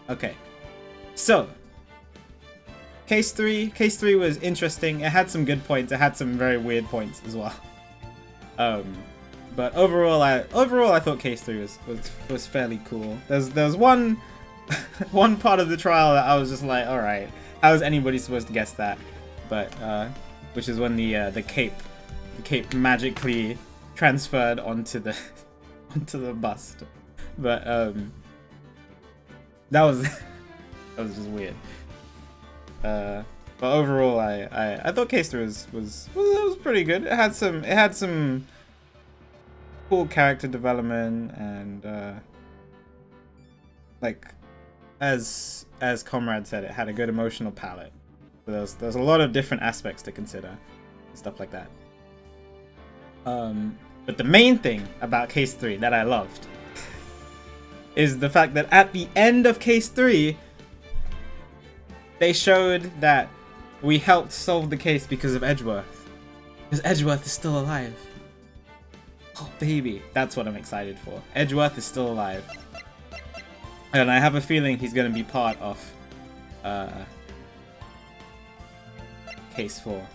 Okay, so case three was interesting. It had some good points. It had some very weird points as well. But overall, I thought case 3 was fairly cool. There's one one part of the trial that I was just like, all right, how is anybody supposed to guess that? But which is when the cape magically transferred onto the onto the bust. But that was that was just weird. But overall, I thought case 3 was pretty good. It had some cool character development, and like as Comrade said, it had a good emotional palette. So there's a lot of different aspects to consider and stuff like that. But the main thing about case 3 that I loved is the fact that at the end of case 3 they showed that we helped solve the case because of Edgeworth. Because Edgeworth is still alive. Oh baby, that's what I'm excited for. Edgeworth is still alive. And I have a feeling he's going to be part of case 4.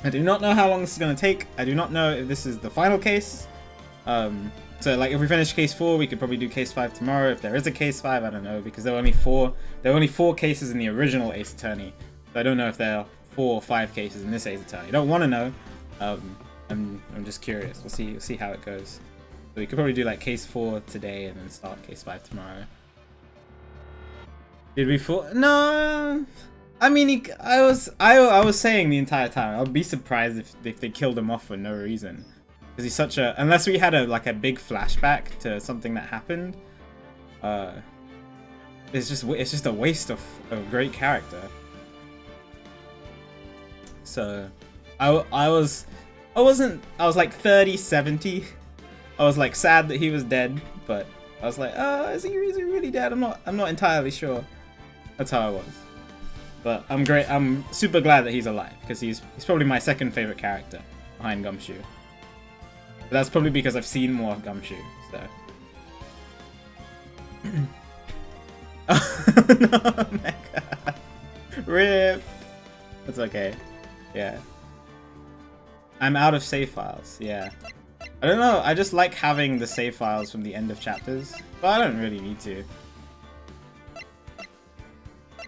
I do not know how long this is going to take. I do not know if this is the final case. So like if we finish case 4, we could probably do case 5 tomorrow. If there is a case 5, I don't know, because there were only 4 cases in the original Ace Attorney. So I don't know if there are 4 or 5 cases in this Ace Attorney. I don't want to know. I'm just curious. We'll see how it goes. So we could probably do like case 4 today and then start case 5 tomorrow. Did we fall? No. I mean, I was saying the entire time, I'd be surprised if they killed him off for no reason. Because he's such a, unless we had a big flashback to something that happened, it's just a waste of a great character. So I was like 30-70. I was like sad that he was dead, but I was like, is he really dead? I'm not entirely sure. That's how I was. But I'm super glad that he's alive, because he's probably my second favorite character behind Gumshoe. But that's probably because I've seen more Gumshoe, so. Oh no, Mecha. RIP. That's okay. Yeah. I'm out of save files, yeah. I don't know, I just like having the save files from the end of chapters, but I don't really need to.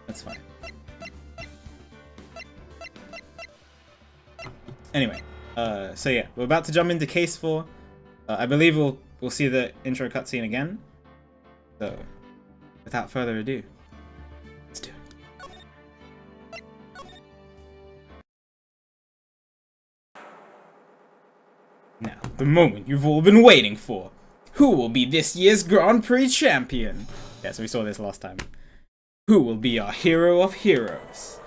That's fine. Anyway, so yeah, we're about to jump into case 4. I believe we'll see the intro cutscene again. So, without further ado, let's do it. Now, the moment you've all been waiting for. Who will be this year's Grand Prix champion? Yeah, so we saw this last time. Who will be our hero of heroes?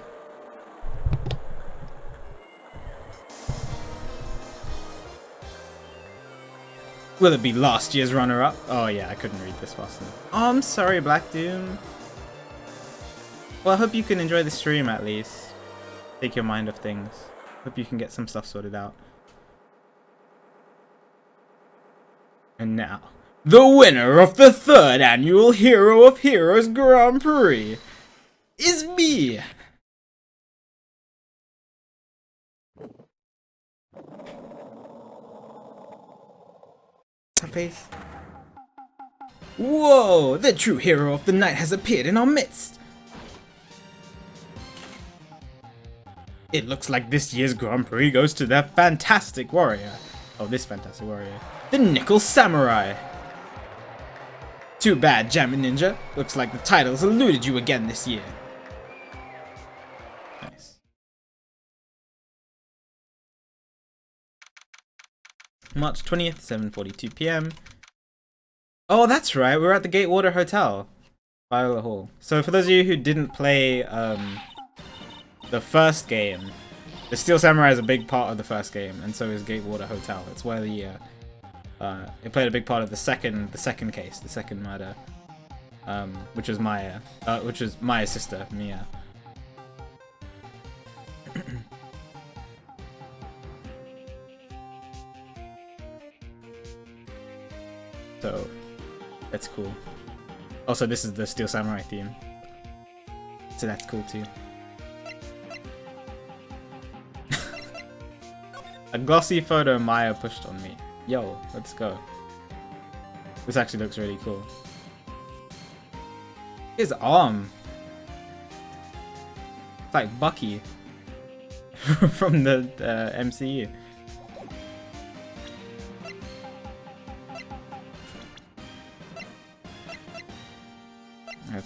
Will it be last year's runner-up? Oh yeah, I couldn't read this fast enough. Oh, I'm sorry, Black Doom. Well, I hope you can enjoy the stream at least. Take your mind off things. Hope you can get some stuff sorted out. And now, the winner of the 3rd annual Hero of Heroes Grand Prix is me! Face. Whoa! The true hero of the night has appeared in our midst! It looks like this year's Grand Prix goes to the fantastic warrior. Oh, this fantastic warrior. The Nickel Samurai! Too bad, Jammin Ninja. Looks like the title's eluded you again this year. Nice. March 20th, 7:42 PM. Oh, that's right. We're at the Gatewater Hotel, Viola Hall. So for those of you who didn't play the first game, the Steel Samurai is a big part of the first game, and so is Gatewater Hotel. It's where the it played a big part of the second case, the second murder, which was Maya's sister, Mia. So That's cool. Also, this is the Steel Samurai theme. So that's cool too. A glossy photo Maya pushed on me. Yo, let's go. This actually looks really cool. His arm. It's like Bucky from the MCU.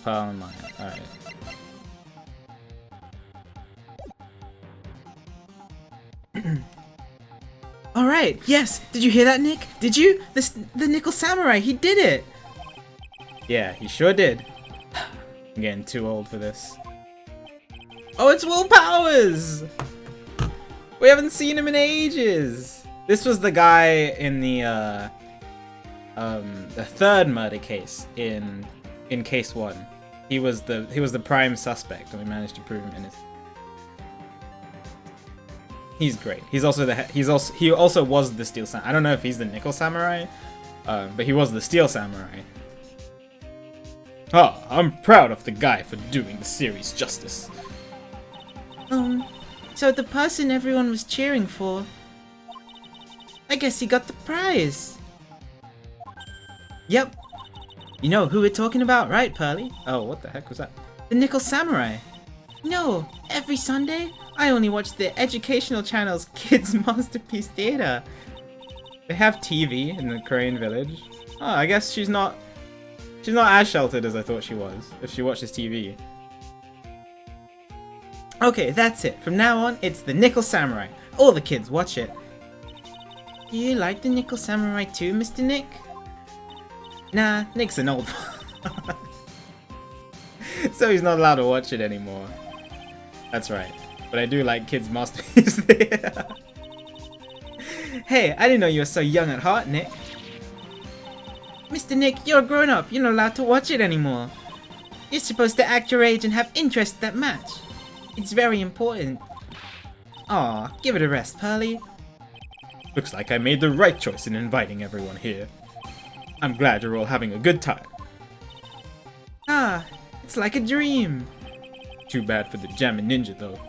Pearl and Maya. Alright. Alright, yes! Did you hear that, Nick? Did you? The Nickel Samurai, he did it! Yeah, he sure did. I'm getting too old for this. Oh, it's Will Powers! We haven't seen him in ages! This was the guy in the third murder case in case 1. He was the prime suspect, and we managed to prove him innocent. He's great. He also was the Steel Samurai. I don't know if he's the Nickel Samurai, but he was the Steel Samurai. Oh, I'm proud of the guy for doing the series justice. So the person everyone was cheering for, I guess he got the prize. Yep. You know who we're talking about, right, Pearly? Oh, what the heck was that? The Nickel Samurai. No, every Sunday, I only watch the educational channel's Kids Masterpiece Theater. They have TV in the Korean village. Oh, I guess she's not as sheltered as I thought she was, if she watches TV. Okay, that's it. From now on, it's the Nickel Samurai. All the kids, watch it. Do you like the Nickel Samurai too, Mr. Nick? Nah, Nick's an old one. So he's not allowed to watch it anymore. That's right. But I do like Kids Masterpiece Theater. Hey, I didn't know you were so young at heart, Nick. Mr. Nick, you're a grown-up. You're not allowed to watch it anymore. You're supposed to act your age and have interests that match. It's very important. Aw, give it a rest, Pearly. Looks like I made the right choice in inviting everyone here. I'm glad you're all having a good time. Ah, it's like a dream. Too bad for the Jammin' Ninja though.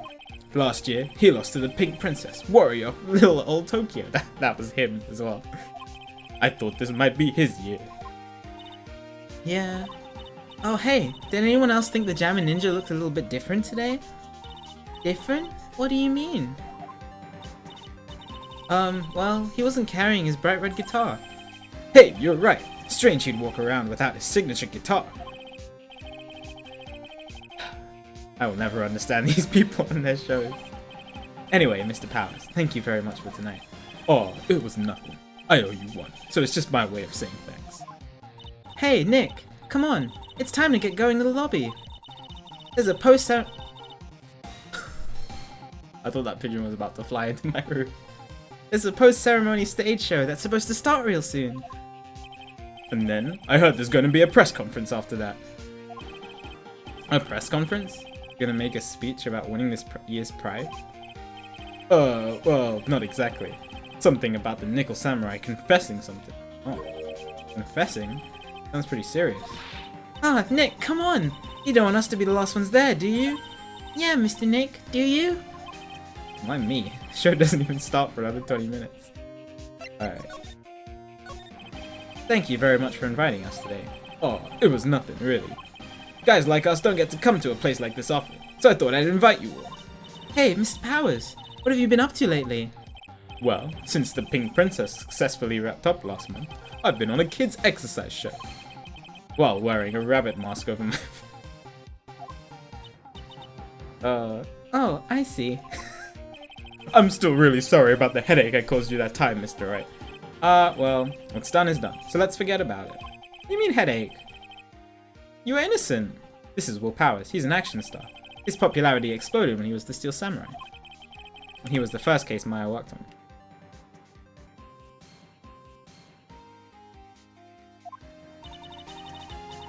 Last year, he lost to the Pink Princess, warrior of little old Tokyo. That was him as well. I thought this might be his year. Yeah. Oh hey, did anyone else think the Jammin' Ninja looked a little bit different today? Different? What do you mean? Well, he wasn't carrying his bright red guitar. Hey, you're right. Strange he'd walk around without his signature guitar. I will never understand these people and their shows. Anyway, Mr. Powers, thank you very much for tonight. Oh, it was nothing. I owe you one, so it's just my way of saying thanks. Hey, Nick, come on. It's time to get going to the lobby. There's a poster. I thought that pigeon was about to fly into my room. There's a post-ceremony stage show that's supposed to start real soon. And then, I heard there's gonna be a press conference after that. A press conference? Gonna make a speech about winning this year's prize? Well, not exactly. Something about the Nickel Samurai confessing something. Oh, confessing? Sounds pretty serious. Ah, Nick, come on! You don't want us to be the last ones there, do you? Yeah, Mr. Nick, do you? Why me? The show doesn't even start for another 20 minutes. Alright. Thank you very much for inviting us today. Oh, it was nothing, really. Guys like us don't get to come to a place like this often, so I thought I'd invite you all. Hey, Mr. Powers, what have you been up to lately? Well, since the Pink Princess successfully wrapped up last month, I've been on a kids' exercise show. While wearing a rabbit mask over my... Oh, I see. I'm still really sorry about the headache I caused you that time, Mr. Wright. Well, what's done is done, so let's forget about it. What do you mean headache? You were innocent. This is Will Powers. He's an action star. His popularity exploded when he was the Steel Samurai. He was the first case Maya worked on.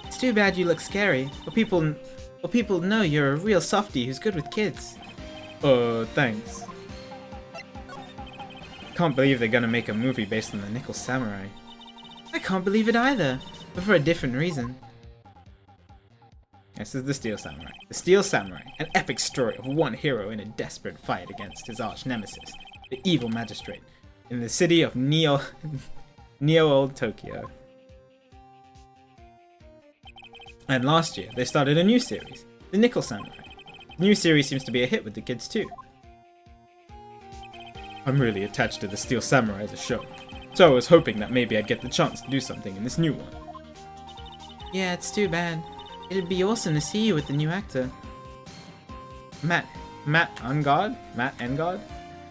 It's too bad you look scary, but people know you're a real softie who's good with kids. Thanks. Can't believe they're gonna make a movie based on the Nickel Samurai. I can't believe it either. but for a different reason. This is the Steel Samurai. The Steel Samurai, an epic story of one hero in a desperate fight against his arch nemesis, the evil magistrate, in the city of Neo Old Tokyo. And last year, they started a new series, the Nickel Samurai. The new series seems to be a hit with the kids too. I'm really attached to the Steel Samurai as a show, so I was hoping that maybe I'd get the chance to do something in this new one. Yeah, it's too bad. It'd be awesome to see you with the new actor. Matt Ungard? Matt Engard?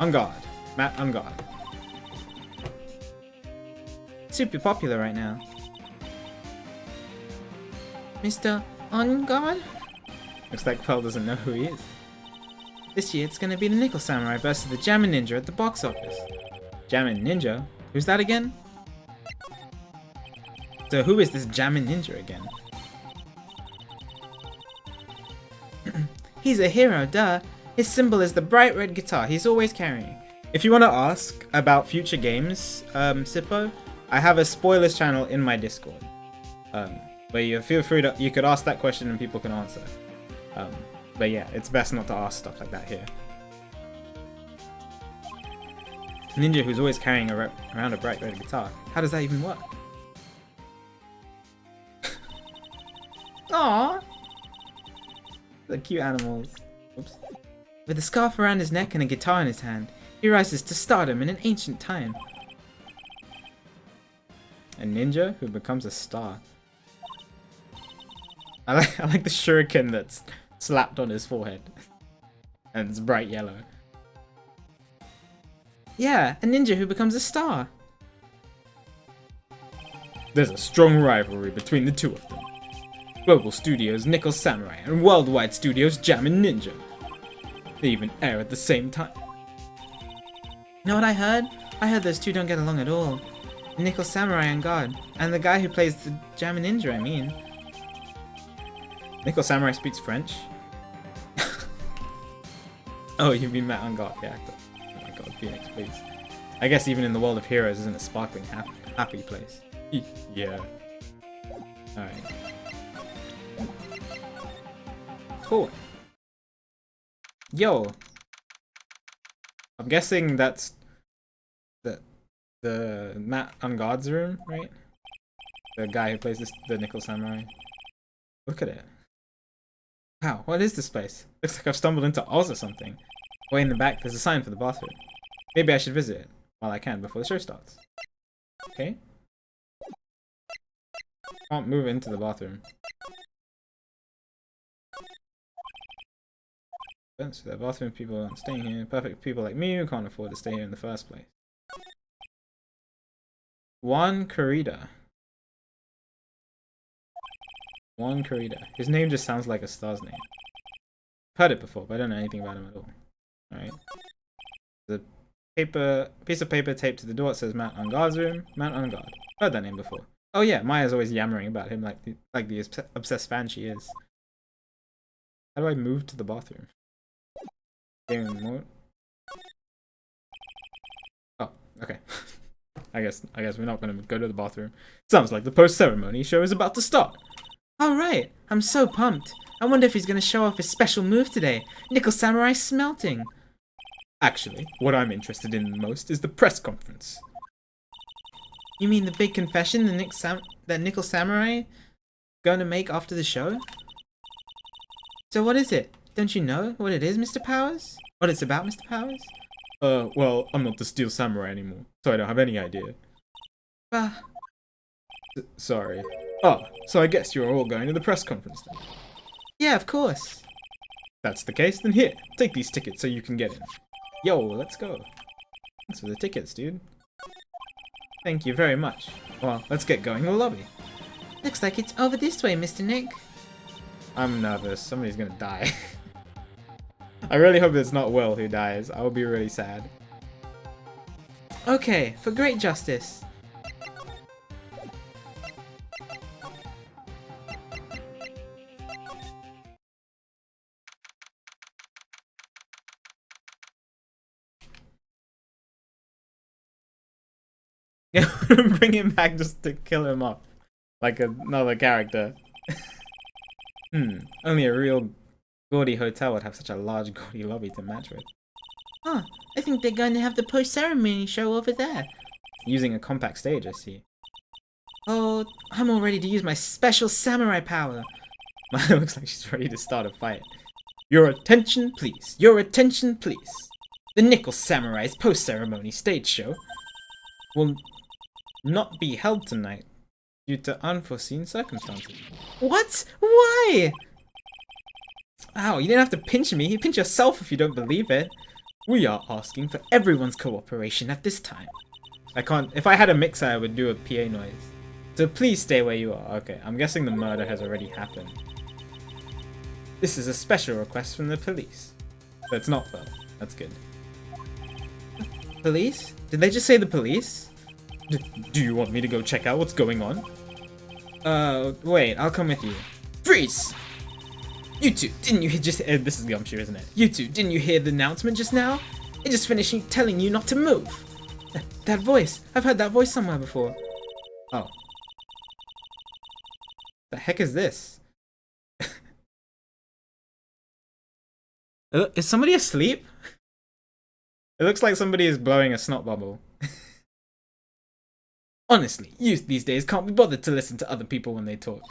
Ungard. Matt Ungard. Super popular right now. Mr. Ungard? Looks like Pearl doesn't know who he is. This year it's gonna be the Nickel Samurai versus the Jammin' Ninja at the box office. Jammin' Ninja? Who's that again? So who is this Jammin' Ninja again? He's a hero, duh. His symbol is the bright red guitar he's always carrying. If you want to ask about future games, Sippo, I have a spoilers channel in my Discord. Where you feel free to, you could ask that question and people can answer. But yeah, it's best not to ask stuff like that here. Ninja who's always carrying around a bright red guitar. How does that even work? Aww. The cute animals. Oops. With a scarf around his neck and a guitar in his hand, he rises to stardom in an ancient time. A ninja who becomes a star. I like the shuriken that's slapped on his forehead. And it's bright yellow. Yeah, a ninja who becomes a star. There's a strong rivalry between the two of them. Global Studios' Nickel Samurai and Worldwide Studios' Jammin' Ninja. They even air at the same time. You know what I heard? I heard those two don't get along at all. The Nickel Samurai and God, and the guy who plays the Jammin' Ninja, I mean. Nickel Samurai speaks French? Oh, you mean Matt Ungard, the actor. Oh my god, Phoenix, please. I guess even in the world of heroes isn't a sparkling happy place. Yeah. Alright. Cool. Yo. I'm guessing that's the Matt Ungard's room, right? The guy who plays the Nickel Samurai. Look at it. Wow, what is this place? Looks like I've stumbled into Oz or something. Way in the back, there's a sign for the bathroom. Maybe I should visit it while I can before the show starts. Okay. Can't move into the bathroom. So the bathroom people aren't staying here. Perfect people like me who can't afford to stay here in the first place. Juan Corrida. Juan Corrida. His name just sounds like a star's name. I've heard it before, but I don't know anything about him at all. Alright. The piece of paper taped to the door, it says Matt Ungard's room. Matt Ungard. Heard that name before. Oh yeah, Maya's always yammering about him like the obsessed fan she is. How do I move to the bathroom? Game mode. Oh, okay. I guess we're not gonna go to the bathroom. Sounds like the post-ceremony show is about to start. Alright, I'm so pumped. I wonder if he's gonna show off his special move today. Nickel Samurai smelting. Actually, what I'm interested in the most is the press conference. You mean the big confession that Nickel Samurai gonna make after the show? So what is it? Don't you know what it is, Mr. Powers? What it's about, Mr. Powers? Well, I'm not the Steel Samurai anymore, so I don't have any idea. Sorry. Oh, so I guess you're all going to the press conference then? Yeah, of course. That's the case, then here, take these tickets so you can get in. Yo, let's go. Thanks for the tickets, dude. Thank you very much. Well, let's get going in the lobby. Looks like it's over this way, Mr. Nick. I'm nervous. Somebody's gonna die. I really hope it's not Will who dies. I will be really sad. Okay, for great justice. Bring him back just to kill him off. Like another character. Only a real gaudy hotel would have such a large gaudy lobby to match with. Huh, I think they're going to have the post-ceremony show over there. Using a compact stage, I see. Oh, I'm all ready to use my special samurai power. Maya looks like she's ready to start a fight. Your attention, please. Your attention, please. The Nickel Samurai's post-ceremony stage show will not be held tonight due to unforeseen circumstances. What? Why? Ow, you didn't have to pinch me. You pinch yourself if you don't believe it. We are asking for everyone's cooperation at this time. I can't... If I had a mixer, I would do a PA noise. So please stay where you are. Okay, I'm guessing the murder has already happened. This is a special request from the police. So it's not, though. That's good. Police? Did they just say the police? Do you want me to go check out what's going on? Wait, I'll come with you. Freeze! You two, didn't you just... this is Gumshoe, isn't it? You two, didn't you hear the announcement just now? It just finished telling you not to move. That voice. I've heard that voice somewhere before. Oh. The heck is this? Is somebody asleep? It looks like somebody is blowing a snot bubble. Honestly, youth these days can't be bothered to listen to other people when they talk.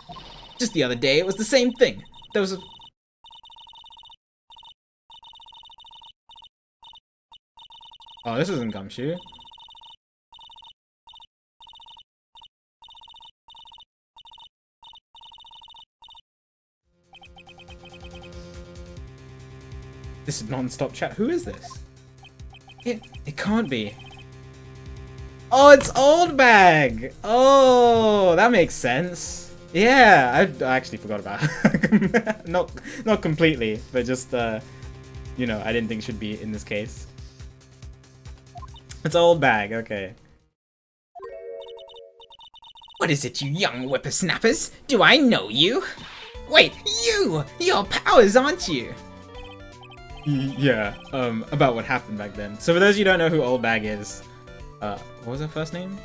Just the other day, it was the same thing. There was a... Oh, this isn't Gumshoe. This is non-stop chat. Who is this? It can't be. Oh, it's Old Bag! Oh, that makes sense. Yeah, I actually forgot about it. not completely, but just, you know, I didn't think should be in this case. It's Old Bag, okay. What is it, you young whippersnappers? Do I know you? Wait, you! You're Powers, aren't you? Yeah, about what happened back then. So for those of you who don't know who Old Bag is, what was her first name?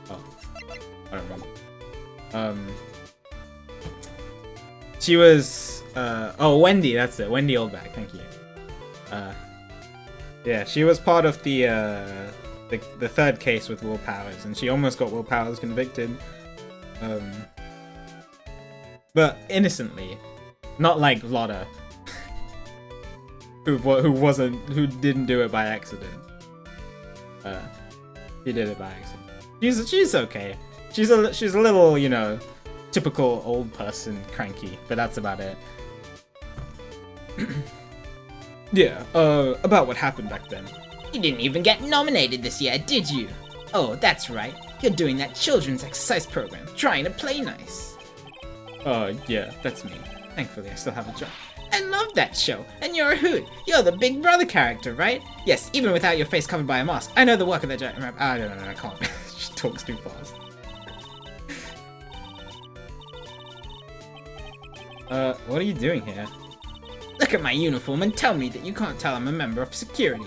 Oh, I don't remember. She was, oh, Wendy, that's it. Wendy Old Bag, thank you. Yeah, she was part of the third case with Will Powers, and she almost got Will Powers convicted. But innocently. Not like Lotta. who didn't do it by accident. She did it by accident. She's okay. She's a little, you know, typical old person cranky, but that's about it. Yeah, about what happened back then. You didn't even get nominated this year, did you? Oh, that's right. You're doing that children's exercise program, trying to play nice. Yeah, that's me. Thankfully, I still have a job. I love that show, and you're a hoot. You're the Big Brother character, right? Yes, even without your face covered by a mask. I know the work of that giant... I don't know, I can't. She talks too fast. What are you doing here? Look at my uniform and tell me that you can't tell I'm a member of security.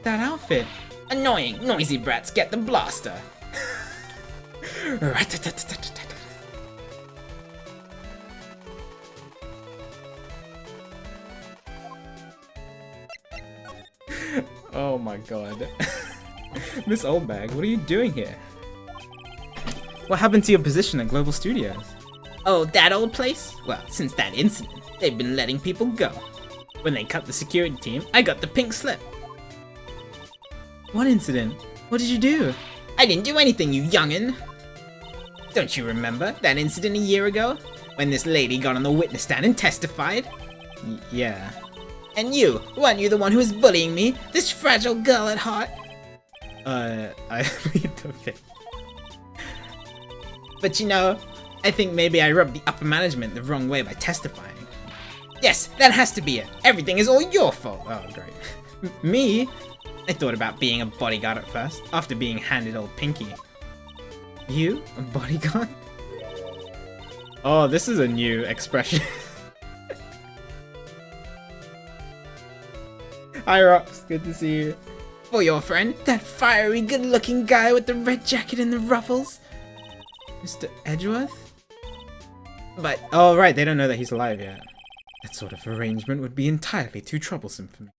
That outfit. Annoying, noisy brats get the blaster. Oh my god. Miss Old Bag, what are you doing here? What happened to your position at Global Studios? Oh, that old place? Well, since that incident, they've been letting people go. When they cut the security team, I got the pink slip. What incident? What did you do? I didn't do anything, you youngin'. Don't you remember that incident a year ago? When this lady got on the witness stand and testified? Yeah. And you, weren't you the one who was bullying me? This fragile girl at heart? I read the thing. But you know, I think maybe I rubbed the upper management the wrong way by testifying. Yes, that has to be it. Everything is all your fault. Oh, great. Me? I thought about being a bodyguard at first, after being handed old Pinky. You? A bodyguard? Oh, this is a new expression. Hi, Rox. Good to see you. For your friend, that fiery, good-looking guy with the red jacket and the ruffles. Mr. Edgeworth? But, oh right, they don't know that he's alive yet. That sort of arrangement would be entirely too troublesome for me.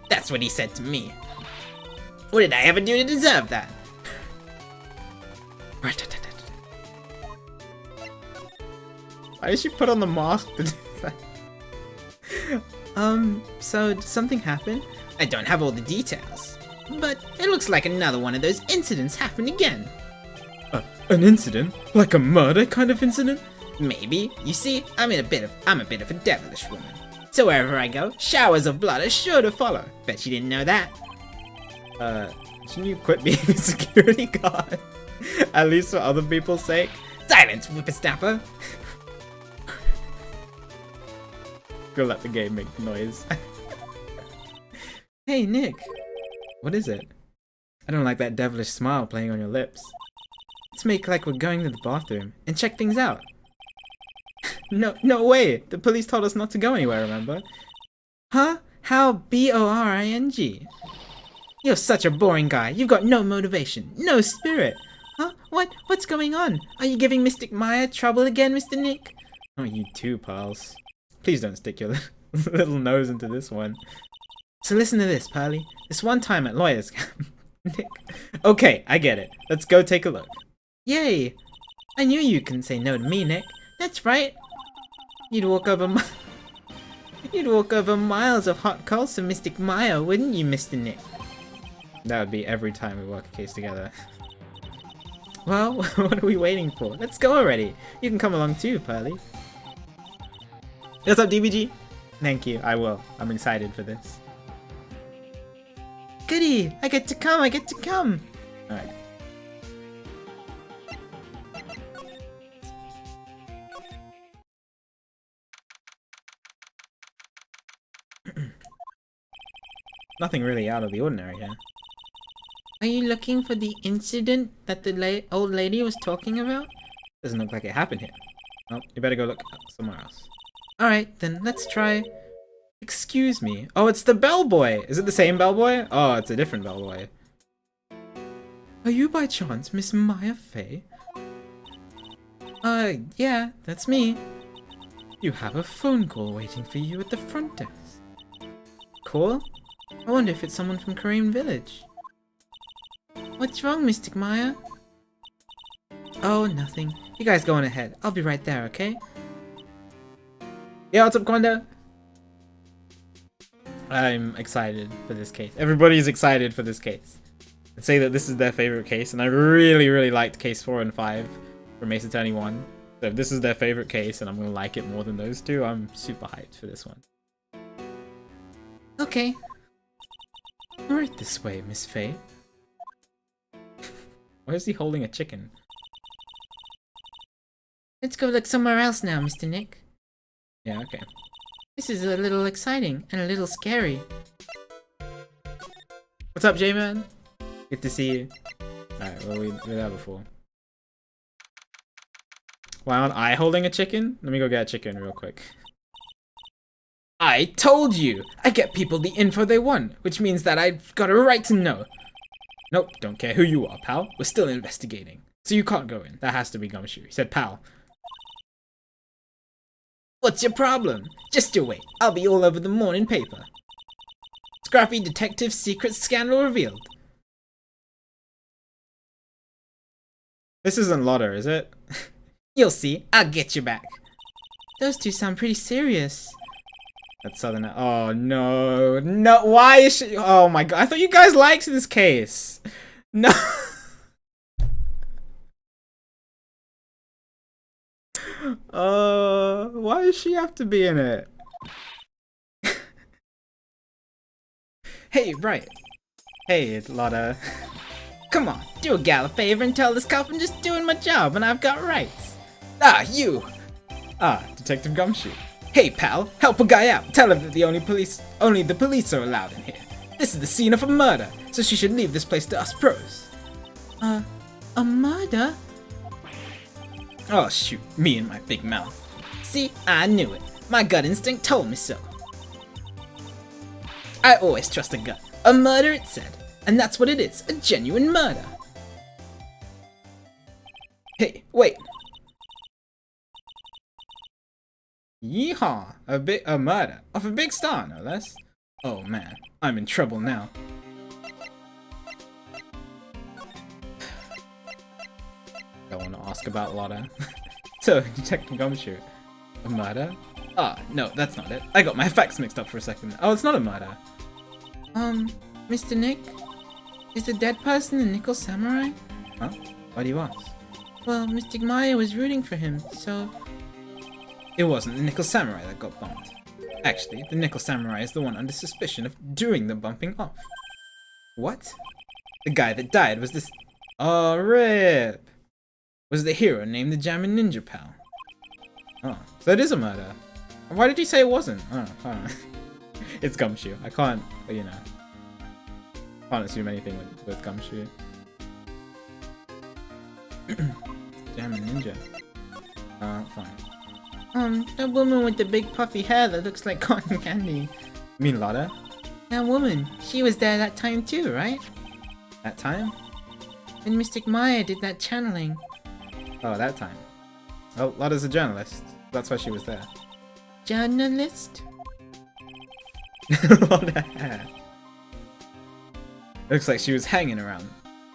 That's what he said to me. What did I ever do to deserve that? Why did she put on the mask to do that? So did something happen? I don't have all the details, but it looks like another one of those incidents happened again. An incident? Like a murder kind of incident? Maybe. You see, I'm a bit of a devilish woman. So wherever I go, showers of blood are sure to follow. Bet you didn't know that. Shouldn't you quit being a security guard? At least for other people's sake? Silence, whippersnapper! Go let the game make noise. Hey, Nick. What is it? I don't like that devilish smile playing on your lips. Let's make like we're going to the bathroom and check things out. No way! The police told us not to go anywhere, remember? Huh? How boring? You're such a boring guy. You've got no motivation, no spirit. Huh? What's going on? Are you giving Mystic Maya trouble again, Mr. Nick? Oh, you too, pals. Please don't stick your little nose into this one. So listen to this, Pearly. This one time at lawyer's camp. Nick. Okay, I get it. Let's go take a look. Yay! I knew you couldn't say no to me, Nick. That's right. You'd walk over miles of hot coals for Mystic Maya, wouldn't you, Mr. Nick? That would be every time we work a case together. Well, what are we waiting for? Let's go already. You can come along too, Pearly. What's up, DBG? Thank you, I will. I'm excited for this. Goody! I get to come! Alright. Nothing really out of the ordinary here. Are you looking for the incident that the old lady was talking about? Doesn't look like it happened here. Well, you better go look somewhere else. Alright, then let's try. Excuse me. Oh, it's the bellboy! Is it the same bellboy? Oh, it's a different bellboy. Are you by chance Miss Maya Fey? Yeah, that's me. You have a phone call waiting for you at the front desk. Call? I wonder if it's someone from Kareem Village. What's wrong, Mystic Maya? Oh, nothing. You guys go on ahead. I'll be right there, okay? Yeah, what's up, Quanda? I'm excited for this case. Everybody's excited for this case. I'd say that this is their favorite case, and I really liked case 4 and 5 from Ace Attorney 1. So if this is their favorite case and I'm gonna like it more than those two, I'm super hyped for this one. Okay. Right this way, Miss Faye. Why is he holding a chicken? Let's go look somewhere else now, Mr. Nick. Yeah, okay. This is a little exciting and a little scary. What's up, J-Man? Good to see you. Alright, well, we were there before. Why aren't I holding a chicken? Let me go get a chicken real quick. I told you! I get people the info they want, which means that I've got a right to know. Nope, don't care who you are, pal. We're still investigating. So you can't go in. That has to be Gumshoe. He said pal. What's your problem? Just you wait. I'll be all over the morning paper. Scrappy detective secret scandal revealed. This isn't Lotta, is it? You'll see. I'll get you back. Those two sound pretty serious. That's Southern. Oh no, no! Why is she? Oh my god! I thought you guys liked this case. No. Why does she have to be in it? Hey, Wright. Hey, Lotta. Come on, do a gal a favor and tell this cop I'm just doing my job and I've got rights. You. Detective Gumshoe. Hey pal, help a guy out. Tell him that only the police are allowed in here. This is the scene of a murder, so she should leave this place to us pros. A murder? Oh shoot, me and my big mouth. See, I knew it. My gut instinct told me so. I always trust a gut. A murder, it said. And that's what it is, a genuine murder. Hey, wait. Yeehaw! A murder of a big star, no less. Oh man, I'm in trouble now. Don't want to ask about Lotta. So, Detective Gumshoe. A murder? Ah, no, that's not it. I got my facts mixed up for a second. Oh, it's not a murder. Mr. Nick? Is the dead person the Nickel Samurai? Huh? Why do you ask? Well, Mystic Maya was rooting for him, so... It wasn't the Nickel Samurai that got bumped. Actually, the Nickel Samurai is the one under suspicion of doing the bumping off. What? The guy that died was this... Oh, RIP! Was the hero named the Jammin' Ninja Pal. Oh, so it is a murder. Why did you say it wasn't? Oh, hold on. It's Gumshoe. I can't, you know. Can't assume anything with Gumshoe. Jammin' Ninja. Fine. That woman with the big puffy hair that looks like cotton candy. You mean Lotta? That woman, she was there that time too, right? That time? When Mystic Maya did that channeling. Oh, that time. Well, Lotta's a journalist. That's why she was there. Journalist? Lotta hair. Looks like she was hanging around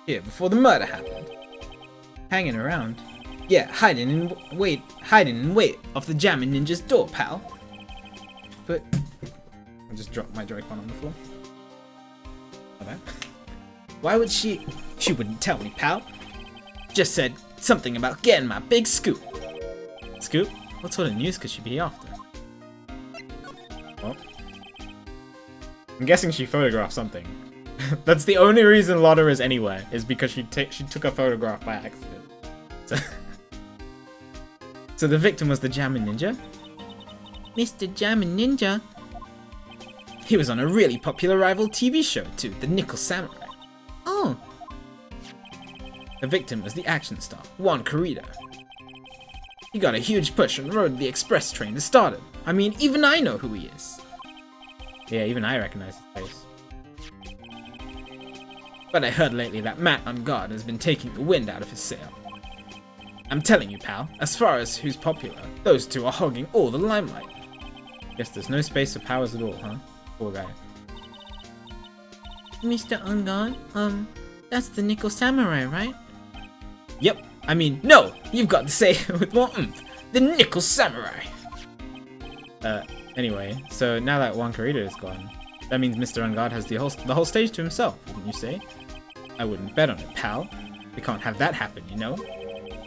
here before the murder happened. Hanging around? Yeah, hiding in wait off the Jammin' Ninja's door, pal. But I just dropped my Joy-Con on the floor. Okay. Why would she? She wouldn't tell me, pal. Just said something about getting my big scoop. Scoop? What sort of news could she be after? Well, I'm guessing she photographed something. That's the only reason Lotta is anywhere, is because she took a photograph by accident. So the victim was the Jammin' Ninja? Mr. Jammin' Ninja? He was on a really popular rival TV show too, the Nickel Samurai. Oh, The victim was the action star, Juan Corrido. He got a huge push and rode the express train that started. I mean, even I know who he is. Yeah, even I recognize his face. But I heard lately that Matt on guard has been taking the wind out of his sail. I'm telling you, pal, as far as who's popular, those two are hogging all the limelight. Guess there's no space for powers at all, huh? Poor guy. Mr. Ungon, that's the Nickel Samurai, right? Yep, I mean, no! You've got to say it with more oomph! The Nickel Samurai! Anyway, so now that Juan Corrido is gone, that means Mr. Ungard has the whole stage to himself, wouldn't you say? I wouldn't bet on it, pal. We can't have that happen, you know?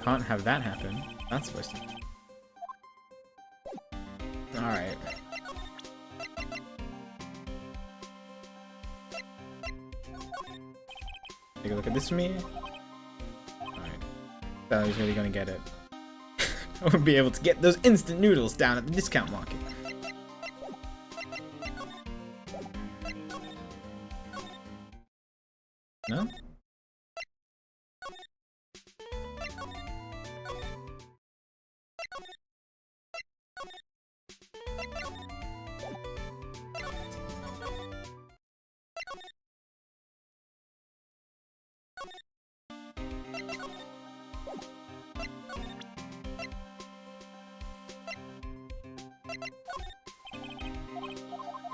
Can't have that happen. That's supposed to... Alright. Take a look at this for me. Alright. Thought I was really gonna get it. I would be able to get those instant noodles down at the discount market. No?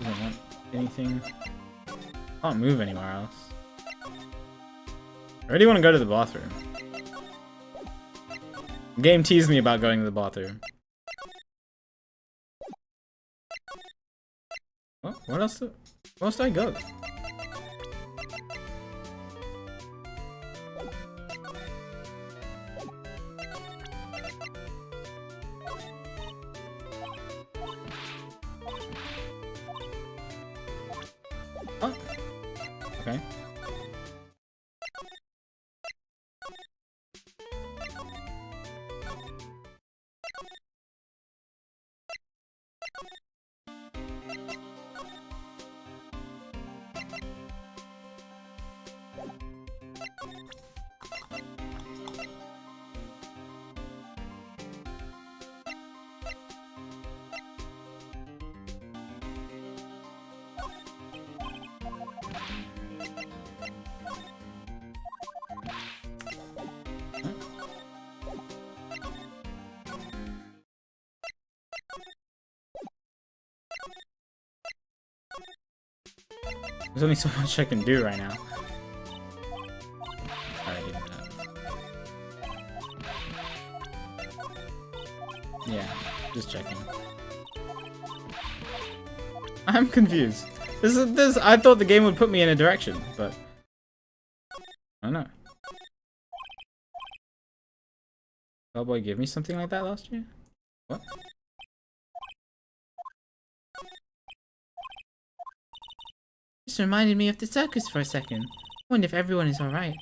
You don't want anything? Can't move anywhere else. I really want to go to the bathroom. The game teased me about going to the bathroom. Oh, where else do I go? Oh, okay. There's only so much I can do right now. Alright, even that. Yeah, just checking. I'm confused. I thought the game would put me in a direction, but I don't know. Bellboy give me something like that last year? What? This reminded me of the circus for a second. Wonder if everyone is alright.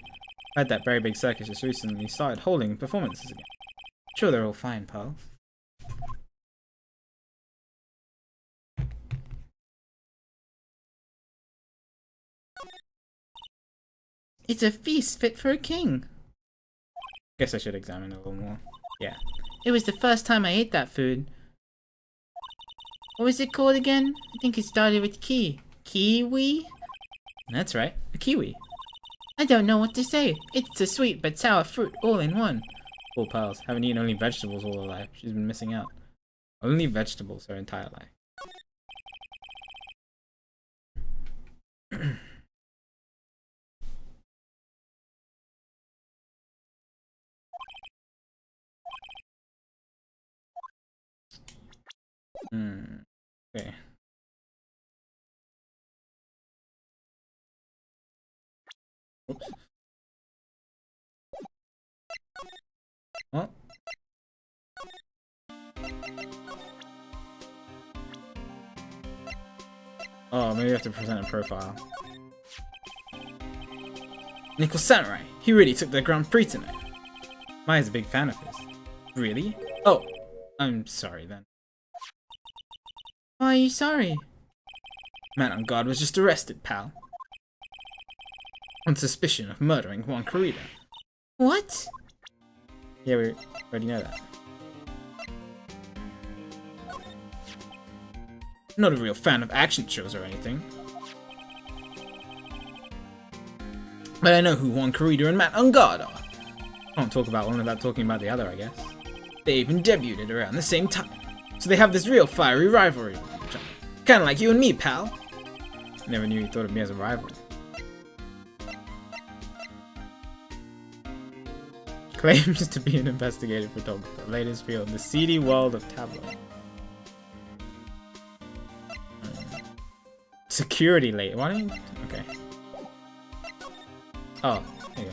I heard that very big circus just recently started holding performances again. Sure, they're all fine, pal. It's a feast fit for a king. Guess I should examine it a little more. Yeah. It was the first time I ate that food. What was it called again? I think it started with kiwi? That's right, a kiwi. I don't know what to say. It's a sweet but sour fruit all in one. Poor pals, haven't eaten only vegetables all her life. She's been missing out. Only vegetables her entire life. Okay. Oops. Well. Oh, maybe I have to present a profile. Nickel Samurai. He really took the Grand Prix tonight. Maya's a big fan of his. Really? Oh, I'm sorry then. Why are you sorry? Man on guard was just arrested, pal. On suspicion of murdering Juan Corrida. What? Yeah, we already know that. Not a real fan of action shows or anything. But I know who Juan Corrida and Matt on guard are. Can't talk about one without talking about the other, I guess. They even debuted around the same time. So they have this real fiery rivalry with each other. Kinda like you and me, pal. Never knew you thought of me as a rival. Claims to be an investigative photographer. Latest field, the seedy world of tabloid. Security late. Why don't you... Okay. Oh, there you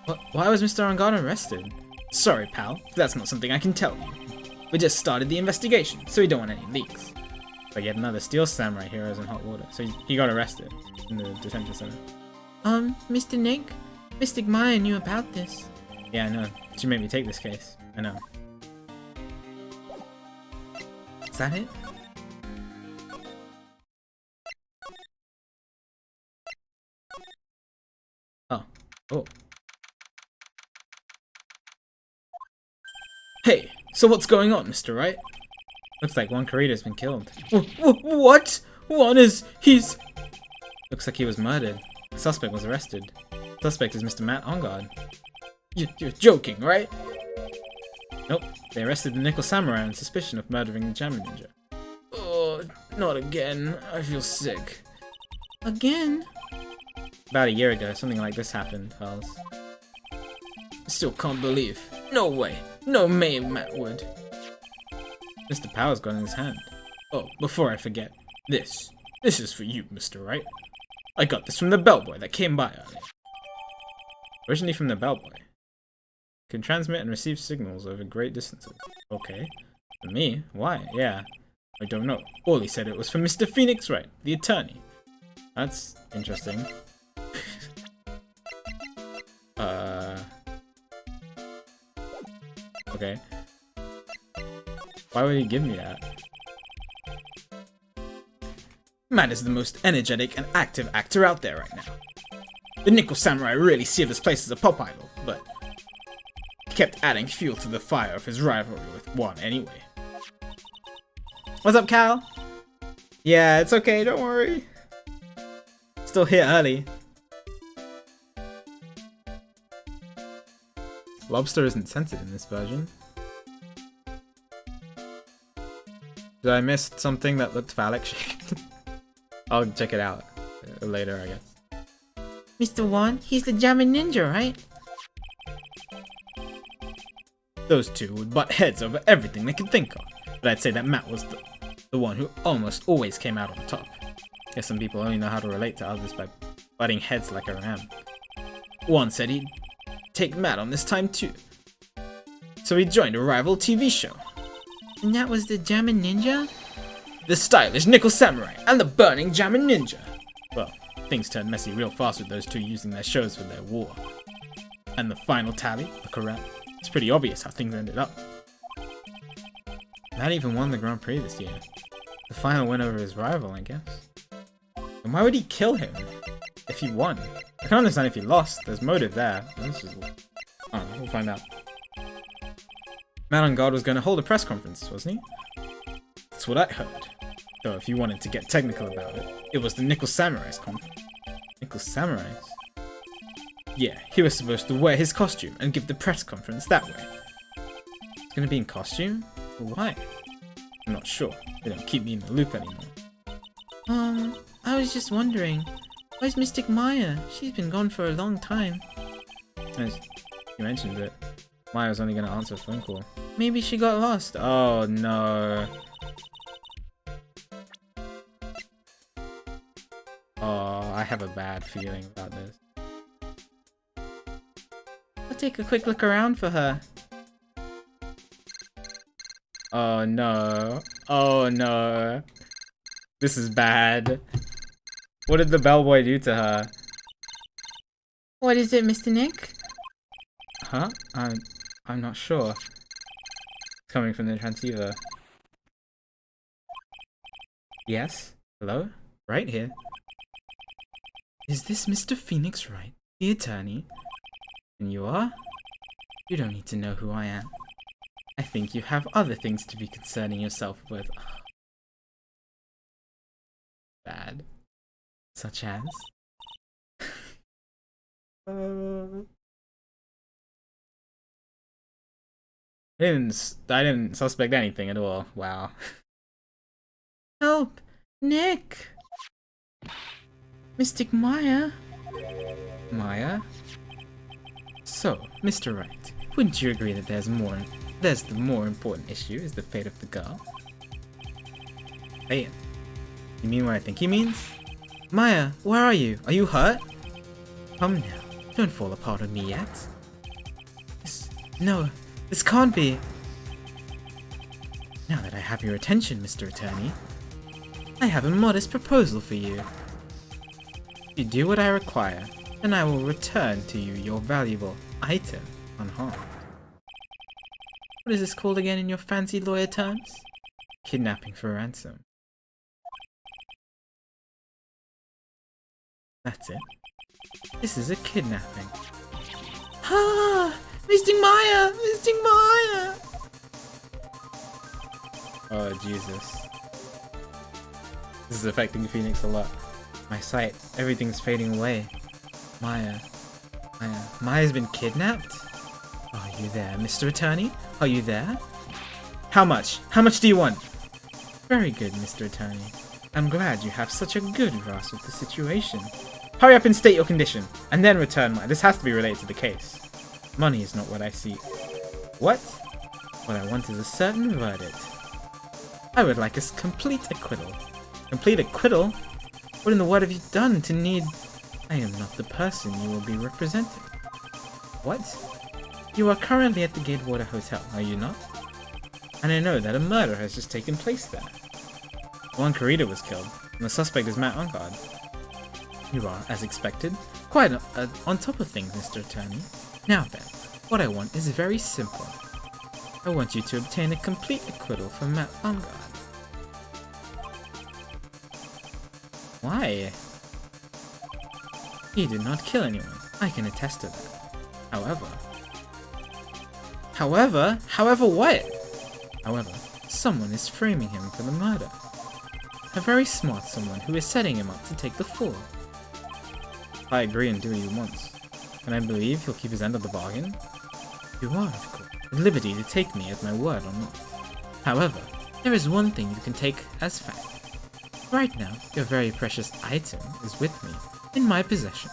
go. Why was Mr. Angana arrested? Sorry, pal. That's not something I can tell you. We just started the investigation, so we don't want any leaks. But yet another Steel Samurai heroes in hot water. So he got arrested in the detention center. Mr. Nick? Mystic Maya knew about this. Yeah, I know. She made me take this case. I know. Is that it? Oh. Oh. Hey, so what's going on, Mr. Wright? Looks like Juan Corrida's been killed. What? He's... Looks like he was murdered. The suspect was arrested. The suspect is Mr. Matt Ongard. You're joking, right? Nope. They arrested the Nickel Samurai on suspicion of murdering the German ninja. Oh, not again. I feel sick. Again? About a year ago, something like this happened, pals. Still can't believe. No way. No may Matt would. Mr. Power's got in his hand. Oh, before I forget. This is for you, Mr. Wright. I got this from the bellboy that came by earlier. Originally from the bellboy. Can transmit and receive signals over great distances. Okay. For me? Why? Yeah. I don't know. All he said it was for Mr. Phoenix Wright, the attorney. That's interesting. Okay. Why would he give me that? Matt is the most energetic and active actor out there right now. The Nickel Samurai really sealed his place as a pop idol, but he kept adding fuel to the fire of his rivalry with Juan anyway. What's up, Cal? Yeah, it's okay, don't worry. Still here early. Lobster isn't censored in this version. Did I miss something that looked phallic shaped? I'll check it out. later, I guess. Mr. Wan, he's the Jammin' Ninja, right? Those two would butt heads over everything they could think of, but I'd say that Matt was the one who almost always came out on top. Guess some people only know how to relate to others by butting heads like a ram. Wan said he'd take Matt on this time too, so he joined a rival TV show. And that was the Jammin' Ninja? The stylish Nickel Samurai and the burning Jammin' Ninja. Well, things turned messy real fast with those two using their shows for their war. And the final tally, look around. It's pretty obvious how things ended up. Matt even won the Grand Prix this year. The final win over his rival, I guess. And why would he kill him if he won? I can understand if he lost, there's motive there. Oh, we'll find out. Matt on God was going to hold a press conference, wasn't he? That's what I heard. Though if you wanted to get technical about it, it was the Nickel Samurai's conference. Nickel Samurai's? Yeah, he was supposed to wear his costume and give the press conference that way. He's gonna be in costume? Why? I'm not sure. They don't keep me in the loop anymore. I was just wondering, where's Mystic Maya? She's been gone for a long time. As you mentioned it, Maya was only gonna answer a phone call. Maybe she got lost. Oh no. Oh, I have a bad feeling about this. I'll take a quick look around for her. Oh no. Oh no. This is bad. What did the bellboy do to her? What is it, Mr. Nick? Huh? I'm not sure. It's coming from the transceiver. Yes? Hello? Right here. Is this Mr. Phoenix Wright, the attorney? And you are? You don't need to know who I am. I think you have other things to be concerning yourself with. Bad. Such as? I didn't suspect anything at all. Wow. Help! Nick! Mystic Maya? Maya? So, Mr. Wright, wouldn't you agree that there's the more important issue is the fate of the girl? Hey, you mean what I think he means? Maya, where are you? Are you hurt? Come now, don't fall apart on me yet. No, this can't be. Now that I have your attention, Mr. Attorney, I have a modest proposal for you. If you do what I require, then I will return to you your valuable item unharmed. What is this called again in your fancy lawyer terms? Kidnapping for ransom. That's it. This is a kidnapping. Ah! Mystic Maya! Mystic Maya! Oh, Jesus. This is affecting Phoenix a lot. My sight, everything's fading away. Maya's been kidnapped? Are you there, Mr. Attorney? Are you there? How much? How much do you want? Very good, Mr. Attorney. I'm glad you have such a good grasp of the situation. Hurry up and state your condition, and then return mine. This has to be related to the case. Money is not what I seek. What? What I want is a certain verdict. I would like a complete acquittal. Complete acquittal? What in the world have you done to need... I am not the person you will be representing. What? You are currently at the Gatewater Hotel, are you not? And I know that a murder has just taken place there. One Karita was killed, and the suspect is Matt Ongard. You are, as expected, quite on top of things, Mr. Attorney. Now then, what I want is very simple. I want you to obtain a complete acquittal for Matt Ongard. Why? He did not kill anyone. I can attest to that. However what? However, someone is framing him for the murder. A very smart someone who is setting him up to take the fall. I agree and do what he wants. And I believe he'll keep his end of the bargain. You are, of course, at liberty to take me at my word or not. However, there is one thing you can take as fact. Right now, your very precious item is with me, in my possession.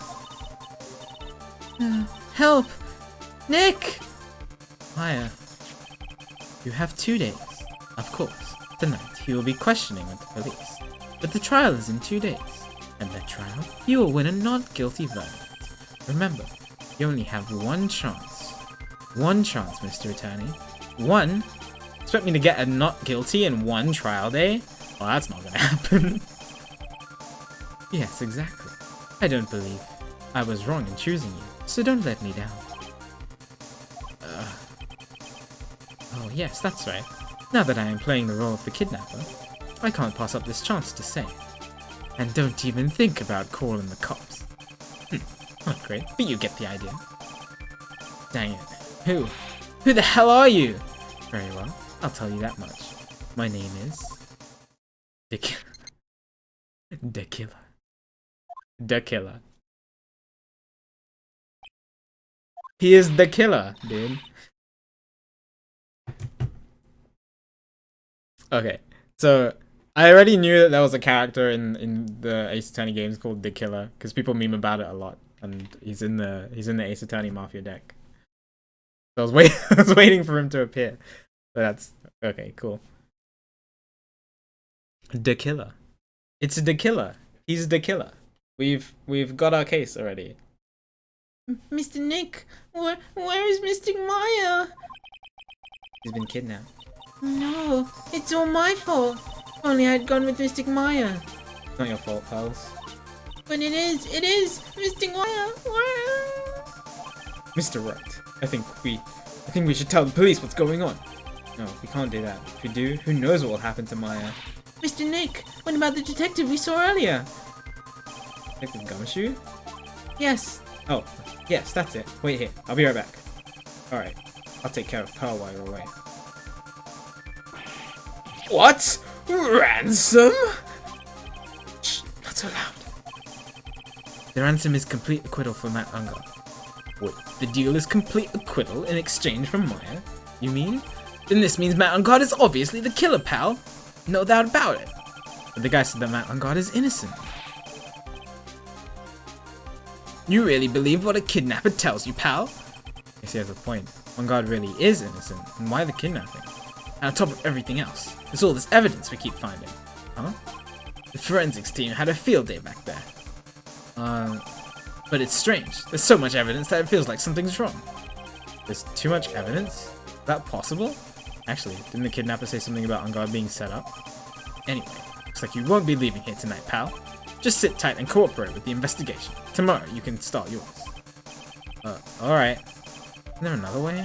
Help! Nick! Maya, you have 2 days. Of course, tonight he will be questioning with the police. But the trial is in 2 days. And that trial, you will win a not guilty verdict. Remember, you only have 1 chance. 1 chance, Mr. Attorney. 1? Expect me to get a not guilty in 1 trial day? Well, that's not gonna happen. Yes, exactly. I don't believe I was wrong in choosing you, so don't let me down. Oh yes, that's right. Now that I am playing the role of the kidnapper, I can't pass up this chance to say. And don't even think about calling the cops. Not great, but you get the idea. Dang it. Who the hell are you? Very well, I'll tell you that much. My name is... The Killer. The Killer. He is the killer, dude. Okay, so I already knew that there was a character in the Ace Attorney games called the Killer because people meme about it a lot, and he's in the Ace Attorney Mafia deck. So I was waiting for him to appear, but that's okay. Cool. The Killer. It's the Killer. He's the killer. We've got our case already. Mr. Nick, where is Mystic Maya? He's been kidnapped. No, it's all my fault. If only I'd gone with Mystic Maya. It's not your fault, pals. But it is Mystic Maya. Mr. Wright, I think we should tell the police what's going on. No, we can't do that. If we do, who knows what will happen to Maya? Mr. Nick, what about the detective we saw earlier? Detective Gumshoe? Yes. Oh, yes, that's it. Wait here, I'll be right back. Alright, I'll take care of Pearl while you're away. What? Ransom? Shh, not so loud. The ransom is complete acquittal for Matt Unger. What? The deal is complete acquittal in exchange for Maya? You mean? Then this means Matt Unger is obviously the killer, pal. No doubt about it. But the guy said that Matt Unger is innocent. You really believe what a kidnapper tells you, pal? Yes, he has a point. Unger really is innocent, and why the kidnapping? And on top of everything else, there's all this evidence we keep finding. Huh? The forensics team had a field day back there. But it's strange. There's so much evidence that it feels like something's wrong. There's too much evidence? Is that possible? Actually, didn't the kidnapper say something about Unger being set up? Anyway, looks like you won't be leaving here tonight, pal. Just sit tight and cooperate with the investigation. Tomorrow, you can start yours. Alright. Isn't there another way?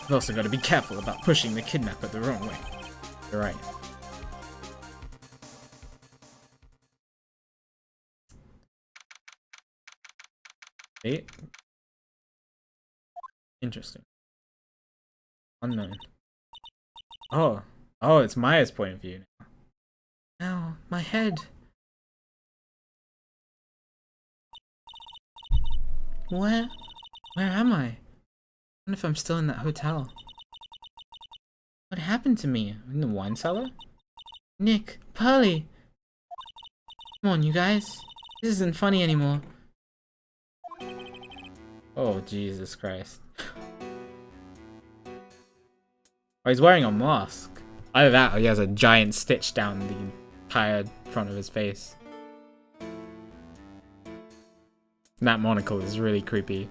We've also got to be careful about pushing the kidnapper the wrong way. You're right. Eight? Interesting. Unknown. Oh, it's Maya's point of view now. Ow, my head. Where am I? I wonder if I'm still in that hotel. What happened to me? In the wine cellar? Nick, Pearly! Come on, you guys. This isn't funny anymore. Oh, Jesus Christ. Oh, he's wearing a mask. Either that or he has a giant stitch down the entire front of his face. That monocle is really creepy.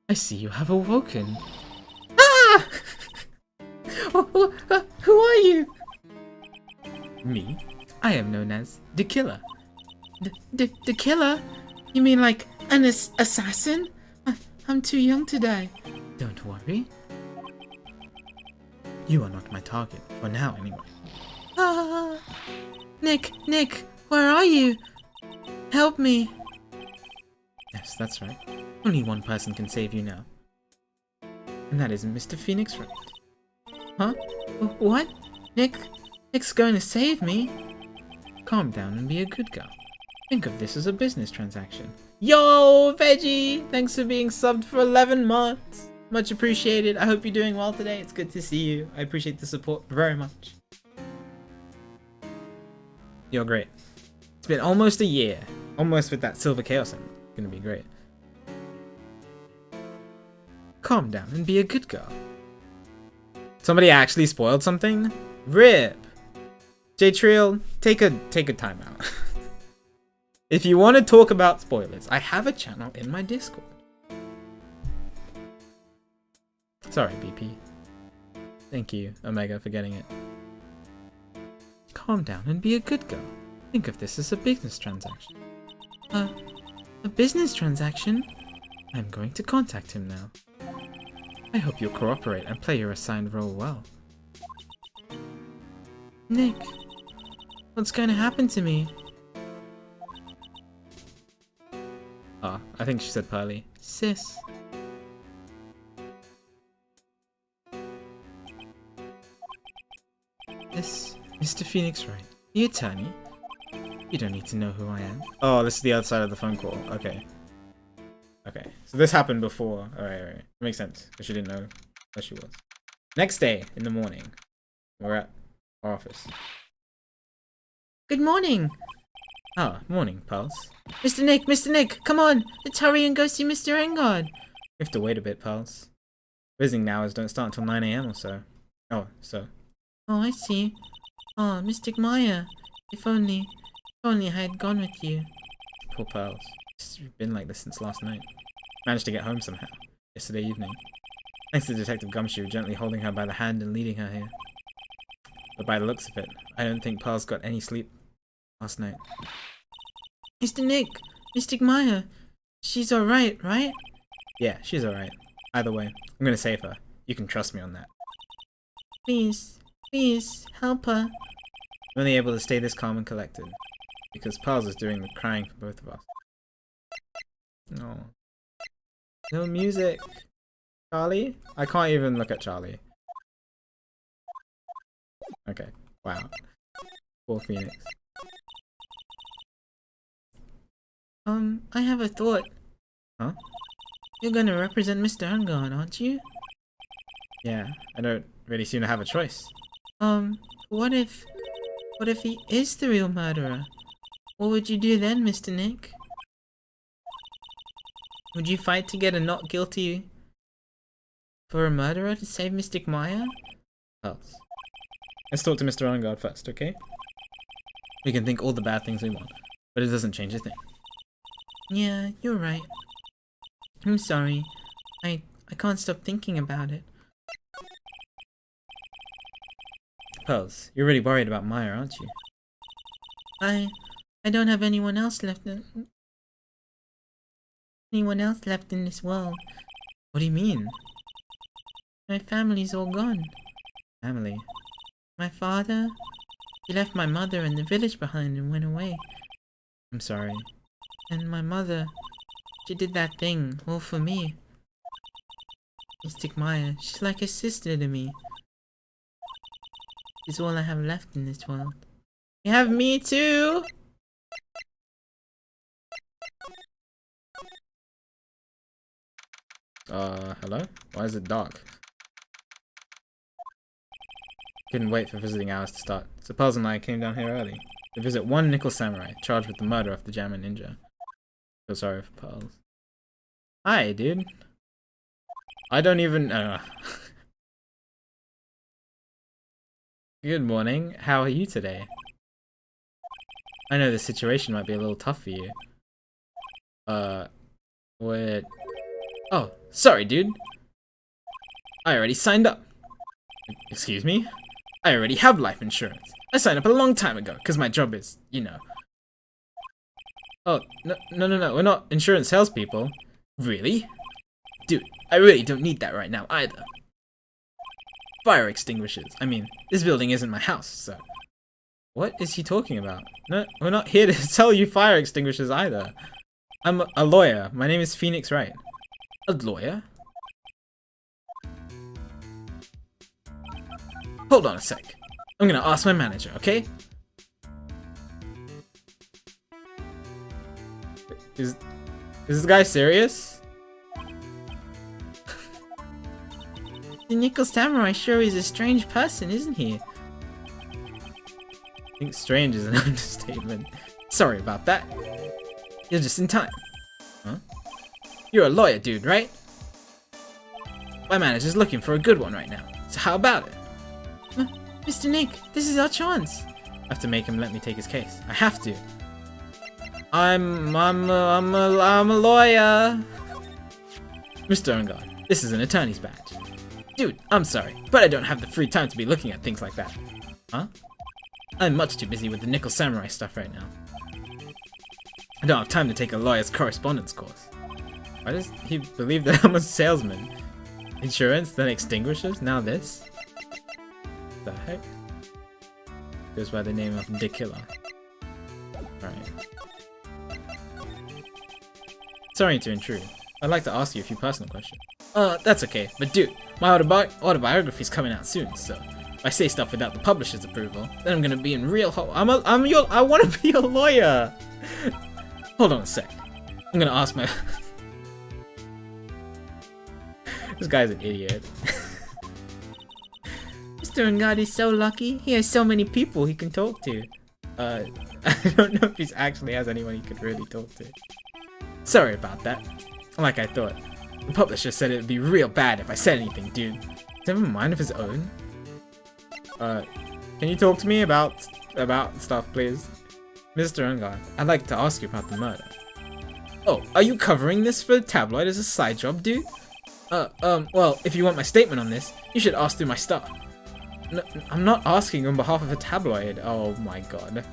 I see you have awoken. Ah! Who are you? Me? I am known as the Killer. The Killer? You mean like an assassin? I'm too young to die. Don't worry. You are not my target, for now anyway. Ah! Nick, where are you? Help me. Yes, that's right. Only one person can save you now. And that is Mr. Phoenix Wright. Huh? What? Nick's going to save me? Calm down and be a good girl. Think of this as a business transaction. Yo, Veggie! Thanks for being subbed for 11 months. Much appreciated. I hope you're doing well today. It's good to see you. I appreciate the support very much. You're great. It's been almost a year. Almost with that Silver Chaos Emerald. Gonna be great. Calm down and be a good girl. Somebody actually spoiled something? RIP! J-Trill, take a timeout. If you want to talk about spoilers, I have a channel in my Discord. Sorry, BP. Thank you, Omega, for getting it. Calm down and be a good girl. Think of this as a business transaction. A business transaction? I'm going to contact him now. I hope you'll cooperate and play your assigned role well. Nick, what's going to happen to me? Ah, I think she said Pearly. Sis. This Mr. Phoenix Wright, the attorney. You don't need to know who I am. Oh, this is the other side of the phone call. Okay. Okay, so this happened before. Alright. Makes sense, because she didn't know where she was. Next day, in the morning, we're at our office. Good morning. Ah, morning, pals. Mr. Nick, come on. Let's hurry and go see Mr. Engard. We have to wait a bit, pals. Visiting hours don't start until 9 AM or so. Oh, so. Oh, I see. Oh, Mystic Maya. If only I had gone with you. Poor pals. You've been like this since last night. Managed to get home somehow. Yesterday evening. Thanks to Detective Gumshoe gently holding her by the hand and leading her here. But by the looks of it, I don't think Pearl's got any sleep last night. Mr. Nick, Mystic Maya. She's alright, right? Yeah, she's alright. Either way, I'm gonna save her. You can trust me on that. Please, help her. I'm only able to stay this calm and collected. Because Pearls is doing the crying for both of us. No. No music. Charlie? I can't even look at Charlie. Okay. Wow. Poor Phoenix. I have a thought. Huh? You're gonna represent Mr. Engard, aren't you? Yeah, I don't really seem to have a choice. What if he is the real murderer? What would you do then, Mr. Nick? Would you fight to get a not guilty for a murderer to save Mystic Maya? Pearls. Let's talk to Mr. Engard first, okay? We can think all the bad things we want, but it doesn't change a thing. Yeah, you're right. I'm sorry. I can't stop thinking about it. Pearls, you're really worried about Maya, aren't you? I don't have anyone else left in this world. What do you mean? My family's all gone. Family? My father, he left my mother and the village behind and went away. I'm sorry. And my mother, she did that thing all for me. Mystic Maya, she's like a sister to me. She's all I have left in this world. You have me too! Hello? Why is it dark? Couldn't wait for visiting hours to start, so Pearls and I came down here early to visit one nickel samurai charged with the murder of the Jammer Ninja. So sorry for Pearls. Hi, dude. I don't even... Good morning. How are you today? I know the situation might be a little tough for you. What? Oh, sorry, dude. I already signed up. Excuse me? I already have life insurance. I signed up a long time ago, because my job is, you know. Oh, no, we're not insurance salespeople. Really? Dude, I really don't need that right now either. Fire extinguishers. I mean, this building isn't my house, so... What is he talking about? No, we're not here to sell you fire extinguishers either. I'm a lawyer. My name is Phoenix Wright. A lawyer? Hold on a sec. I'm gonna ask my manager, okay? Is this guy serious? The Nickel Samurai sure is a strange person, isn't he? I think strange is an understatement. Sorry about that. You're just in time. Huh? You're a lawyer, dude, right? My manager's looking for a good one right now. So how about it? Mr. Nick, this is our chance. I have to make him let me take his case. I have to. I'm a lawyer. Mr. Erngard, this is an attorney's badge. Dude, I'm sorry, but I don't have the free time to be looking at things like that. Huh? I'm much too busy with the Nickel Samurai stuff right now. I don't have time to take a lawyer's correspondence course. Why does he believe that I'm a salesman? Insurance, then extinguishers, now this? The heck? Goes by the name of Dick Killer. Alright. Sorry to intrude. I'd like to ask you a few personal questions. That's okay, but dude, my autobiography's coming out soon, so if I say stuff without the publisher's approval, then I'm gonna be in real I wanna be a lawyer! Hold on a sec. I'm gonna ask my... This guy's an idiot. Mr. Erngard is so lucky. He has so many people he can talk to. I don't know if he actually has anyone he could really talk to. Sorry about that. Like I thought. The publisher said it'd be real bad if I said anything, dude. Does he have a mind of his own? Can you talk to me about stuff, please? Mr. Erngard, I'd like to ask you about the murder. Oh, are you covering this for the tabloid as a side job, dude? Well, if you want my statement on this, you should ask through my stuff. No, I'm not asking on behalf of a tabloid. Oh my god.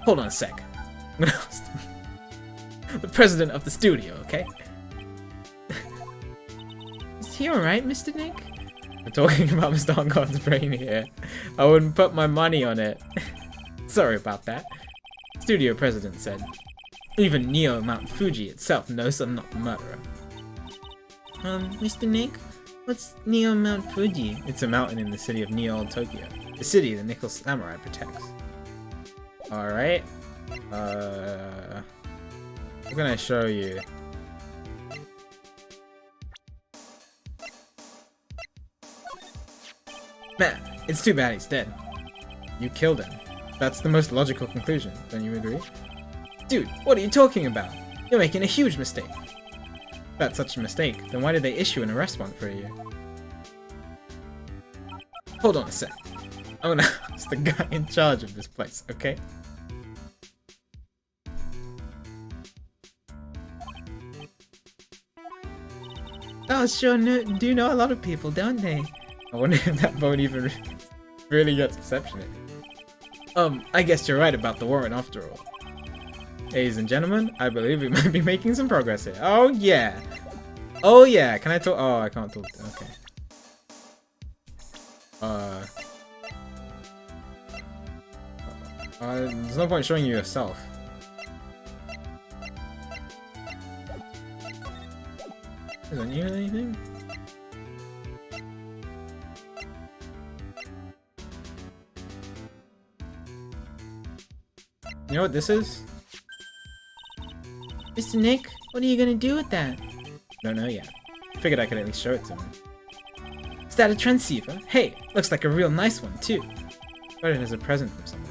Hold on a sec. I'm gonna ask the president of the studio, okay? Is he alright, Mr. Nick? We're talking about Mr. Erngard's brain here. I wouldn't put my money on it. Sorry about that. Studio president said, even Neo Mount Fuji itself knows I'm not the murderer. Mr. Nick? What's Neo Mount Fuji? It's a mountain in the city of Neo Tokyo. The city the Nickel Samurai protects. Alright. What can I show you? Man, it's too bad he's dead. You killed him. That's the most logical conclusion, don't you agree? Dude, what are you talking about? You're making a huge mistake. If that's such a mistake, then why did they issue an arrest warrant for you? Hold on a sec. I'm gonna ask the guy in charge of this place, okay? Oh, sure do know a lot of people, don't they? I wonder if that vote even really gets exception. I guess you're right about the warrant after all. Ladies and gentlemen, I believe we might be making some progress here. Oh yeah! Oh yeah! Can I talk? Oh, I can't talk. Okay. There's no point showing you yourself. Isn't you anything? You know what this is? Mr. Nick, what are you gonna do with that? Don't know yet. Figured I could at least show it to him. Is that a transceiver? Hey, looks like a real nice one too. Got it as a present from someone.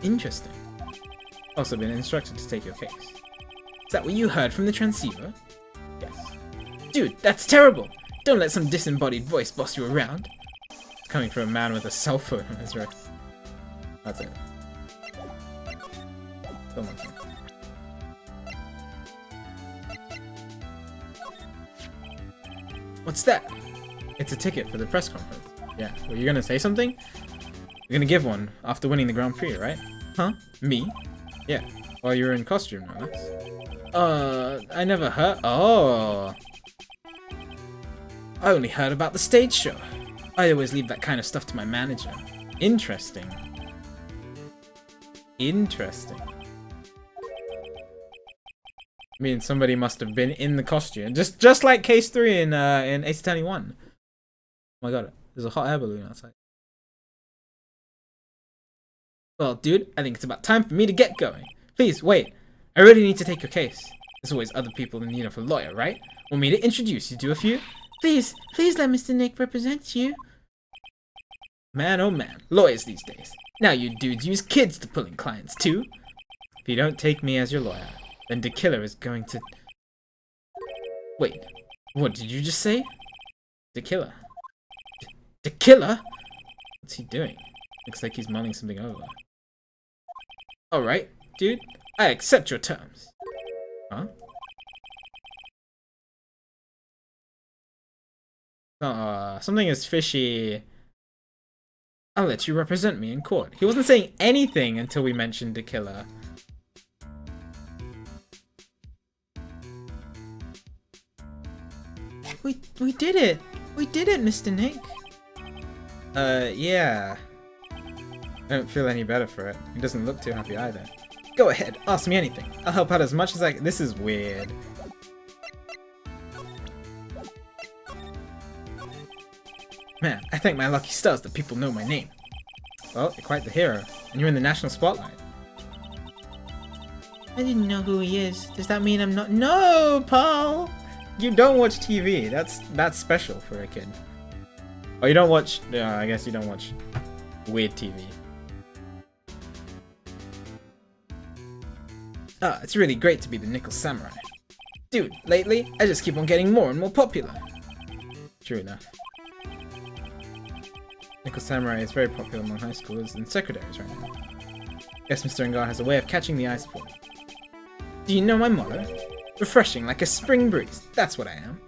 Interesting. Also been instructed to take your case. Is that what you heard from the transceiver? Yes. Dude, that's terrible! Don't let some disembodied voice boss you around. It's coming from a man with a cell phone on his wrist. That's it. Still nothing. What's that? It's a ticket for the press conference. Yeah, were you gonna say something? You're gonna give one after winning the Grand Prix, right? Huh? Me? Yeah, while you were in costume, no less. I never heard. Oh! I only heard about the stage show. I always leave that kind of stuff to my manager. Interesting. Interesting. I mean, somebody must have been in the costume, just like Case 3 in Ace Attorney 1. Oh my god, there's a hot air balloon outside. Well, dude, I think it's about time for me to get going. Please, wait. I really need to take your case. There's always other people in need of a lawyer, right? Want me to introduce you to a few? Please let Mr. Nick represent you. Man, oh man, lawyers these days. Now you dudes use kids to pull in clients too. If you don't take me as your lawyer, then the killer is going to... Wait, what did you just say? The killer? The killer? What's he doing? Looks like he's mulling something over. Alright, dude, I accept your terms. Huh? Something is fishy. I'll let you represent me in court. He wasn't saying anything until we mentioned the killer. We did it! We did it, Mr. Nick! Yeah. I don't feel any better for it. He doesn't look too happy either. Go ahead, ask me anything. I'll help out as much as I can. This is weird. Man, I thank my lucky stars that people know my name. Well, you're quite the hero, and you're in the national spotlight. I didn't know who he is. Does that mean I'm not— No, Paul! You don't watch TV. That's special for a kid. Oh, you don't watch... Yeah, I guess you don't watch weird TV. Ah, it's really great to be the Nickel Samurai. Dude, lately, I just keep on getting more and more popular. True enough. Nickel Samurai is very popular among high schoolers and secretaries right now. Guess Mr. Engar has a way of catching the eyes for me. Do you know my motto? Refreshing like a spring breeze. That's what I am.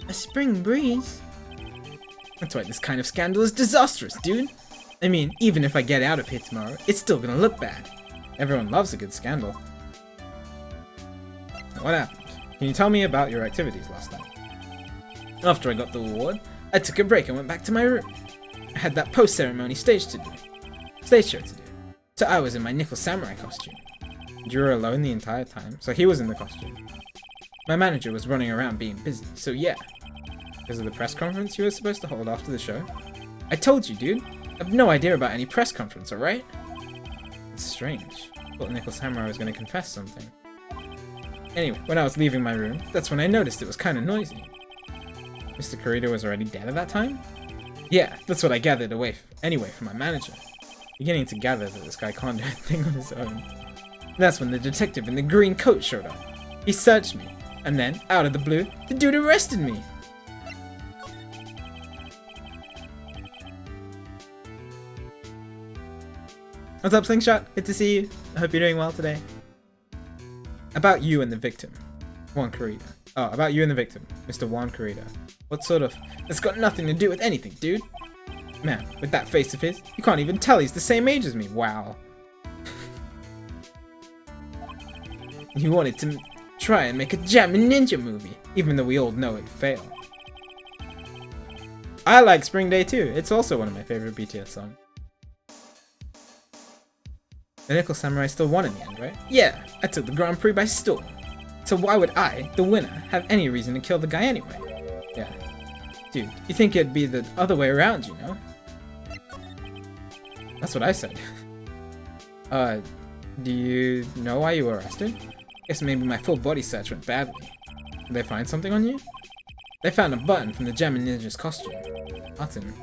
A spring breeze? That's why this kind of scandal is disastrous, dude. I mean, even if I get out of here tomorrow, it's still gonna look bad. Everyone loves a good scandal. What happened? Can you tell me about your activities last night? After I got the award, I took a break and went back to my room. I had that post-ceremony stage show to do. So I was in my Nickel Samurai costume. You were alone the entire time? So he was in the costume? My manager was running around being busy, so yeah. Because of the press conference you were supposed to hold after the show? I told you, dude. I have no idea about any press conference, alright? It's strange. I thought Nickel Samurai was going to confess something. Anyway, when I was leaving my room, that's when I noticed it was kind of noisy. Mr. Kurita was already dead at that time? Yeah, that's what I gathered anyway from my manager. Beginning to gather that this guy can't do a thing on his own. That's when the detective in the green coat showed up. He searched me, and then, out of the blue, the dude arrested me. What's up, Slingshot? Good to see you. I hope you're doing well today. About you and the victim, Juan Kurita. Oh, about you and the victim, Mr. Juan Kurita. What sort of... That's got nothing to do with anything, dude. Man, with that face of his, you can't even tell he's the same age as me. Wow. He wanted to try and make a Jammin' Ninja movie, even though we all know it'd fail. I like Spring Day too. It's also one of my favorite BTS songs. The Nickel Samurai still won in the end, right? Yeah, I took the Grand Prix by storm. So why would I, the winner, have any reason to kill the guy anyway? Yeah. Dude, you think it'd be the other way around, you know? That's what I said. Do you know why you were arrested? Guess maybe my full body search went badly. Did they find something on you? They found a button from the Jammin' Ninja's costume. Button?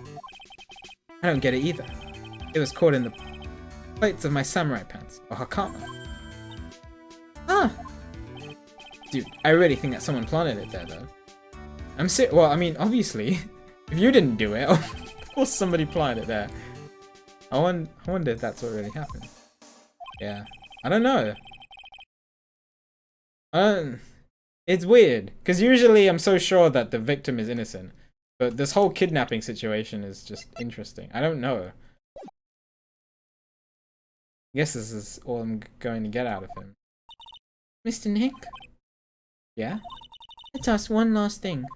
I don't get it either. It was caught in the plates of my samurai pants, or hakama. Ah! Dude, I really think that someone planted it there, though. Well, I mean, obviously, if you didn't do it, of course somebody planted it there. I wonder if that's what really happened. Yeah, I don't know. It's weird, because usually I'm so sure that the victim is innocent, but this whole kidnapping situation is just interesting. I don't know. I guess this is all I'm going to get out of him. Mr. Nick? Yeah? Let's ask one last thing.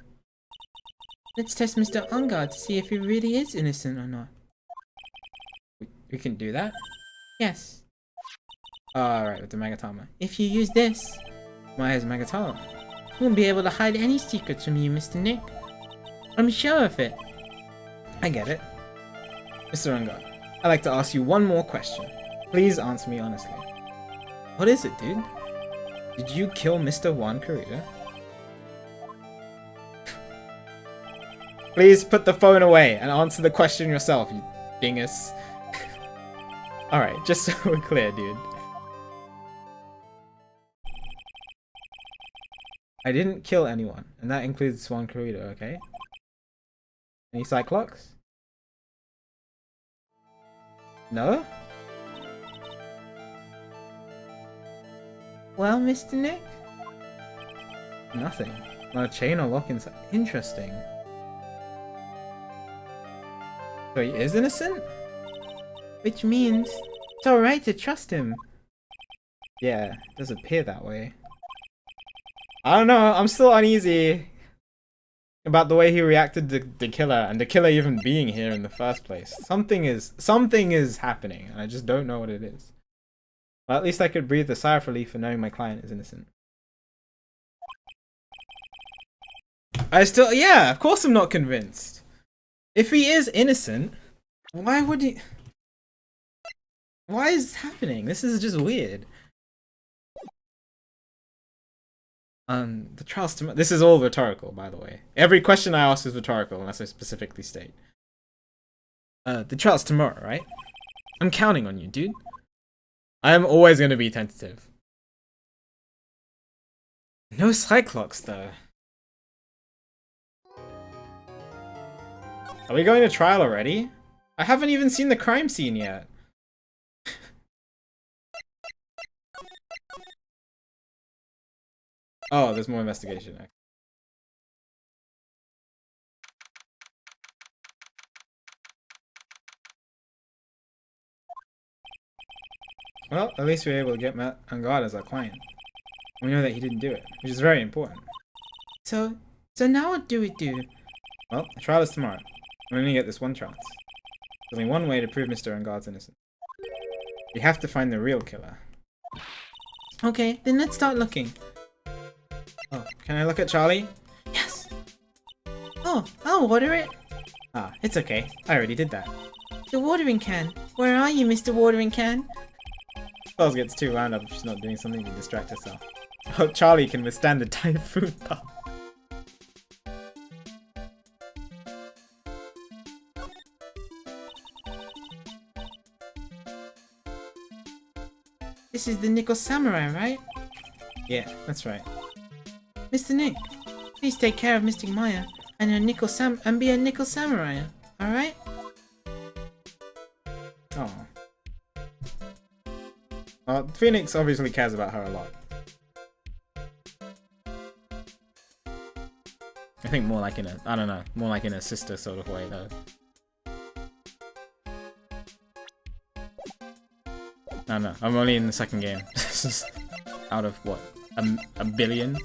Let's test Mr. Ungar to see if he really is innocent or not. We can do that? Yes. Alright, with the Magatama. If you use this, Maya's Magatama. he won't be able to hide any secrets from you, Mr. Nick. I'm sure of it. I get it. Mr. Ungar, I'd like to ask you one more question. Please answer me honestly. What is it, dude? Did you kill Mr. Juan Kurita? Please put the phone away and answer the question yourself, you dingus. Alright, just so we're clear, dude. I didn't kill anyone, and that includes Swan Corrido, okay? Any Cyclops? No? Well, Mr. Nick? Nothing. Not a chain or lock inside. Interesting. So he is innocent? Which means it's alright to trust him. Yeah, it does appear that way. I don't know, I'm still uneasy about the way he reacted to the killer, and the killer even being here in the first place. Something is happening, and I just don't know what it is. Well, at least I could breathe a sigh of relief for knowing my client is innocent. Yeah, of course I'm not convinced. If he is innocent, why would he... Why is this happening? This is just weird. The trial's tomorrow. This is all rhetorical, by the way. Every question I ask is rhetorical, unless I specifically state. The trial's tomorrow, right? I'm counting on you, dude. I am always going to be tentative. No Cyclops, though. Are we going to trial already? I haven't even seen the crime scene yet. Oh, there's more investigation. Well, at least we were able to get Matt on guard as our client. We know that he didn't do it, which is very important. So now what do we do? Well, the trial is tomorrow. We only get this one chance. There's only one way to prove Mr. Engard's innocent. We have to find the real killer. Okay, then let's start looking. Oh, can I look at Charlie? Yes! Oh, I'll water it. Ah, it's okay. I already did that. The watering can. Where are you, Mr. Watering Can? Charles gets too wound up if she's not doing something to distract herself. I hope Charlie can withstand the typhoon puff. This is the Nickel Samurai, right? Yeah, that's right. Mr. Nick, please take care of Mystic Maya and be a Nickel Samurai, alright? Oh. Phoenix obviously cares about her a lot. I think more like in a, I don't know, more like in a sister sort of way though. I don't know, I'm only in the second game. This is out of what, a billion?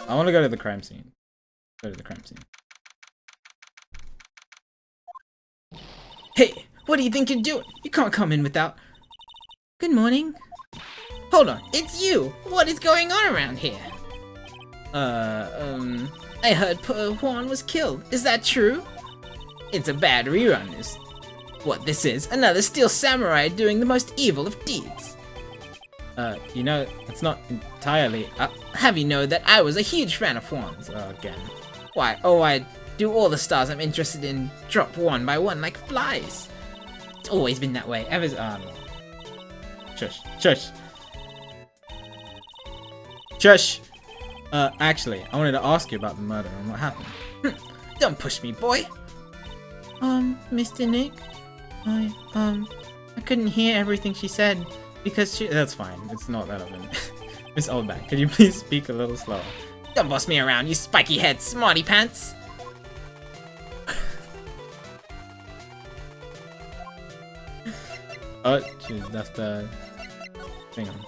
I want to go to the crime scene. Go to the crime scene. Hey, what do you think you're doing? You can't come in without... Good morning. Hold on, it's you! What is going on around here? I heard Juan was killed. Is that true? It's a bad rerun, is what this is. Another steel samurai doing the most evil of deeds. You know, it's not entirely... Have you know that I was a huge fan of Juan's again. Why, oh, I do all the stars I'm interested in drop one by one like flies. It's always been that way, ever... Shush. Shush. Shush! Actually, I wanted to ask you about the murder and what happened. Don't push me, boy! Mr. Nick? I couldn't hear everything she said because she... That's fine, it's not that often. Miss Oldback, could you please speak a little slower? Don't boss me around, you spiky head smarty pants! Oh, geez, that's the... Hang on.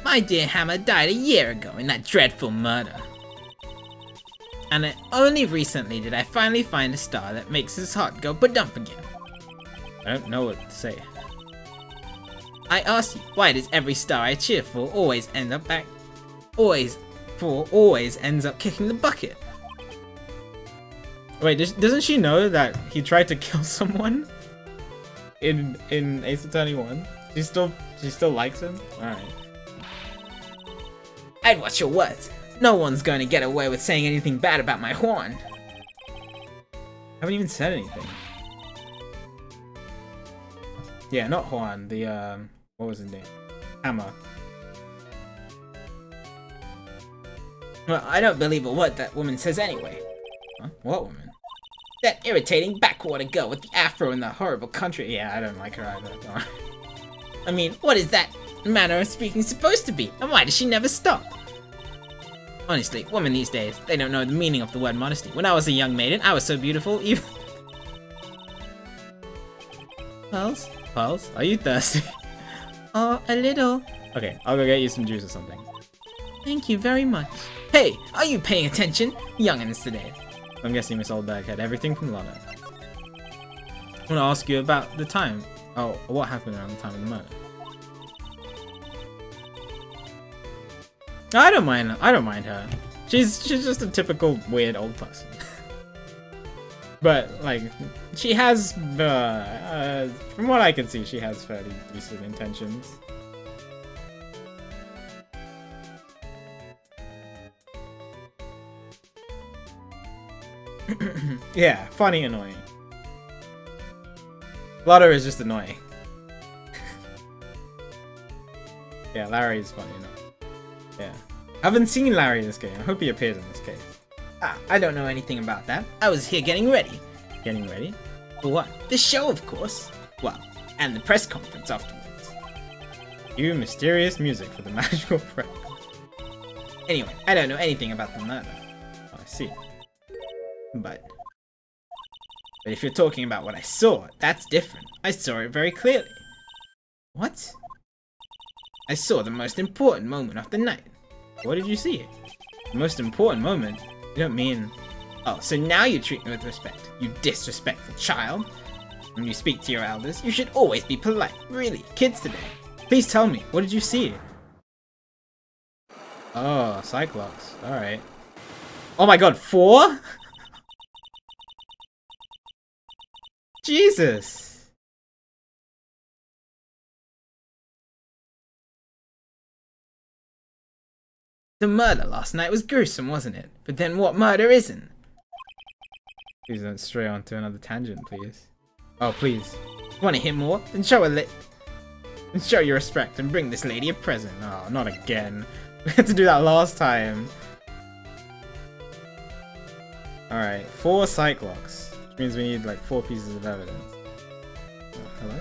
My dear Hammer died a year ago in that dreadful murder. And only recently did I finally find a star that makes his heart go ba-dump again. I don't know what to say. I ask you, why does every star I cheer for always ends up kicking the bucket? Wait, doesn't she know that he tried to kill someone in Ace Attorney 1? She still likes him? Alright. I'd watch your words. No one's going to get away with saying anything bad about my Juan. Haven't even said anything. Yeah, not Juan. The what was his name? Hammer. Well, I don't believe a word that woman says anyway. Huh? What woman? That irritating backwater girl with the afro in the horrible country. Yeah, I don't like her either. Don't worry. I mean, what is that manner of speaking supposed to be? And why does she never stop? Honestly, women these days, they don't know the meaning of the word modesty. When I was a young maiden, I was so beautiful, even... Pearls? Pearls? Are you thirsty? Oh, a little. Okay, I'll go get you some juice or something. Thank you very much. Hey, are you paying attention? Youngins today. I'm guessing Miss Oldberg had everything from Lotto. I want to ask you about the time. Oh, what happened around the time of the murder? I don't mind her. She's just a typical weird old person. But like, she has, from what I can see, she has fairly decent intentions. Yeah, funny, annoying. Lotto is just annoying. Yeah, Larry is funny enough. Yeah. I haven't seen Larry in this game. I hope he appears in this case. Ah, I don't know anything about that. I was here getting ready. Getting ready? For what? The show, of course. Well, and the press conference afterwards. Cue mysterious music for the magical press. Anyway, I don't know anything about the murder. Oh, I see. But if you're talking about what I saw, that's different. I saw it very clearly. What? I saw the most important moment of the night. What did you see? The most important moment? You don't mean... Oh, so now you treat me with respect, you disrespectful child. When you speak to your elders, you should always be polite. Really, kids today. Please tell me, what did you see? Oh, Cyclops. Alright. Oh my god, 4? Jesus! The murder last night was gruesome, wasn't it? But then what murder isn't? Please don't stray onto another tangent, please. Oh, please. Want to hear more? Then show your respect and bring this lady a present. Oh, not again. We had to do that last time. Alright, 4 Cyclops. Which means we need like 4 pieces of evidence. Oh, hello?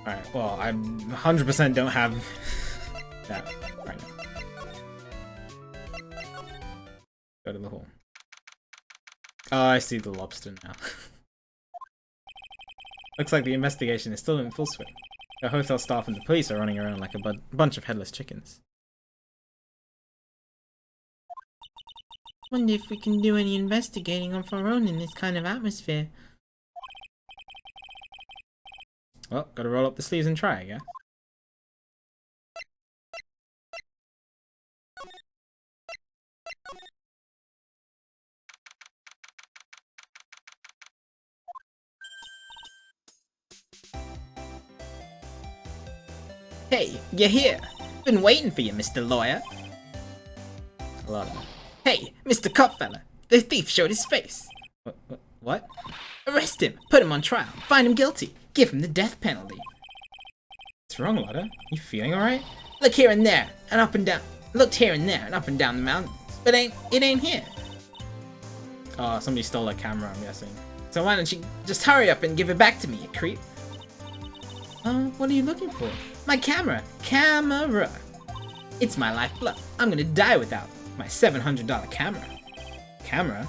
Alright, well, I 100% don't have that right now. Go to the hall. Oh, I see the lobster now. Looks like the investigation is still in full swing. The hotel staff and the police are running around like a bunch of headless chickens. Wonder if we can do any investigating of our own in this kind of atmosphere. Well, gotta roll up the sleeves and try, I guess. Hey, you're here. Been waiting for you, Mr. Lawyer. A lot of them. Hey, Mr. Copfella. The thief showed his face. What? Arrest him. Put him on trial. Find him guilty. Give him the death penalty. What's wrong, Lotta? You feeling alright? Look here and there and up and down. Looked here and there and up and down the mountains, but it ain't here. Oh, somebody stole a camera, I'm guessing. So why don't you just hurry up and give it back to me, you creep? What are you looking for? My camera. Camera. It's my lifeblood. I'm gonna die without my $700 camera. Camera?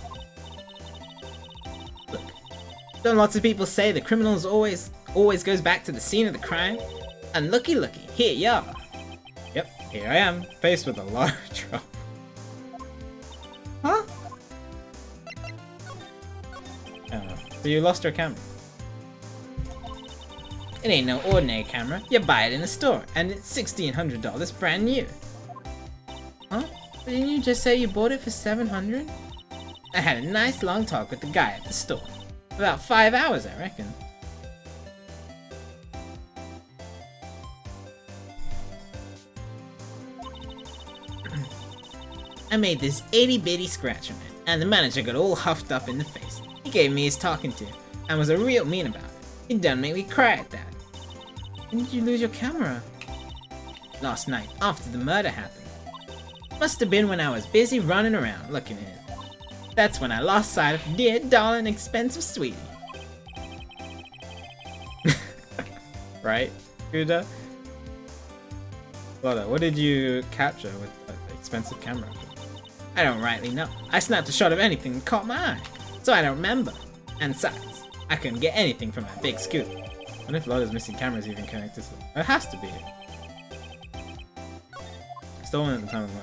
Look, don't lots of people say the criminals always goes back to the scene of the crime? And looky, here you are. Yep, here I am, faced with a lot of trouble. Huh? So you lost your camera? It ain't no ordinary camera. You buy it in a store, and it's $1,600 brand new. Huh? Didn't you just say you bought it for $700? I had a nice long talk with the guy at the store. About 5 hours, I reckon. I made this itty bitty scratch on it, and the manager got all huffed up in the face. He gave me his talking to and was a real mean about it. He done made me cry at that. When did you lose your camera? Last night, after the murder happened. Must have been when I was busy running around looking at it. That's when I lost sight of dear, darling, expensive sweetie. Right, Kuda? Loda, what did you capture with an expensive camera? I don't rightly know. I snapped a shot of anything that caught my eye, so I don't remember. And besides, I couldn't get anything from that big scoop. What if Loda's missing camera is even connected to it? It has to be. Stolen at the time of the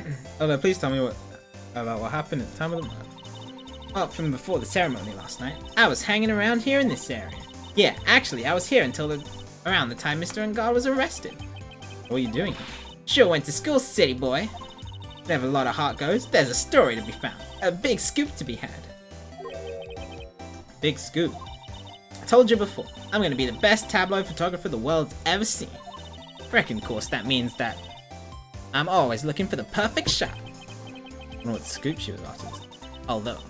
murder. Loda, please tell me about what happened at the time of the murder. Well, from before the ceremony last night, I was hanging around here in this area. Yeah, actually, I was here until around the time Mr. Ungard was arrested. What were you doing here? Sure went to school, city boy. Whenever a lot of heart goes, there's a story to be found. A big scoop to be had. Big scoop. I told you before, I'm gonna be the best tabloid photographer the world's ever seen. Reckon, of course, that means that I'm always looking for the perfect shot. I don't know what scoop she was after. Although,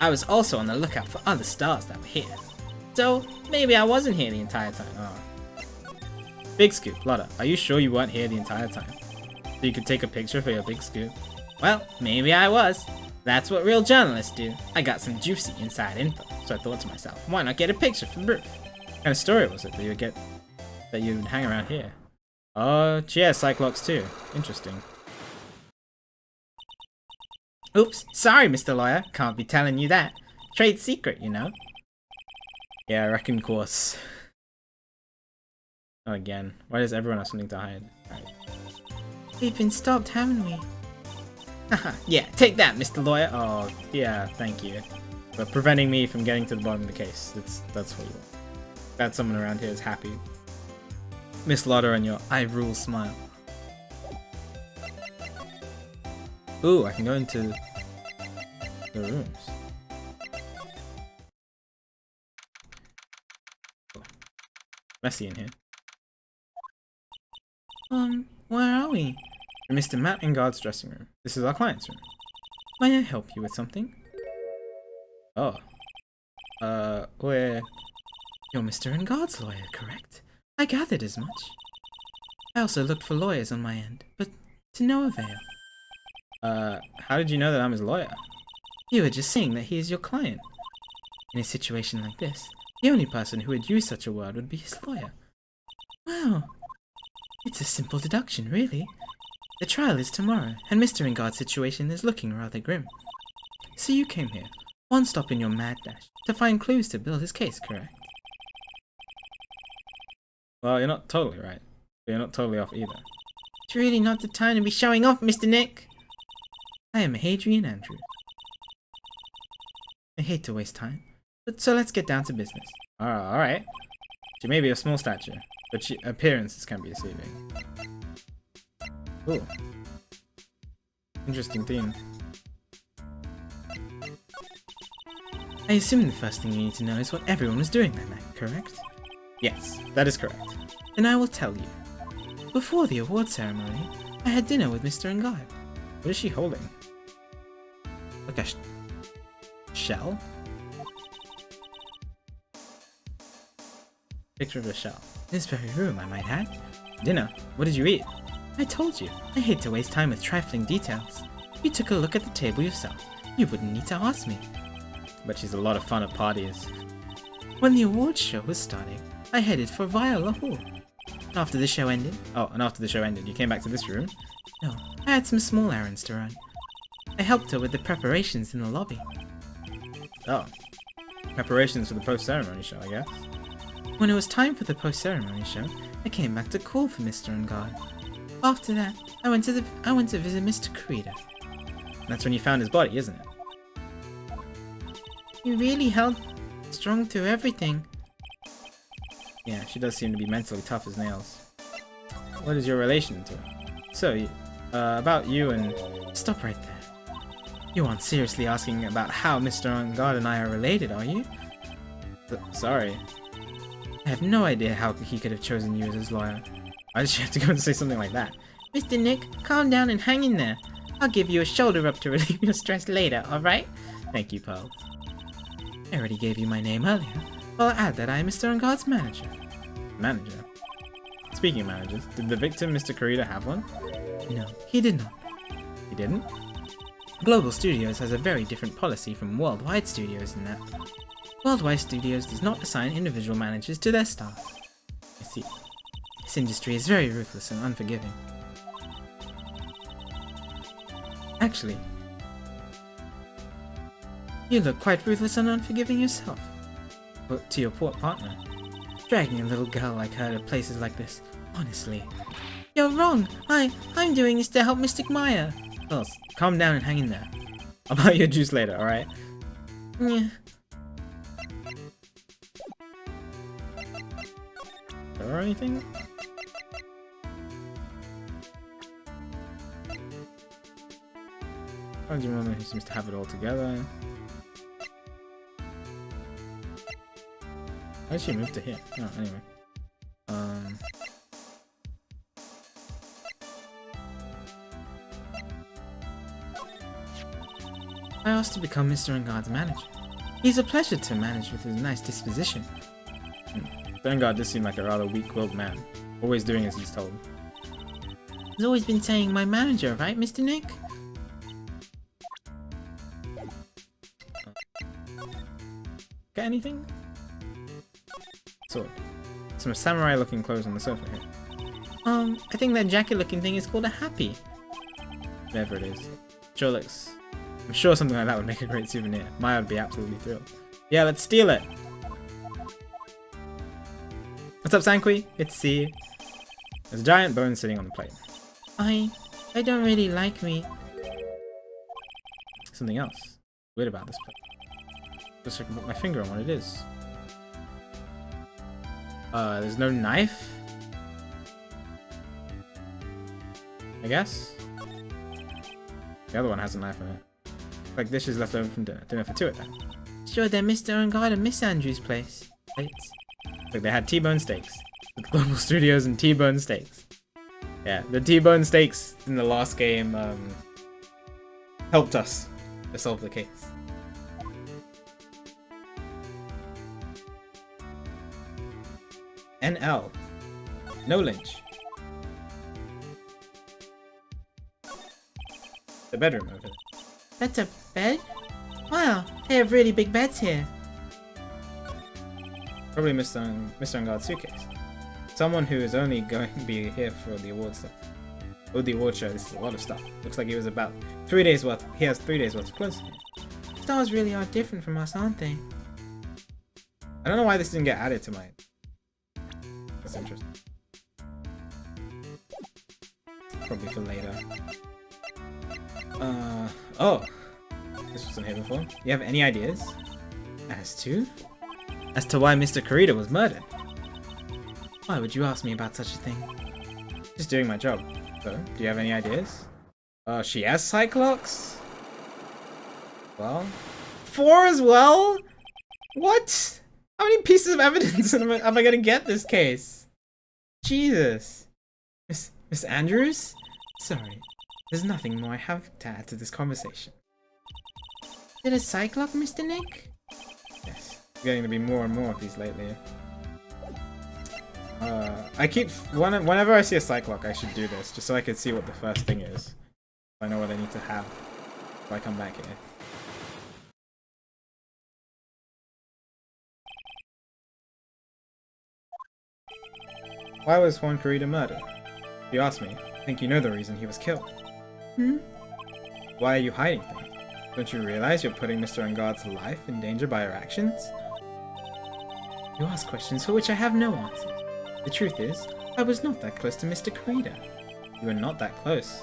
I was also on the lookout for other stars that were here. So, maybe I wasn't here the entire time. Oh. Big scoop. Loda, are you sure you weren't here the entire time? So you could take a picture for your big scoop? Well, maybe I was. That's what real journalists do. I got some juicy inside info, so I thought to myself, why not get a picture for proof? What kind of story was it that you'd hang around here? Oh, yeah, Cyclops too. Interesting. Oops, sorry, Mr. Lawyer. Can't be telling you that. Trade secret, you know. Yeah, I reckon course. Not again. Why does everyone have something to hide? Right. We've been stopped, haven't we? Haha, yeah, take that, Mr. Lawyer. Oh, yeah, thank you. But preventing me from getting to the bottom of the case. That's what you want. Glad someone around here is happy. Miss Lotta and your I rule smile. Ooh, I can go into the rooms. Oh. Messy in here. Where are we? In Mr. Matt Engard's dressing room. This is our client's room. May I help you with something? Oh. Where? You're Mr. Engard's lawyer, correct? I gathered as much. I also looked for lawyers on my end, but to no avail. How did you know that I'm his lawyer? You were just saying that he is your client. In a situation like this, the only person who would use such a word would be his lawyer. Wow. It's a simple deduction, really. The trial is tomorrow, and Mr. Engard's situation is looking rather grim. So you came here, one stop in your mad dash, to find clues to build his case, correct? Well, you're not totally right. But you're not totally off either. It's really not the time to be showing off, Mr. Nick. I am Hadrian Andrew. I hate to waste time, but so let's get down to business. Alright. She may be of small stature, but appearances can be deceiving. Ooh. Interesting theme. I assume the first thing you need to know is what everyone was doing that night, correct? Yes, that is correct. Then I will tell you. Before the award ceremony, I had dinner with Mr. Engard. What is she holding? Like a shell? Picture of a shell. This very room, I might add. Dinner? What did you eat? I told you, I hate to waste time with trifling details. You took a look at the table yourself. You wouldn't need to ask me. But she's a lot of fun at parties. When the awards show was starting, I headed for Viola Hall. After the show ended... Oh, and after the show ended, you came back to this room? No, I had some small errands to run. I helped her with the preparations in the lobby. Oh. Preparations for the post-ceremony show, I guess? When it was time for the post-ceremony show, I came back to call for Mr. Engard. After that, I went to visit Mr. Creeder. That's when you found his body, isn't it? You really held strong through everything. Yeah, she does seem to be mentally tough as nails. What is your relation to her? So, about you and... Stop right there. You aren't seriously asking about how Mr. Engard and I are related, are you? Sorry. I have no idea how he could have chosen you as his lawyer. Why did she have to go and say something like that? Mr. Nick, calm down and hang in there. I'll give you a shoulder rub to relieve your stress later, alright? Thank you, pal. I already gave you my name earlier. I'll add that I am Mr. Unguard's manager. Manager? Speaking of managers, did the victim, Mr. Kurita, have one? No, he did not. He didn't? Global Studios has a very different policy from Worldwide Studios in that Worldwide Studios does not assign individual managers to their staff. I see. This industry is very ruthless and unforgiving. Actually, you look quite ruthless and unforgiving yourself. But to your poor partner. Dragging a little girl like her to places like this, honestly. You're wrong. I'm doing this to help Mystic Maya. Well, calm down and hang in there. I'll buy you a juice later, alright? Yeah. Or anything? Find your mother who seems to have it all together. Why did she move to here? Oh, anyway. I asked to become Mr. Unguard's manager. He's a pleasure to manage with his nice disposition. Vanguard does seem like a rather weak-willed man, always doing as he's told. He's always been saying my manager, right, Mr. Nick? Get anything? Sword. Some samurai-looking clothes on the sofa here. I think that jacket-looking thing is called a happy. Whatever it is. Sure looks... I'm sure something like that would make a great souvenir. Maya would be absolutely thrilled. Yeah, let's steal it! What's up, Sanqui? Good to see you. There's a giant bone sitting on the plate. I don't really like meat. Something else weird about this plate. Just so I can put my finger on what it is. There's no knife? I guess? The other one has a knife in it. Like dishes left over from dinner. Dinner for two at that. Sure, they're Mr. Unguard and Miss Andrews' place. Plates. Like they had T-bone steaks. With Global Studios and T-bone steaks. Yeah, the T-bone steaks in the last game helped us to solve the case. NL. No lynch. The bedroom over there. That's a bed? Wow, they have really big beds here. Probably Mr. Unguard's suitcase. Someone who is only going to be here for the award stuff. Or the award show, this is a lot of stuff. Looks like he was about 3 days worth. He has 3 days worth of clothes here. Stars really are different from us, aren't they? I don't know why this didn't get added to my... That's interesting. Probably for later. Oh! This wasn't here before. You have any ideas? As to? As to why Mr. Kurita was murdered? Why would you ask me about such a thing? Just doing my job. So, do you have any ideas? She has Cyclops? Well... 4 as well? What? How many pieces of evidence am I gonna get this case? Jesus. Miss Andrews? Sorry, there's nothing more I have to add to this conversation. Did a Cyclops, Mr. Nick? Yes. Getting to be more and more of these lately. I keep... Whenever I see a Cyclops, I should do this, just so I can see what the first thing is. I know what I need to have if I come back here. Why was Juan Kurita murdered? If you ask me, I think you know the reason he was killed. Why are you hiding things? Don't you realize you're putting Mr. Unguard's life in danger by your actions? You ask questions for which I have no answer. The truth is, I was not that close to Mr. Kurita. You were not that close.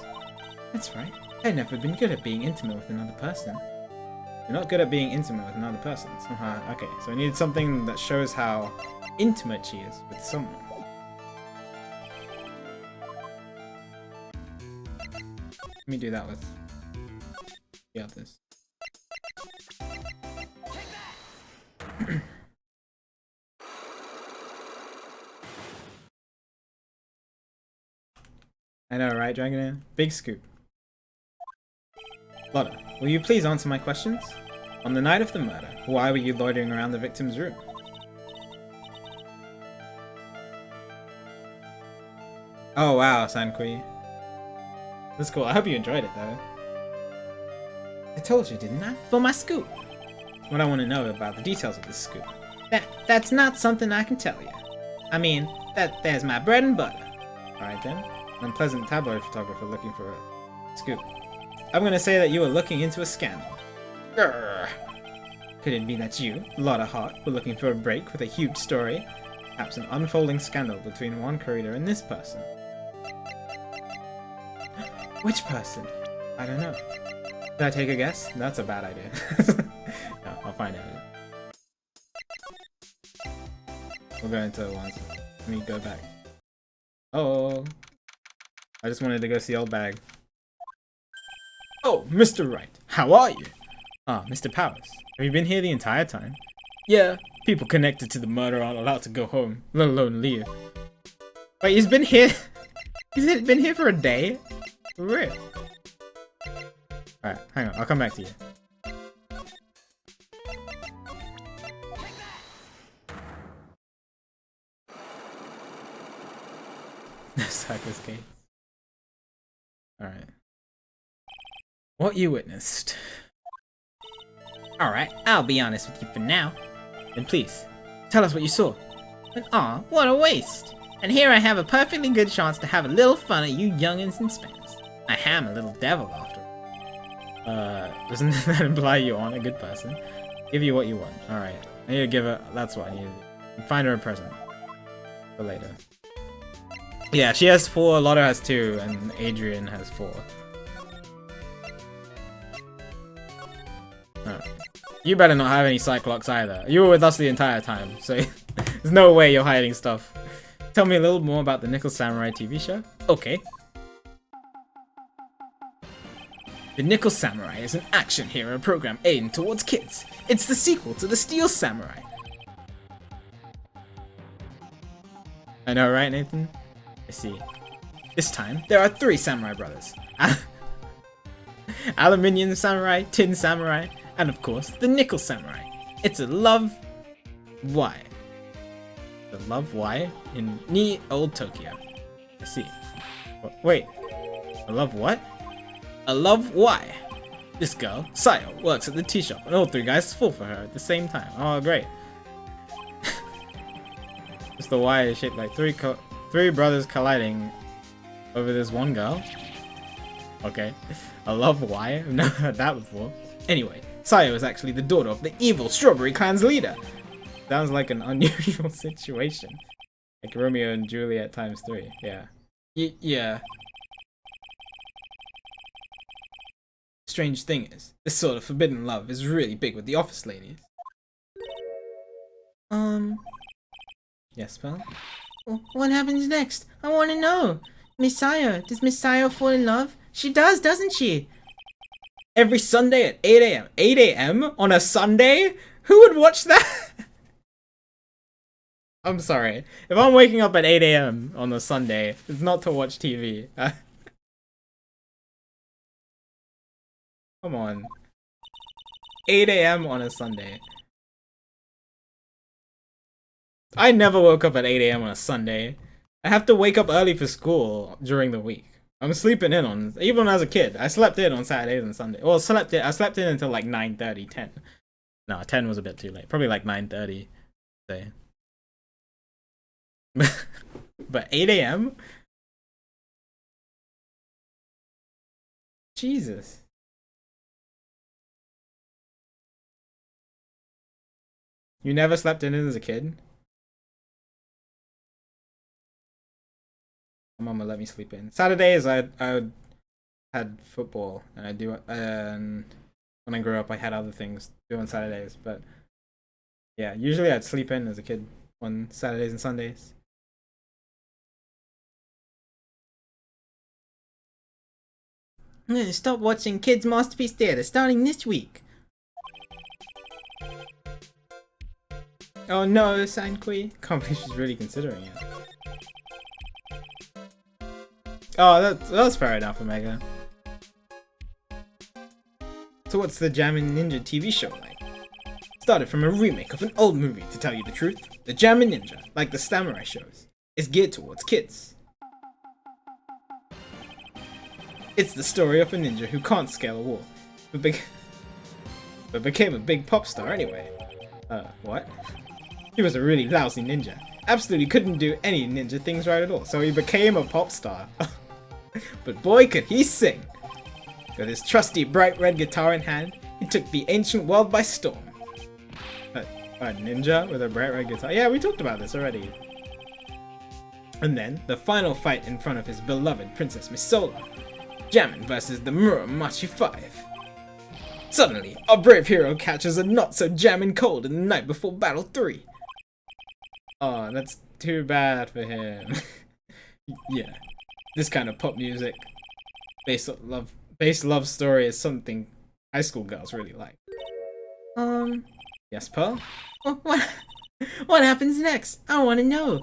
That's right. I've never been good at being intimate with another person. You're not good at being intimate with another person. Okay, so I needed something that shows how intimate she is with someone. Let me do that with the others. I know, right, Dragonair? Big scoop. Lotta, will you please answer my questions? On the night of the murder, why were you loitering around the victim's room? Oh wow, Sanqui. That's cool. I hope you enjoyed it though. I told you, didn't I? For my scoop. What I want to know about the details of this scoop. That's not something I can tell you. I mean, there's my bread and butter. Alright then. An unpleasant tabloid photographer looking for a scoop. I'm gonna say that you were looking into a scandal. Grr. Could it be that you, Lotta Hart, were looking for a break with a huge story? Perhaps an unfolding scandal between one creator and this person. Which person? I don't know. Should I take a guess? That's a bad idea. No, I'll find out. We'll go into ones. Let me go back. Oh, I just wanted to go see old bag. Oh, Mr. Wright, how are you? Ah, Mr. Powers, have you been here the entire time? Yeah, people connected to the murder aren't allowed to go home, let alone leave. Wait, he's been here? He's been here for a day? For real? Alright, hang on, I'll come back to you. Cyclist case. Alright. What you witnessed. Alright, I'll be honest with you for now. Then please, tell us what you saw. But aw, what a waste. And here I have a perfectly good chance to have a little fun at you youngins and spans. I am a little devil after all. Doesn't that imply you aren't a good person? Give you what you want. Alright. I need to give her, that's what I need to do. Find her a present. For later. Yeah, she has 4, Lotta has 2, and Adrian has 4. Alright. You better not have any Cyclops either. You were with us the entire time, so there's no way you're hiding stuff. Tell me a little more about the Nickel Samurai TV show? Okay. The Nickel Samurai is an action hero program aimed towards kids. It's the sequel to the Steel Samurai. I know, right, Nathan? I see. This time, there are 3 samurai brothers. Aluminium Samurai, Tin Samurai, and of course, the Nickel Samurai. It's a love... Why? The love why? In Ni Old Tokyo. I see. Wait. A love what? A love why? This girl, Sayo, works at the tea shop, and all 3 guys fall for her at the same time. Oh, great. Just the Y is shaped like 3 brothers colliding over this one girl. Okay. A love why? I've never heard that before. Anyway, Sayo is actually the daughter of the evil Strawberry Clan's leader. Sounds like an unusual situation. Like Romeo and Juliet times 3. Yeah. Yeah. Strange thing is, this sort of forbidden love is really big with the office ladies. Yes, pal? What happens next? I want to know. Miss Sayo, does Miss Sayo fall in love? She does, doesn't she? Every Sunday at 8 AM. 8 AM on a Sunday? Who would watch that? I'm sorry. If I'm waking up at 8 AM on a Sunday, it's not to watch TV. Come on. 8 AM on a Sunday. I never woke up at 8 AM on a Sunday. I have to wake up early for school during the week. I'm sleeping in on, even as a kid, I slept in on Saturdays and Sundays. Well, I slept in until like 9:30, 10. No, 10 was a bit too late. Probably like 9:30, say. But 8 AM? Jesus. You never slept in as a kid? My mom would let me sleep in. Saturdays, I had football, and I do. And when I grew up, I had other things to do on Saturdays. But yeah, usually I'd sleep in as a kid on Saturdays and Sundays. Stop watching Kids Masterpiece Theater starting this week. Oh no, Sanqui. Can't believe she's really considering it. Oh, that's fair enough, Omega. So what's the Jammin' Ninja TV show like? Started from a remake of an old movie, to tell you the truth. The Jammin' Ninja, like the samurai shows, is geared towards kids. It's the story of a ninja who can't scale a wall, but became a big pop star anyway. What? He was a really lousy ninja. Absolutely couldn't do any ninja things right at all, so he became a pop star. But boy could he sing! With his trusty bright red guitar in hand, he took the ancient world by storm. A ninja with a bright red guitar? Yeah, we talked about this already. And then, the final fight in front of his beloved Princess Misola. Jammin' versus the Muromachi 5. Suddenly, our brave hero catches a not-so-jammin' cold in the night before Battle 3. Oh, that's too bad for him. Yeah, this kind of pop music, based love story is something high school girls really like. Yes, Pearl? What happens next? I want to know.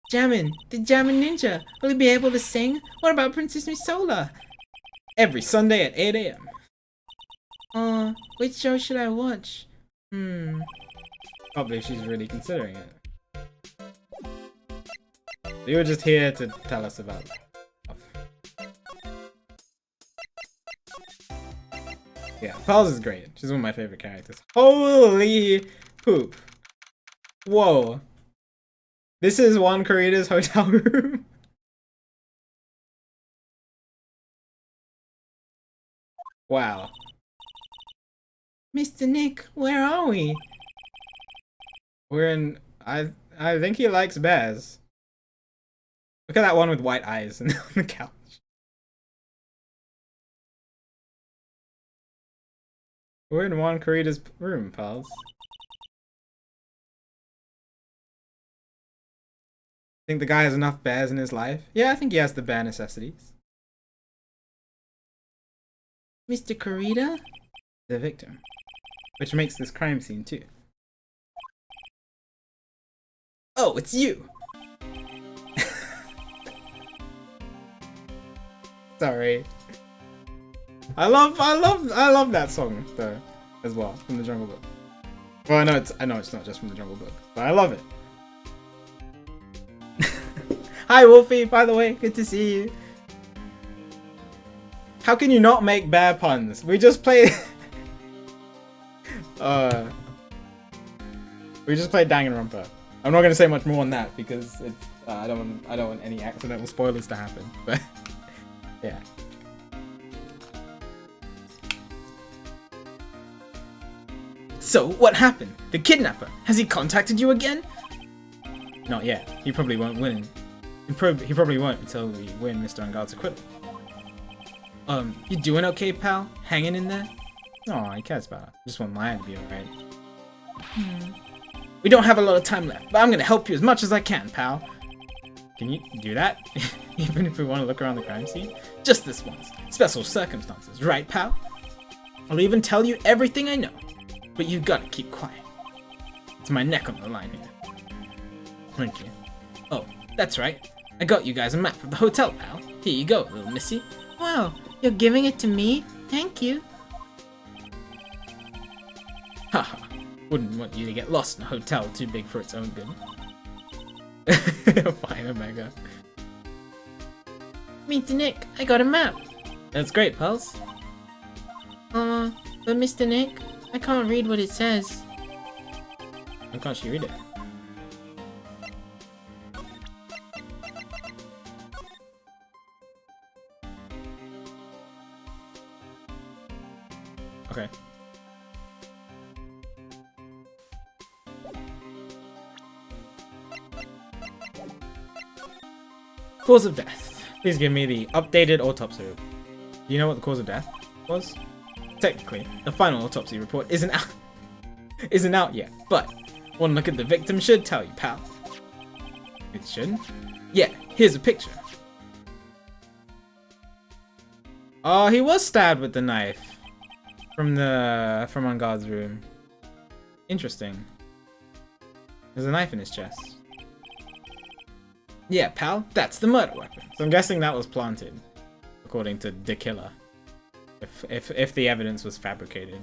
Jammin', the Jammin' Ninja, will he be able to sing? What about Princess Misola? Every Sunday at 8 a.m. Which show should I watch? Probably she's really considering it. You were just here to tell us about stuff. Yeah, Pals is great. She's one of my favorite characters. Holy poop. Whoa. This is Juan Corrida's hotel room. Wow. Mr. Nick, where are we? We're in... I think he likes bears. Look at that one with white eyes on the couch. We're in Juan Corrida's room, pals. Think the guy has enough bears in his life? Yeah, I think he has the bare necessities. Mr. Corrida? The victim. Which makes this crime scene too. Oh, it's you! Sorry. I love that song though, as well, from the Jungle Book. Well, I know it's not just from the Jungle Book, but I love it. Hi Wolfie, by the way, good to see you. How can you not make bear puns? We just played we just played Danganronpa. I'm not gonna say much more on that because it's I don't want any accidental spoilers to happen. But yeah. So what happened? The kidnapper, has he contacted you again? Not yet. He probably won't win. He probably won't until we win Mr. Unguard's acquittal. You doing okay, pal? Hanging in there? Oh, he cares about us. Just want Maya to be alright. We don't have a lot of time left, but I'm gonna help you as much as I can, pal. Can you do that? Even if we want to look around the crime scene? Just this once. Special circumstances, right, pal? I'll even tell you everything I know. But you've gotta keep quiet. It's my neck on the line here. Thank you. Oh, that's right. I got you guys a map of the hotel, pal. Here you go, little missy. Wow, you're giving it to me? Thank you. Haha. Wouldn't want you to get lost in a hotel too big for its own good. Fine, Omega. Mr. Nick, I got a map. That's great, pals. But Mr. Nick, I can't read what it says. Why can't you read it? Okay. Cause of death. Please give me the updated autopsy report. Do you know what the cause of death was? Technically, the final autopsy report isn't out yet, but one look at the victim should tell you, pal. It shouldn't? Yeah, here's a picture. Oh, he was stabbed with the knife from Unguard's room. Interesting. There's a knife in his chest. Yeah, pal, that's the murder weapon. So I'm guessing that was planted, according to the killer. If the evidence was fabricated.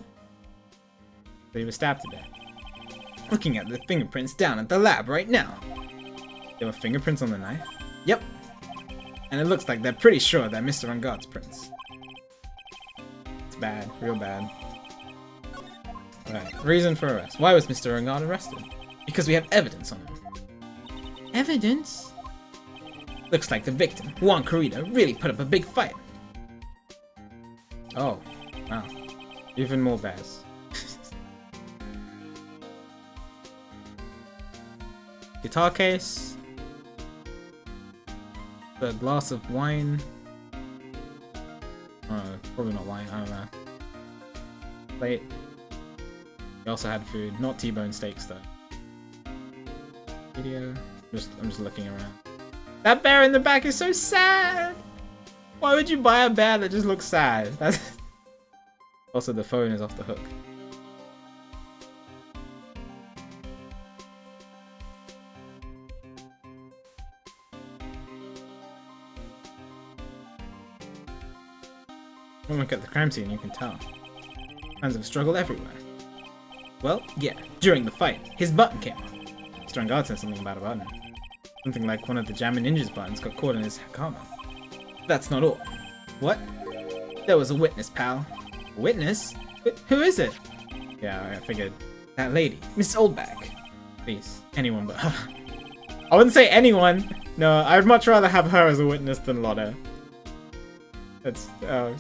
But he was stabbed to death. Looking at the fingerprints down at the lab right now. There were fingerprints on the knife? Yep. And it looks like they're pretty sure they're Mr. Unguard's prints. It's bad, real bad. Alright, reason for arrest. Why was Mr. Ungard arrested? Because we have evidence on him. Evidence? Looks like the victim, Juan Corrida, really put up a big fight. Oh, wow. Even more bears. Guitar case. The glass of wine. Probably not wine, I don't know. Plate. We also had food, not T-bone steaks though. Video. I'm just looking around. That bear in the back is so sad! Why would you buy a bear that just looks sad? That's... Also, the phone is off the hook. When we look at the crime scene, you can tell. Signs of struggle everywhere. Well, yeah, during the fight, his button came off. Mr. Ungard said something about a button. Something like one of the Jammin' Ninja's buttons got caught in his karma. That's not all. What? There was a witness, pal. A witness? Who is it? Yeah, I figured. That lady, Miss Oldback. Please, anyone but her. I wouldn't say anyone. No, I'd much rather have her as a witness than Lotta. That's, no.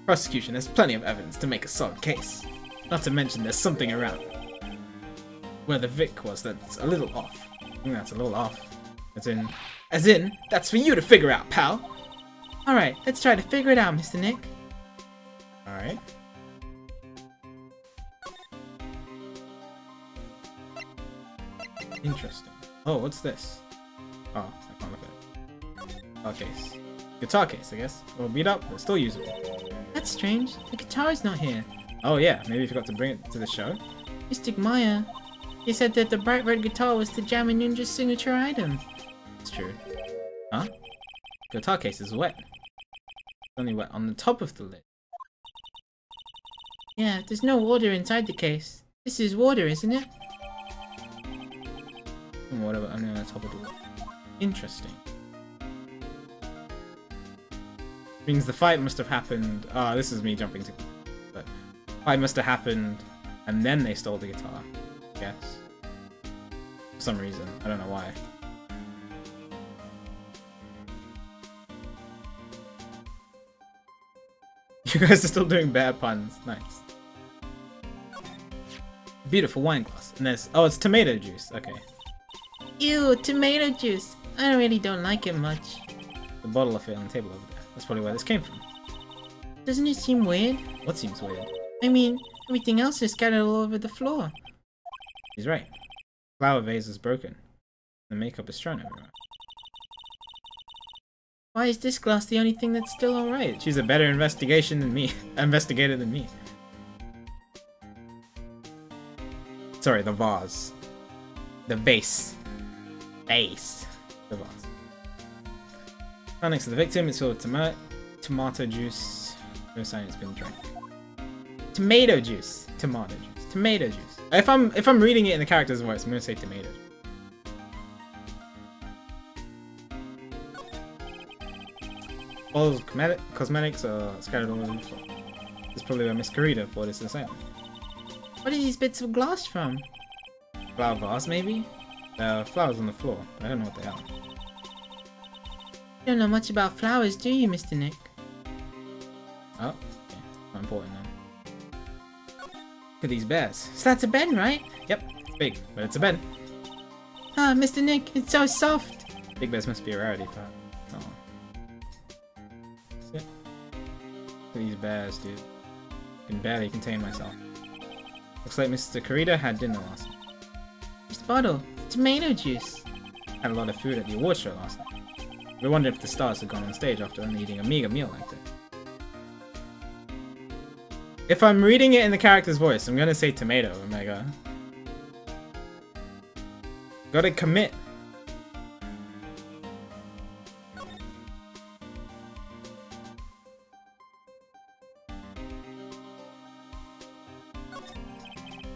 Prosecution has plenty of evidence to make a solid case. Not to mention there's something around where the Vic was that's a little off. I think that's a little off. As in, that's for you to figure out, pal. Alright, let's try to figure it out, Mr. Nick. Alright. Interesting. Oh, what's this? Oh, I can't look at it. Guitar case. Guitar case, I guess. Well, beat up, but still usable. That's strange. The guitar is not here. Oh yeah, maybe you forgot to bring it to the show? Mr. Maya, he said that the bright red guitar was the Jammin' Ninja's signature item. It's true. Huh? Guitar case is wet. It's only wet on the top of the lid. Yeah, there's no water inside the case. This is water, isn't it? And whatever, only on the top of the lid. Interesting. Means the fight must have happened. This is me jumping to. But fight must have happened, and then they stole the guitar. I guess. For some reason, I don't know why. You guys are still doing bad puns. Nice. Beautiful wine glass. And there's it's tomato juice. Okay. Ew, tomato juice. I really don't like it much. The bottle of it on the table over there. That's probably where this came from. Doesn't it seem weird? What seems weird? I mean, everything else is scattered all over the floor. He's right. Flower vase is broken. The makeup is strewn everywhere. Why is this glass the only thing that's still alright? She's a better investigator than me. Sorry, the vase. The vase. Vase. The vase. Found next to the victim, it's filled with tomato juice. No sign it's been drank. Tomato juice. Tomato juice. Tomato juice. If I'm reading it in the character's voice, I'm gonna say tomato. All of cosmetics are scattered all over the floor. This is probably where Miss Corrida thought this asylum. What are these bits of glass from? Flower vase, maybe? There are flowers on the floor, but I don't know what they are. You don't know much about flowers, do you, Mr. Nick? Oh, okay. Not important then. Look at these bears. So that's a bed, right? Yep, it's big, but it's a bed. Ah, Mr. Nick, it's so soft. Big beds must be a rarity for her. Oh. That's it. Look at these bears, dude. I can barely contain myself. Looks like Mr. Corrida had dinner last night. This bottle, it's tomato juice. Had a lot of food at the award show last night. We wonder if the stars had gone on stage after only eating a meager meal like that. If I'm reading it in the character's voice, I'm gonna say tomato, Omega. Gotta commit.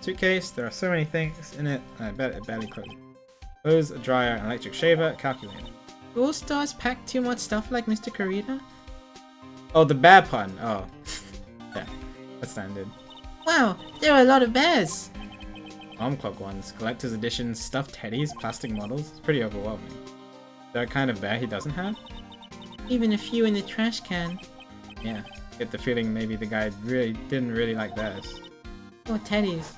Suitcase. There are so many things in it. I bet it barely closes. Clothes, a dryer, an electric shaver, a calculator. Do all stars pack too much stuff like Mr. Karita? Oh, the bear pun. Oh. Yeah, that's standard. Wow, there are a lot of bears. Arm clock ones, collector's editions, stuffed teddies, plastic models. It's pretty overwhelming. Is there a kind of bear he doesn't have? Even a few in the trash can. Yeah, get the feeling maybe the guy didn't really like bears. Or teddies.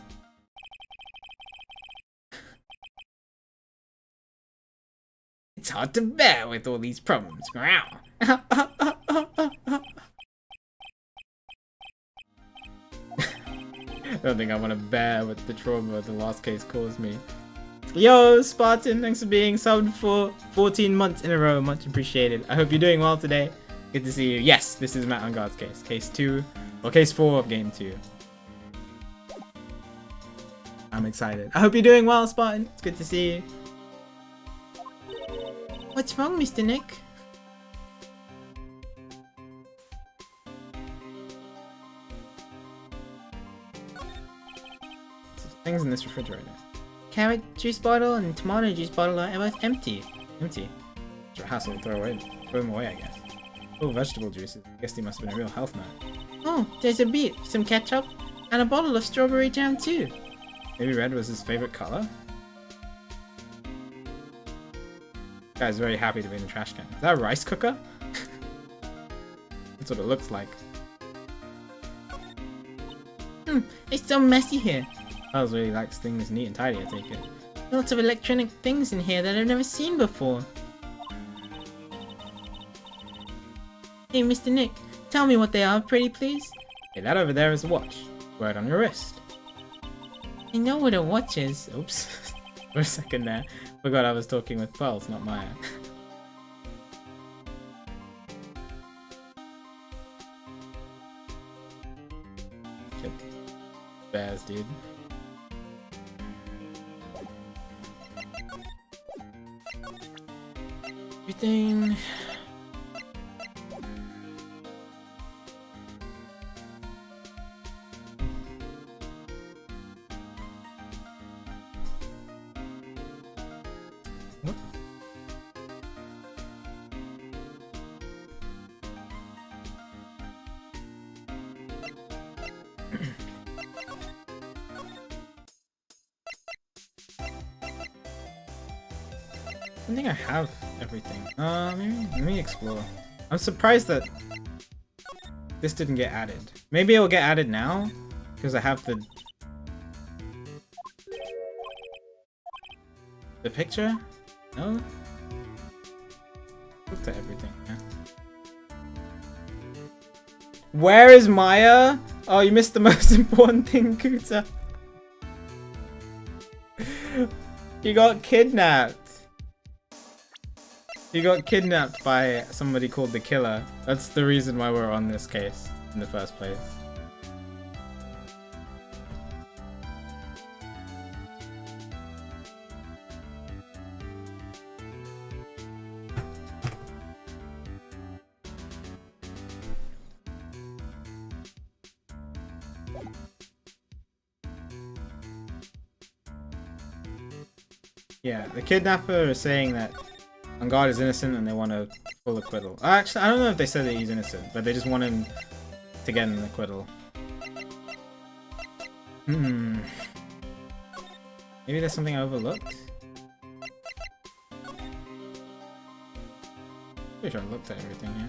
It's hard to bear with all these problems. Meow. I don't think I want to bear with the trauma the last case caused me. Yo, Spartan, thanks for being subbed for 14 months in a row. Much appreciated. I hope you're doing well today. Good to see you. Yes, this is Matt on Guard's case. Case 2, or case 4 of game 2. I'm excited. I hope you're doing well, Spartan. It's good to see you. What's wrong, Mr. Nick? Things in this refrigerator. Carrot juice bottle and tomato juice bottle are both empty. Empty. It's a hassle to throw them away, I guess. Oh, vegetable juices. Guess he must have been a real health nut. Oh, there's a beet, some ketchup, and a bottle of strawberry jam too. Maybe red was his favorite color? Guy's very happy to be in the trash can. Is that a rice cooker? That's what it looks like. It's so messy here. Charles really likes things neat and tidy, I take it. Lots of electronic things in here that I've never seen before. Hey, Mr. Nick, tell me what they are, pretty please. Hey, that over there is a watch. Wear it on your wrist. I know what a watch is. Oops. For a second there. Forgot I was talking with Pearls, not Maya. Bears, dude. Everything. What? I think I have everything. Let me explore. I'm surprised that this didn't get added. Maybe it'll get added now because I have the picture. No. Looked at everything. Yeah. Where is Maya? Oh, you missed the most important thing, Kuta. You got kidnapped. You got kidnapped by somebody called the Killer. That's the reason why we're on this case in the first place. Yeah, the kidnapper is saying that Guard is innocent and they want a full acquittal. Actually, I don't know if they said that he's innocent, but they just want him to get an acquittal. Maybe there's something I overlooked? Pretty sure I looked at everything, yeah.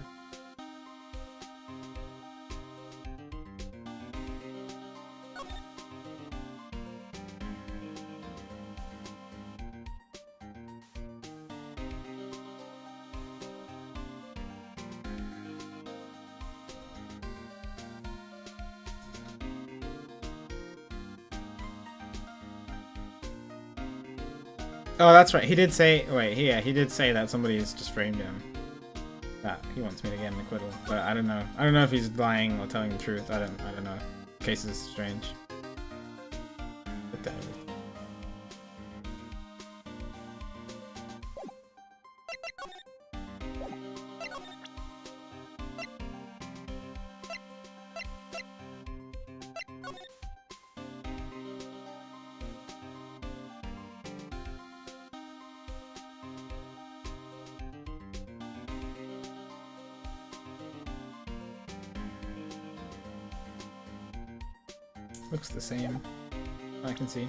Oh, that's right. He did say. Wait, yeah, he did say that somebody has just framed him. That he wants me to get an acquittal, but I don't know. I don't know if he's lying or telling the truth. I don't know. Case is strange. What the hell? Looks the same. I can see.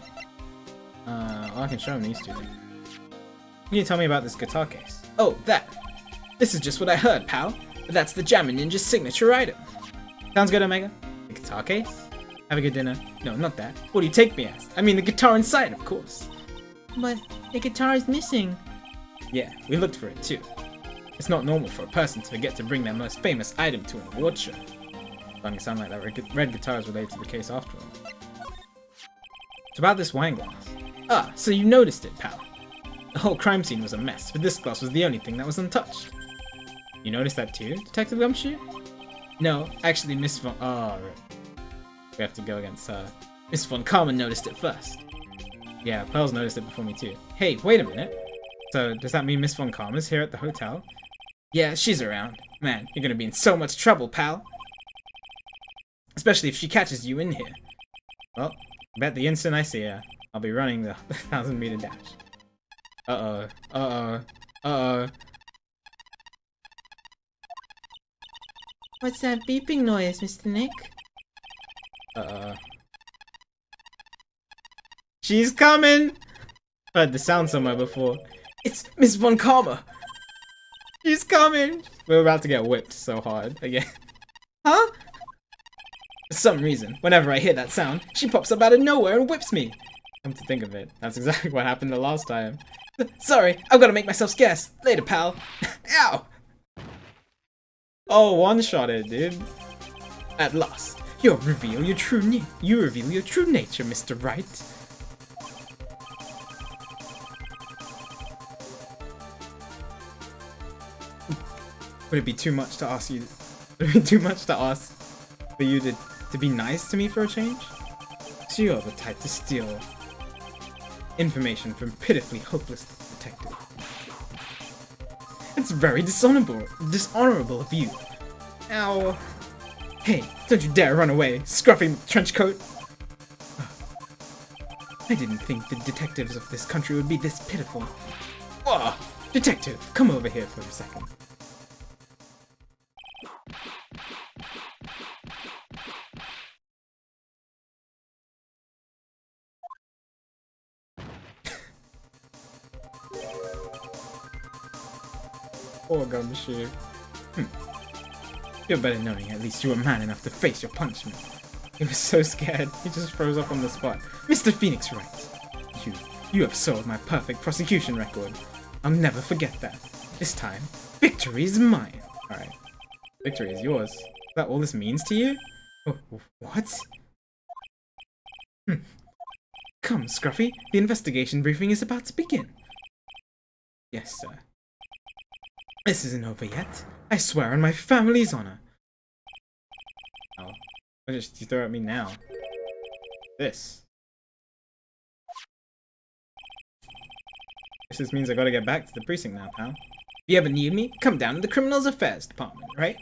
Well, I can show him these two things. Can you tell me about this guitar case? Oh, that. This is just what I heard, pal. That's the Jammin' Ninja's signature item. Sounds good, Omega. The guitar case? Have a good dinner. No, not that. What do you take me as? I mean the guitar inside, of course. But the guitar is missing. Yeah, we looked for it too. It's not normal for a person to forget to bring their most famous item to an award show. Starting to sound like that red guitar is related to the case after all. It's about this wine glass. Ah, so you noticed it, pal. The whole crime scene was a mess, but this glass was the only thing that was untouched. You noticed that too, Detective Gumshoe? No, actually Miss Von... Oh, right. We have to go against her. Miss Von Karma noticed it first. Yeah, Pearl's noticed it before me too. Hey, wait a minute. So, does that mean Miss Von Karma's here at the hotel? Yeah, she's around. Man, you're gonna be in so much trouble, pal. Especially if she catches you in here. Well, I bet the instant I see her, I'll be running the 1,000-meter dash. Uh-oh. Uh-oh. Uh-oh. What's that beeping noise, Mr. Nick? Uh-oh. She's coming! Heard the sound somewhere before. It's Miss Von Karma! She's coming! We're about to get whipped so hard again. Huh? For some reason, whenever I hear that sound, she pops up out of nowhere and whips me. Come to think of it, that's exactly what happened the last time. Sorry, I've got to make myself scarce. Later, pal. Ow! Oh, one-shotted, dude. At last, you reveal your true nature, Mr. Wright. Would it be too much to ask you? Would it be too much to ask for you to be nice to me for a change? So you're the type to steal information from pitifully hopeless detective. It's very dishonorable of you. Ow. Hey, don't you dare run away, scruffy trenchcoat. I didn't think the detectives of this country would be this pitiful. Oh, detective, come over here for a second. Poor Gumshoe. You're better knowing at least you were man enough to face your punishment. He was so scared, he just froze up on the spot. Mr. Phoenix Wright, you have soiled my perfect prosecution record. I'll never forget that. This time, victory is mine. Alright. Victory is yours. Is that all this means to you? Oh, what? Come, Scruffy, the investigation briefing is about to begin. Yes, sir. This isn't over yet. I swear on my family's honor. Oh. What did you throw at me now? This. This just means I gotta get back to the precinct now, pal. If you ever need me, come down to the Criminals Affairs Department, right?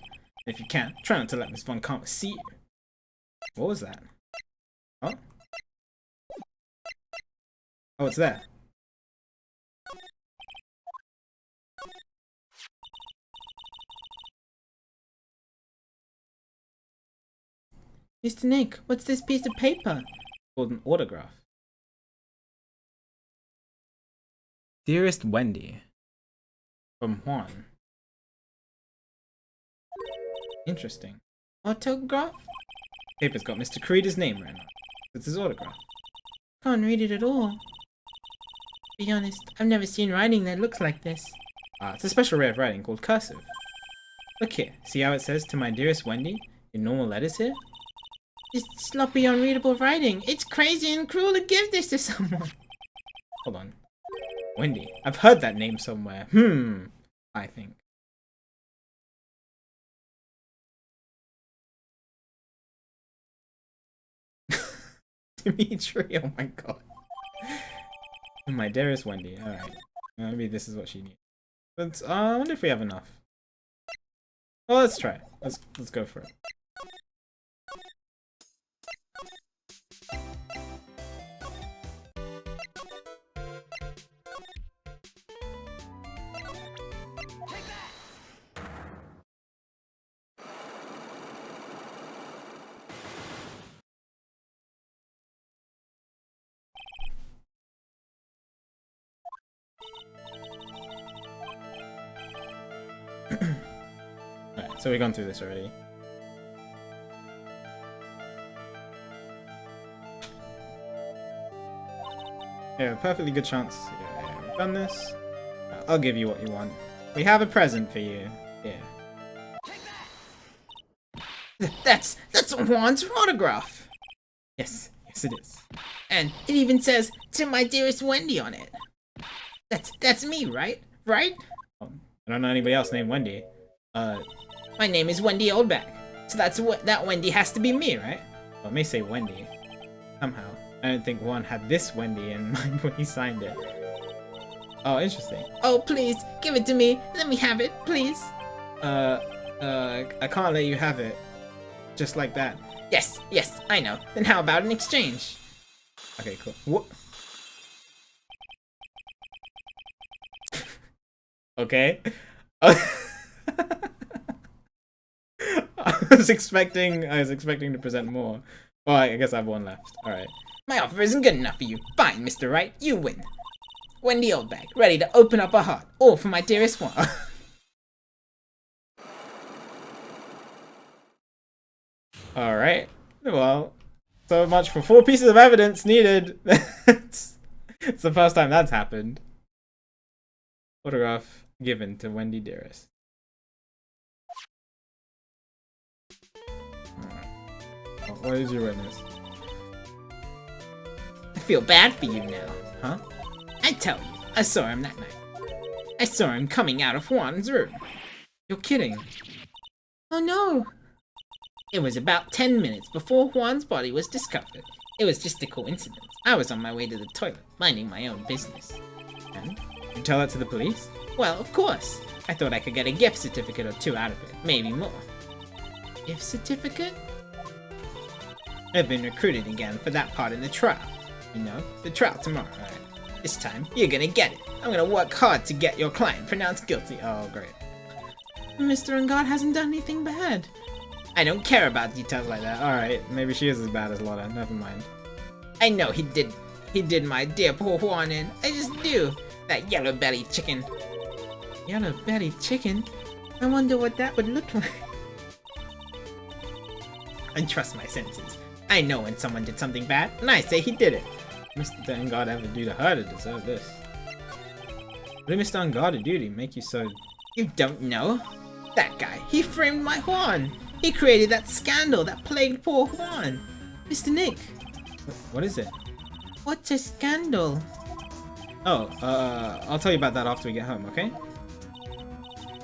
And if you can, try not to let Miss Von Karma see you. What was that? Oh? Oh, it's there. Mr. Nick, what's this piece of paper? Called an autograph. Dearest Wendy. From Juan. Interesting. Autograph? Paper's got Mr. Creeder's name written on it. It's his autograph. Can't read it at all. Be honest, I've never seen writing that looks like this. It's a special way of writing called cursive. Look here, see how it says "To my dearest Wendy" in normal letters here? This sloppy, unreadable writing. It's crazy and cruel to give this to someone. Hold on. Wendy. I've heard that name somewhere. I think. Dimitri, oh my god. My dearest Wendy. Alright. Maybe this is what she needs. Let's, I wonder if we have enough. Well, let's try it. Let's go for it. so we've gone through this already. Yeah, perfectly good chance. Yeah, we've done this. I'll give you what you want. We have a present for you. Yeah. That's Juan's autograph. Yes, yes it is. And it even says, "To my dearest Wendy" on it. That's me, right? Right? I don't know anybody else named Wendy. My name is Wendy Oldback. So that Wendy has to be me, right? Well, it may say Wendy. Somehow. I don't think Juan had this Wendy in mind when he signed it. Oh, interesting. Oh, please, give it to me. Let me have it, please. I can't let you have it. Just like that. Yes, I know. Then how about an exchange? Okay, cool. What? Okay. I was expecting to present more. Well, I guess I have one left. Alright. My offer isn't good enough for you. Fine, Mr. Wright, you win. Wendy Oldback, ready to open up her heart, all for my dearest one. Alright. Well, so much for 4 pieces of evidence needed. it's the first time that's happened. Photograph given to Wendy Dearest. Alright. What is your witness? I feel bad for you now. Huh? I tell you, I saw him that night. I saw him coming out of Juan's room. You're kidding. Oh no! It was about 10 minutes before Juan's body was discovered. It was just a coincidence. I was on my way to the toilet, minding my own business. And? You tell that to the police? Well, of course. I thought I could get a gift certificate or 2 out of it, maybe more. Gift certificate? I've been recruited again for that part in the trial. You know, the trial tomorrow. This time, you're gonna get it. I'm gonna work hard to get your client pronounced guilty. Oh, great. Mr. Ungard hasn't done anything bad. I don't care about details like that. Alright, maybe she is as bad as Lotta. Never mind. I know he did my dear poor Juan in. I just do. That yellow-bellied chicken. Yellow-bellied chicken? I wonder what that would look like. I trust my senses. I know when someone did something bad, and I say he did it. Mr. Ungard ever do to her to deserve this? What did Mr. Ungard do to make you so... You don't know? That guy, he framed my Juan. He created that scandal that plagued poor Juan. Mr. Nick. What is it? What's a scandal? Oh, I'll tell you about that after we get home, okay?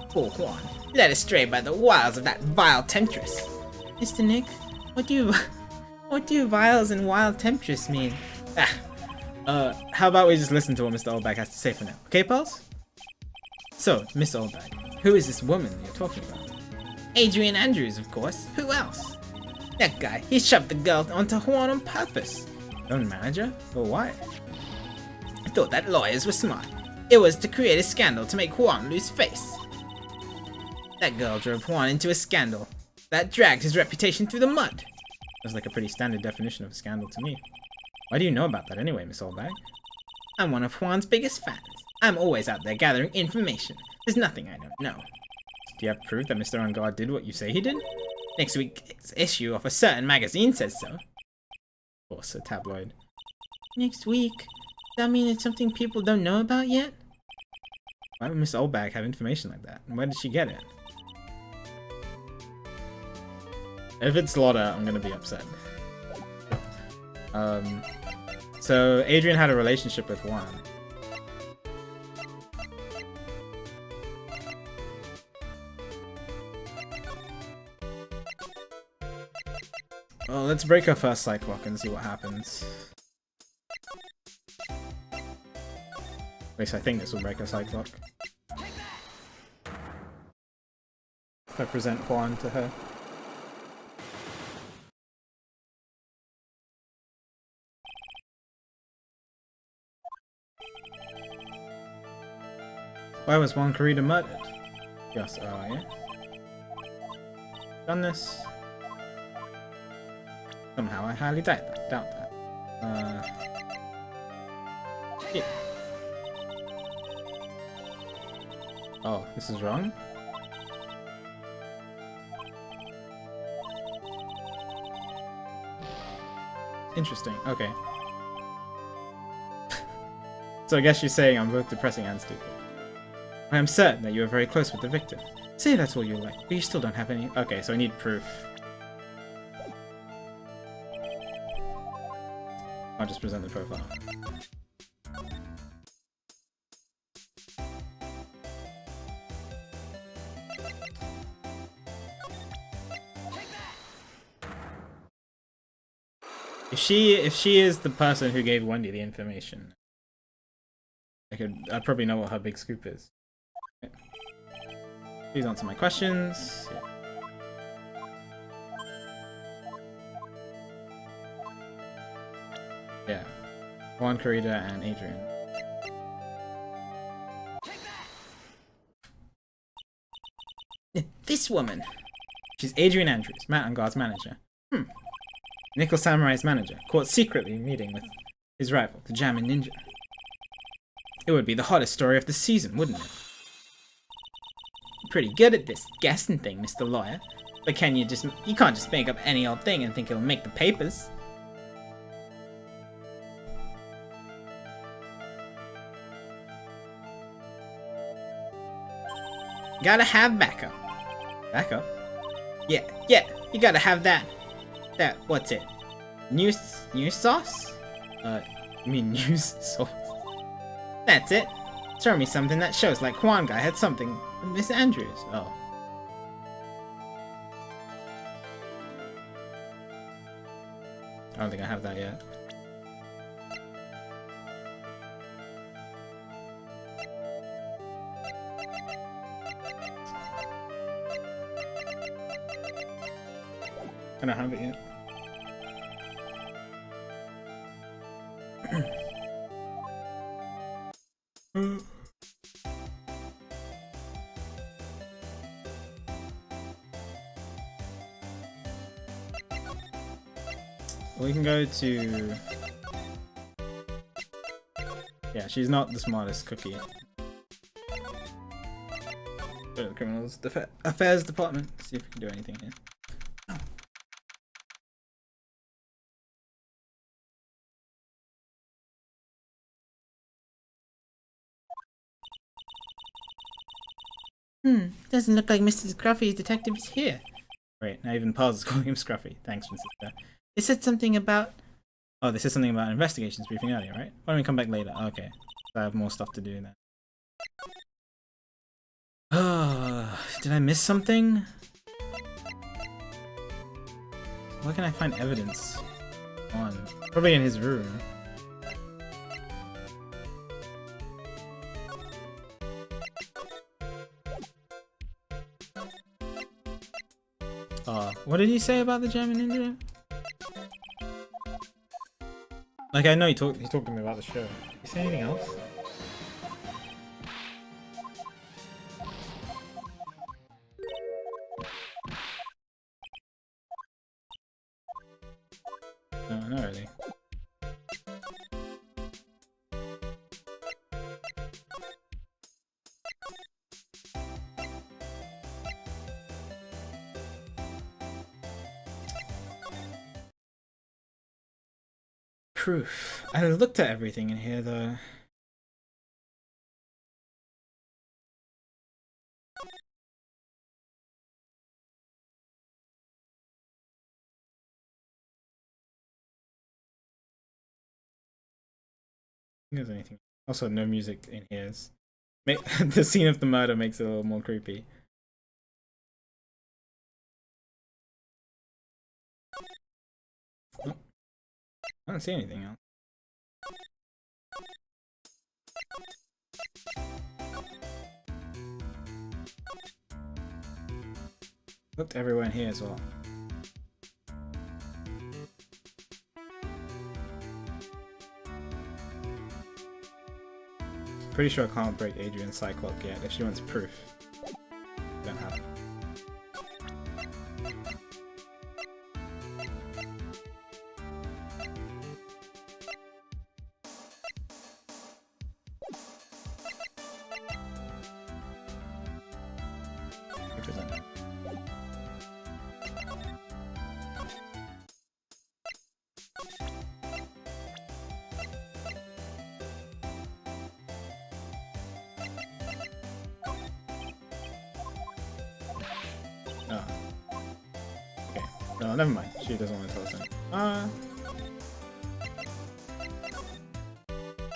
Poor Juan, led astray by the wiles of that vile temptress. Mr. Nick, what do viles and wild temptress mean? How about we just listen to what Mr. Oldback has to say for now, okay, pals? So, Miss Oldback, who is this woman you're talking about? Adrian Andrews, of course. Who else? That guy, he shoved the girl onto Juan on purpose. Your own manager? Or why? I thought that lawyers were smart. It was to create a scandal to make Juan lose face. That girl drove Juan into a scandal. That dragged his reputation through the mud. That's like a pretty standard definition of a scandal to me. Why do you know about that anyway, Miss Oldback? I'm one of Juan's biggest fans. I'm always out there gathering information. There's nothing I don't know. Do you have proof that Mr. Ungard did what you say he did? Next week's issue of a certain magazine says so. Of course, a tabloid. Next week? Does that mean it's something people don't know about yet? Why would Miss Oldback have information like that? And where did she get it? If it's Lotta, I'm gonna be upset. So Adrian had a relationship with Juan. Well, let's break our first psych lock and see what happens. At least I think this will break our psych lock. If I present Juan to her. Why was Juan Corrida murdered? Yes, yeah. Done this. Somehow I highly doubt that. Yeah. Oh, this is wrong? Interesting. Okay. So I guess she's saying I'm both depressing and stupid. I am certain that you are very close with the victim. Say that's all you like, but you still don't have any. Okay, so I need proof. I'll just present the profile. If she is the person who gave Wendy the information, I'd probably know what her big scoop is. Okay. Please answer my questions. Yeah. Juan Carita and Adrian. This woman. She's Adrian Andrews, Matt and Guard's manager. Nickel Samurai's manager, caught secretly meeting with his rival, the Jammin' Ninja. It would be the hottest story of the season, wouldn't it? Pretty good at this guessing thing, Mr. Lawyer. But you can't just make up any old thing and think it'll make the papers. Gotta have backup. Backup? Yeah, you gotta have that. What's it? News sauce? You mean news sauce? That's it. Show me something that shows like Juan guy had something with Miss Andrews. Oh. I don't think I have that yet. I don't have it yet. We can go to... Yeah, she's not the smartest cookie. Go to the Criminal Affairs Department, see if we can do anything here. Doesn't look like Mr. Scruffy's detective is here. Right, now even Paz is calling him Scruffy. Thanks, Francisco. They said something about... Oh, they said something about investigations briefing earlier, right? Why don't we come back later? Okay, I have more stuff to do now. Oh, did I miss something? Where can I find evidence on? Probably in his room. What did he say about the German Ninja? Like, I know he talked to me about the show. Did he say anything else? No, not really. Proof. I looked at everything in here though. There's anything. Also, no music in here. The scene of the murder makes it a little more creepy. Oh, I don't see anything else. Looked everywhere in here as well. Pretty sure I can't break Adrian's Cyclock yet. If she wants proof, don't have it. Represent. No, never mind. She doesn't want to tell us anything.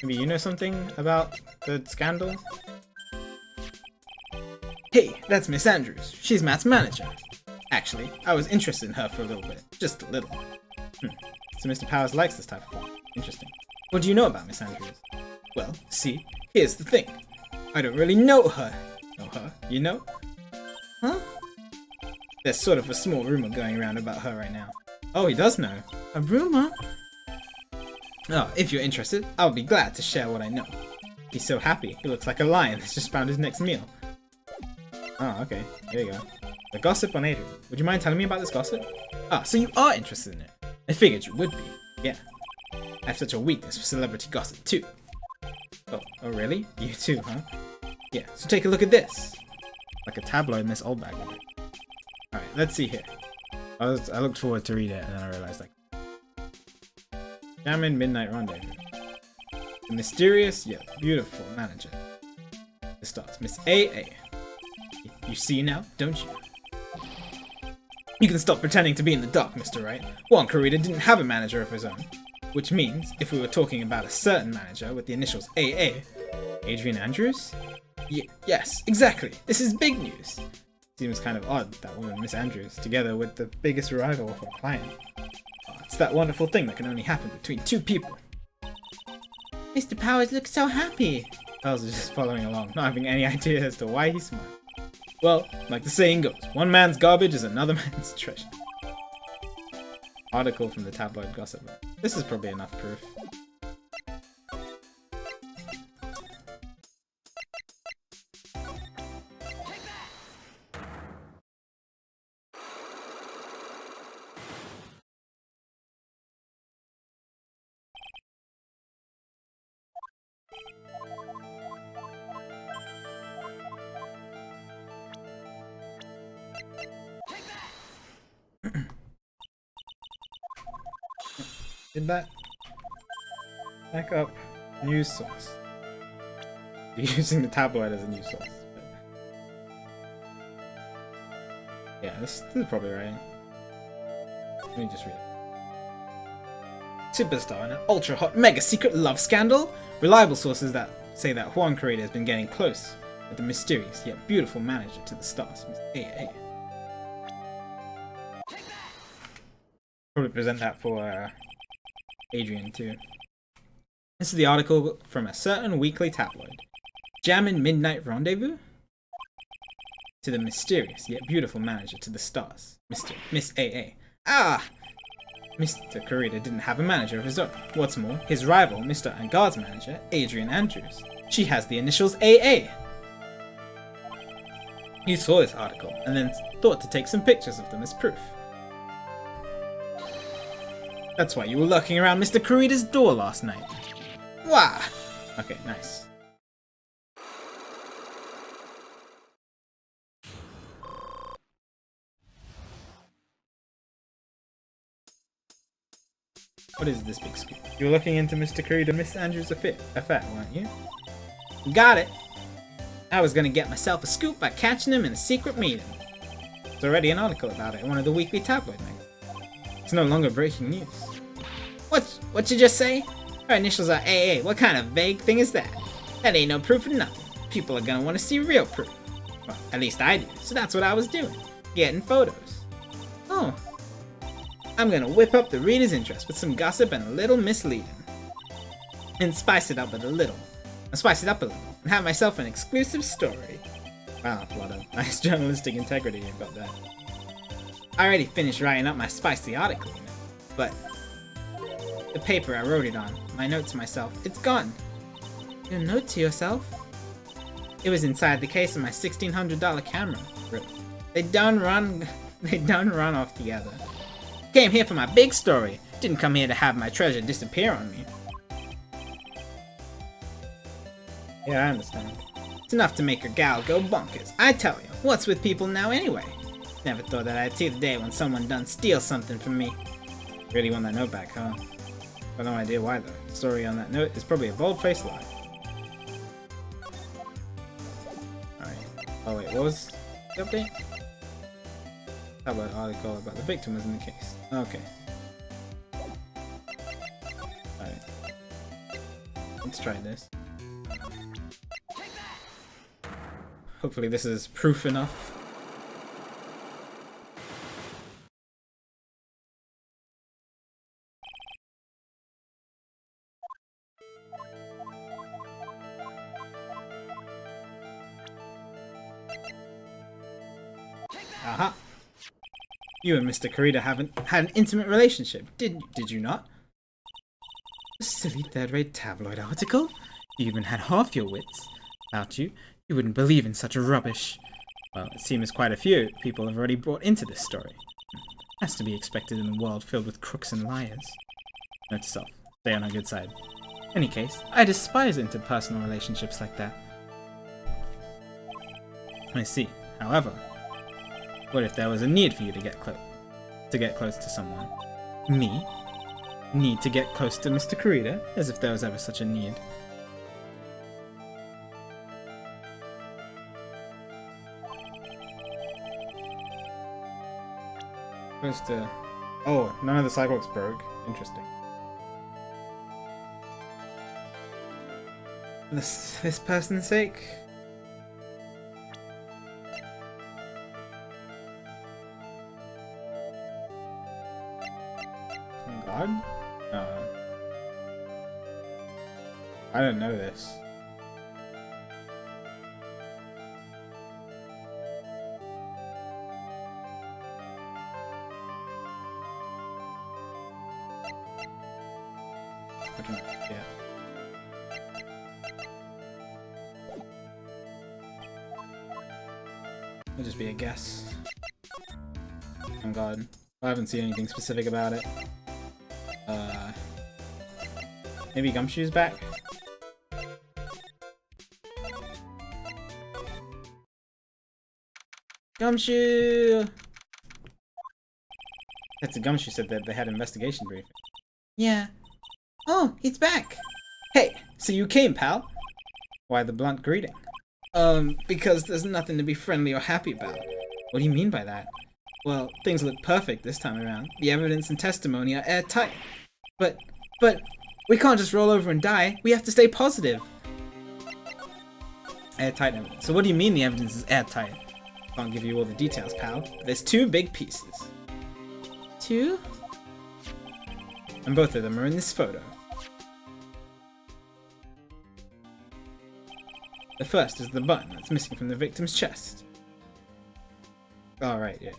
Maybe you know something about the scandal? Hey, that's Miss Andrews. She's Matt's manager. Actually, I was interested in her for a little bit. Just a little. So Mr. Powers likes this type of thing. Interesting. What do you know about Miss Andrews? Well, see, here's the thing. I don't really know her. Know her? You know? Huh? There's sort of a small rumor going around about her right now. Oh, he does know. A rumor? Oh, if you're interested, I'll be glad to share what I know. He's so happy. He looks like a lion that's just found his next meal. Oh, okay. There you go. The gossip on Adrian. Would you mind telling me about this gossip? Ah, so you are interested in it. I figured you would be. Yeah. I have such a weakness for celebrity gossip too. Oh really? You too, huh? Yeah, so take a look at this. Like a tabloid in this old bag. Alright, let's see here. I looked forward to read it and then I realized, like, Jammin' Midnight Rendezvous. The mysterious yet beautiful manager. It starts. Miss AA. You see now, don't you? You can stop pretending to be in the dark, Mr. Wright. Juan Corrida didn't have a manager of his own. Which means, if we were talking about a certain manager with the initials AA... Adrian Andrews? Yes, exactly. This is big news. Seems kind of odd, that woman, Miss Andrews, together with the biggest rival of her client. It's that wonderful thing that can only happen between two people. Mr. Powers looks so happy. Powers is just following along, not having any idea as to why he's smiling. Well, like the saying goes, one man's garbage is another man's treasure. Article from the tabloid gossip. This is probably enough proof. Did that? Back up. News source. You're using the tabloid as a news source. But... yeah, this is probably right. Let me just read it. Superstar in an ultra-hot mega-secret love scandal? Reliable sources that say that Juan Corrida has been getting close with the mysterious yet beautiful manager to the stars, Miss AA. Probably present that for Adrian too. This is the article from a certain weekly tabloid. Jammin' Midnight Rendezvous? To the mysterious yet beautiful manager to the stars, Miss AA. Ah! Mr. Corrida didn't have a manager of his own. What's more, his rival, Mr. Angard's manager, Adrian Andrews. She has the initials AA. You saw this article and then thought to take some pictures of them as proof. That's why you were lurking around Mr. Corrida's door last night. Wah! Okay, nice. What is this big scoop? You were looking into Mr. Corrida and Miss Andrews' affair, weren't you? Got it! I was gonna get myself a scoop by catching him in a secret meeting. There's already an article about it in one of the weekly tabloid magazines. It's no longer breaking news. What you just say? Her initials are AA. What kind of vague thing is that? That ain't no proof of nothing. People are gonna want to see real proof. Well, at least I do. So that's what I was doing. Getting photos. Oh. I'm gonna whip up the reader's interest with some gossip and a little misleading. And spice it up a little. And have myself an exclusive story. Wow, a lot of nice journalistic integrity you've got there. I already finished writing up my spicy article, you know, but the paper I wrote it on, my note to myself, it's gone. Your note to yourself? It was inside the case of my $1,600 camera. Really? They done run off together. Came here for my big story. Didn't come here to have my treasure disappear on me. Yeah, I understand. It's enough to make a gal go bonkers. I tell you, what's with people now anyway? Never thought that I'd see the day when someone done steal something from me. Really want that note back, huh? Got no idea why though. The story on that note is probably a bold-faced lie. Alright. Oh wait, what was the update? tabloid article about the victim was in the case. Okay. Alright. Let's try this. Hopefully this is proof enough. Aha! You and Mr. Kurita haven't had an intimate relationship, did you not? A silly third-rate tabloid article? You even had half your wits about you. You wouldn't believe in such rubbish. Well, it seems quite a few people have already brought into this story. Has to be expected in a world filled with crooks and liars. Note to self, stay on our good side. In any case, I despise interpersonal relationships like that. I see. However, what if there was a need for you to get close to someone? Me? Need to get close to Mr. Kurita? As if there was ever such a need. Close to... Oh, none of the sidewalks broke. Interesting. This person's sake? God? I didn't know this. Yeah. It'll just be a guess. Oh God. I haven't seen anything specific about it. Maybe Gumshoe's back? Gumshoe! That's a Gumshoe said that they had an investigation briefing. Yeah. Oh, he's back! Hey, so you came, pal? Why the blunt greeting? Because there's nothing to be friendly or happy about. What do you mean by that? Well, things look perfect this time around. The evidence and testimony are airtight. But, we can't just roll over and die. We have to stay positive. Airtight evidence. So what do you mean the evidence is airtight? Can't give you all the details, pal. There's two big pieces. Two? And both of them are in this photo. The first is the button that's missing from the victim's chest. Oh, right, yeah.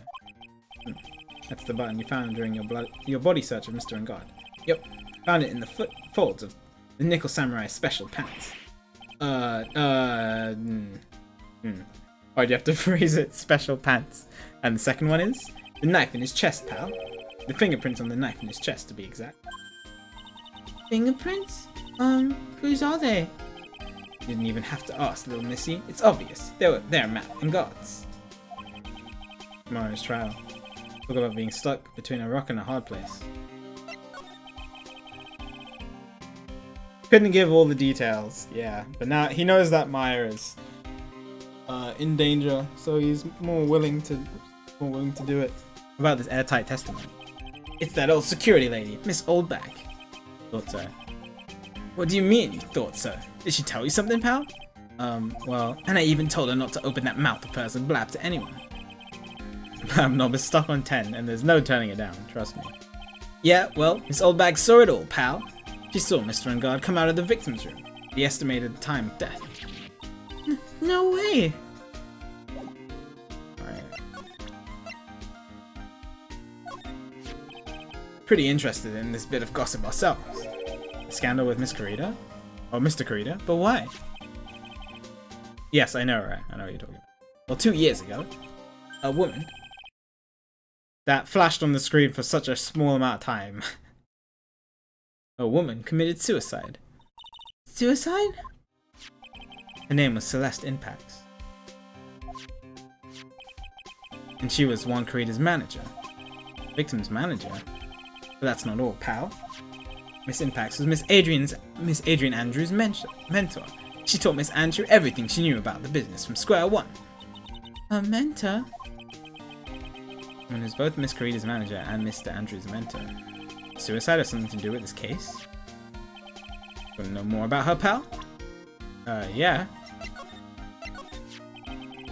That's the button you found during your body search of Mr. Engard. Yep, found it in the folds of the Nickel Samurai special pants. Why'd you have to phrase it? Special pants. And the second one is the knife in his chest, pal. The fingerprints on the knife in his chest, to be exact. Fingerprints? Whose are they? You didn't even have to ask, little missy. It's obvious. They're Matt and God's. Tomorrow's trial. Talk about being stuck between a rock and a hard place. Couldn't give all the details, yeah. But now he knows that Maya is in danger, so he's more willing to do it. About this airtight testimony. It's that old security lady, Miss Oldback. Thought so. What do you mean, you thought so? Did she tell you something, pal? Well, and I even told her not to open that mouth of hers and blab to anyone. Blab knob is stuck on 10, and there's no turning it down, trust me. Yeah, well, Miss Oldbag saw it all, pal. She saw Mr. Engard come out of the victim's room. The estimated time of death. No way! Alright. Pretty interested in this bit of gossip ourselves. The scandal with Miss Kurita? Or Mr. Kurita? But why? Yes, I know, right? I know what you're talking about. Well, 2 years ago, a woman that flashed on the screen for such a small amount of time. A woman committed suicide. Suicide? Her name was Celeste Impax. And she was Juan Kurita's manager. Victim's manager? But that's not all, pal. Miss Impax was Miss Adrian Andrews' mentor. She taught Miss Andrew everything she knew about the business from square one. A mentor? Someone who's both Miss Corrida's manager and Mr. Andrews' mentor. Suicide has something to do with this case? Want to know more about her, pal? Yeah.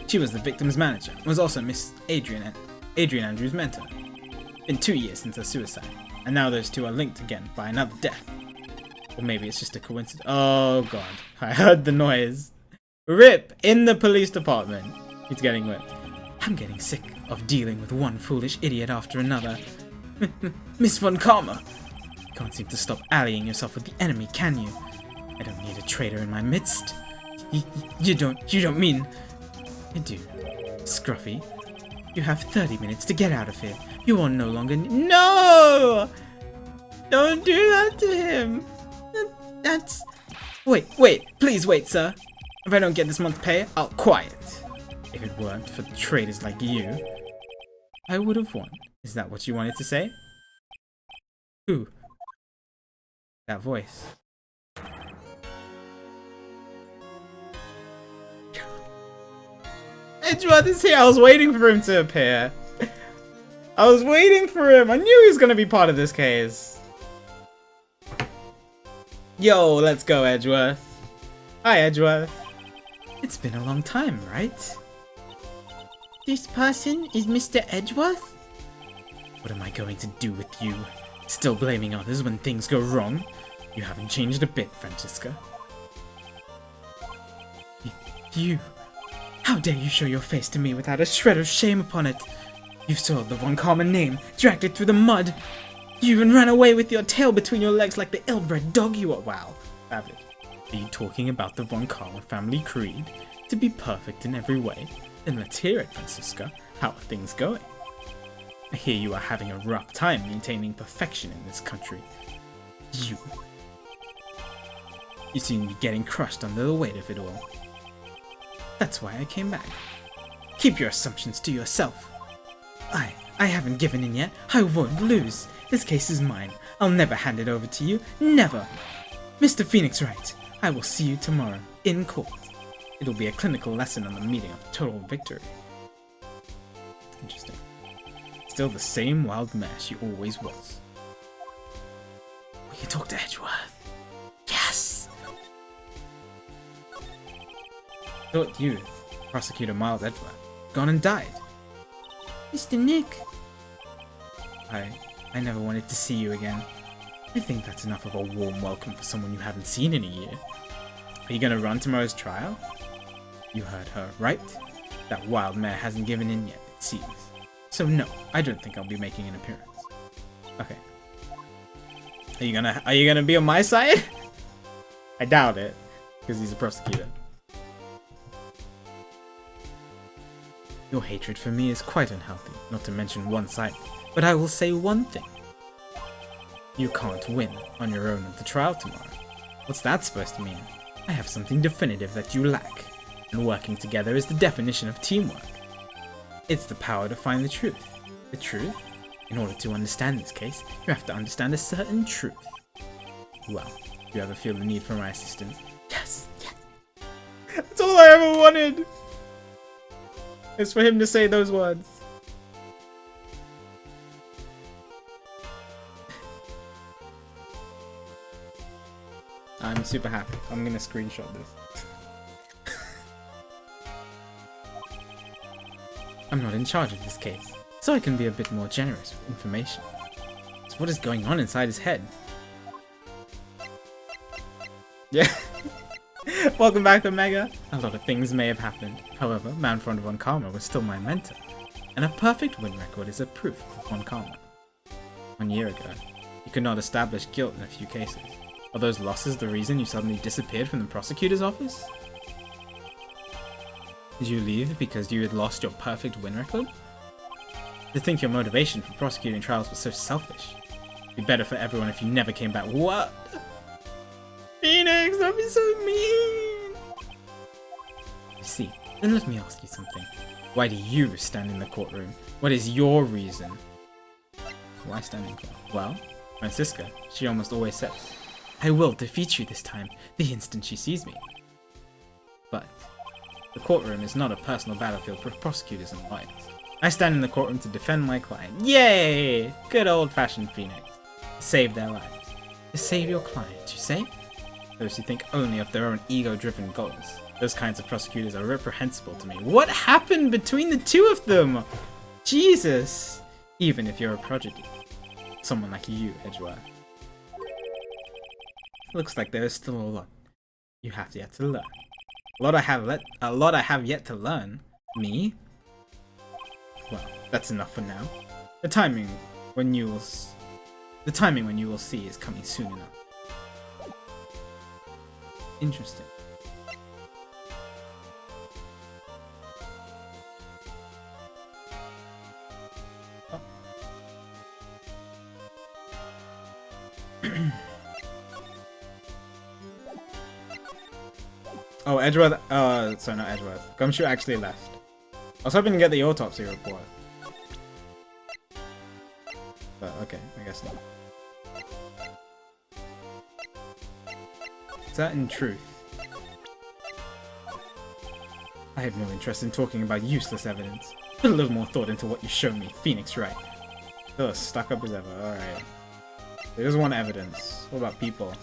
She was the victim's manager, and was also Miss Adrian Andrews' mentor. Been 2 years since her suicide, and now those two are linked again by another death. Or maybe it's just a coincidence. Oh god, I heard the noise. Rip in the police department. He's getting whipped. I'm getting sick of dealing with one foolish idiot after another. Miss Von Karma! You can't seem to stop allying yourself with the enemy, can you? I don't need a traitor in my midst. You don't mean... I do. Scruffy, you have 30 minutes to get out of here. You are no longer... No! Don't do that to him. That's... Wait, please wait, sir. If I don't get this month's pay, I'll quiet. If it weren't for traitors like you, I would have won. Is that what you wanted to say? Who? That voice. Edgeworth is here. I was waiting for him to appear. I was waiting for him. I knew he was going to be part of this case. Yo, let's go, Edgeworth. Hi, Edgeworth. It's been a long time, right? This person is Mr. Edgeworth? What am I going to do with you? Still blaming others when things go wrong? You haven't changed a bit, Francisca. You... How dare you show your face to me without a shred of shame upon it? You soiled the Von Karma name, dragged it through the mud. You even ran away with your tail between your legs like the ill-bred dog you are. Wow. Savage. Are you talking about the Von Karma family creed? To be perfect in every way? Then let's hear it, Francisca. How are things going? I hear you are having a rough time maintaining perfection in this country. You seem to be getting crushed under the weight of it all. That's why I came back. Keep your assumptions to yourself. I haven't given in yet. I won't lose. This case is mine. I'll never hand it over to you. Never. Mr. Phoenix Wright, I will see you tomorrow, in court. It'll be a clinical lesson on the meaning of total victory. Interesting. Still the same wild mare she always was. We can talk to Edgeworth. Yes! Thought you, Prosecutor Miles Edgeworth, gone and died. Mr. Nick. I never wanted to see you again. I think that's enough of a warm welcome for someone you haven't seen in a year. Are you gonna run tomorrow's trial? You heard her, right? That wild mare hasn't given in yet, it seems. So no, I don't think I'll be making an appearance. Okay. Are you gonna be on my side? I doubt it, because he's a prosecutor. Your hatred for me is quite unhealthy, not to mention one-sided. But I will say one thing. You can't win on your own at the trial tomorrow. What's that supposed to mean? I have something definitive that you lack, and working together is the definition of teamwork. It's the power to find the truth. The truth? In order to understand this case, you have to understand a certain truth. Well, do you ever feel the need for my assistance? Yes, yes. That's all I ever wanted! Is for him to say those words. I'm super happy. I'm gonna screenshot this. I'm not in charge of this case, so I can be a bit more generous with information. So what is going on inside his head? Yeah. Welcome back, Omega. A lot of things may have happened. However, Manfred Von Karma was still my mentor, and a perfect win record is a proof of Von Karma. 1 year ago, you could not establish guilt in a few cases. Are those losses the reason you suddenly disappeared from the prosecutor's office? Did you leave because you had lost your perfect win record? To think your motivation for prosecuting trials was so selfish. It'd be better for everyone if you never came back. What? Phoenix, don't be so mean! You see, then let me ask you something. Why do you stand in the courtroom? What is your reason? Why stand in court? Well, Francisca, she almost always says, I will defeat you this time, the instant she sees me. But the courtroom is not a personal battlefield for prosecutors and lawyers. I stand in the courtroom to defend my client. Yay! Good old-fashioned Phoenix. Save their lives. To save your client, you say? Those who think only of their own ego-driven goals. Those kinds of prosecutors are reprehensible to me. What happened between the two of them? Jesus! Even if you're a prodigy. Someone like you, Edgeworth. Looks like there is still a lot you have yet to learn. A lot I have yet to learn. Me? Well, that's enough for now. The timing when you will see is coming soon enough. Interesting. Oh, Edgeworth. Sorry, not Edgeworth. Gumshoe actually left. I was hoping to get the autopsy report. But okay, I guess not. Is that in truth? I have no interest in talking about useless evidence. Put a little more thought into what you showed me, Phoenix Wright. Still as stuck up as ever, alright. They just want evidence. What about people?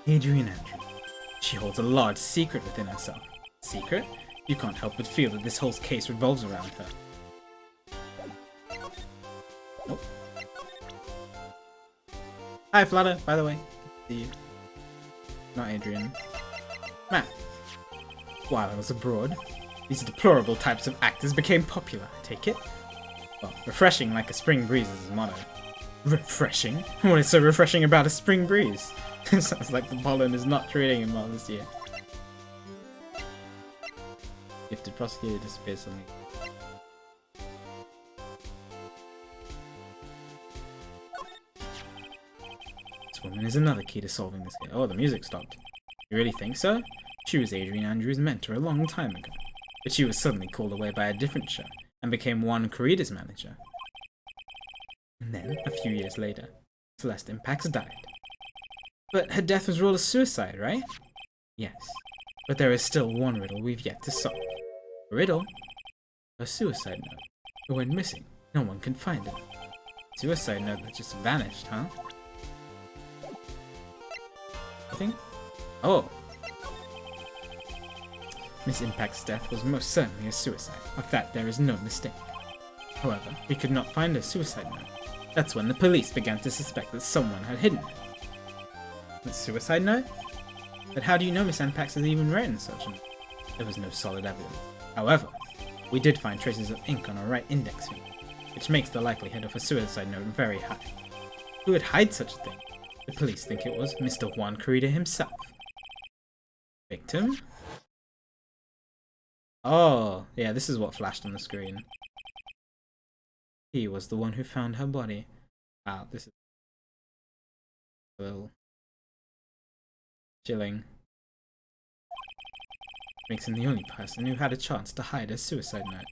Adrian Andrews. She holds a large secret within herself. Secret? You can't help but feel that this whole case revolves around her. Nope. Hi, Flutter, by the way. See you. Not Adrian. Matt. While I was abroad, these deplorable types of actors became popular, I take it? Well, refreshing like a spring breeze is his motto. Refreshing? What is so refreshing about a spring breeze? Sounds like the pollen is not treating him well this year. Gifted prosecutor disappears suddenly. This woman is another key to solving this case. Oh, the music stopped. You really think so? She was Adrian Andrews' mentor a long time ago. But she was suddenly called away by a different show and became Juan Corrida's manager. And then, a few years later, Celeste Impax died. But her death was ruled a suicide, right? Yes. But there is still one riddle we've yet to solve. A riddle? A suicide note. It went missing. No one can find it. Suicide note that just vanished, huh? I think? Oh. Miss Impact's death was most certainly a suicide. Of that there is no mistake. However, we could not find a suicide note. That's when the police began to suspect that someone had hidden it. A suicide note? But how do you know Miss Impact has even written such a note? There was no solid evidence. However, we did find traces of ink on her right index finger, which makes the likelihood of a suicide note very high. Who would hide such a thing? The police think it was Mr. Juan Corrida himself. Victim? Oh, yeah, this is what flashed on the screen. He was the one who found her body. Wow, this is a little chilling. Makes him the only person who had a chance to hide a suicide note.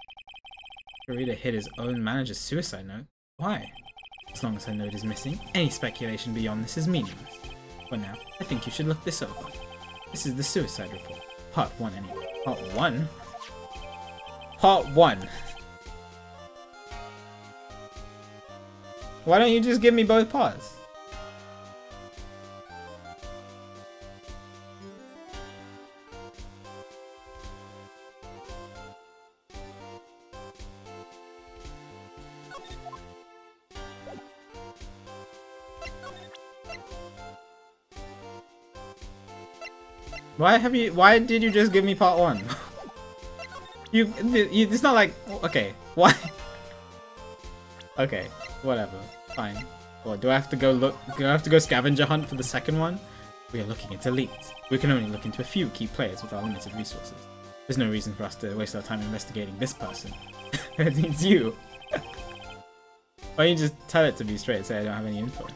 Corrida hid his own manager's suicide note? Why? As long as her note is missing, any speculation beyond this is meaningless. For now, I think you should look this over. This is the suicide report. Part 1 anyway. Part 1? Part 1. Why don't you just give me both parts? Why did you just give me part 1? It's not like, okay, why? Okay, whatever, fine. What, do I have to go scavenger hunt for the second one? We are looking into leads. We can only look into a few key players with our limited resources. There's no reason for us to waste our time investigating this person. It's you. Why don't you just tell it to me straight and say I don't have any info?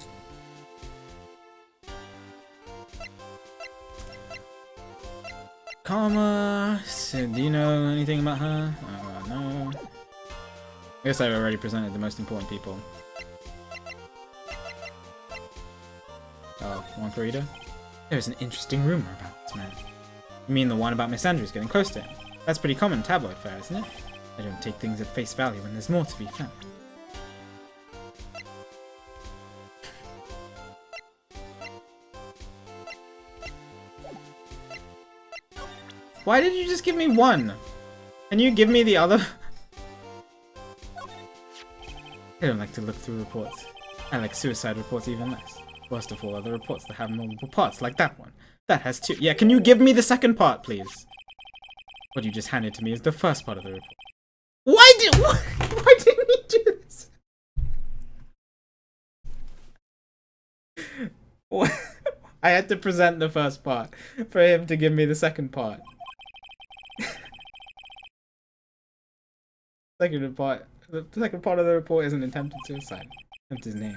Karma, so do you know anything about her? No. I guess I've already presented the most important people. Oh, Juan Corrida? There's an interesting rumor about this man. You mean the one about Miss Andrews getting close to him? That's pretty common tabloid fare, isn't it? I don't take things at face value when there's more to be found. Why did you just give me one? Can you give me the other? I don't like to look through reports. I like suicide reports even less. Worst of all are the reports that have multiple parts, like that one. That has two. Yeah, can you give me the second part, please? What you just handed to me is the first part of the report. Why didn't he do this? What? I had to present the first part for him to give me the second part. The second part of the report is an attempted suicide. That's his name.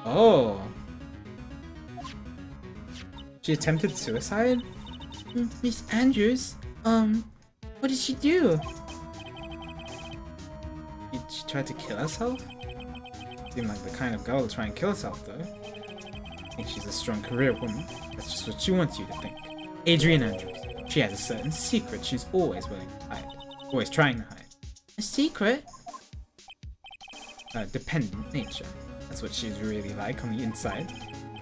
Oh. She attempted suicide? Miss Andrews? What did she do? She tried to kill herself? Seemed like the kind of girl to try and kill herself, though. I think she's a strong career woman. That's just what she wants you to think. Adrian Andrews. She has a certain secret she's always willing to hide. Always trying to hide. A secret? Dependent nature. That's what she's really like on the inside.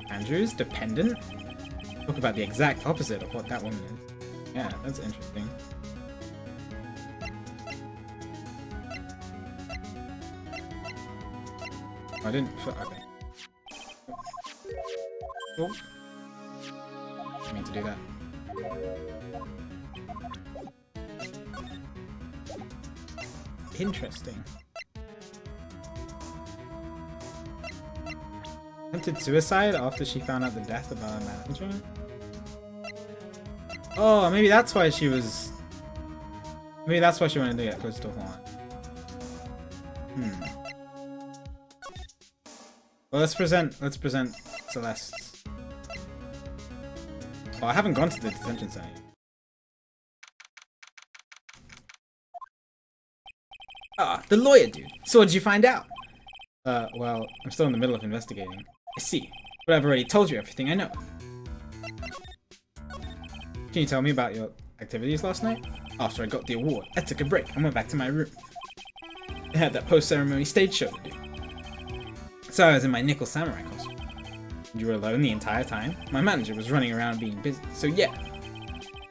Andrews, dependent? Talk about the exact opposite of what that woman is. Yeah, that's interesting. I didn't. Okay. Oh. I mean to do that. Interesting. Attempted suicide after she found out the death of her manager? Oh, maybe that's why she was... Maybe that's why she wanted to get close to Juan. Well, let's present Celeste. Oh, I haven't gone to the detention center yet. Ah, the lawyer dude. So what did you find out? Well, I'm still in the middle of investigating. I see. But I've already told you everything I know. Can you tell me about your activities last night? After I got the award, I took a break and went back to my room. I had that post-ceremony stage show to do. So I was in my nickel samurai costume. You were alone the entire time? My manager was running around being busy, so yeah.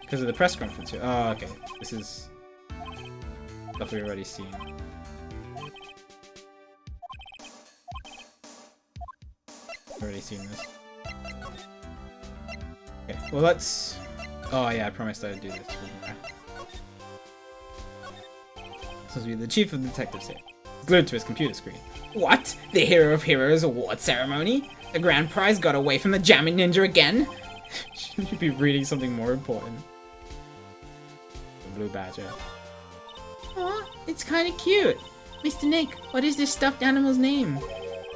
Because of the press conference. Oh, okay. This is stuff we've already seen. Already seen this. Okay, well let's... Oh yeah, I promised I'd do this. Supposed to be the chief of detectives here. Glued to his computer screen. What? The Hero of Heroes award ceremony? The grand prize got away from the jamming ninja again? Shouldn't you be reading something more important? The blue badger. Aw, it's kinda cute. Mr. Nick, what is this stuffed animal's name?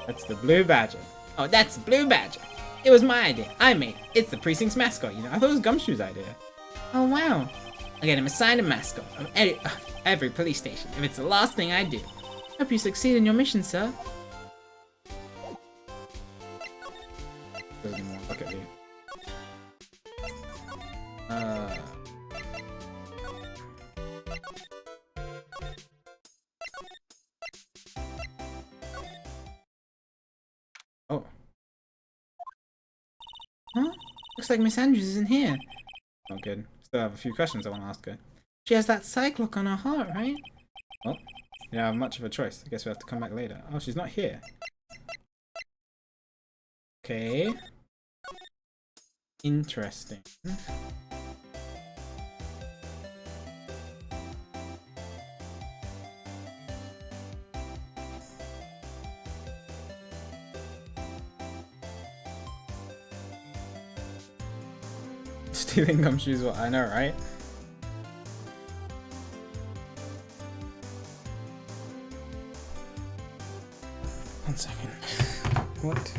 That's the blue badger. Oh, that's the blue badger. It was my idea. I made it. It's the precinct's mascot, you know. I thought it was Gumshoe's idea. Oh, wow. I'll get him assigned a mascot of every police station if it's the last thing I do. Hope you succeed in your mission, sir. Look at me. Oh. Huh? Looks like Miss Andrews isn't here. Not good. Still have a few questions I want to ask her. She has that psych lock on her heart, right? Well, you don't have much of a choice. I guess we have to come back later. Oh, she's not here. Okay. Interesting. Stealing Gumshoe's what I know, right? One second. What?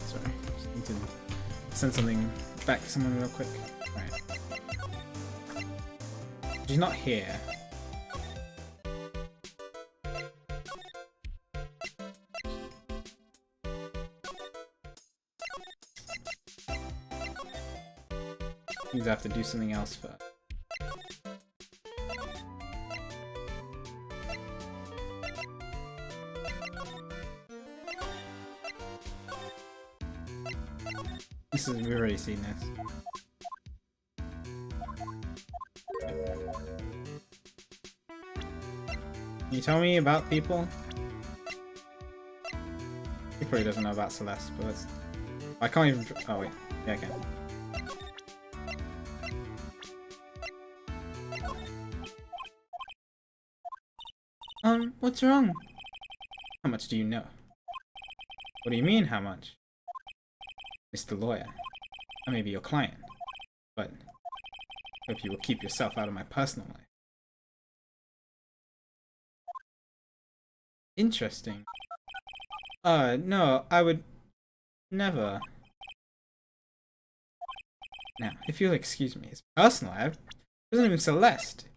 Sorry, just need to send something back to someone real quick. Alright. She's not here. Means I have to do something else first. We've already seen this. Can you tell me about people? He probably doesn't know about Celeste, but let's... I can't even... Oh wait, yeah I can. What's wrong? How much do you know? What do you mean, how much? Mr. Lawyer, I may be your client, but I hope you will keep yourself out of my personal life. Interesting. No, I would never. Now, if you'll excuse me, it's personal. I wasn't even Celeste.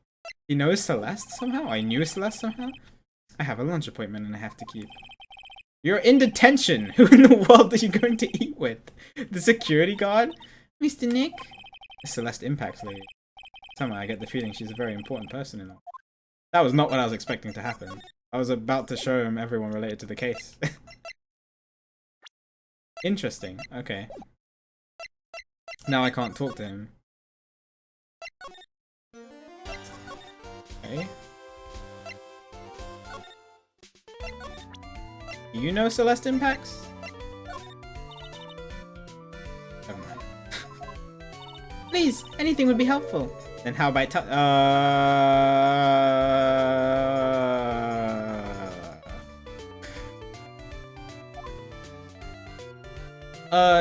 You know Celeste somehow? I knew Celeste somehow? I have a lunch appointment and I have to keep. You're in detention! Who in the world are you going to eat with? The security guard? Mr. Nick? Celeste Impact's lady. Somehow I get the feeling she's a very important person in all. That was not what I was expecting to happen. I was about to show him everyone related to the case. Interesting. Okay. Now I can't talk to him. Okay. Do you know Celeste Impacts? Never mind. Please, anything would be helpful. Then how about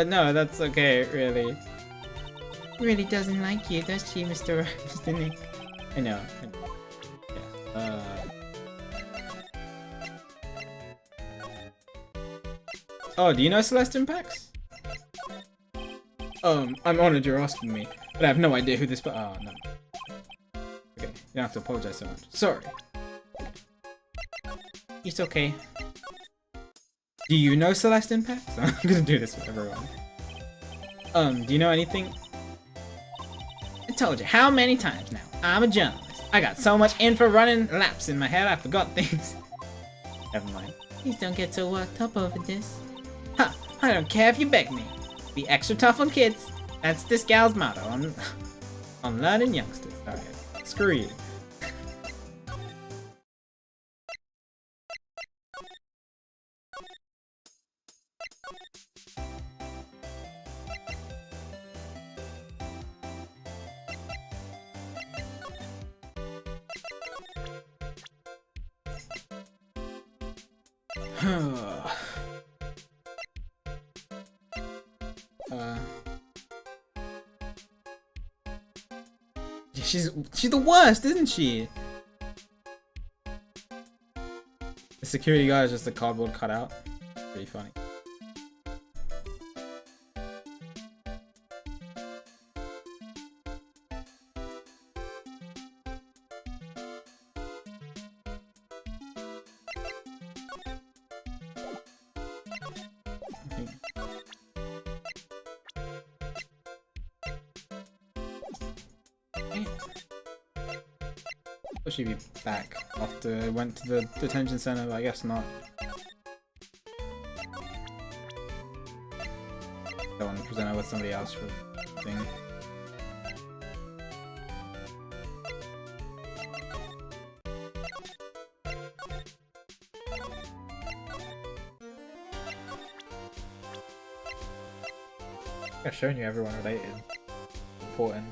no, that's okay, really. Really doesn't like you, does she, Mr. Nick? I know. Yeah. Oh, do you know Celeste Impacts? I'm honored you're asking me, but I have no idea who this. Oh no. Okay, you don't have to apologize so much. Sorry. It's okay. Do you know Celeste Impacts? I'm gonna do this with everyone. Do you know anything? I told you how many times now. I'm a journalist. I got so much info running laps in my head I forgot things. Never mind. Please don't get so worked up over this. Ha! I don't care if you beg me. Be extra tough on kids. That's this gal's motto on learning youngsters. Alright. Screw you. Yeah, she's the worst, isn't she? The security guy is just a cardboard cutout. Pretty funny. Will she be back after I went to the detention center? But I guess not. Don't want to present her with somebody else for the thing. I've shown you everyone related. Important.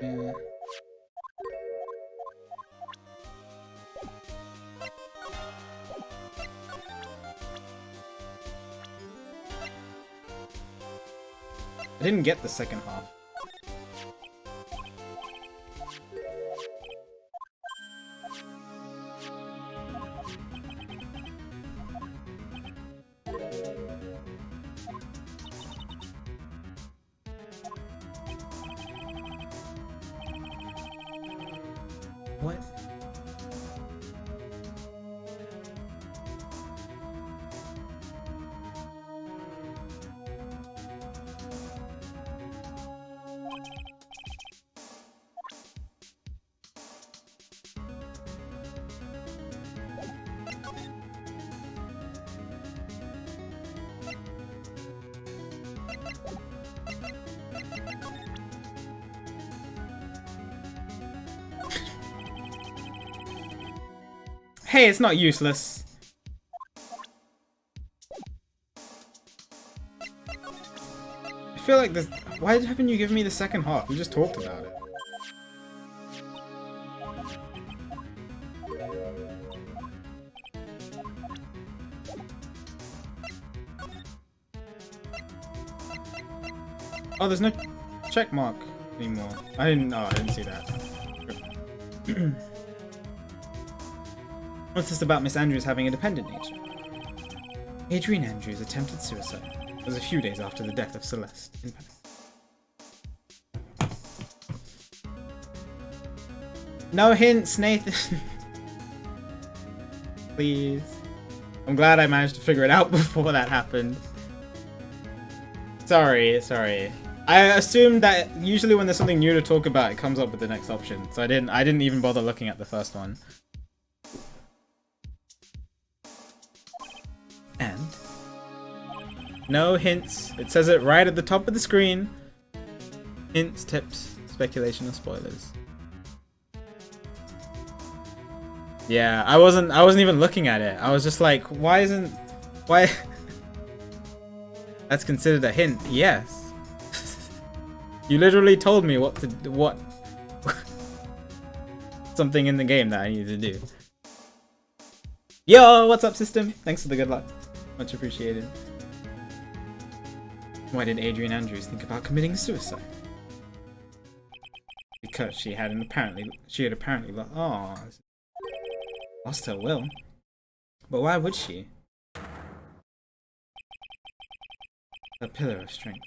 Yeah. I didn't get the second half. What? Hey, it's not useless. I feel like this. Why haven't you given me the second half? We just talked about it. Oh, there's no check mark anymore. I didn't see that. What's this about Miss Andrews having a dependent nature? Adrian Andrews attempted suicide. It was a few days after the death of Celeste. In panic. No hints, Nathan. Please. I'm glad I managed to figure it out before that happened. Sorry. I assumed that usually when there's something new to talk about, it comes up with the next option. So I didn't even bother looking at the first one. And no hints. It says it right at the top of the screen. Hints, tips, speculation, or spoilers. Yeah, I wasn't even looking at it. I was just like, why? That's considered a hint. Yes. You literally told me what something in the game that I needed to do. Yo, what's up, system? Thanks for the good luck. Much appreciated. Why did Adrian Andrews think about committing suicide? Because she had apparently lost her will. But why would she? Her pillar of strength,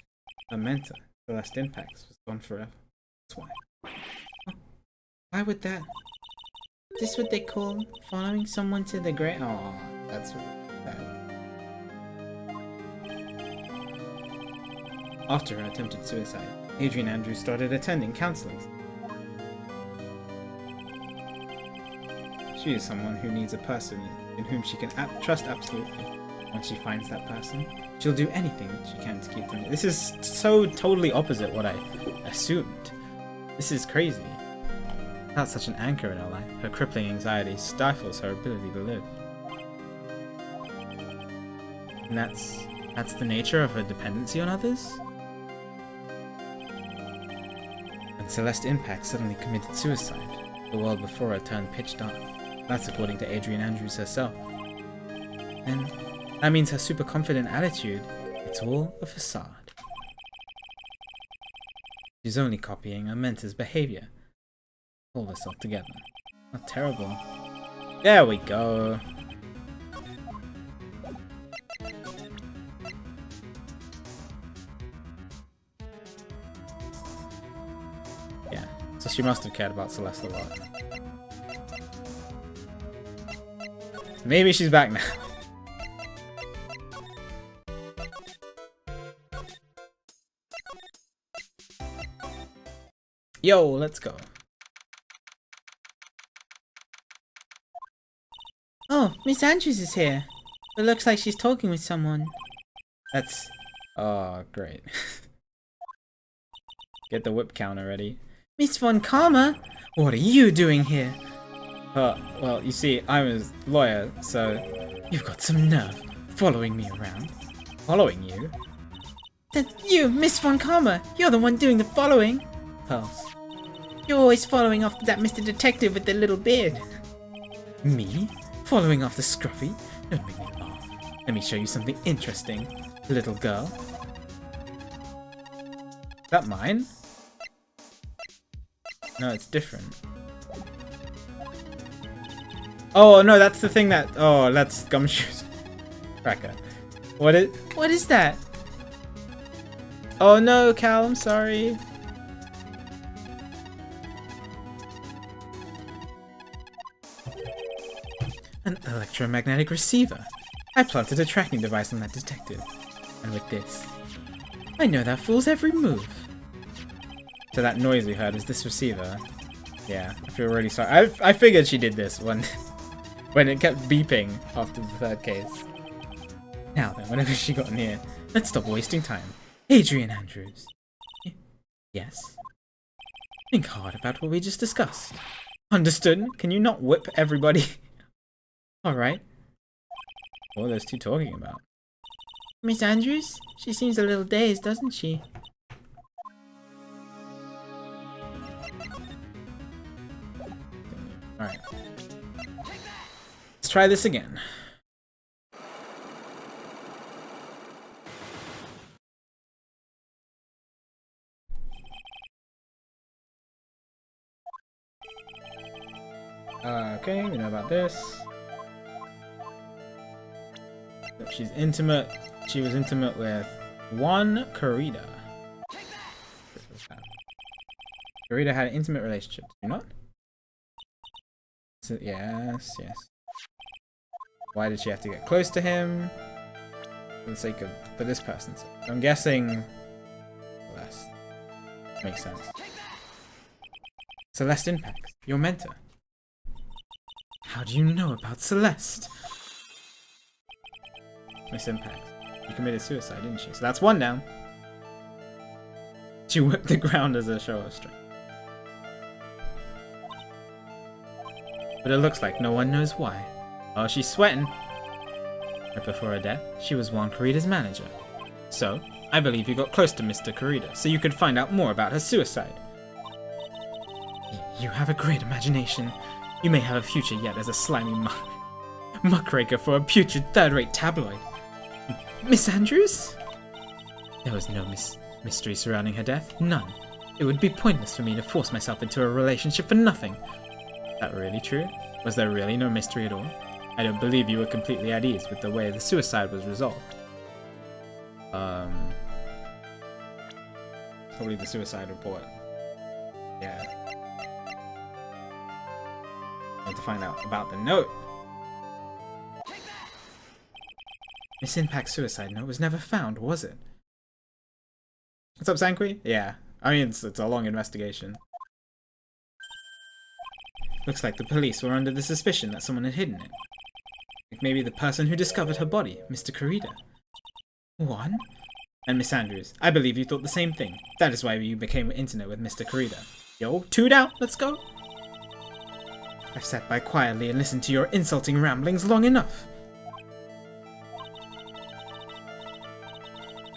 her mentor, Celeste Impacts was gone forever. That's why. Why would that? Is this what they call following someone to the grave? Oh, that's bad. After her attempted suicide, Adrian Andrews started attending counseling. She is someone who needs a person in whom she can trust absolutely. Once she finds that person, she'll do anything she can to keep them. This is so totally opposite what I assumed. This is crazy. Without such an anchor in her life, her crippling anxiety stifles her ability to live. And that's the nature of her dependency on others? When Celeste Impact suddenly committed suicide, the world before her turned pitch dark. That's according to Adrian Andrews herself. And that means her super confident attitude, it's all a facade. She's only copying her mentor's behavior. Hold herself together. Not terrible. There we go. Yeah, so she must have cared about Celeste a lot. Maybe she's back now. Yo, let's go. Oh, Miss Andrews is here. It looks like she's talking with someone. That's... Oh, great. Get the whip counter ready. Miss Von Karma, what are you doing here? Well, you see, I'm a lawyer, so... You've got some nerve following me around. Following you? That you, Miss Von Karma, you're the one doing the following. Pearls. You're always following after that Mr. Detective with the little beard. Me? Following after Scruffy? Don't make me laugh. Let me show you something interesting, little girl. that mine? No, it's different. Oh no, that's the thing that. Oh, that's Gumshoe's cracker. What is that? Oh no, Cal, I'm sorry. An electromagnetic receiver. I planted a tracking device on that detective. And with this, I know that fool's every move. So that noise we heard was this receiver. Yeah, I feel really sorry. I figured she did this when when it kept beeping after the third case. Now then, whenever she got near, let's stop wasting time. Adrian Andrews. Yes? Think hard about what we just discussed. Understood? Can you not whip everybody? Alright. What are those two talking about? Miss Andrews? She seems a little dazed, doesn't she? Alright. Let's try this again. Okay, we know about this. She's intimate. She was intimate with one Kurita. Kurita had an intimate relationship. Do you not? So, yes. Why did she have to get close to him? For this person's sake. I'm guessing Celeste. Makes sense. Celeste Impact, your mentor. How do you know about Celeste? Miss Impact. She committed suicide, didn't she? So that's one down. She whipped the ground as a show of strength. But it looks like no one knows why. Oh, she's sweating. Right before her death, she was Juan Kurita's manager. So, I believe you got close to Mr. Kurita so you could find out more about her suicide. You have a great imagination. You may have a future yet as a slimy muckraker for a putrid third-rate tabloid. Miss Andrews? There was no mystery surrounding her death. None. It would be pointless for me to force myself into a relationship for nothing. Is that really true? Was there really no mystery at all? I don't believe you were completely at ease with the way the suicide was resolved. Probably the suicide report. Yeah. Need to find out about the note. Miss Impact's suicide note was never found, was it? What's up, Sanqui? Yeah. I mean, it's a long investigation. Looks like the police were under the suspicion that someone had hidden it. Like maybe the person who discovered her body, Mr. Kurita. One? And Miss Andrews, I believe you thought the same thing. That is why you became intimate with Mr. Kurita. Yo, 2 down, let's go. I've sat by quietly and listened to your insulting ramblings long enough.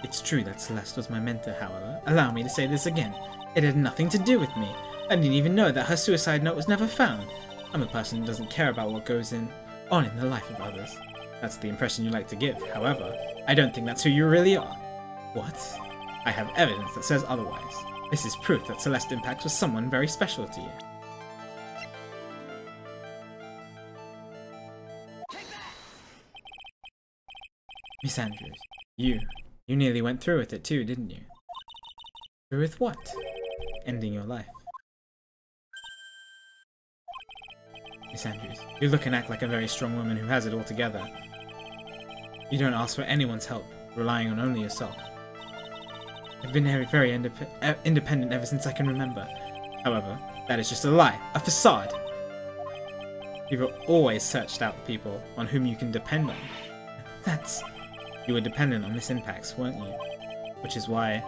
It's true that Celeste was my mentor, however. Allow me to say this again. It had nothing to do with me. I didn't even know that her suicide note was never found. I'm a person who doesn't care about what goes on in the life of others. That's the impression you like to give. However, I don't think that's who you really are. What? I have evidence that says otherwise. This is proof that Celeste Impact was someone very special to you. Miss Andrews, you nearly went through with it too, didn't you? Through with what? Ending your life. Miss Andrews, you look and act like a very strong woman who has it all together. You don't ask for anyone's help, relying on only yourself. I've been very independent ever since I can remember. However, that is just a lie, a facade. You've always searched out people on whom you can depend on. You were dependent on Miss Impact's, weren't you? Which is why,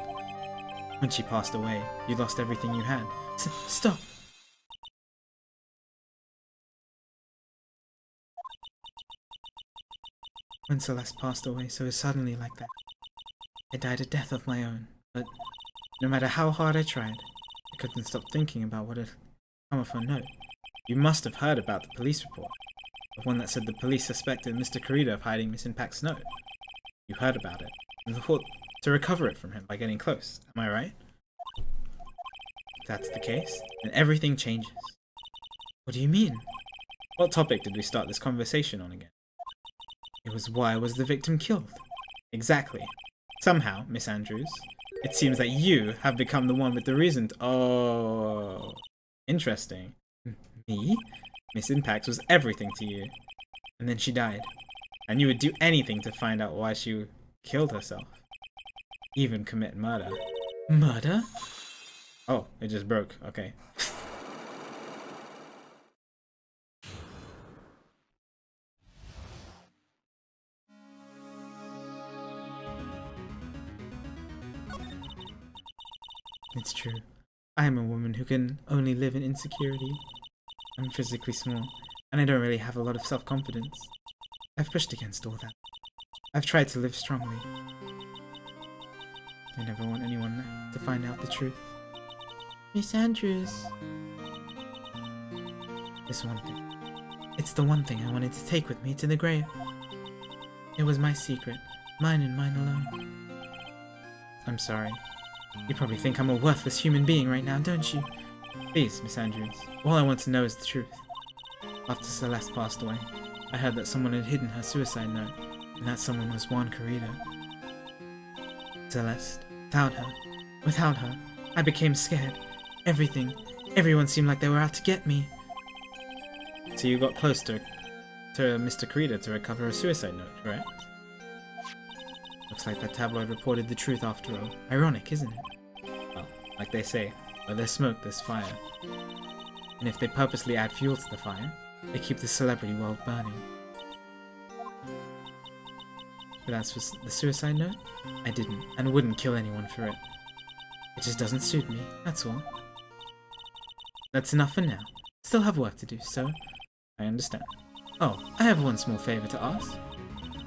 when she passed away, you lost everything you had. Stop! When Celeste passed away so suddenly like that, I died a death of my own. But no matter how hard I tried, I couldn't stop thinking about what had come of her note. You must have heard about the police report. The one that said the police suspected Mr. Kurita of hiding Miss Impact's note. You heard about it, and thought to recover it from him by getting close, am I right? that's the case, then everything changes. What do you mean? What topic did we start this conversation on again? It was why was the victim killed? Exactly. Somehow, Miss Andrews, it seems that you have become the one with the reason to— Oh, interesting. Me? Miss Impact was everything to you. And then she died. And you would do anything to find out why she killed herself. Even commit murder. Murder? Oh, it just broke. Okay. It's true. I am a woman who can only live in insecurity. I'm physically small, and I don't really have a lot of self-confidence. I've pushed against all that. I've tried to live strongly. I never want anyone to find out the truth. Miss Andrews. This one thing. It's the one thing I wanted to take with me to the grave. It was my secret, mine and mine alone. I'm sorry. You probably think I'm a worthless human being right now, don't you? Please, Miss Andrews, all I want to know is the truth. After Celeste passed away, I heard that someone had hidden her suicide note, and that someone was Juan Corrido. Celeste, without her, I became scared. Everyone seemed like they were out to get me. So you got close to Mr. Corrido to recover a suicide note, correct? Looks like that tabloid reported the truth after all. Ironic, isn't it? Well, like they say, where there's smoke, there's fire. And if they purposely add fuel to the fire, they keep the celebrity world burning. But as for the suicide note, I didn't, and wouldn't kill anyone for it. It just doesn't suit me, that's all. That's enough for now. Still have work to do, so I understand. Oh, I have one small favor to ask.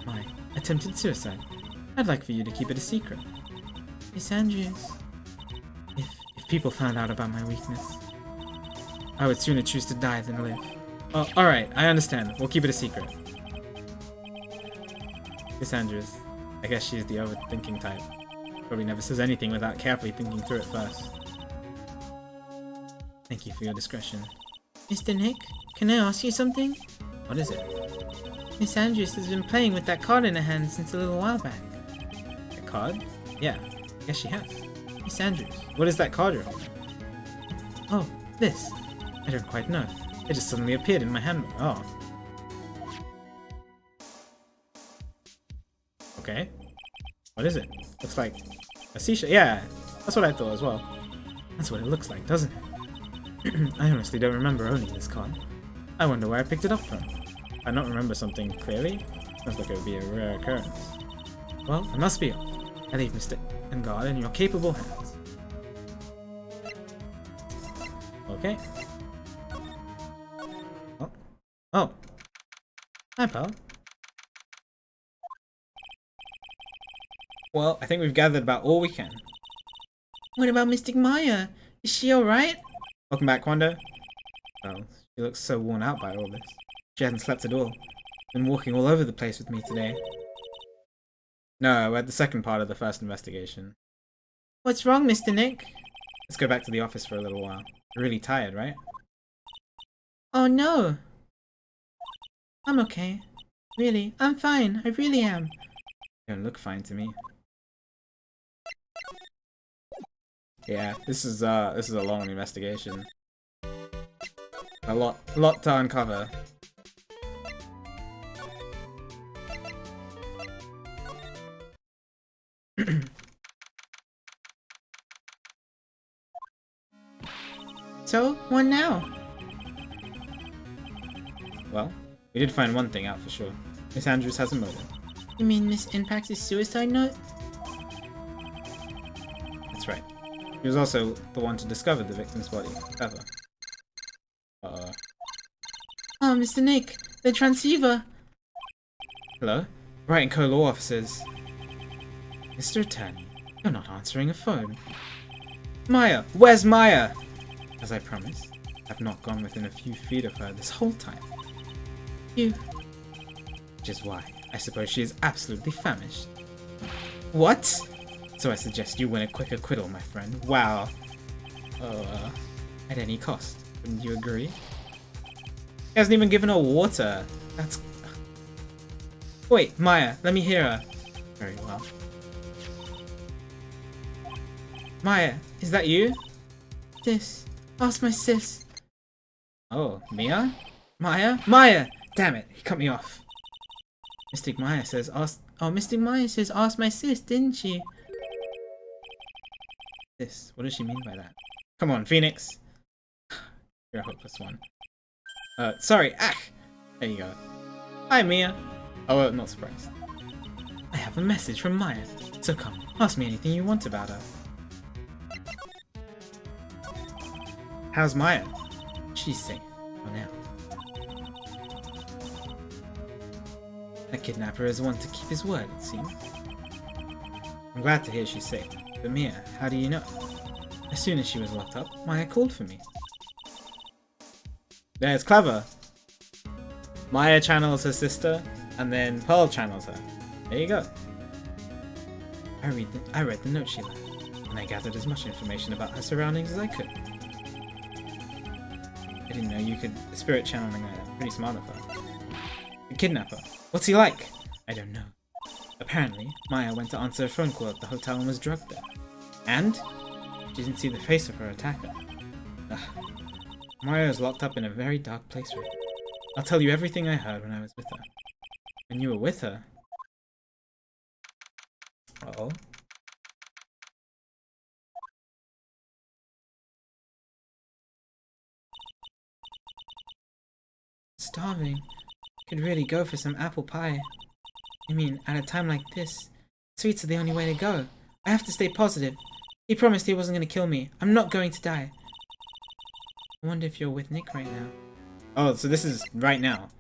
My attempted suicide. I'd like for you to keep it a secret. Miss Andrews. If people found out about my weakness, I would sooner choose to die than live. Oh, alright, I understand. We'll keep it a secret. Miss Andrews. I guess she's the overthinking type. Probably never says anything without carefully thinking through it first. Thank you for your discretion. Mr. Nick, can I ask you something? What is it? Miss Andrews has been playing with that card in her hand since a little while back. A card? Yeah, yes she has. Miss Andrews, what is that card you're holding? Oh, this. I don't quite know. It just suddenly appeared in my hand. Oh. Okay. What is it? Looks like a seashell. Yeah, that's what I thought as well. That's what it looks like, doesn't it? I honestly don't remember owning this card. I wonder where I picked it up from. I don't remember something clearly. Sounds like it would be a rare occurrence. Well, I must be off. I leave Mr. and God in your capable hands. Okay. Oh. Hi, pal. Well, I think we've gathered about all we can. What about Mystic Maya? Is she alright? Welcome back, Quando. Well, she looks so worn out by all this. She hasn't slept at all. Been walking all over the place with me today. No, we're at the second part of the first investigation. What's wrong, Mr. Nick? Let's go back to the office for a little while. You're really tired, right? Oh no! I'm okay. Really, I'm fine. I really am. You don't look fine to me. Yeah, this is a long investigation. A lot to uncover. So, what now? Well, we did find one thing out for sure. Miss Andrews has a motive. You mean Miss Impact's suicide note? That's right. She was also the one to discover the victim's body. Ever. Uh-oh. Oh, Mr. Nick, the transceiver! Hello? Wright and Co. Law officers. Mr. Attorney, you're not answering a phone. Maya! Where's Maya? As I promised, I've not gone within a few feet of her this whole time. You... Which is why I suppose she is absolutely famished. What? So I suggest you win a quick acquittal, my friend. Wow. Oh, at any cost. Wouldn't you agree? He hasn't even given her water. That's... Wait, Maya, let me hear her. Very well. Maya, is that you? Sis. Ask my sis. Oh, Mia? Maya? Maya! Damn it, he cut me off. Mystic Maya says ask... Oh, Mystic Maya says ask my sis, didn't she? This. What does she mean by that? Come on, Phoenix. You're a hopeless one. Sorry. Ah! There you go. Hi, Mia. Oh, well, not surprised. I have a message from Maya. So come, ask me anything you want about her. How's Maya? She's safe. For now. The kidnapper is one to keep his word, it seems. I'm glad to hear she's safe. But Mia, how do you know? As soon as she was locked up, Maya called for me. Yeah, it's clever. Maya channels her sister, and then Pearl channels her. There you go. I read the note she left, and I gathered as much information about her surroundings as I could. I didn't know you could spirit channeling her. Pretty smart of her. The kidnapper. What's he like? I don't know. Apparently, Maya went to answer a phone call at the hotel and was drugged there. And? She didn't see the face of her attacker. Ugh. Maya is locked up in a very dark place right now. I'll tell you everything I heard when I was with her. When you were with her? Uh-oh. Starving. Could really go for some apple pie. I mean, at a time like this, sweets are the only way to go. I have to stay positive. He promised he wasn't going to kill me. I'm not going to die. I wonder if you're with Nick right now. Oh, so this is right now.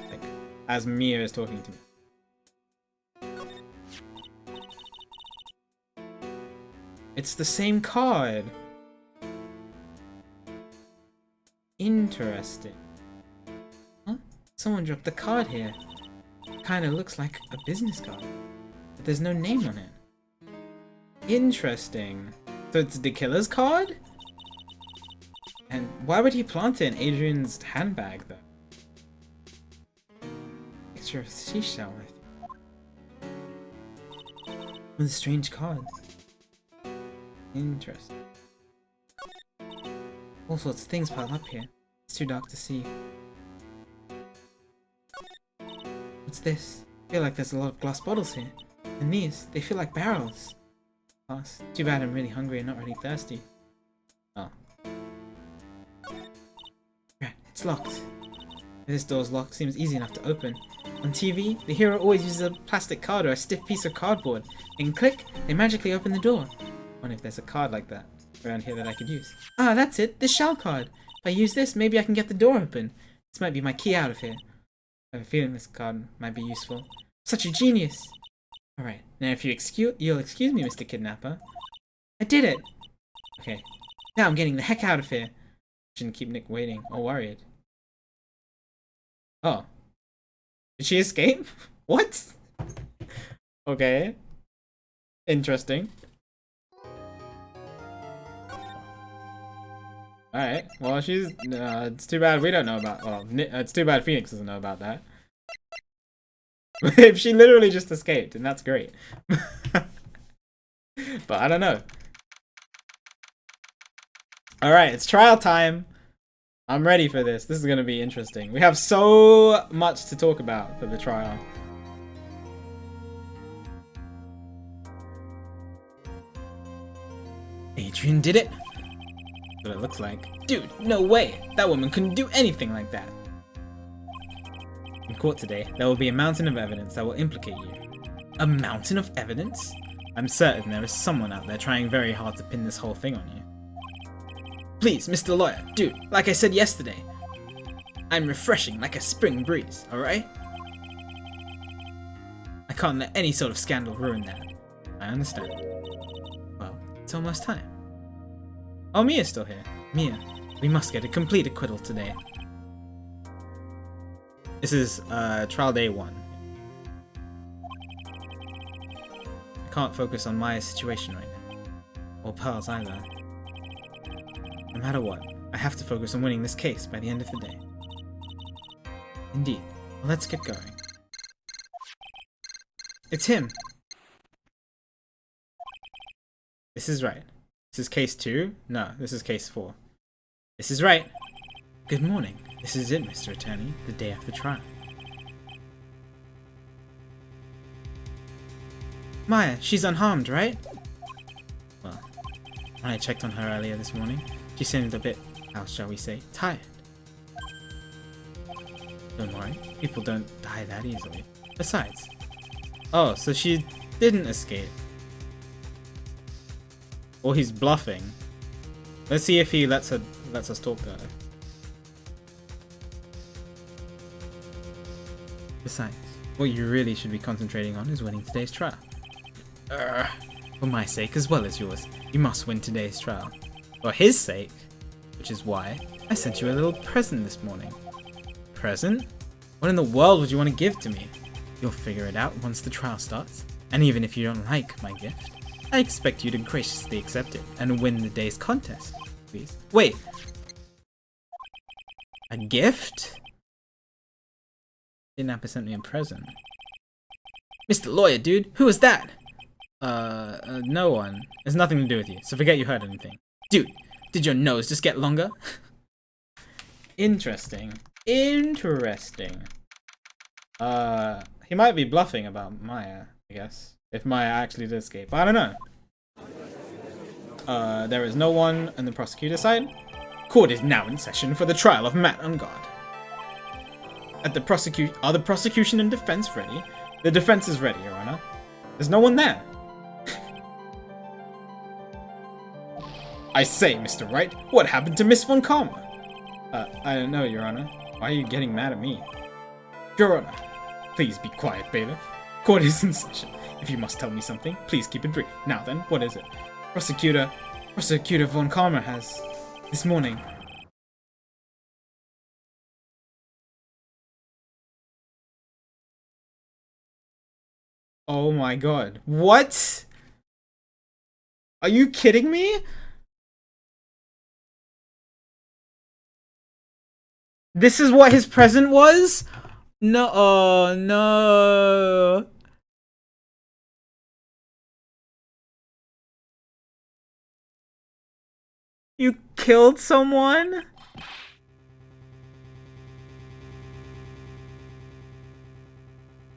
Like, as Mia is talking to me. It's the same card. Interesting. Huh? Someone dropped the card here. Kinda looks like a business card. But there's no name on it. Interesting. So it's the killer's card? And why would he plant it in Adrian's handbag, though? Picture of seashell, I think. With a strange card. Interesting. All sorts of things pile up here. It's too dark to see. What's this? I feel like there's a lot of glass bottles here. And these, they feel like barrels. Oh, it's too bad I'm really hungry and not really thirsty. Oh. Right, it's locked. This door's locked seems easy enough to open. On TV, the hero always uses a plastic card or a stiff piece of cardboard. And click, they magically open the door. Wonder if there's a card like that around here that I could use. Ah, that's it, this shell card. If I use this, maybe I can get the door open. This might be my key out of here. I have a feeling this card might be useful. Such a genius. Alright, now if you'll excuse me, Mr. Kidnapper. I did it. Okay. Now I'm getting the heck out of here. Shouldn't keep Nick waiting or worried. Oh. Did she escape? What? Okay. Interesting. Alright, well she's, it's too bad we don't know about, well, it's too bad Phoenix doesn't know about that. If she literally just escaped, and that's great. But I don't know. Alright, it's trial time. I'm ready for this. This is going to be interesting. We have so much to talk about for the trial. Adrian did it. That's what it looks like. Dude, no way. That woman couldn't do anything like that. In court today, there will be a mountain of evidence that will implicate you. A mountain of evidence? I'm certain there is someone out there trying very hard to pin this whole thing on you. Please, Mr. Lawyer, dude, like I said yesterday, I'm refreshing like a spring breeze, alright? I can't let any sort of scandal ruin that. I understand. Well, it's almost time. Oh, Mia's still here. Mia, we must get a complete acquittal today. This is trial day 1. I can't focus on Maya's situation right now. Or Pearl's either. No matter what, I have to focus on winning this case by the end of the day. Indeed. Well, let's get going. It's him! This is Wright. This is case 2? No, this is case 4. This is Wright. Good morning. This is it, Mr. Attorney, the day after trial. Maya, she's unharmed, right? Well, when I checked on her earlier this morning, she seemed a bit, how shall we say, tired. Don't worry, people don't die that easily. Besides, Oh, so she didn't escape. Or he's bluffing. Let's see if he lets us talk to her. besides, what you really should be concentrating on is winning today's trial. For my sake as well as yours, you must win today's trial. For his sake. Which is why I sent you a little present this morning. Present? What in the world would you want to give to me? You'll figure it out once the trial starts. And even if you don't like my gift, I expect you to graciously accept it and win the day's contest, please. Wait. A gift? Kidnapper sent me a present. Mr. Lawyer, dude, who was that? No one. It's nothing to do with you, so forget you heard anything. Dude, did your nose just get longer? Interesting. Interesting. He might be bluffing about Maya, I guess. If Maya actually did escape. I don't know. There is no one on the prosecutor's side. Court is now in session for the trial of Matt Ungard. Are the prosecution and defense ready? The defense is ready, Your Honor. There's no one there. I say, Mr. Wright, what happened to Miss Von Karma? I don't know, Your Honor. Why are you getting mad at me? Your Honor, please be quiet, bailiff. Court is in session. If you must tell me something, please keep it brief. Now then, what is it? Prosecutor Von Karma has, this morning. Oh my god. What? Are you kidding me? This is what his present was? No, oh, no. You killed someone?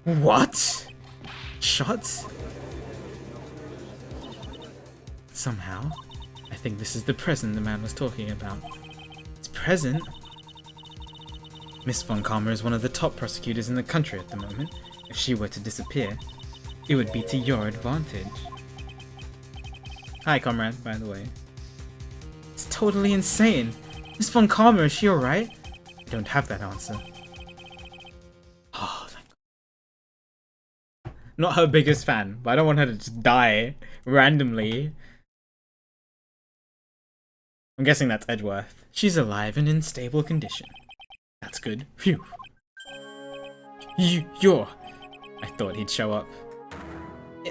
What? Shots? Somehow, I think this is the present the man was talking about. It's present? Miss Von Karma is one of the top prosecutors in the country at the moment. If she were to disappear, it would be to your advantage. Hi, comrade, by the way. It's totally insane. Miss Von Karma, is she alright? I don't have that answer. Oh, thank God. Not her biggest fan, but I don't want her to just die randomly. I'm guessing that's Edgeworth. She's alive and in stable condition. That's good. Phew. You're... I thought he'd show up.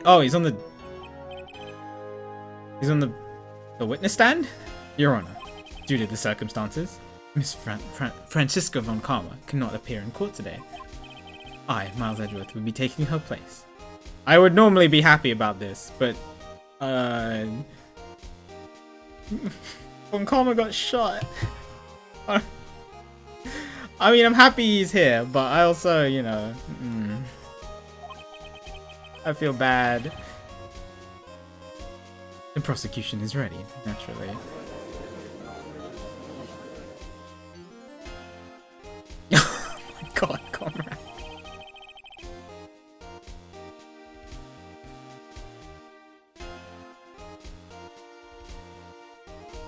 Oh, he's on the witness stand? Your Honor, due to the circumstances, Miss Francisca Von Karma cannot appear in court today. I, Miles Edgeworth, will be taking her place. I would normally be happy about this, but Von Karma got shot. I mean, I'm happy he's here, but I also, you know, I feel bad. The prosecution is ready, naturally. Oh my god, comrade.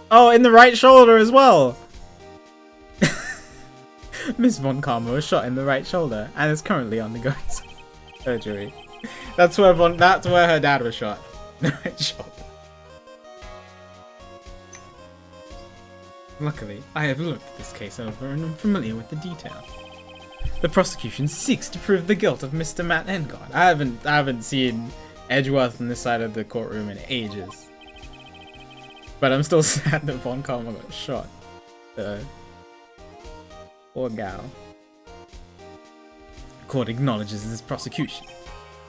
Oh, in the right shoulder as well. Miss Von Karma was shot in the right shoulder and is currently undergoing surgery. That's where her dad was shot. The right shoulder. Luckily, I have looked this case over and am familiar with the details. The prosecution seeks to prove the guilt of Mr. Matt Ungard. I haven't seen Edgeworth on this side of the courtroom in ages. But I'm still sad that Von Karma got shot. Poor gal. Court acknowledges this prosecution.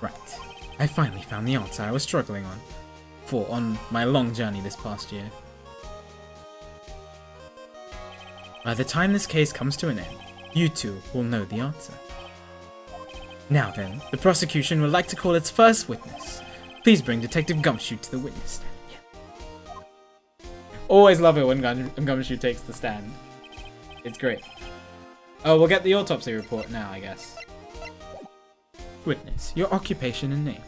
Right. I finally found the answer I was struggling on my long journey this past year. By the time this case comes to an end, you two will know the answer. Now then, the prosecution would like to call its first witness. Please bring Detective Gumshoe to the witness stand. Yeah. Always love it when Gumshoe takes the stand. It's great. Oh, we'll get the autopsy report now, I guess. Witness, your occupation and name.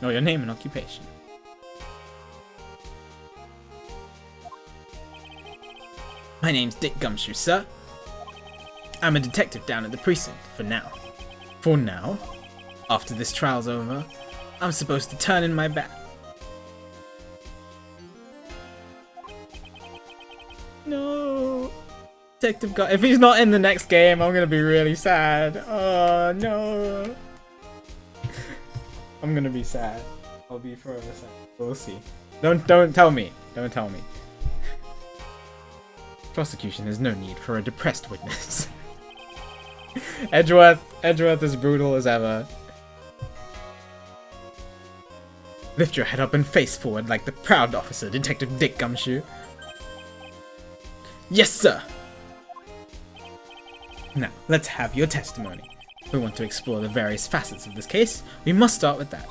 Or your name and occupation. My name's Dick Gumshoe, sir. I'm a detective down at the precinct, for now. For now? After this trial's over, I'm supposed to turn in my back. No. Detective Gun. If he's not in the next game, I'm gonna be really sad. Oh no. I'm gonna be sad. I'll be forever sad. We'll see. Don't tell me. Don't tell me. Prosecution has no need for a depressed witness. Edgeworth is brutal as ever. Lift your head up and face forward like the proud officer, Detective Dick Gumshoe. Yes, sir! Now, let's have your testimony. If we want to explore the various facets of this case, we must start with that.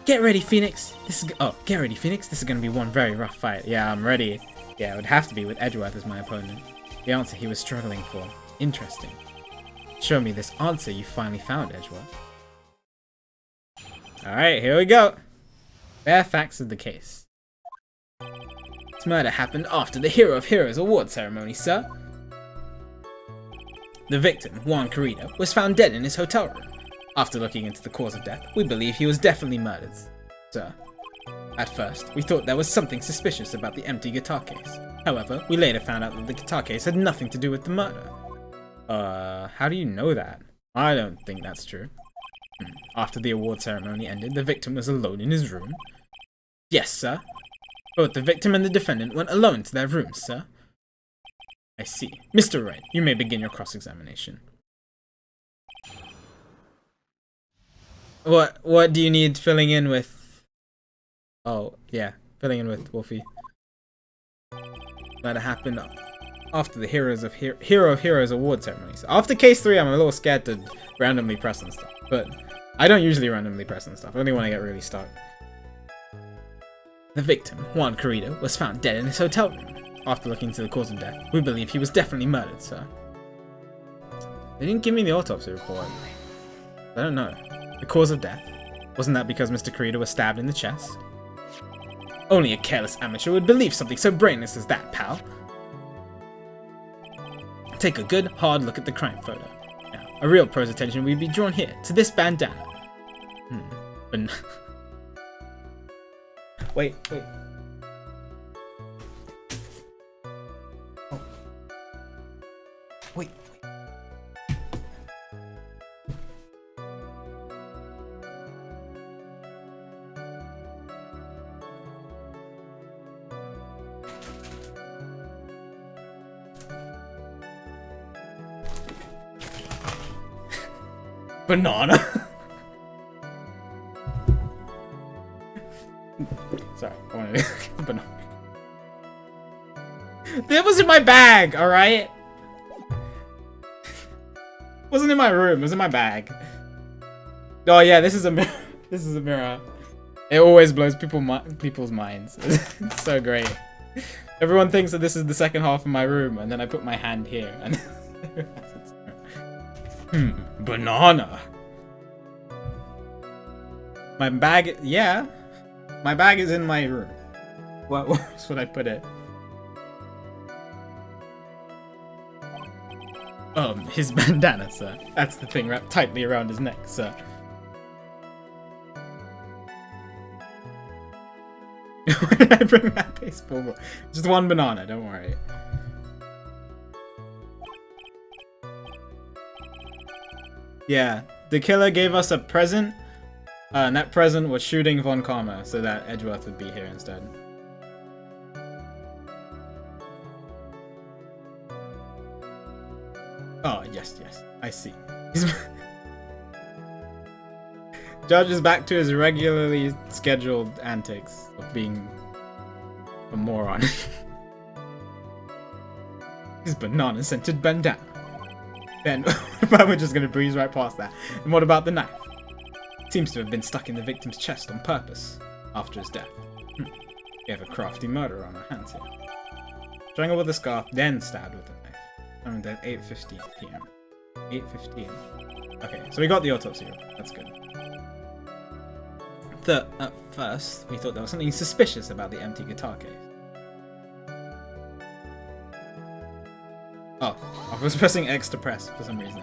Get ready, Phoenix. Get ready, Phoenix. This is going to be one very rough fight. Yeah, I'm ready. Yeah, it would have to be with Edgeworth as my opponent. The answer he was struggling for. Interesting. Show me this answer you finally found, Edgeworth. Alright, here we go. Bare facts of the case. This murder happened after the Hero of Heroes award ceremony, sir. The victim, Juan Carrera, was found dead in his hotel room. After looking into the cause of death, we believe he was definitely murdered, sir. At first, we thought there was something suspicious about the empty guitar case. However, we later found out that the guitar case had nothing to do with the murder. How do you know that? I don't think that's true. After the award ceremony ended, the victim was alone in his room. Yes, sir. Both the victim and the defendant went alone to their rooms, sir. I see. Mr. Wright, you may begin your cross-examination. What do you need filling in with? Oh, yeah. Filling in with Wolfie. That happened after the Hero of Heroes award ceremony. So after case 3, I'm a little scared to randomly press on stuff. But I don't usually randomly press on stuff, only when I get really stuck. The victim, Juan Carrera, was found dead in his hotel room. After looking into the cause of death, we believe he was definitely murdered, sir. They didn't give me the autopsy report. I don't know. The cause of death? Wasn't that because Mr. Carrera was stabbed in the chest? Only a careless amateur would believe something so brainless as that, pal. Take a good, hard look at the crime photo. Now, a real pro's attention would be drawn here, to this bandana. But wait. Oh. Wait. Banana. Sorry, I wanted to banana. That was in my bag, alright? Wasn't in my room, it was in my bag. Oh yeah, this is a mirror. This is a mirror. It always blows people's minds. It's so great. Everyone thinks that this is the second half of my room, and then I put my hand here, and banana. My bag, yeah. My bag is in my room. What else would I put it? His bandana, sir. That's the thing wrapped tightly around his neck, sir. Why did I bring that baseball ball? Just one banana, don't worry. Yeah, the killer gave us a present, and that present was shooting Von Karma so that Edgeworth would be here instead. Oh, yes, yes. I see. Judge is back to his regularly scheduled antics of being a moron. His banana-scented bandana. Then, we're just gonna breeze right past that. And what about the knife? Seems to have been stuck in the victim's chest on purpose after his death. We have a crafty murderer on our hands here. Strangled with a scarf, then stabbed with a knife. Found at 8:15 p.m. 8:15. Okay, so we got the autopsy report. That's good. At first, we thought there was something suspicious about the empty guitar case. Oh, I was pressing X to press for some reason.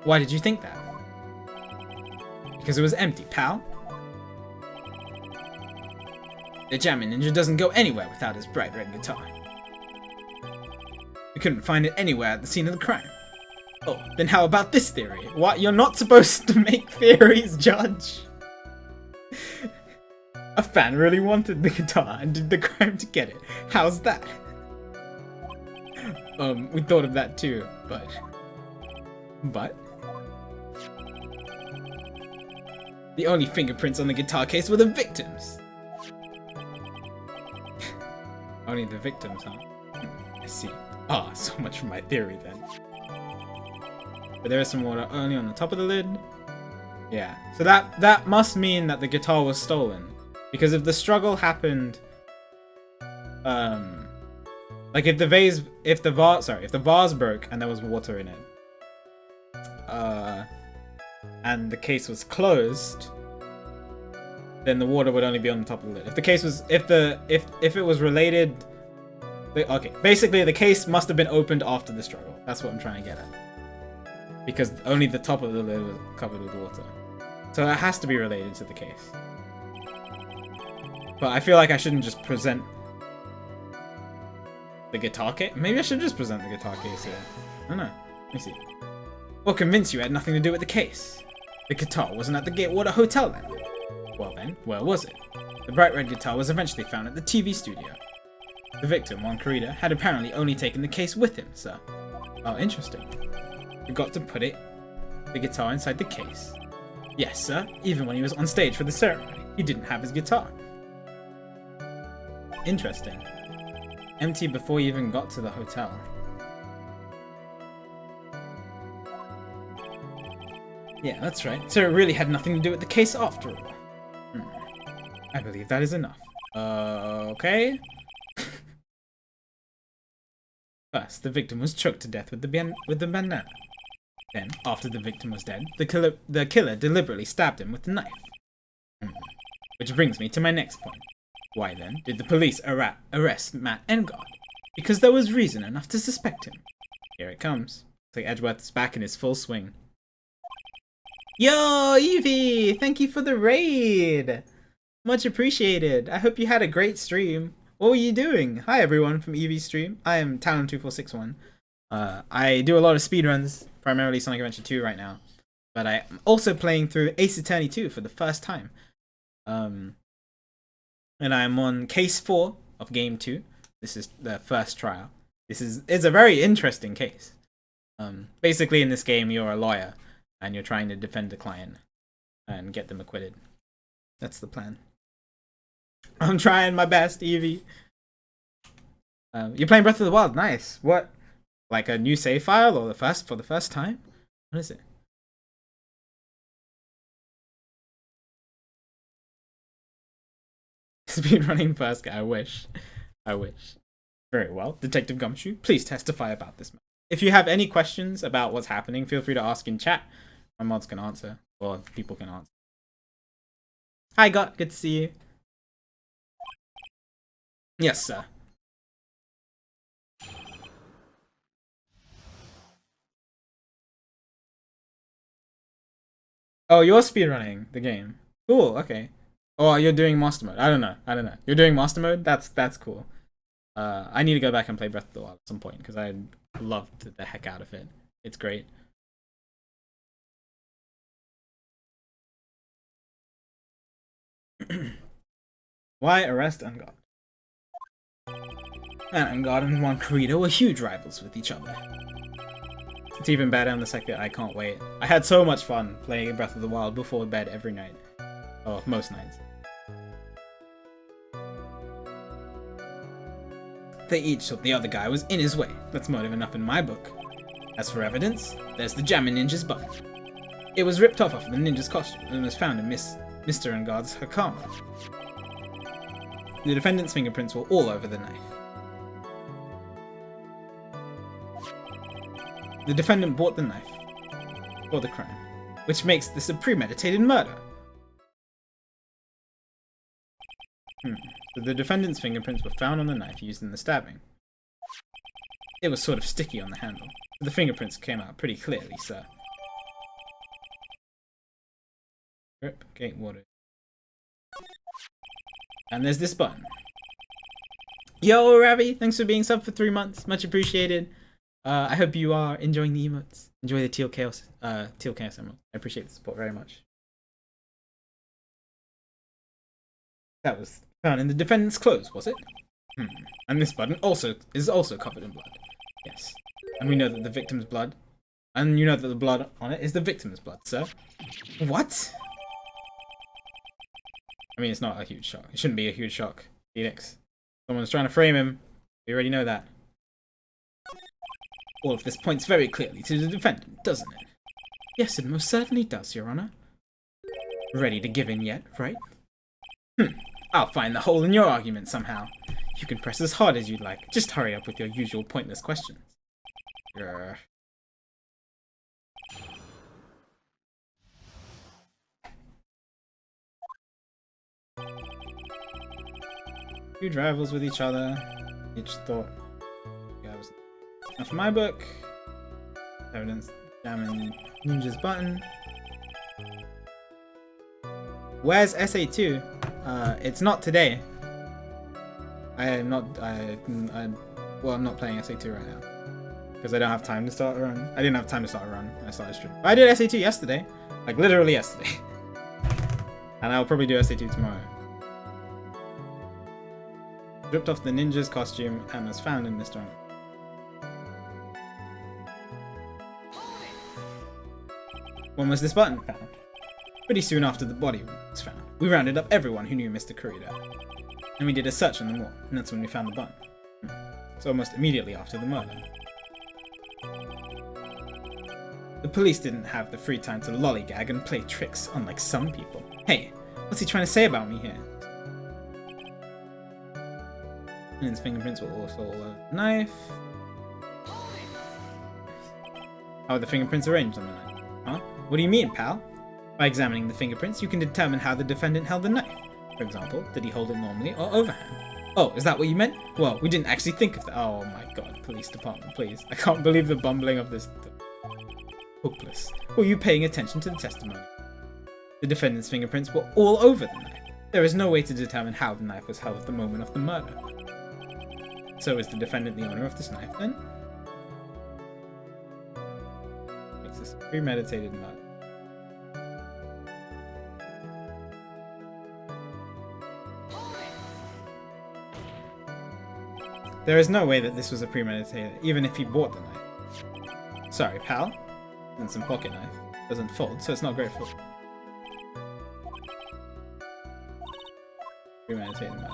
Why did you think that? Because it was empty, pal. The jamming ninja doesn't go anywhere without his bright red guitar. We couldn't find it anywhere at the scene of the crime. Oh, then how about this theory? What? You're not supposed to make theories, Judge. A fan really wanted the guitar and did the crime to get it. How's that? We thought of that too, but... The only fingerprints on the guitar case were the victims. Only the victims, huh? I see. Ah, so much for my theory then. But there is some water only on the top of the lid. Yeah, so that must mean that the guitar was stolen. Because if the struggle happened... like if the vase broke and there was water in it, and the case was closed, then the water would only be on the top of the lid. If the case was, if it was related, okay, basically the case must have been opened after the struggle. That's what I'm trying to get at. Because only the top of the lid was covered with water, so it has to be related to the case. But I feel like I shouldn't just present the guitar case? Maybe I should just present the guitar case here. I don't know. Let me see. Well, convince you it had nothing to do with the case. The guitar wasn't at the Gatewater Hotel then. Well then, where was it? The bright red guitar was eventually found at the TV studio. The victim, Juan Carida, had apparently only taken the case with him, sir. Oh, interesting. Forgot to put the guitar inside the case. Yes, sir. Even when he was on stage for the ceremony, he didn't have his guitar. Interesting. Empty before you even got to the hotel. Yeah, that's right. So it really had nothing to do with the case after all. I believe that is enough. Okay. First, the victim was choked to death with the bandana. Then, after the victim was dead, the killer deliberately stabbed him with the knife. Which brings me to my next point. Why then did the police arrest Matt Engard? Because there was reason enough to suspect him. Here it comes. Looks like Edgeworth is back in his full swing. Yo, Evie! Thank you for the raid! Much appreciated. I hope you had a great stream. What were you doing? Hi everyone from Evie's stream. I am Talon2461. I do a lot of speedruns, primarily Sonic Adventure 2 right now. But I'm also playing through Ace Attorney 2 for the first time. And I'm on case 4 of game 2. This is the first trial. It's a very interesting case. Basically in this game you're a lawyer and you're trying to defend the client and get them acquitted. That's the plan. I'm trying my best, Evie. You're playing Breath of the Wild. Nice. What? Like a new save file or for the first time? What is it? Speedrunning first guy. I wish. Very well. Detective Gumshoe, please testify about this. If you have any questions about what's happening, feel free to ask in chat. My mods can answer, or people can answer. Hi, God. Good to see you. Yes, sir. Oh, you're speedrunning the game. Cool. Okay. Oh, you're doing master mode. I don't know. You're doing master mode? That's cool. I need to go back and play Breath of the Wild at some point because I loved the heck out of it. It's great. Why arrest Engard? Engard and Juan Carida were huge rivals with each other. It's even better on the second. I can't wait. I had so much fun playing Breath of the Wild before bed every night. Oh, most nights. They each thought the other guy was in his way. That's motive enough in my book. As for evidence, there's the Jammin' Ninja's button. It was ripped off of the ninja's costume and was found in Mr. Engard's Hakama. The defendant's fingerprints were all over the knife. The defendant bought the knife for the crime, which makes this a premeditated murder. So the defendant's fingerprints were found on the knife used in the stabbing. It was sort of sticky on the handle, but the fingerprints came out pretty clearly, sir. Rip, gate water. And there's this button. Yo, Ravi, thanks for being sub for 3 months. Much appreciated. I hope you are enjoying the emotes. Enjoy the Teal Chaos emote. I appreciate the support very much. That was found in the defendant's clothes, was it? And this button is also covered in blood. Yes. And we know that the victim's blood. And you know that the blood on it is the victim's blood, sir. What? I mean, it's not a huge shock. It shouldn't be a huge shock, Felix. Someone's trying to frame him. We already know that. All of this points very clearly to the defendant, doesn't it? Yes, it most certainly does, Your Honor. Ready to give in yet, right? I'll find the hole in your argument somehow. You can press as hard as you'd like. Just hurry up with your usual pointless questions. Grr. Huge rivals with each other. Each thought. Now for my book, evidence, Jammin' Ninja's button. Where's SA2? It's not today. I'm not playing SA2 right now because I don't have time to start a run. I didn't have time to start a run when I started stream. But I did SA2 yesterday, like literally yesterday, and I'll probably do SA2 tomorrow. Ripped off the ninja's costume and was found in Mr. When was this button found? Pretty soon after the body was found. We rounded up everyone who knew Mr. Kurita, and we did a search on the mall, and that's when we found the button. It's almost immediately after the murder. The police didn't have the free time to lollygag and play tricks, unlike some people. Hey, what's he trying to say about me here? And his fingerprints were also all over the knife. How are the fingerprints arranged on the knife? Huh? What do you mean, pal? By examining the fingerprints, you can determine how the defendant held the knife. For example, did he hold it normally or overhand? Oh, is that what you meant? Well, we didn't actually think of that. Oh my god, police department, please. I can't believe the bumbling of this. Hopeless. Were you paying attention to the testimony? The defendant's fingerprints were all over the knife. There is no way to determine how the knife was held at the moment of the murder. So is the defendant the owner of this knife then? Makes this a premeditated murder. There is no way that this was a premeditated, even if he bought the knife. Sorry, pal. And some pocket knife. Doesn't fold, so it's not great for premeditated murder.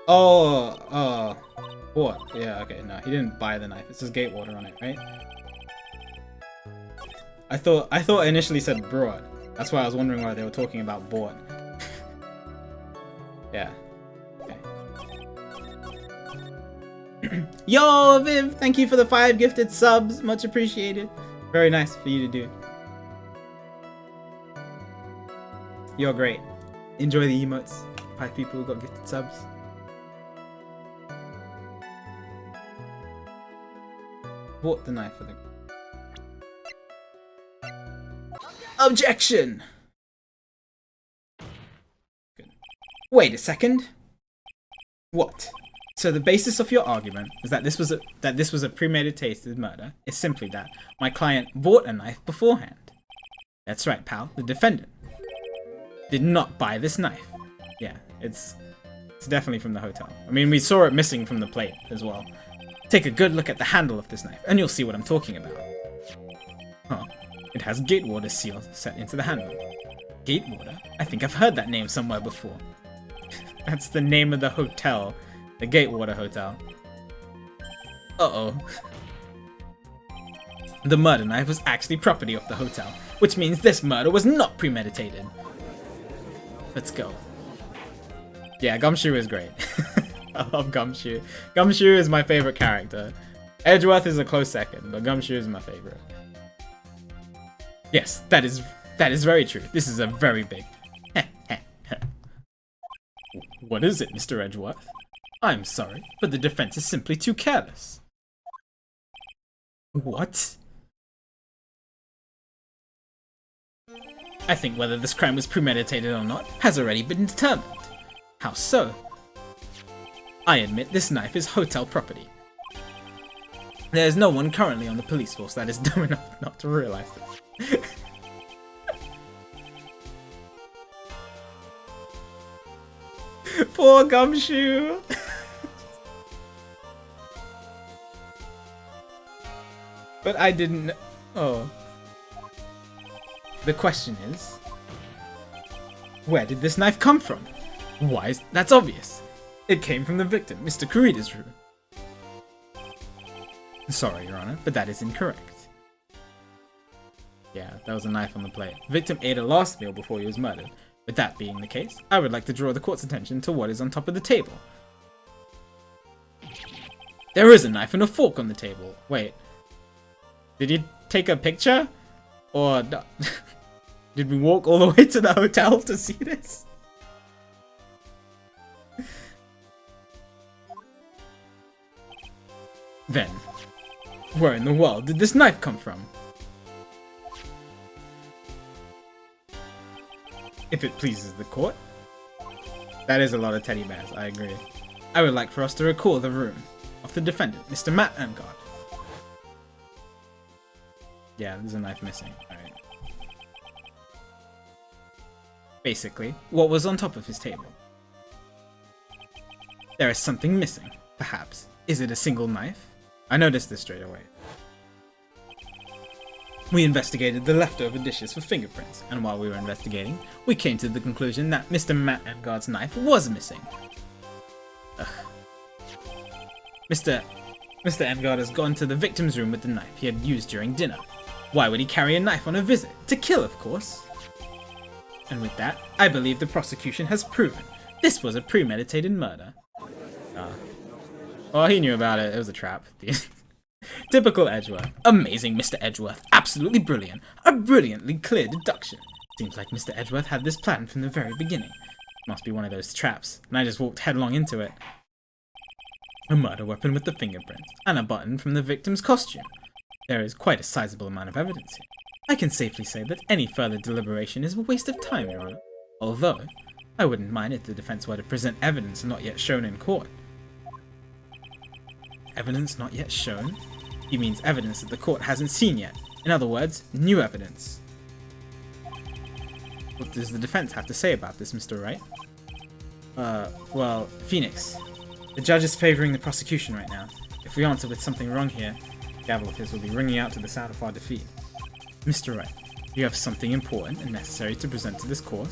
Oh, what? Yeah, okay, no, he didn't buy the knife. It says Gatewater on it, right? I thought it initially said brought. That's why I was wondering why they were talking about bought. Yeah. Yo, Viv, thank you for the 5 gifted subs. Much appreciated. Very nice for you to do. You're great. Enjoy the emotes. 5 people who got gifted subs. Bought the knife for the... Objection! Good. Wait a second. What? So the basis of your argument is that this was a premeditated murder is simply that my client bought a knife beforehand. That's right, pal. The defendant did not buy this knife. Yeah, it's definitely from the hotel. I mean, we saw it missing from the plate as well. Take a good look at the handle of this knife, and you'll see what I'm talking about. Huh. It has Gatewater seal set into the handle. Gatewater? I think I've heard that name somewhere before. That's the name of the hotel. The Gatewater Hotel. Uh-oh. The murder knife was actually property of the hotel, which means this murder was not premeditated. Let's go. Yeah, Gumshoe is great. I love Gumshoe. Gumshoe is my favorite character. Edgeworth is a close second, but Gumshoe is my favorite. Yes, that is very true. This is a very big. What is it, Mr. Edgeworth? I'm sorry, but the defense is simply too careless. What? I think whether this crime was premeditated or not has already been determined. How so? I admit this knife is hotel property. There is no one currently on the police force that is dumb enough not to realize this. Poor Gumshoe! But I didn't. Oh. The question is, where did this knife come from? Why is that's obvious. It came from the victim, Mr. Kurida's room. Sorry, Your Honor, but that is incorrect. Yeah, that was a knife on the plate. Victim ate a last meal before he was murdered. With that being the case, I would like to draw the court's attention to what is on top of the table. There is a knife and a fork on the table. Wait. Did you take a picture? Or did we walk all the way to the hotel to see this? Then, where in the world did this knife come from? If it pleases the court. That is a lot of teddy bears, I agree. I would like for us to recall the room of the defendant, Mr. Matt Angard. Yeah, there's a knife missing. Alright. Basically, what was on top of his table? There is something missing, perhaps. Is it a single knife? I noticed this straight away. We investigated the leftover dishes for fingerprints, and while we were investigating, we came to the conclusion that Mr. Matt Angard's knife was missing. Ugh. Mr. Angard has gone to the victim's room with the knife he had used during dinner. Why would he carry a knife on a visit? To kill, of course. And with that, I believe the prosecution has proven this was a premeditated murder. Well, he knew about it. It was a trap. Typical Edgeworth. Amazing, Mr. Edgeworth. Absolutely brilliant. A brilliantly clear deduction. Seems like Mr. Edgeworth had this plan from the very beginning. Must be one of those traps, and I just walked headlong into it. A murder weapon with the fingerprints, and a button from the victim's costume. There is quite a sizable amount of evidence here. I can safely say that any further deliberation is a waste of time, Your Honor. Although, I wouldn't mind if the defense were to present evidence not yet shown in court. Evidence not yet shown? He means evidence that the court hasn't seen yet. In other words, new evidence. What does the defense have to say about this, Mr. Wright? Well, Phoenix. The judge is favoring the prosecution right now. If we answer with something wrong here, the gavel of his will be ringing out to the sound of our defeat. Mr. Wright, you have something important and necessary to present to this court?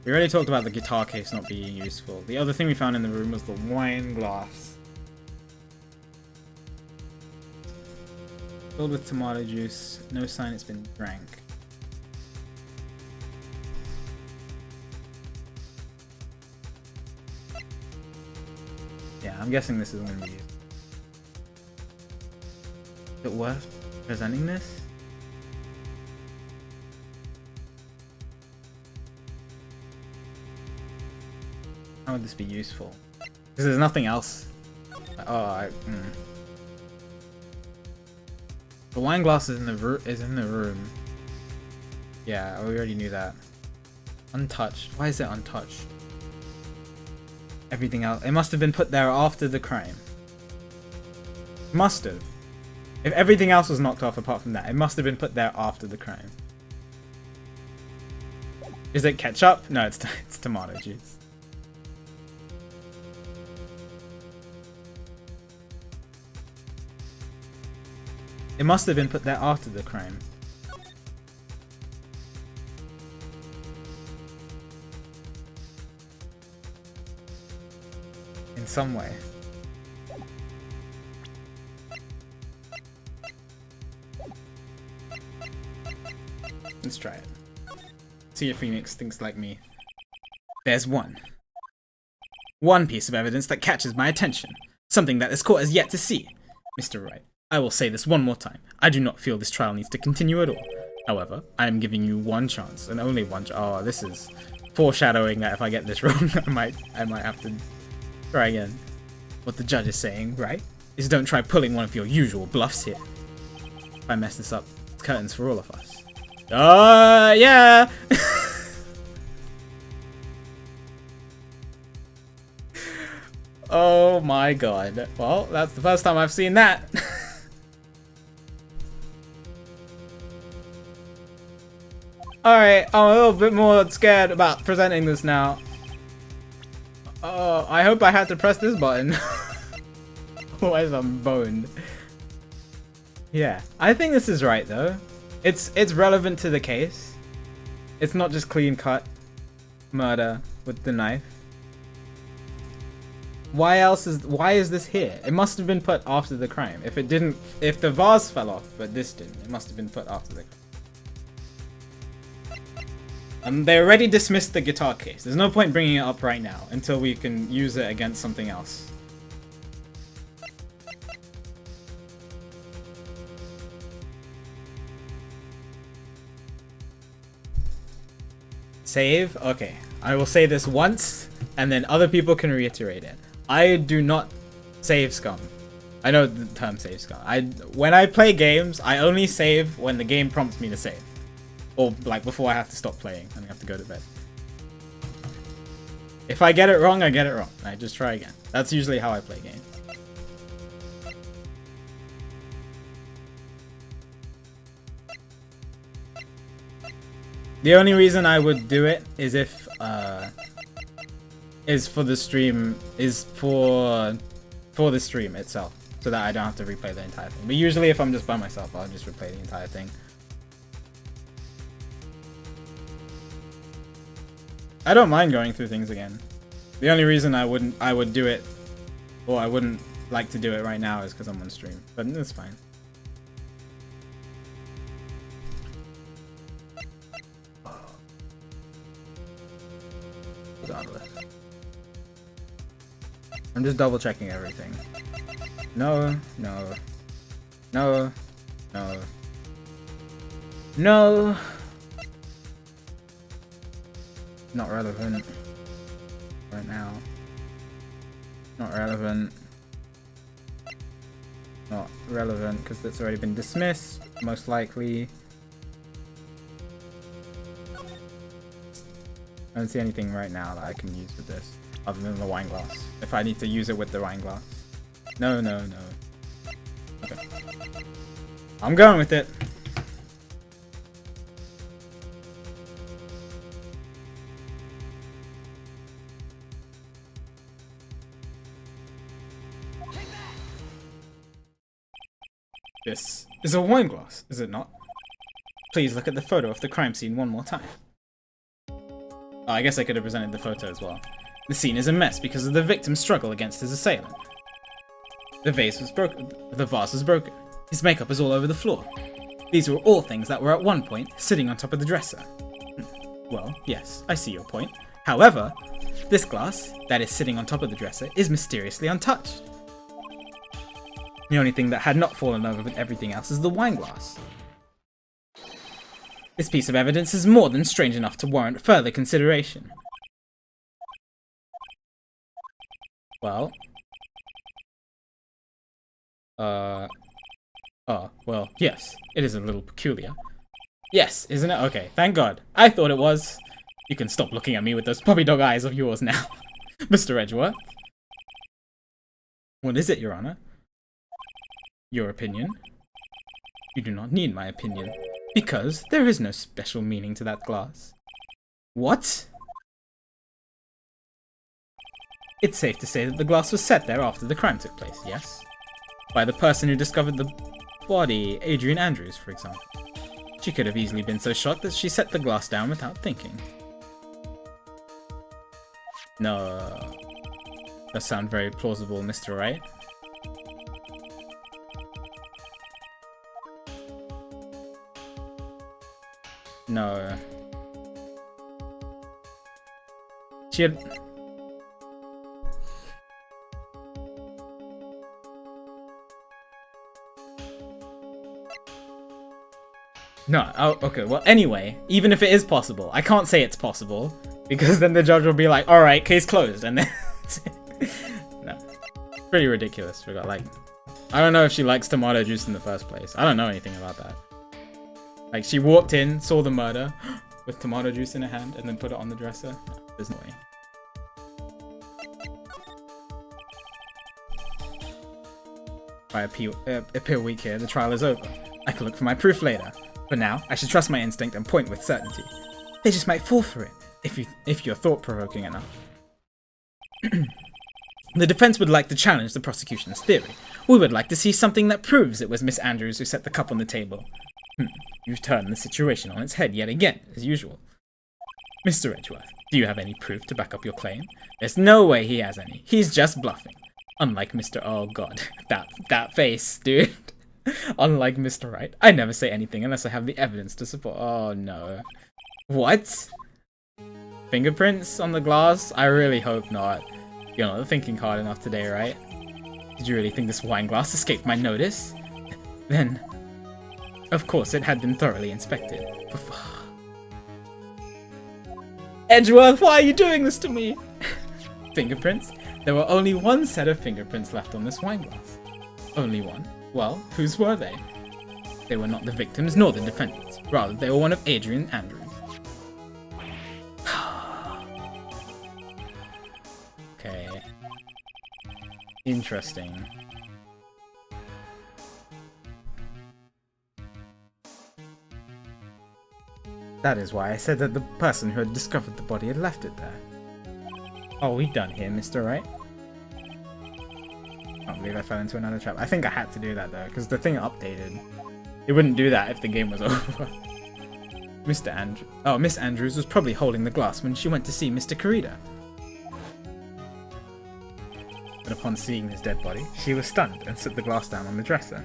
We already talked about the guitar case not being useful. The other thing we found in the room was the wine glass. Filled with tomato juice. No sign it's been drank. Yeah, I'm guessing this is going to be used. Is it worth presenting this? How would this be useful? Because there's nothing else. The wine glass is in the room. Yeah, we already knew that. Untouched. Why is it untouched? Everything else. It must have been put there after the crime. Must have. If everything else was knocked off apart from that, it must have been put there after the crime. Is it ketchup? No, it's tomato juice. It must have been put there after the crime. In some way. Let's try it. See if Phoenix thinks like me. There's one piece of evidence that catches my attention. Something that this court has yet to see. Mr. Wright, I will say this one more time. I do not feel this trial needs to continue at all. However, I am giving you one chance, and only one chance. Oh, this is foreshadowing that if I get this wrong, I might have to try again. What the judge is saying, right, is don't try pulling one of your usual bluffs here. If I mess this up, it's curtains for all of us. Yeah! Oh my god. Well, that's the first time I've seen that. Alright, I'm a little bit more scared about presenting this now. I hope I had to press this button. Otherwise I'm boned. Yeah, I think this is right though. It's relevant to the case. It's not just clean cut murder with the knife. Why is this here? It must have been put after the crime. If the vase fell off, but this didn't, it must have been put after the crime. They already dismissed the guitar case. There's no point bringing it up right now until we can use it against something else. Save? Okay. I will say this once, and then other people can reiterate it. I do not save scum. I know the term save scum. When I play games, I only save when the game prompts me to save. Or like before I have to stop playing and I have to go to bed. If I get it wrong, I get it wrong. I just try again. That's usually how I play games. The only reason I would do it is if is for the stream the stream itself, so that I don't have to replay the entire thing. But usually if I'm just by myself, I'll just replay the entire thing. I don't mind going through things again. The only reason I would do it, or I wouldn't like to do it right now, is because I'm on stream. But it's fine. Regardless. I'm just double checking everything. No, no, no, no, no. Not relevant right now. Not relevant. Not relevant because it's already been dismissed, most likely. I don't see anything right now that I can use with this, other than the wine glass. If I need to use it with the wine glass. No, no, no. Okay. I'm going with it. This is a wine glass, is it not? Please look at the photo of the crime scene one more time. Oh, I guess I could have presented the photo as well. The scene is a mess because of the victim's struggle against his assailant. The vase was broken. The vase was broken. His makeup is all over the floor. These were all things that were at one point sitting on top of the dresser. Well, yes, I see your point. However, this glass that is sitting on top of the dresser is mysteriously untouched. The only thing that had not fallen over with everything else is the wine glass. This piece of evidence is more than strange enough to warrant further consideration. Well... Oh, well, yes, it is a little peculiar. Yes, isn't it? Okay, thank God. I thought it was. You can stop looking at me with those puppy dog eyes of yours now. Mr. Edgeworth. What is it, Your Honor? Your opinion? You do not need my opinion, because there is no special meaning to that glass. What? It's safe to say that the glass was set there after the crime took place, yes? By the person who discovered the body, Adrian Andrews, for example. She could have easily been so shocked that she set the glass down without thinking. No. That sounds very plausible, Mr. Wright. No. She had... No, oh, okay, well, anyway, even if it is possible, I can't say it's possible, because then the judge will be like, alright, case closed, and then no. Pretty ridiculous. We got, like, I don't know if she likes tomato juice in the first place. I don't know anything about that. Like, she walked in, saw the murder, with tomato juice in her hand, and then put it on the dresser. No, there's no way. I appear weak here, the trial is over. I can look for my proof later. But now, I should trust my instinct and point with certainty. They just might fall for it, if you're thought-provoking enough. The defense would like to challenge the prosecution's theory. We would like to see something that proves it was Miss Andrews who set the cup on the table. You've turned the situation on its head yet again, as usual. Mr. Edgeworth, do you have any proof to back up your claim? There's no way he has any. He's just bluffing. Unlike Mr. Oh god, that face, dude. Unlike Mr. Wright, I never say anything unless I have the evidence to support. Oh no. What? Fingerprints on the glass? I really hope not. You're not thinking hard enough today, right? Did you really think this wine glass escaped my notice? Then, of course, it had been thoroughly inspected. Edgeworth, why are you doing this to me? Fingerprints? There were only one set of fingerprints left on this wine glass. Only one? Well, whose were they? They were not the victims nor the defendants. Rather, they were one of Adrian Andrews. Okay. Interesting. That is why I said that the person who had discovered the body had left it there. Are we done here, Mr. Wright? I can't believe I fell into another trap. I think I had to do that though, because the thing updated. It wouldn't do that if the game was over. Miss Andrews was probably holding the glass when she went to see Mr. Corrida. But upon seeing his dead body, she was stunned and set the glass down on the dresser.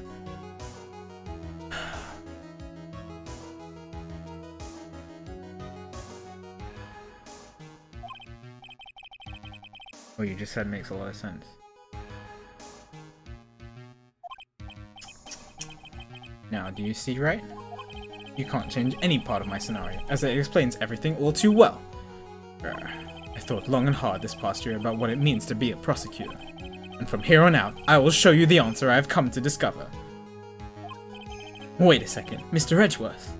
What you just said makes a lot of sense. Now, do you see, right? You can't change any part of my scenario, as it explains everything all too well. I thought long and hard this past year about what it means to be a prosecutor. And from here on out, I will show you the answer I have come to discover. Wait a second, Mr. Edgeworth.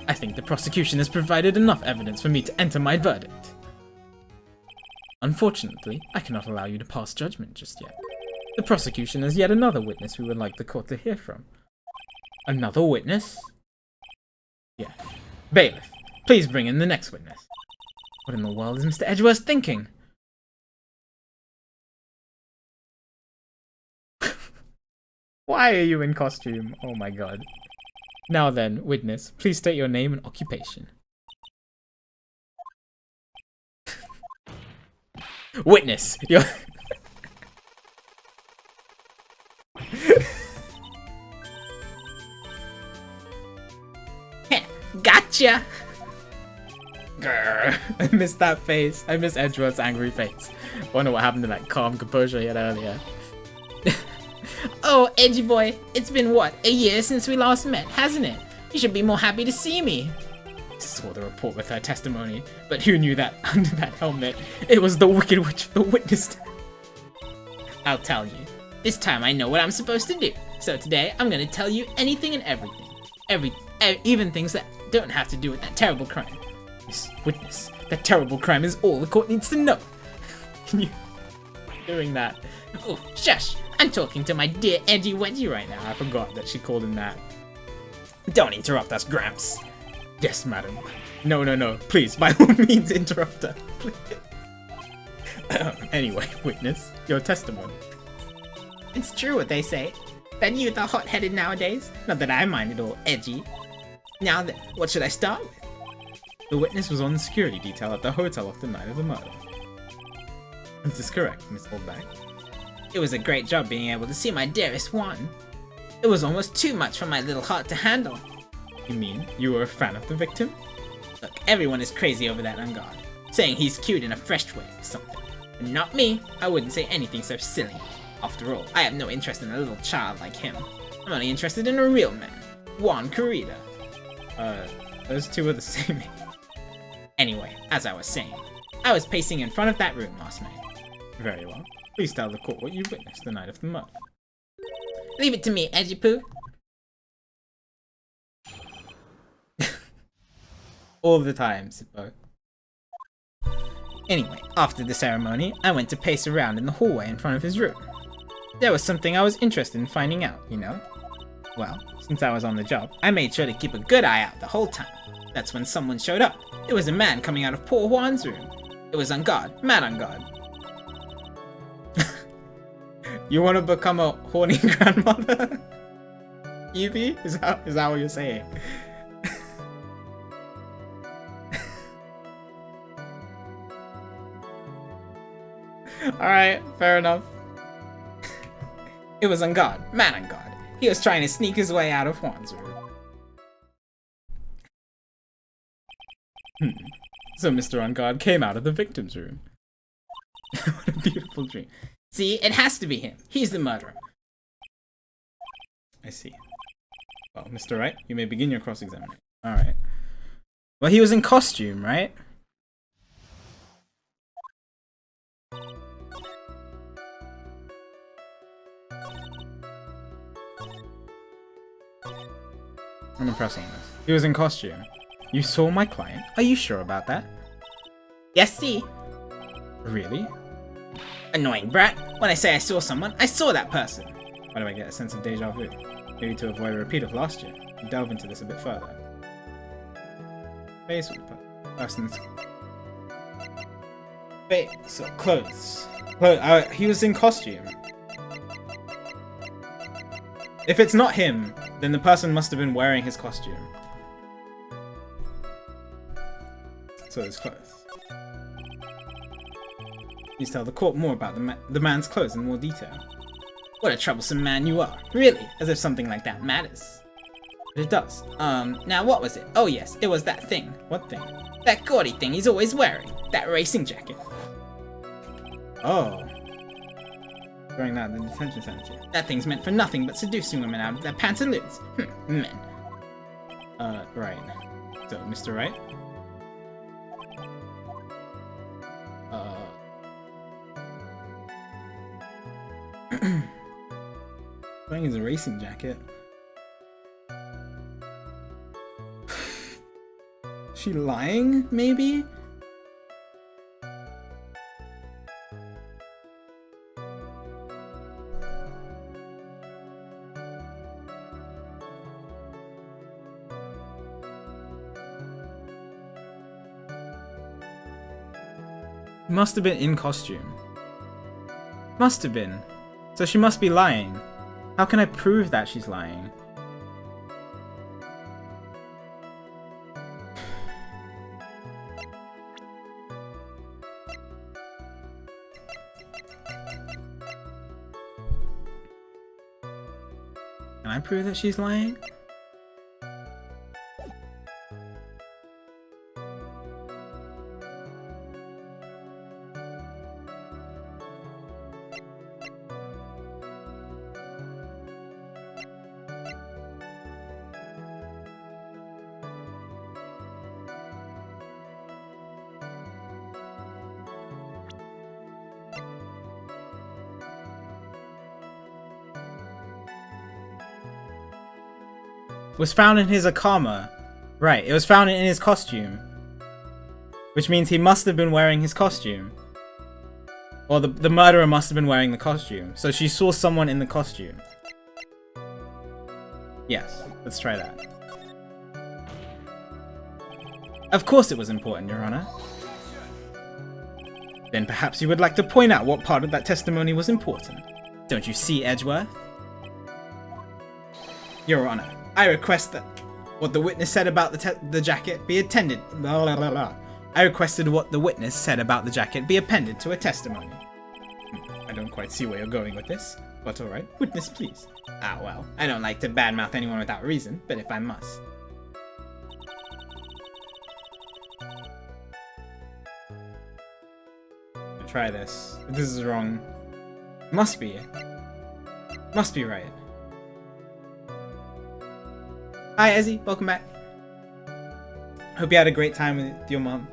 I think the prosecution has provided enough evidence for me to enter my verdict. Unfortunately, I cannot allow you to pass judgment just yet. The prosecution has yet another witness we would like the court to hear from. Another witness? Yeah. Bailiff, please bring in the next witness. What in the world is Mr. Edgeworth thinking? Why are you in costume? Oh my god. Now then, witness, please state your name and occupation. Witness, you're... Gotcha! Grr. I miss that face. I miss Edgeworth's angry face. Wonder what happened to that calm composure he had earlier. Oh, Edgy boy, it's been what, a year since we last met, hasn't it? You should be more happy to see me. Saw the report with her testimony, but who knew that under that helmet, it was the Wicked Witch that witnessed. I'll tell you. This time I know what I'm supposed to do. So today, I'm gonna tell you anything and everything. Even things that don't have to do with that terrible crime. Miss Witness, that terrible crime is all the court needs to know. Can you... doing that? Oh, shush! I'm talking to my dear Edgy Wedgy right now. I forgot that she called him that. Don't interrupt us, Gramps. Yes, madam. No. Please, by all means, interrupt her. Anyway, witness, your testimony. It's true what they say. That youth are hot-headed nowadays. Not that I mind it all edgy. Now then, what should I start with? The witness was on the security detail at the hotel of the night of the murder. Is this correct, Miss Oldback? It was a great job being able to see my dearest one. It was almost too much for my little heart to handle. You mean you were a fan of the victim? Look, everyone is crazy over that Ungard, saying he's cute in a fresh way or something. But not me. I wouldn't say anything so silly. After all, I have no interest in a little child like him. I'm only interested in a real man, Juan Corrida. Those two are the same age. Anyway, as I was saying, I was pacing in front of that room last night. Very well. Please tell the court what you witnessed the night of the murder. Leave it to me, Edgy Poo. All the time, Sippo. Anyway, after the ceremony, I went to pace around in the hallway in front of his room. There was something I was interested in finding out, you know? Well, since I was on the job, I made sure to keep a good eye out the whole time. That's when someone showed up. It was a man coming out of poor Juan's room. It was on guard, mad on guard. You want to become a horny grandmother? Evie? Is that what you're saying? Alright, fair enough. It was on guard, mad on guard. He was trying to sneak his way out of Juan's room. So Mr. On Guard came out of the victim's room. What a beautiful dream. See, it has to be him. He's the murderer. I see. Well, Mr. Wright, you may begin your cross-examination. Alright. Well, he was in costume, right? I'm impressed on this. He was in costume. You saw my client? Are you sure about that? Yes, see? Really? Annoying brat. When I say I saw someone, I saw that person. Why do I get a sense of deja vu? Maybe to avoid a repeat of last year. Delve into this a bit further. Face with the person's face. So clothes. He was in costume. If it's not him, then the person must have been wearing his costume. So his clothes. Please tell the court more about the man's clothes in more detail. What a troublesome man you are. Really, as if something like that matters. But it does. Now what was it? Oh yes, it was that thing. What thing? That gaudy thing he's always wearing. That racing jacket. Oh. Wearing that in the detention center. That thing's meant for nothing but seducing women out of their pantaloons. Men. Right. So, Mr. Wright? Wearing his racing jacket. She lying, maybe? Must have been in costume. Must have been. So she must be lying. How can I prove that she's lying? Can I prove that she's lying? Was found in his Akama. Right, it was found in his costume. Which means he must have been wearing his costume. Or the murderer must have been wearing the costume. So she saw someone in the costume. Yes, let's try that. Of course it was important, Your Honor. Then perhaps you would like to point out what part of that testimony was important. Don't you see, Edgeworth? Your Honor, I request that what the witness said about the jacket be attended. Blah, blah, blah, blah. I requested what the witness said about the jacket be appended to a testimony. I don't quite see where you're going with this, but alright. Witness, please. Ah, well, I don't like to badmouth anyone without reason, but if I must. Try this. If this is wrong. Must be. Must be right. Hi, Ezzy. Welcome back. Hope you had a great time with your mom.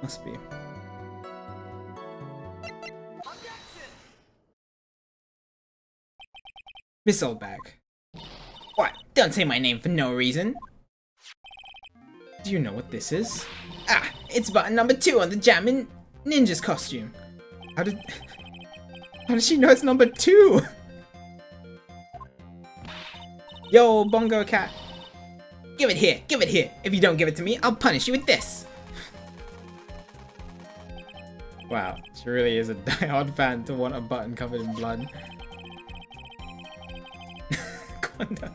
Must be. Miss Oldbag. What? Don't say my name for no reason. Do you know what this is? Ah, it's button number 2 on the Jammin' Ninja's costume. How did she know it's number 2? Yo, Bongo Cat. Give it here, give it here. If you don't give it to me, I'll punish you with this. Wow, she really is a die-hard fan to want a button covered in blood. Conda.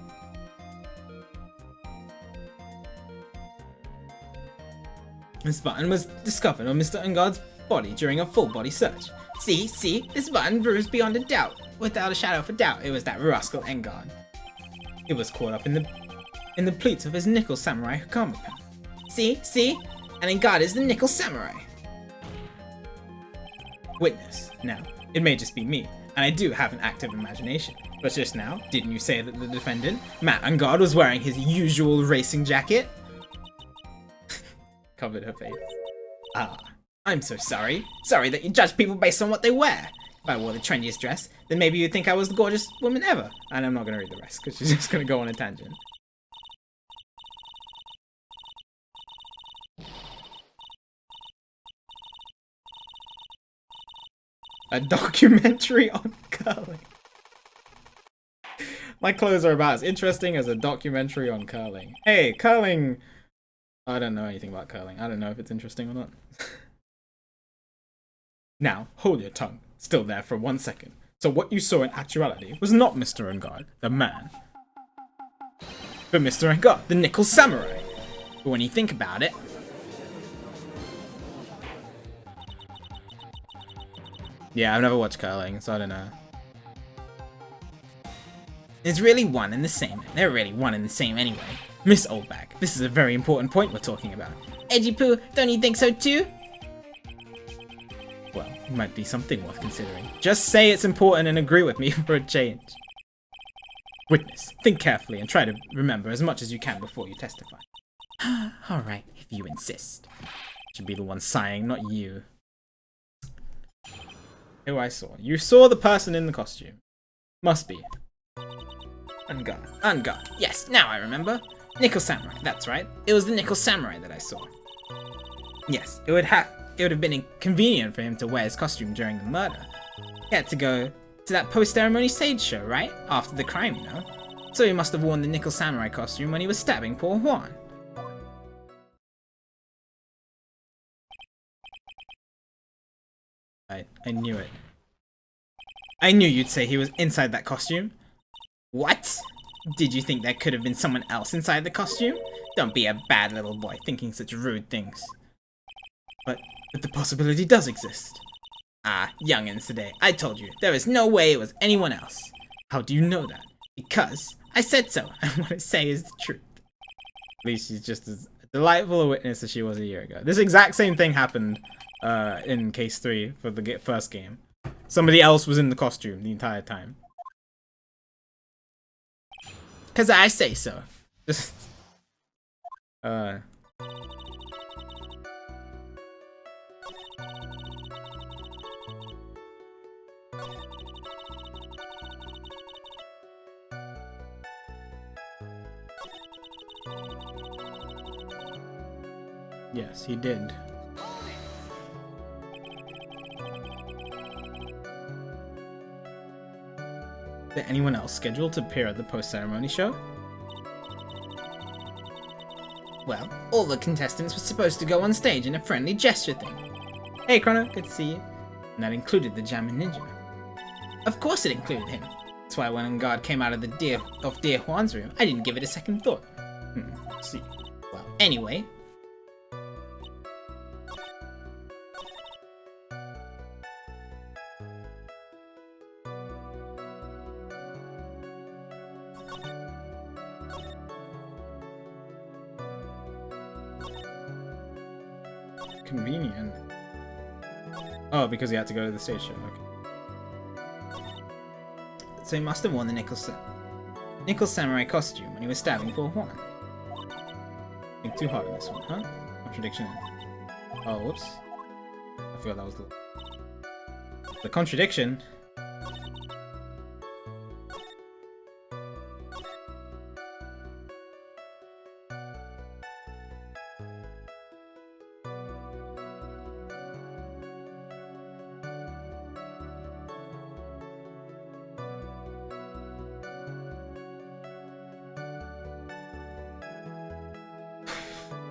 This button was discovered on Mr. Ungard's body during a full body search. See, this button bruised beyond a doubt. Without a shadow of a doubt, it was that rascal Engard. It was caught up in the pleats of his nickel samurai comic pen. See, and Engard is the nickel samurai. Witness. Now, it may just be me, and I do have an active imagination. But just now, didn't you say that the defendant, Matt Ungard, was wearing his usual racing jacket? Covered her face. Ah, I'm so sorry. Sorry that you judge people based on what they wear. If I wore the trendiest dress, then maybe you'd think I was the gorgeous woman ever. And I'm not going to read the rest, because she's just going to go on a tangent. A documentary on curling. My clothes are about as interesting as a documentary on curling. Hey, curling! I don't know anything about curling. I don't know if it's interesting or not. Now, hold your tongue. Still there for 1 second. So what you saw in actuality was not Mr. Ungard, the man, but Mr. Ungard, the nickel samurai. But when you think about it, yeah, I've never watched curling, so I don't know. It's really one and the same. They're really one and the same anyway. Miss Oldbag, this is a very important point we're talking about. Edgy Poo, don't you think so too? Well, it might be something worth considering. Just say it's important and agree with me for a change. Witness, think carefully and try to remember as much as you can before you testify. Alright, if you insist. Should be the one sighing, not you. Who I saw. You saw the person in the costume. Must be. Ungard. Yes, now I remember. Nickel Samurai, that's right. It was the Nickel Samurai that I saw. Yes, it would have been inconvenient for him to wear his costume during the murder. He had to go to that post-ceremony stage show, right? After the crime, you know. So he must have worn the Nickel Samurai costume when he was stabbing poor Juan. I knew it. I knew you'd say he was inside that costume. What? Did you think there could have been someone else inside the costume? Don't be a bad little boy thinking such rude things. But the possibility does exist. Ah, youngins today, I told you, there is no way it was anyone else. How do you know that? Because I said so, and what I say is the truth. At least she's just as delightful a witness as she was a year ago. This exact same thing happened in case 3 for the first game. Somebody else was in the costume the entire time. Cause I say so. Just yes, he did. Is there anyone else scheduled to appear at the post-ceremony show? Well, all the contestants were supposed to go on stage in a friendly gesture thing. Hey Chrono, good to see you. And that included the Jammin' Ninja. Of course it included him. That's why when guard came out of Dear Juan's room, I didn't give it a second thought. Let's see. Well, anyway. Convenient. Oh, because he had to go to the stage show. Okay. So he must have worn the Nickel Samurai costume when he was stabbing poor Juan. Think too hard on this one, huh? Contradiction. Oh, whoops. I forgot that was the contradiction.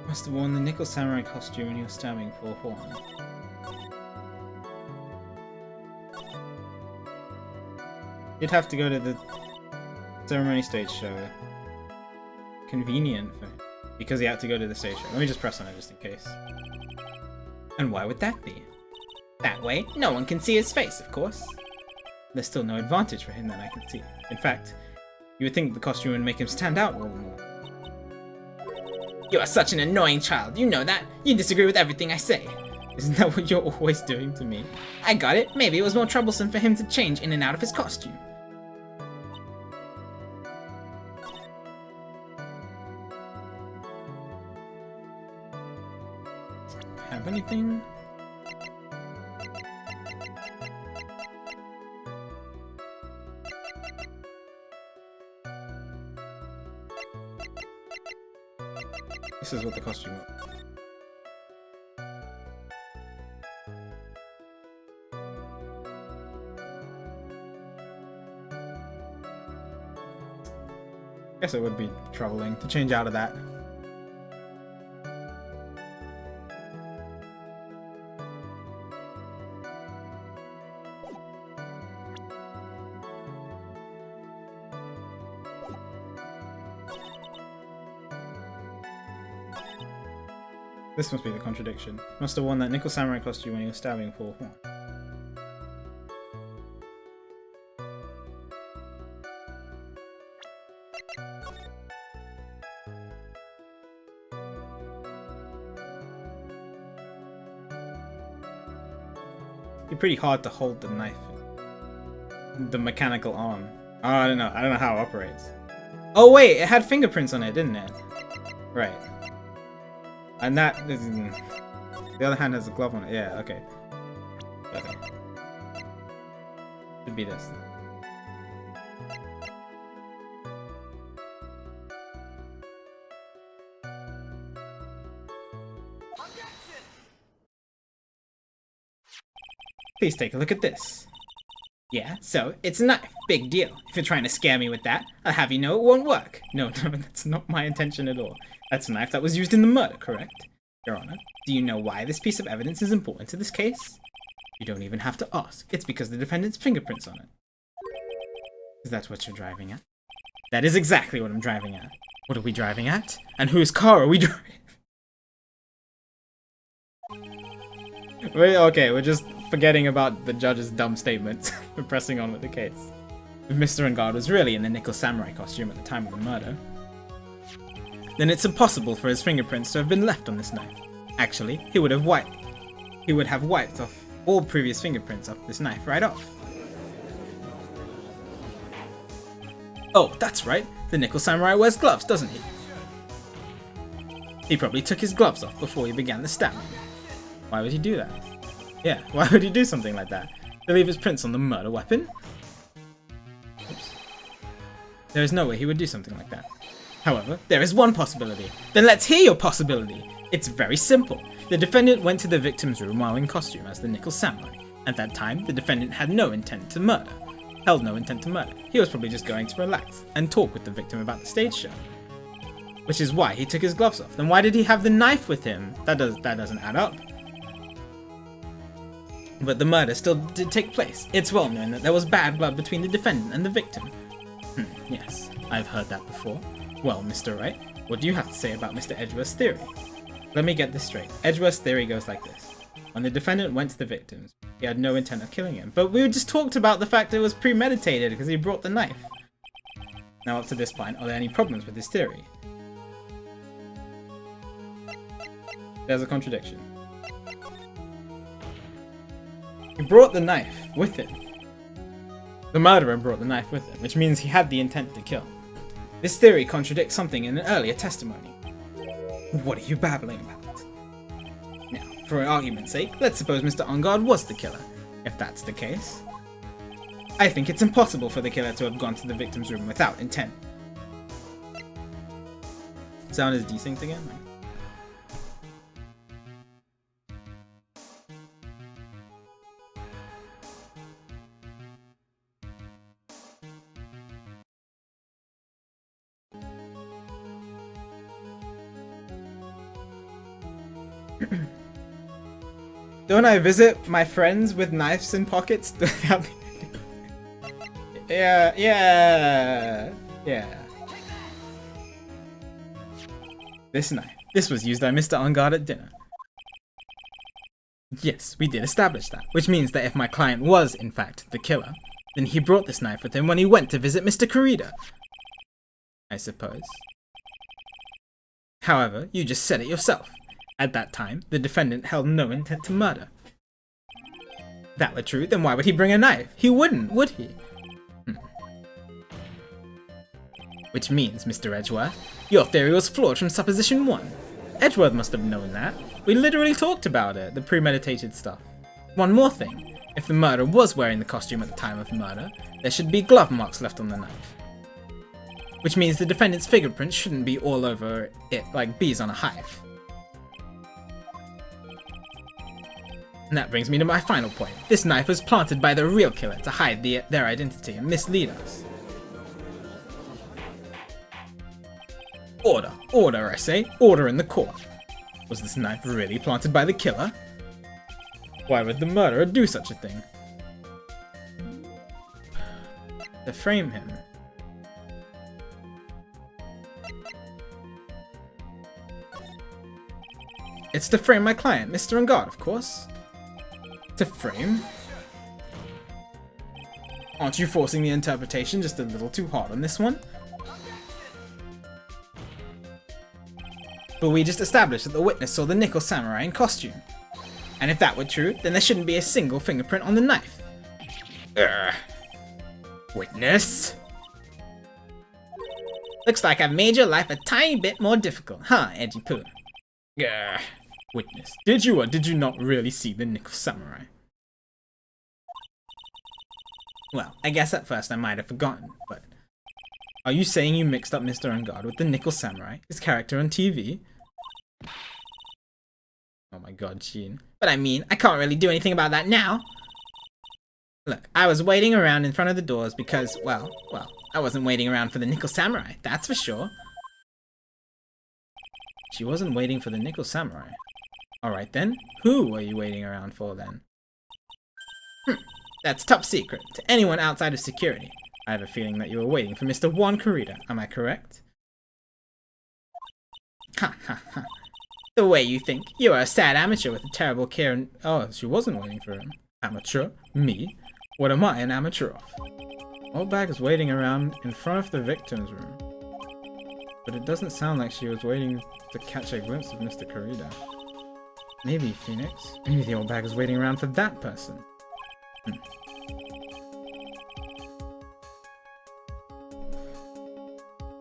Must have worn the Nickel Samurai costume when he was stabbing poor Juan. He'd have to go to the ceremony stage show. Convenient for him. Because he had to go to the stage show. Let me just press on it just in case. And why would that be? That way, no one can see his face, of course. There's still no advantage for him that I can see. In fact, you would think the costume would make him stand out all the more. You are such an annoying child, you know that? You disagree with everything I say. Isn't that what you're always doing to me? I got it. Maybe it was more troublesome for him to change in and out of his costume. Have anything? This is what the costume was. Guess it would be troubling to change out of that. This must be the contradiction. Must have worn that Nickel Samurai costume when he was stabbing poor Juan. It'd be pretty hard to hold the knife. The mechanical arm. Oh, I don't know how it operates. Oh wait, it had fingerprints on it, didn't it? Right. And that is... The other hand has a glove on it. Yeah, okay. Okay. Should be this. Please take a look at this. Yeah, so it's a knife. Big deal. If you're trying to scare me with that, I'll have you know it won't work. No, that's not my intention at all. That's a knife that was used in the murder, correct? Your Honor, do you know why this piece of evidence is important to this case? You don't even have to ask. It's because the defendant's fingerprints on it. Is that what you're driving at? That is exactly what I'm driving at. What are we driving at? And whose car are we driving? Okay, we're just forgetting about the judge's dumb statements. We're pressing on with the case. If Mr. Engard was really in the Nickel Samurai costume at the time of the murder, then it's impossible for his fingerprints to have been left on this knife. Actually, he would have wiped off all previous fingerprints off this knife right off. Oh, that's right. The Nickel Samurai wears gloves, doesn't he? He probably took his gloves off before he began the stabbing. Why would he do that? Yeah, why would he do something like that? To leave his prints on the murder weapon? Oops. There is no way he would do something like that. However, there is one possibility. Then let's hear your possibility. It's very simple. The defendant went to the victim's room while in costume as the Nickel Samurai. At that time, the defendant had no intent to murder. Held no intent to murder. He was probably just going to relax and talk with the victim about the stage show. Which is why he took his gloves off. Then why did he have the knife with him? That doesn't add up. But the murder still did take place. It's well known that there was bad blood between the defendant and the victim. Yes, I've heard that before. Well, Mr. Wright, what do you have to say about Mr. Edgeworth's theory? Let me get this straight. Edgeworth's theory goes like this. When the defendant went to the victims, he had no intent of killing him. But we just talked about the fact that it was premeditated because he brought the knife. Now up to this point, are there any problems with this theory? There's a contradiction. He brought the knife with him. The murderer brought the knife with him, which means he had the intent to kill. This theory contradicts something in an earlier testimony. What are you babbling about? Now, for argument's sake, let's suppose Mr. Ungard was the killer. If that's the case, I think it's impossible for the killer to have gone to the victim's room without intent. Sound is desynced again? Don't I visit my friends with knives in pockets? Yeah. This knife. This was used by Mr. Ungard at dinner. Yes, we did establish that, which means that if my client was, in fact, the killer, then he brought this knife with him when he went to visit Mr. Corrida. I suppose. However, you just said it yourself. At that time, the defendant held no intent to murder. If that were true, then why would he bring a knife? He wouldn't, would he? Which means, Mr. Edgeworth, your theory was flawed from supposition 1. Edgeworth must have known that. We literally talked about it, the premeditated stuff. One more thing. If the murderer was wearing the costume at the time of the murder, there should be glove marks left on the knife. Which means the defendant's fingerprints shouldn't be all over it like bees on a hive. And that brings me to my final point. This knife was planted by the real killer to hide their identity and mislead us. Order, order, I say, order in the court. Was this knife really planted by the killer? Why would the murderer do such a thing? To frame him. It's to frame my client, Mr. Ungard, of course. To frame? Aren't you forcing the interpretation just a little too hard on this one? But we just established that the witness saw the nickel samurai in costume. And if that were true, then there shouldn't be a single fingerprint on the knife. Witness? Looks like I've made your life a tiny bit more difficult, huh, Edgy Poo? Witness, did you or did you not really see the nickel samurai? Well, I guess at first I might have forgotten, but... Are you saying you mixed up Mr. Ungard with the nickel samurai, his character on TV? Oh my god, Sheen. But I mean, I can't really do anything about that now. Look, I was waiting around in front of the doors because, well, I wasn't waiting around for the nickel samurai, that's for sure. She wasn't waiting for the nickel samurai. Alright then, who were you waiting around for then? That's top secret to anyone outside of security. I have a feeling that you were waiting for Mr. Juan Corrida, am I correct? Ha ha ha. The way you think. You are a sad amateur with a terrible care and... Oh, she wasn't waiting for him. Amateur? Me? What am I, an amateur of? Old Bag is waiting around in front of the victim's room. But it doesn't sound like she was waiting to catch a glimpse of Mr. Corrida. Maybe, Phoenix. Maybe the old bag is waiting around for that person.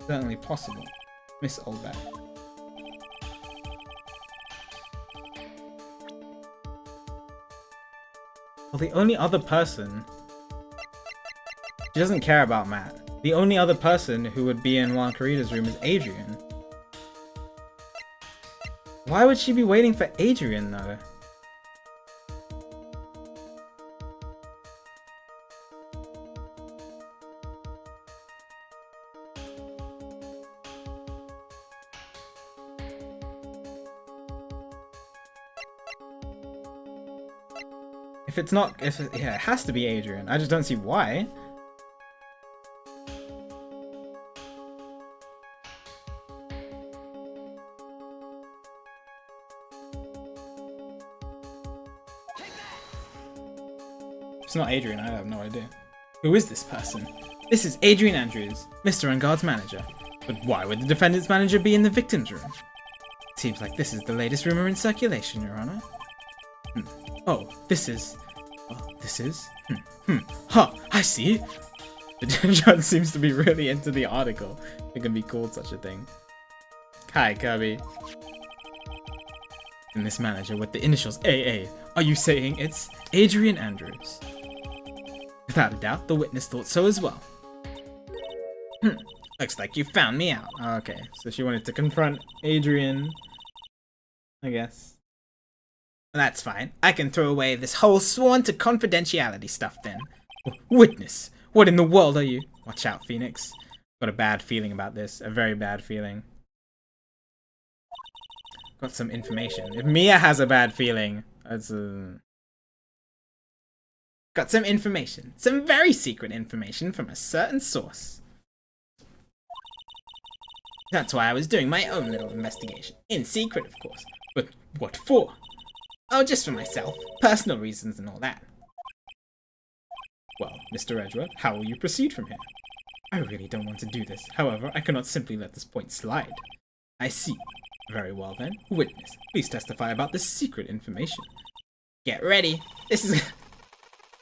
Certainly possible, Miss Oldbag. Well, the only other person... She doesn't care about Matt. The only other person who would be in Juan Corrida's room is Adrian. Why would she be waiting for Adrian, though? If it's not, yeah, it has to be Adrian. I just don't see why. If it's not Adrian, I have no idea. Who is this person? This is Adrian Andrews, Mr. Ungard's manager. But why would the defendant's manager be in the victim's room? Seems like this is the latest rumor in circulation, Your Honor. Oh, this is... Ha! I see! The judge seems to be really into the article. It can be called such a thing. Hi, Kirby. And this manager with the initials AA. Are you saying it's Adrian Andrews? Without a doubt, the witness thought so as well. Looks like you found me out. Okay, so she wanted to confront Adrian, I guess. That's fine. I can throw away this whole sworn to confidentiality stuff then. Witness, what in the world are you? Watch out, Phoenix. Got a bad feeling about this. A very bad feeling. Got some information. If Mia has a bad feeling, that's got some information. Some very secret information from a certain source. That's why I was doing my own little investigation. In secret, of course. But what for? Oh, just for myself. Personal reasons and all that. Well, Mr. Edgeworth, how will you proceed from here? I really don't want to do this. However, I cannot simply let this point slide. I see. Very well then. Witness, please testify about this secret information. Get ready. This is...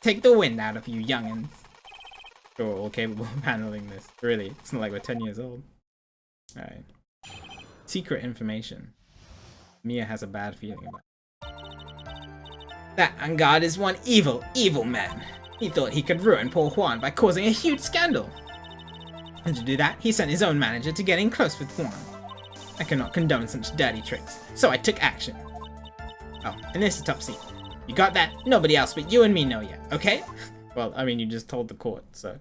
Take the wind out of you youngins. We're all capable of handling this. Really, it's not like we're 10 years old. Alright. Secret information. Mia has a bad feeling about it. That Ungard is one evil, evil man. He thought he could ruin poor Juan by causing a huge scandal. And to do that, he sent his own manager to get in close with Juan. I cannot condone such dirty tricks, so I took action. Oh, and this is top secret. You got that? Nobody else but you and me know yet, okay? Well, I mean, you just told the court, so...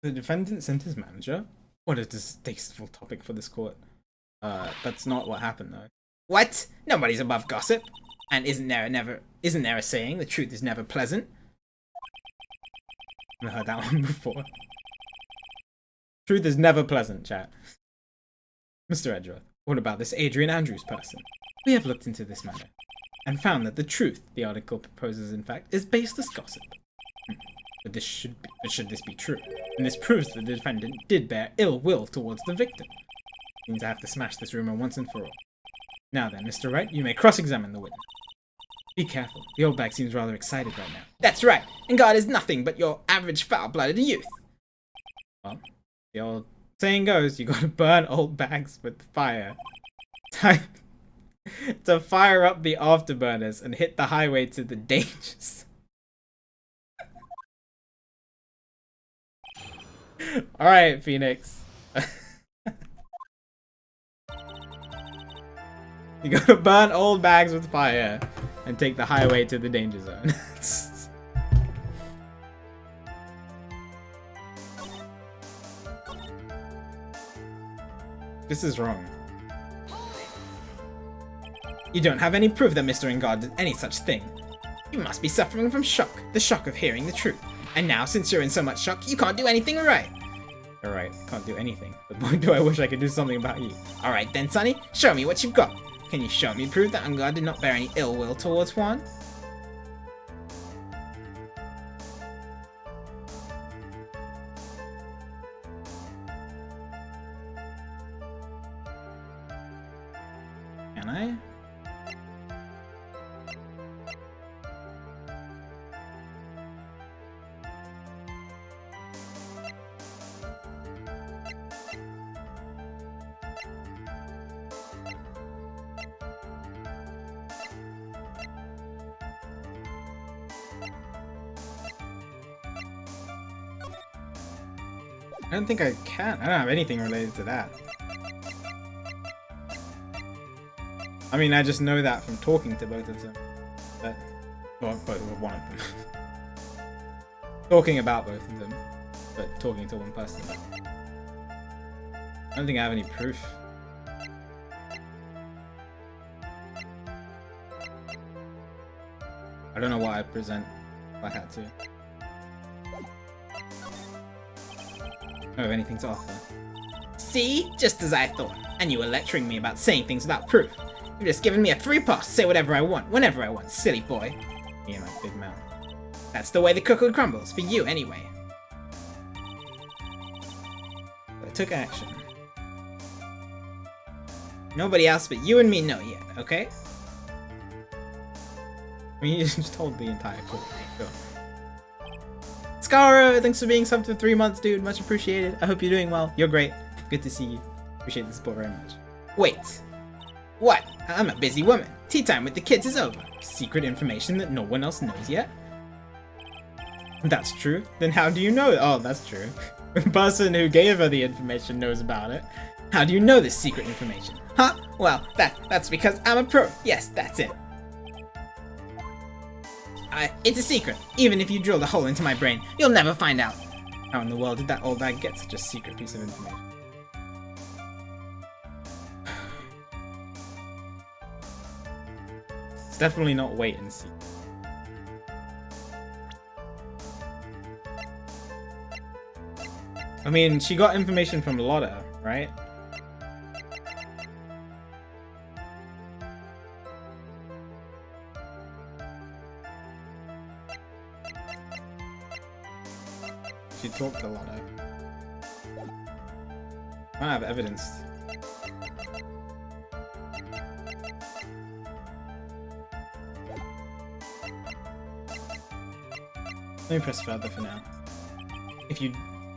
The defendant sent his manager? What a distasteful topic for this court. That's not what happened, though. What? Nobody's above gossip. And isn't there a saying, the truth is never pleasant? I've heard that one before. Truth is never pleasant, chat. Mr. Edgeworth, what about this Adrian Andrews person? We have looked into this matter, and found that the truth the article proposes, in fact, is baseless gossip. But should this be true, and this proves that the defendant did bear ill will towards the victim. It means I have to smash this rumor once and for all. Now then, Mr. Wright, you may cross-examine the witness. Be careful, the old bag seems rather excited right now. That's right, and God is nothing but your average foul-blooded youth. Well, the old saying goes, you gotta burn old bags with fire. Time to fire up the afterburners and hit the highway to the dangers. Alright, Phoenix. You gotta burn old bags with fire and take the highway to the danger zone. This is wrong. You don't have any proof that Mr. Ungard did any such thing. You must be suffering from shock, the shock of hearing the truth. And now, since you're in so much shock, you can't do anything right. Alright, can't do anything. But boy, do I wish I could do something about you. Alright then, Sonny, show me what you've got. Can you show me proof that Ungard did not bear any ill will towards Juan? Can I? I don't think I can. I don't have anything related to that. I mean, I just know that from talking to both of them. That, well, one of them. Talking about both of them, but talking to one person. I don't think I have any proof. I don't know why I present if I had to. I don't have anything to offer. See? Just as I thought. And you were lecturing me about saying things without proof. You've just given me a free pass to say whatever I want, whenever I want, silly boy. Me and my big mouth. That's the way the cookie crumbles, for you anyway. I took action. Nobody else but you and me know yet, okay? I mean, you just told the entire court. Sure. Scarro, thanks for being subbed for 3 months, dude. Much appreciated. I hope you're doing well. You're great. Good to see you. Appreciate the support very much. Wait. What? I'm a busy woman. Tea time with the kids is over. Secret information that no one else knows yet? That's true. Then how do you know it? Oh, that's true. The person who gave her the information knows about it. How do you know this secret information? Huh? Well, that's because I'm a pro. Yes, that's it. It's a secret. Even if you drilled a hole into my brain, you'll never find out. How in the world did that old bag get such a secret piece of information? It's definitely not wait and see. I mean, she got information from Lotta, right? She talked to Lotta. I don't have evidence. Let me press further for now. If you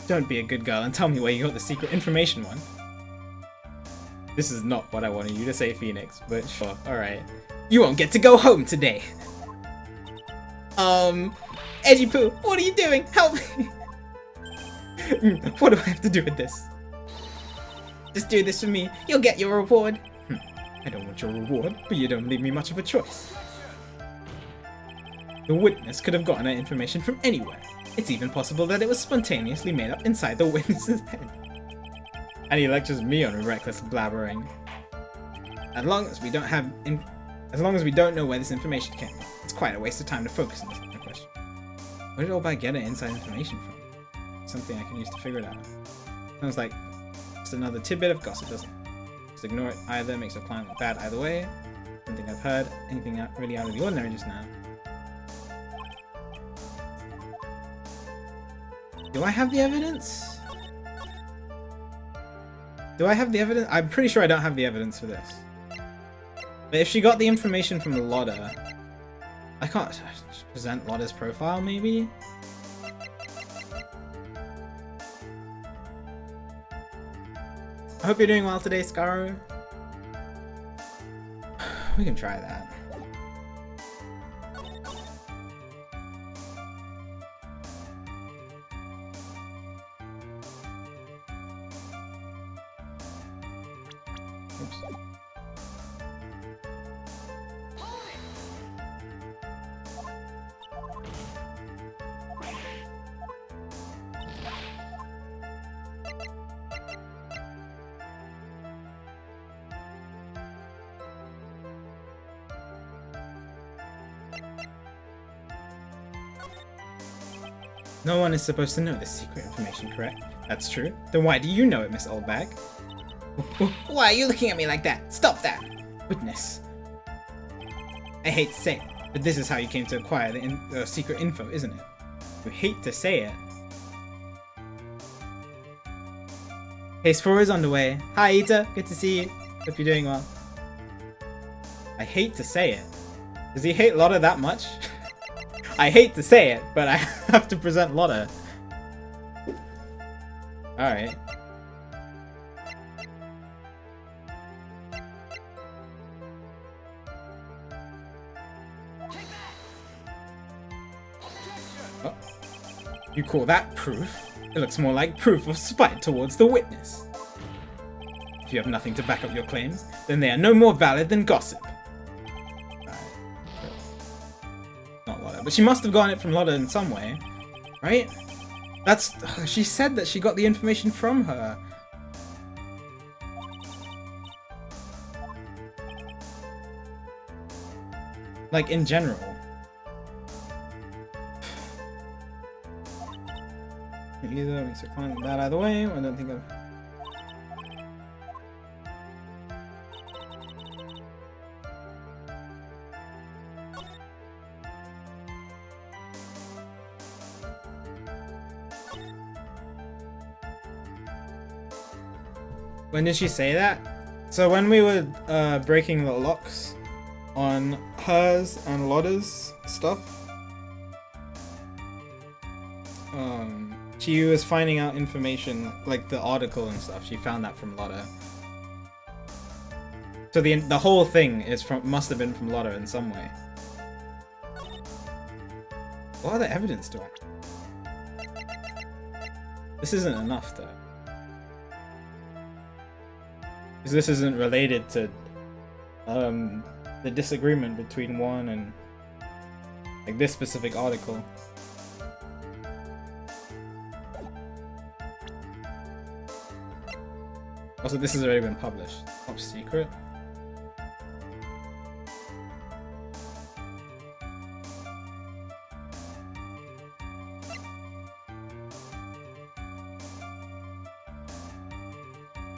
don't be a good girl and tell me where you got the secret information one. This is not what I wanted you to say, Phoenix, but sure, alright. You won't get to go home today. Edgy Poo, what are you doing? Help me! What do I have to do with this? Just do this for me. You'll get your reward. I don't want your reward, but you don't leave me much of a choice. The witness could have gotten that information from anywhere. It's even possible that it was spontaneously made up inside the witness's head. And he lectures me on reckless blabbering. As long as we don't know where this information came from, it's quite a waste of time to focus on this question. Where did all bag get her inside information from? Something I can use to figure it out. Sounds like just another tidbit of gossip, doesn't it? Just ignore it either, makes a client look bad either way. I don't think I've heard anything really out of the ordinary just now. Do I have the evidence? Do I have the evidence? I'm pretty sure I don't have the evidence for this. But if she got the information from Lotta, I can't just present Lotta's profile, maybe? I hope you're doing well today, Scarro. We can try that. Oops. No one is supposed to know this secret information, correct? That's true. Then why do you know it, Miss Oldbag? Why are you looking at me like that? Stop that! Witness. I hate to say it, but this is how you came to acquire the secret info, isn't it? You hate to say it. Case 4 is underway. Hi, Ita. Good to see you. Hope you're doing well. I hate to say it. Does he hate Lotta that much? I hate to say it, but I have to present Lotta. Alright. Oh. You call that proof? It looks more like proof of spite towards the witness. If you have nothing to back up your claims, then they are no more valid than gossip. Not Lotta, but she must have gotten it from Lotta in some way, right? She said that she got the information from her. Like, in general. Either makes it climb that either way, I don't think I've... When did she say that? So when we were breaking the locks on hers and Lotta's stuff, she was finding out information, like the article and stuff. She found that from Lotta. So the whole thing is must have been from Lotta in some way. What other evidence do I? This isn't enough though. Because this isn't related to the disagreement between one and like this specific article. Also, this has already been published. Top secret.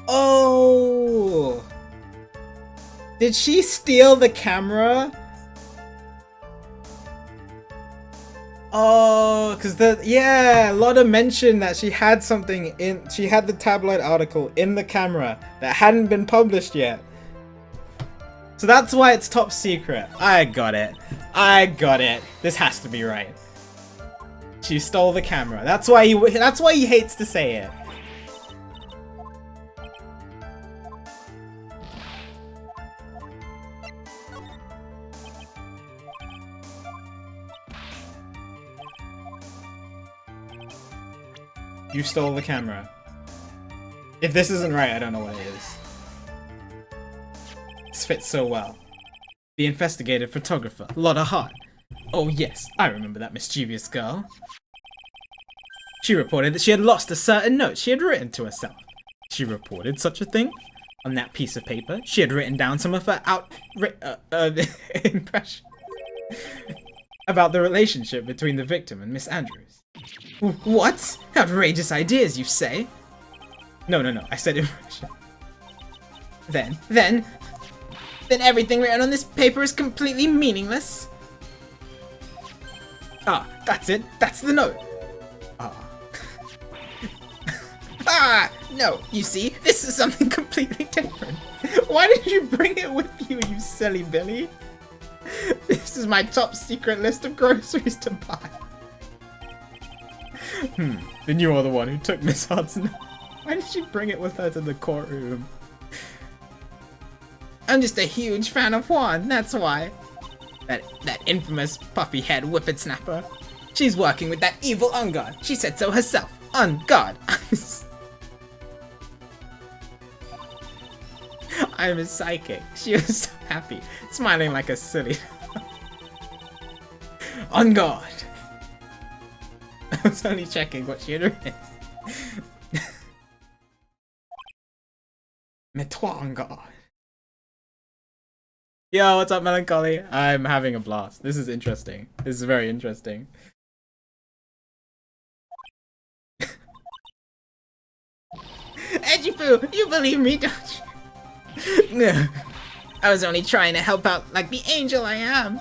Oh! Did she steal the camera? Oh, because Lotta mentioned that she had something she had the tabloid article in the camera that hadn't been published yet. So that's why it's top secret. I got it. This has to be right. She stole the camera. That's why he hates to say it. You stole the camera. If this isn't right, I don't know what it is. This fits so well. The investigative photographer, Lotta Hart. Oh yes, I remember that mischievous girl. She reported that she had lost a certain note she had written to herself. She reported such a thing? On that piece of paper, she had written down some of her impression about the relationship between the victim and Miss Andrews. What? Outrageous ideas, you say? No, I said impression. Then everything written on this paper is completely meaningless? Ah, that's it. That's the note. No, you see, this is something completely different. Why did you bring it with you, you silly Billy? This is my top secret list of groceries to buy. Then you are the one who took Miss Hart's note. Why did she bring it with her to the courtroom? I'm just a huge fan of Juan, that's why. That infamous puffy head whippersnapper. She's working with that evil on guard. She said so herself. On guard. I'm a psychic. She was so happy, smiling like a silly. On guard. I was only checking what she had written. Mets-toi en garde. Yo, what's up, Melancholy? I'm having a blast. This is interesting. This is very interesting. Edgy-poo, you believe me, don't you? I was only trying to help out like the angel I am.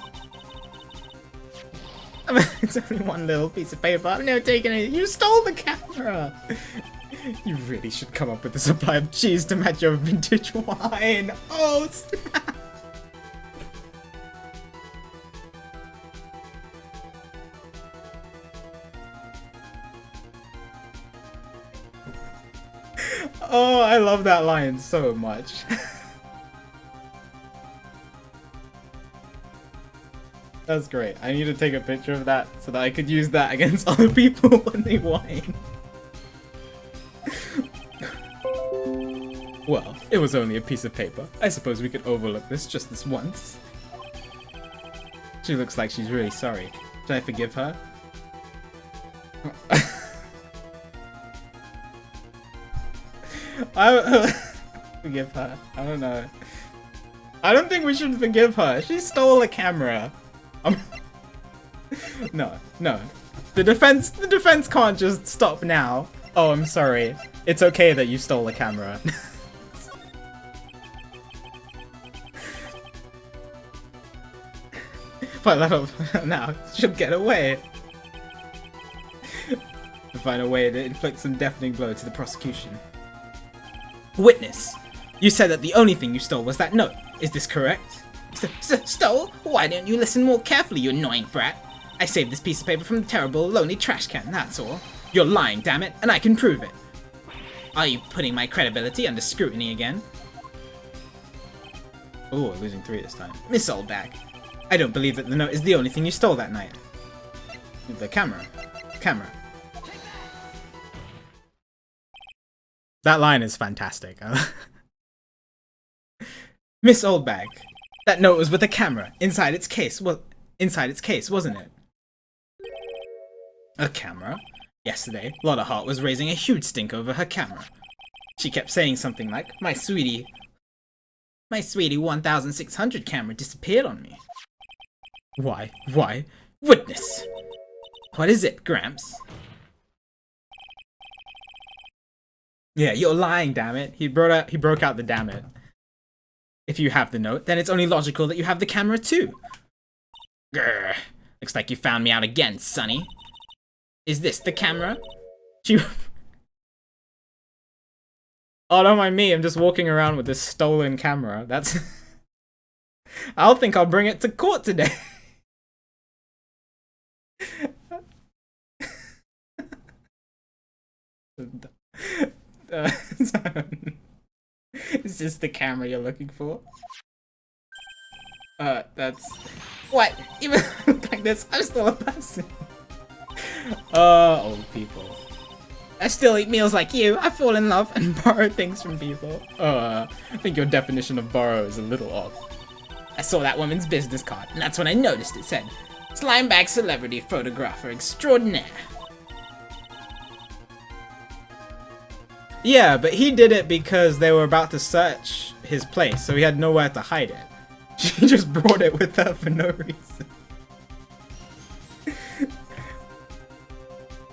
It's only one little piece of paper. I've never taken it. You stole the camera. You really should come up with a supply of cheese to match your vintage wine. Oh, snap. Oh, I love that line so much. That's great. I need to take a picture of that so that I could use that against other people when they whine. Well, it was only a piece of paper. I suppose we could overlook this once. She looks like she's really sorry. Should I forgive her? I forgive her. I don't know. I don't think we should forgive her. She stole a camera. No. The defense can't just stop now. Oh, I'm sorry. It's okay that you stole a camera. But that'll now should get away. To find a way to inflict some deafening blow to the prosecution. Witness, you said that the only thing you stole was that note. Is this correct? Stole? Why don't you listen more carefully, you annoying brat? I saved this piece of paper from the terrible, lonely trash can, that's all. You're lying, damn it, and I can prove it. Are you putting my credibility under scrutiny again? Oh, losing 3 this time. Miss Oldbag, I don't believe that the note is the only thing you stole that night. The camera. Camera. That line is fantastic. Miss Oldbag, that note was with a camera inside its case, wasn't it? A camera? Yesterday, Lotta Hart was raising a huge stink over her camera. She kept saying something like, my sweetie 1600 camera disappeared on me. Why? Witness! What is it, Gramps? Yeah, you're lying, damn it. He broke out the damn it. If you have the note, then it's only logical that you have the camera too. Grr. Looks like you found me out again, Sonny. Is this the camera? Oh, don't mind me. I'm just walking around with this stolen camera. That's... I don't think I'll bring it to court today. Is this the camera you're looking for? That's... What? Even like this, I'm still a person. Old people. I still eat meals like you. I fall in love and borrow things from people. I think your definition of borrow is a little off. I saw that woman's business card, and that's when I noticed it said, Slimebag Celebrity Photographer Extraordinaire. Yeah, but he did it because they were about to search his place, so he had nowhere to hide it. She just brought it with her for no reason.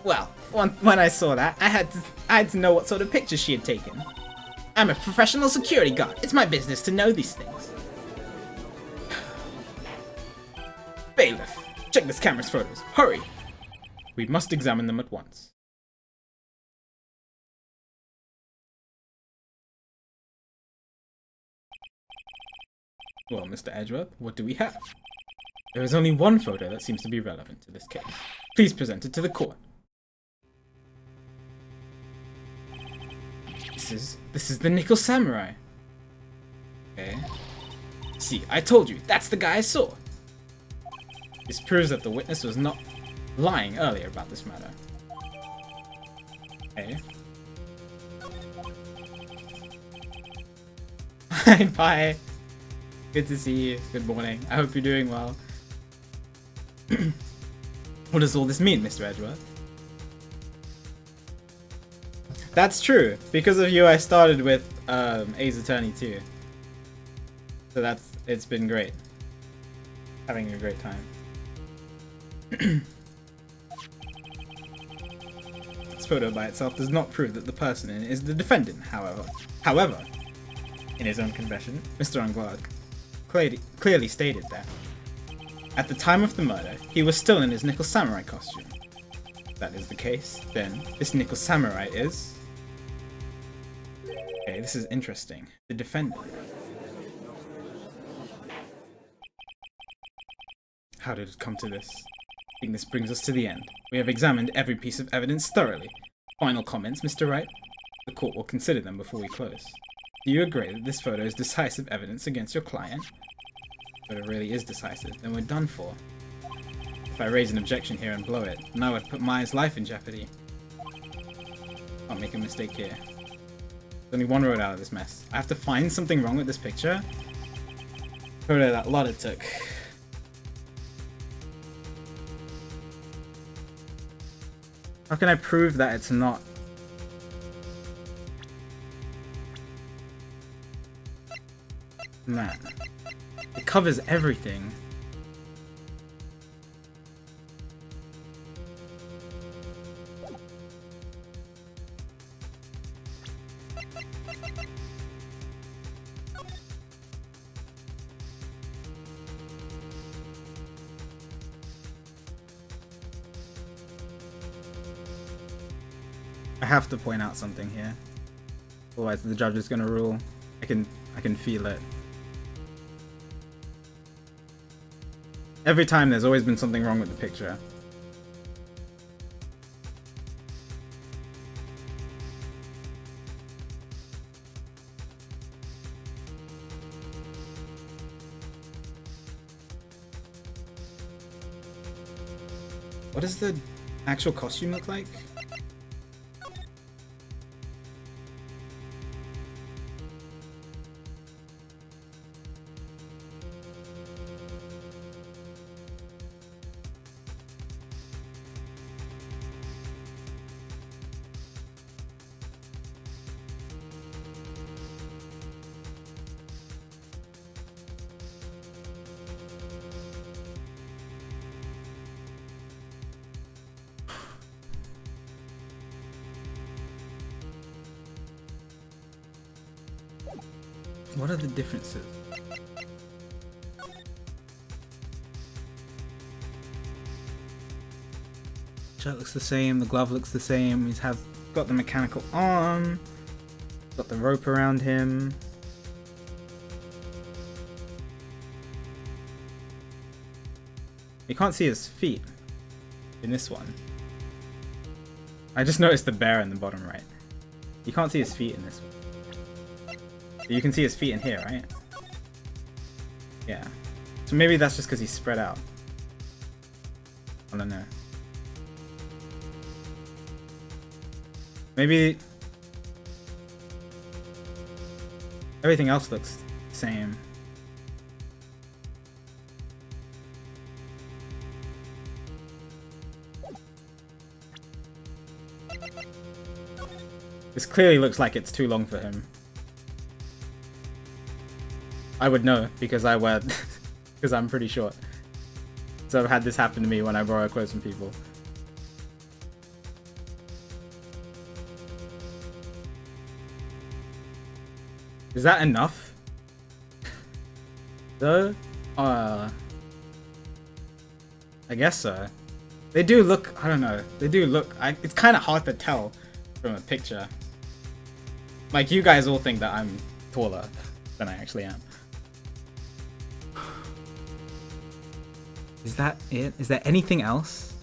Well, when I saw that, I had to know what sort of pictures she had taken. I'm a professional security guard. It's my business to know these things. Bailiff, check this camera's photos. Hurry! We must examine them at once. Well, Mr. Edgeworth, what do we have? There is only one photo that seems to be relevant to this case. Please present it to the court. This is the Nickel Samurai. Okay. See, I told you, that's the guy I saw. This proves that the witness was not lying earlier about this matter. Okay. Bye. Good to see you. Good morning. I hope you're doing well. What does all this mean, Mr. Edgeworth? That's true. Because of you, I started with Ace Attorney 2. So it's been great. Having a great time. This photo by itself does not prove that the person in it is the defendant, however, in his own confession, Mr. Anglade clearly stated that at the time of the murder, he was still in his Nickel Samurai costume. If that is the case, then this Nickel Samurai is... Okay, this is interesting. The defendant. How did it come to this? I think this brings us to the end. We have examined every piece of evidence thoroughly. Final comments, Mr. Wright? The court will consider them before we close. Do you agree that this photo is decisive evidence against your client? If it really is decisive, then we're done for. If I raise an objection here and blow it, then I would put Maya's life in jeopardy. Can't make a mistake here. There's only one road out of this mess. I have to find something wrong with this picture. Photo that Lotta took. How can I prove that it's not? Man. covers everything. I have to point out something here. Otherwise the judge is gonna rule. I can feel it. Every time there's always been something wrong with the picture. What does the actual costume look like? What are the differences? Shirt looks the same, the glove looks the same, he's got the mechanical arm, got the rope around him. You can't see his feet in this one. I just noticed the bear in the bottom right. You can't see his feet in this one. You can see his feet in here, right? Yeah. So maybe that's just because he's spread out. I don't know. Maybe everything else looks the same. This clearly looks like it's too long for him. I would know because I wear because I'm pretty short. So I've had this happen to me when I borrow clothes from people. Is that enough? Though? I guess so. They do look, I don't know. They do look, it's kind of hard to tell from a picture. Like, you guys all think that I'm taller than I actually am. Is that it? Is there anything else?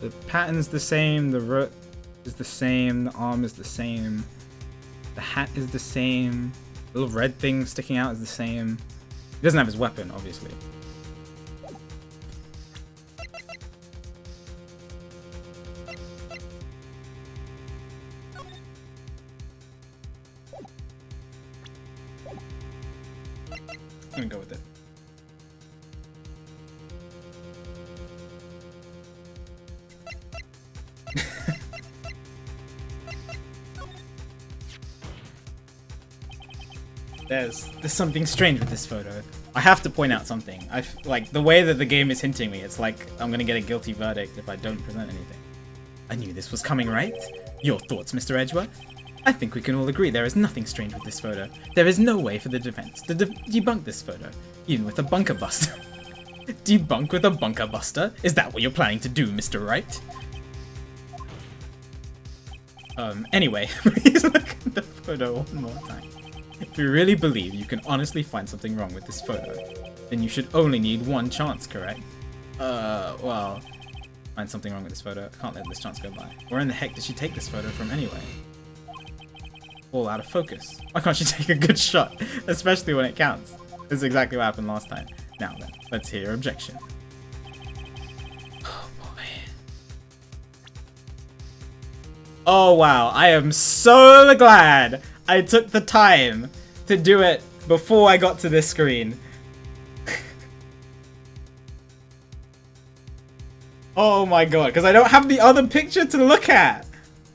The pattern's the same, the rope is the same, the arm is the same, the hat is the same, the little red thing sticking out is the same. He doesn't have his weapon, obviously. I'm gonna go with it. There's something strange with this photo. I have to point out something. Like the way that the game is hinting me, it's like I'm gonna get a guilty verdict if I don't present anything. I knew this was coming, right? Your thoughts, Mr. Edgeworth? I think we can all agree there is nothing strange with this photo. There is no way for the defense to debunk this photo, even with a bunker buster. Debunk with a bunker buster? Is that what you're planning to do, Mr. Wright? Anyway, please look at the photo one more time. If you really believe you can honestly find something wrong with this photo, then you should only need one chance, correct? Well, find something wrong with this photo. I can't let this chance go by. Where in the heck did she take this photo from anyway? All out of focus. Why can't she take a good shot? Especially when it counts. This is exactly what happened last time. Now then, let's hear your objection. Oh boy. Oh wow, I am so glad I took the time to do it before I got to this screen. Oh my god, because I don't have the other picture to look at.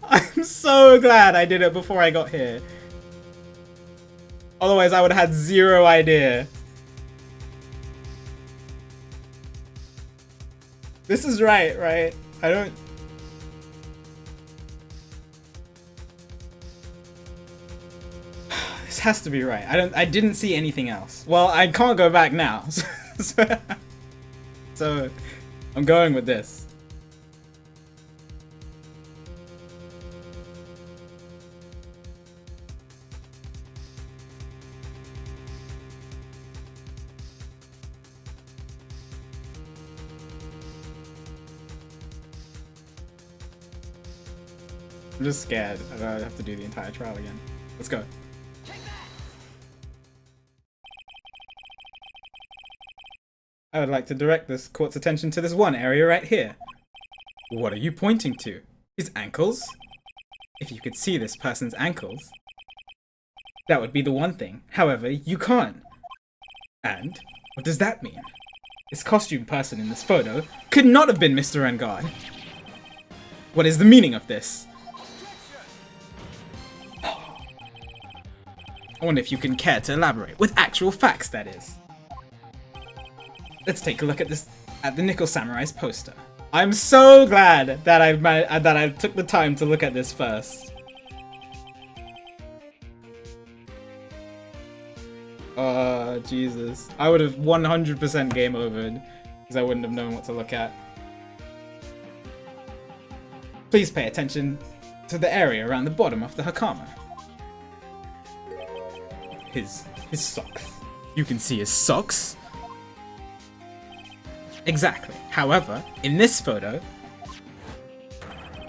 I'm so glad I did it before I got here. Otherwise, I would have had zero idea. This is right? I don't... This has to be right. I didn't see anything else. Well, I can't go back now. So I'm going with this. I'm just scared. I have to do the entire trial again. Let's go. I would like to direct this court's attention to this one area right here. What are you pointing to? His ankles? If you could see this person's ankles, that would be the one thing. However, you can't. And what does that mean? This costume person in this photo could not have been Mr. Engard. What is the meaning of this? I wonder if you can care to elaborate, with actual facts, that is. Let's take a look at the Nickel Samurai's poster. I'm so glad that I took the time to look at this first. Oh, Jesus. I would have 100% game overed, because I wouldn't have known what to look at. Please pay attention to the area around the bottom of the Hakama. His socks. You can see his socks? Exactly. However, in this photo,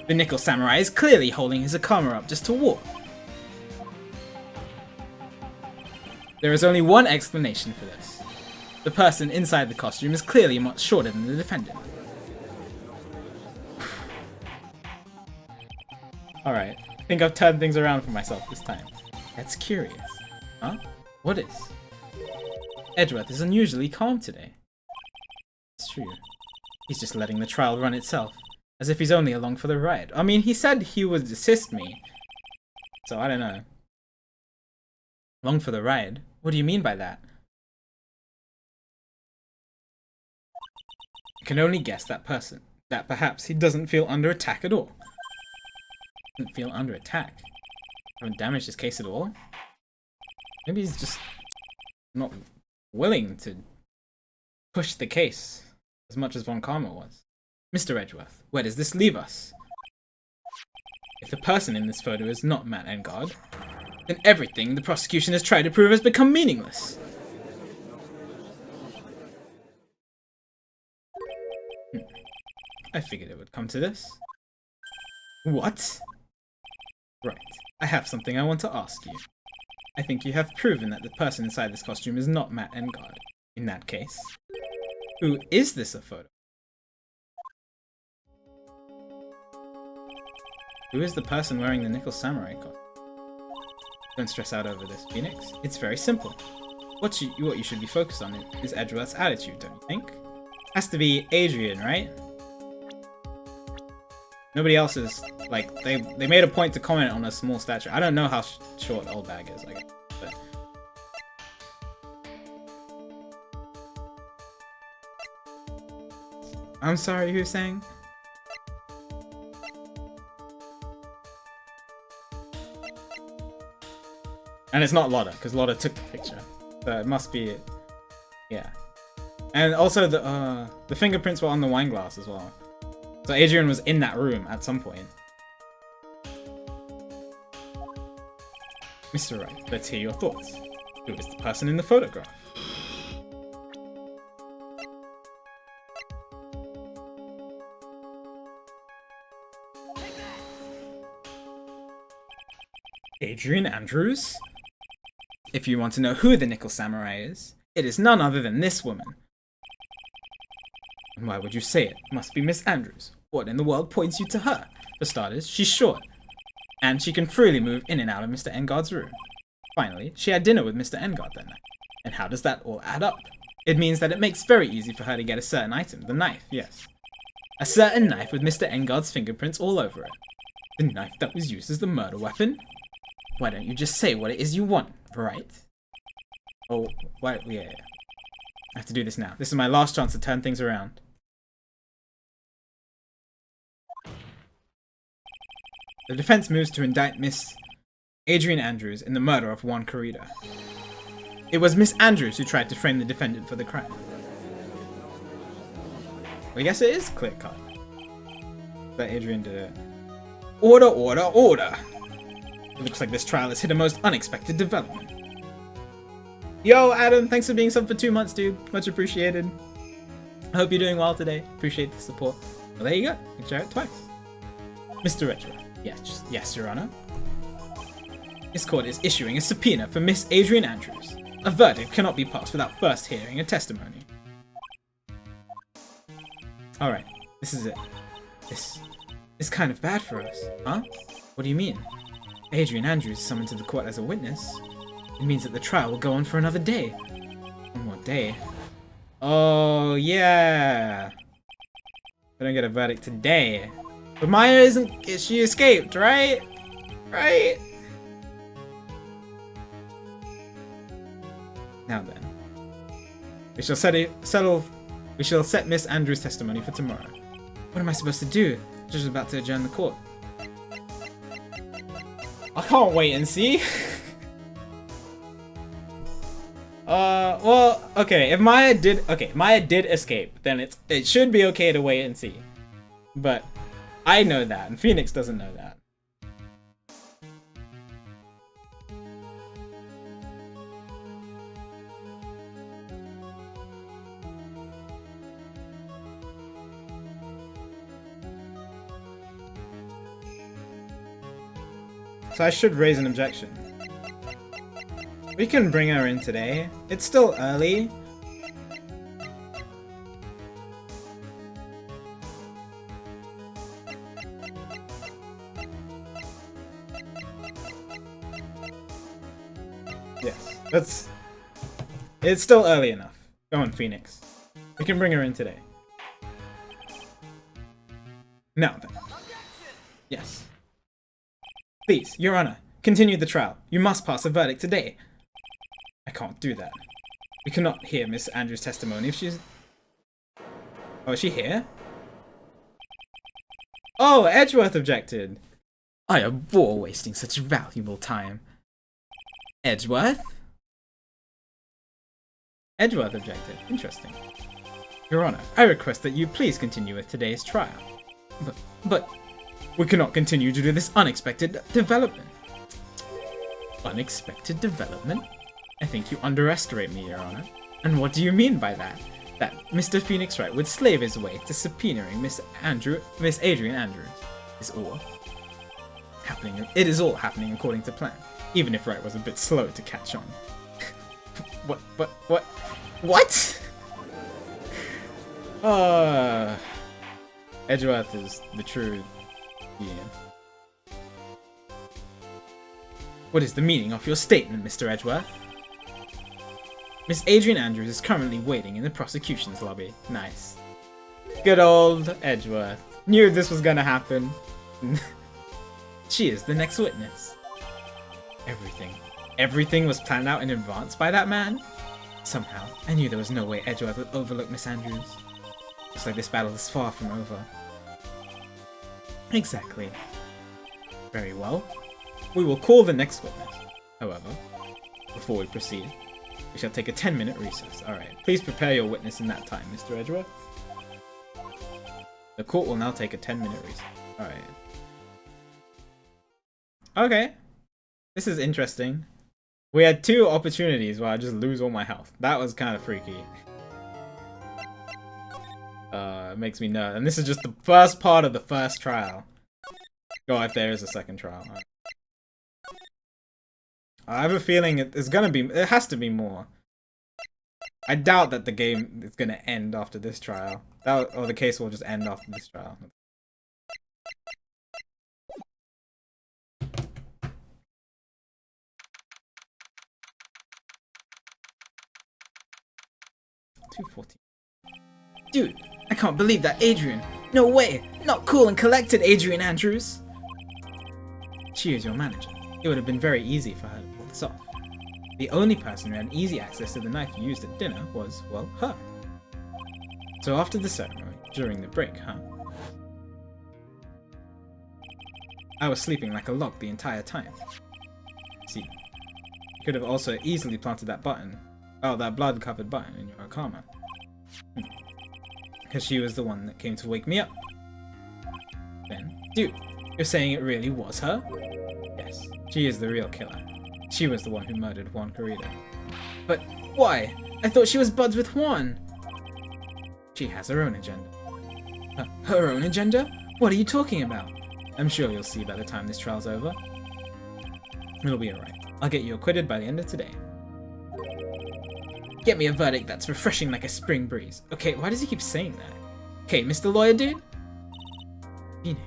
the Nickel Samurai is clearly holding his Hakama up just to walk. There is only one explanation for this. The person inside the costume is clearly much shorter than the defendant. Alright, I think I've turned things around for myself this time. That's curious. Huh? What is? Edgeworth is unusually calm today. It's true. He's just letting the trial run itself, as if he's only along for the ride. I mean, he said he would assist me, so I don't know. Along for the ride? What do you mean by that? I can only guess that perhaps he doesn't feel under attack at all. Doesn't feel under attack? Haven't damaged his case at all? Maybe he's just not willing to push the case as much as Von Karma was. Mr. Edgeworth, where does this leave us? If the person in this photo is not Matt Engard, then everything the prosecution has tried to prove has become meaningless. I figured it would come to this. What? Right. I have something I want to ask you. I think you have proven that the person inside this costume is not Matt Engard. In that case, who is this a photo? Who is the person wearing the Nickel Samurai costume? Don't stress out over this, Phoenix. It's very simple. What you should be focused on is Edgeworth's attitude, don't you think? Has to be Adrian, right? Nobody else is, like, they made a point to comment on a small stature. I don't know how short Old Bag is, I guess, but... I'm sorry, who's saying? And it's not Lotta, because Lotta took the picture. So it must be... yeah. And also the fingerprints were on the wine glass as well. So Adrian was in that room at some point. Mr. Wright, let's hear your thoughts. Who is the person in the photograph? Adrian Andrews? If you want to know who the Nickel Samurai is, it is none other than this woman. And why would you say it? Must be Miss Andrews. What in the world points you to her? For starters, she's short, and she can freely move in and out of Mr. Engard's room. Finally, she had dinner with Mr. Engard that night. And how does that all add up? It means that it makes very easy for her to get a certain item, the knife, yes. A certain knife with Mr. Engard's fingerprints all over it. The knife that was used as the murder weapon? Why don't you just say what it is you want, right? Oh, what? Yeah. I have to do this now. This is my last chance to turn things around. The defense moves to indict Miss Adrian Andrews in the murder of Juan Corrida. It was Miss Andrews who tried to frame the defendant for the crime. Well, I guess it is clear cut that Adrian did it. Order, order, order! It looks like this trial has hit a most unexpected development. Yo, Adam, thanks for being sub for 2 months, dude. Much appreciated. I hope you're doing well today. Appreciate the support. Well, there you go. You can share it twice. Mr. Retro. Yes, Your Honor. This court is issuing a subpoena for Miss Adrian Andrews. A verdict cannot be passed without first hearing a testimony. Alright, this is it. This is kind of bad for us, huh? What do you mean? Adrian Andrews is summoned to the court as a witness. It means that the trial will go on for another day. One more day. Oh, yeah. We don't get a verdict today. But Maya isn't... She escaped, right? Right? Now then. We shall set Miss Andrews' testimony for tomorrow. What am I supposed to do? The judge is about to adjourn the court. I can't wait and see. Well, okay, if Maya did escape, then it should be okay to wait and see. But I know that, and Phoenix doesn't know that. So I should raise an objection. We can bring her in today. It's still early. Yes, it's still early enough. Go on, Phoenix. We can bring her in today. Now then. Yes. Please, Your Honor, continue the trial. You must pass a verdict today. I can't do that. We cannot hear Miss Andrews' testimony if she's... Oh, is she here? Oh, Edgeworth objected. I abhor wasting such valuable time. Edgeworth? Edgeworth objected. Interesting. Your Honor, I request that you please continue with today's trial. But... We cannot continue due to this unexpected development. Unexpected development? I think you underestimate me, Your Honor. And what do you mean by that? That Mr. Phoenix Wright would slave his way to subpoenaing Miss Adrian Andrews is all happening. It is all happening according to plan, even if Wright was a bit slow to catch on. What? Edgeworth is the true. Yeah. What is the meaning of your statement, Mr. Edgeworth? Miss Adrian Andrews is currently waiting in the prosecution's lobby. Nice. Good old Edgeworth. Knew this was gonna happen. She is the next witness. Everything was planned out in advance by that man? Somehow, I knew there was no way Edgeworth would overlook Miss Andrews. Looks like this battle is far from over. Exactly. Very well. We will call the next witness. However, before we proceed, we shall take a 10-minute recess. Alright, please prepare your witness in that time, Mr. Edgeworth. The court will now take a 10-minute recess. Alright. Okay. This is interesting. We had 2 opportunities where I just lose all my health. That was kind of freaky. It makes me nervous. And this is just the first part of the first trial. Oh, if there is a second trial. Right. I have a feeling it has to be more. I doubt that the game is gonna end after this trial. Or the case will just end after this trial. $2.14. Dude, I can't believe that Adrian No way! Not cool and collected, Adrian Andrews! She is your manager. It would have been very easy for her to pull this off. The only person who had easy access to the knife you used at dinner was, well, her. So after the ceremony, during the break, huh? I was sleeping like a log the entire time. See, you could have also easily planted that button, that blood-covered button in your Akama. Because she was the one that came to wake me up. Then, dude, you're saying it really was her? Yes, she is the real killer. She was the one who murdered Juan Corrida. But why? I thought she was buds with Juan. She has her own agenda. Her own agenda? What are you talking about? I'm sure you'll see by the time this trial's over. It'll be alright. I'll get you acquitted by the end of today. Get me a verdict that's refreshing like a spring breeze. Okay, why does he keep saying that? Okay, Mr. Lawyer Dude? Phoenix,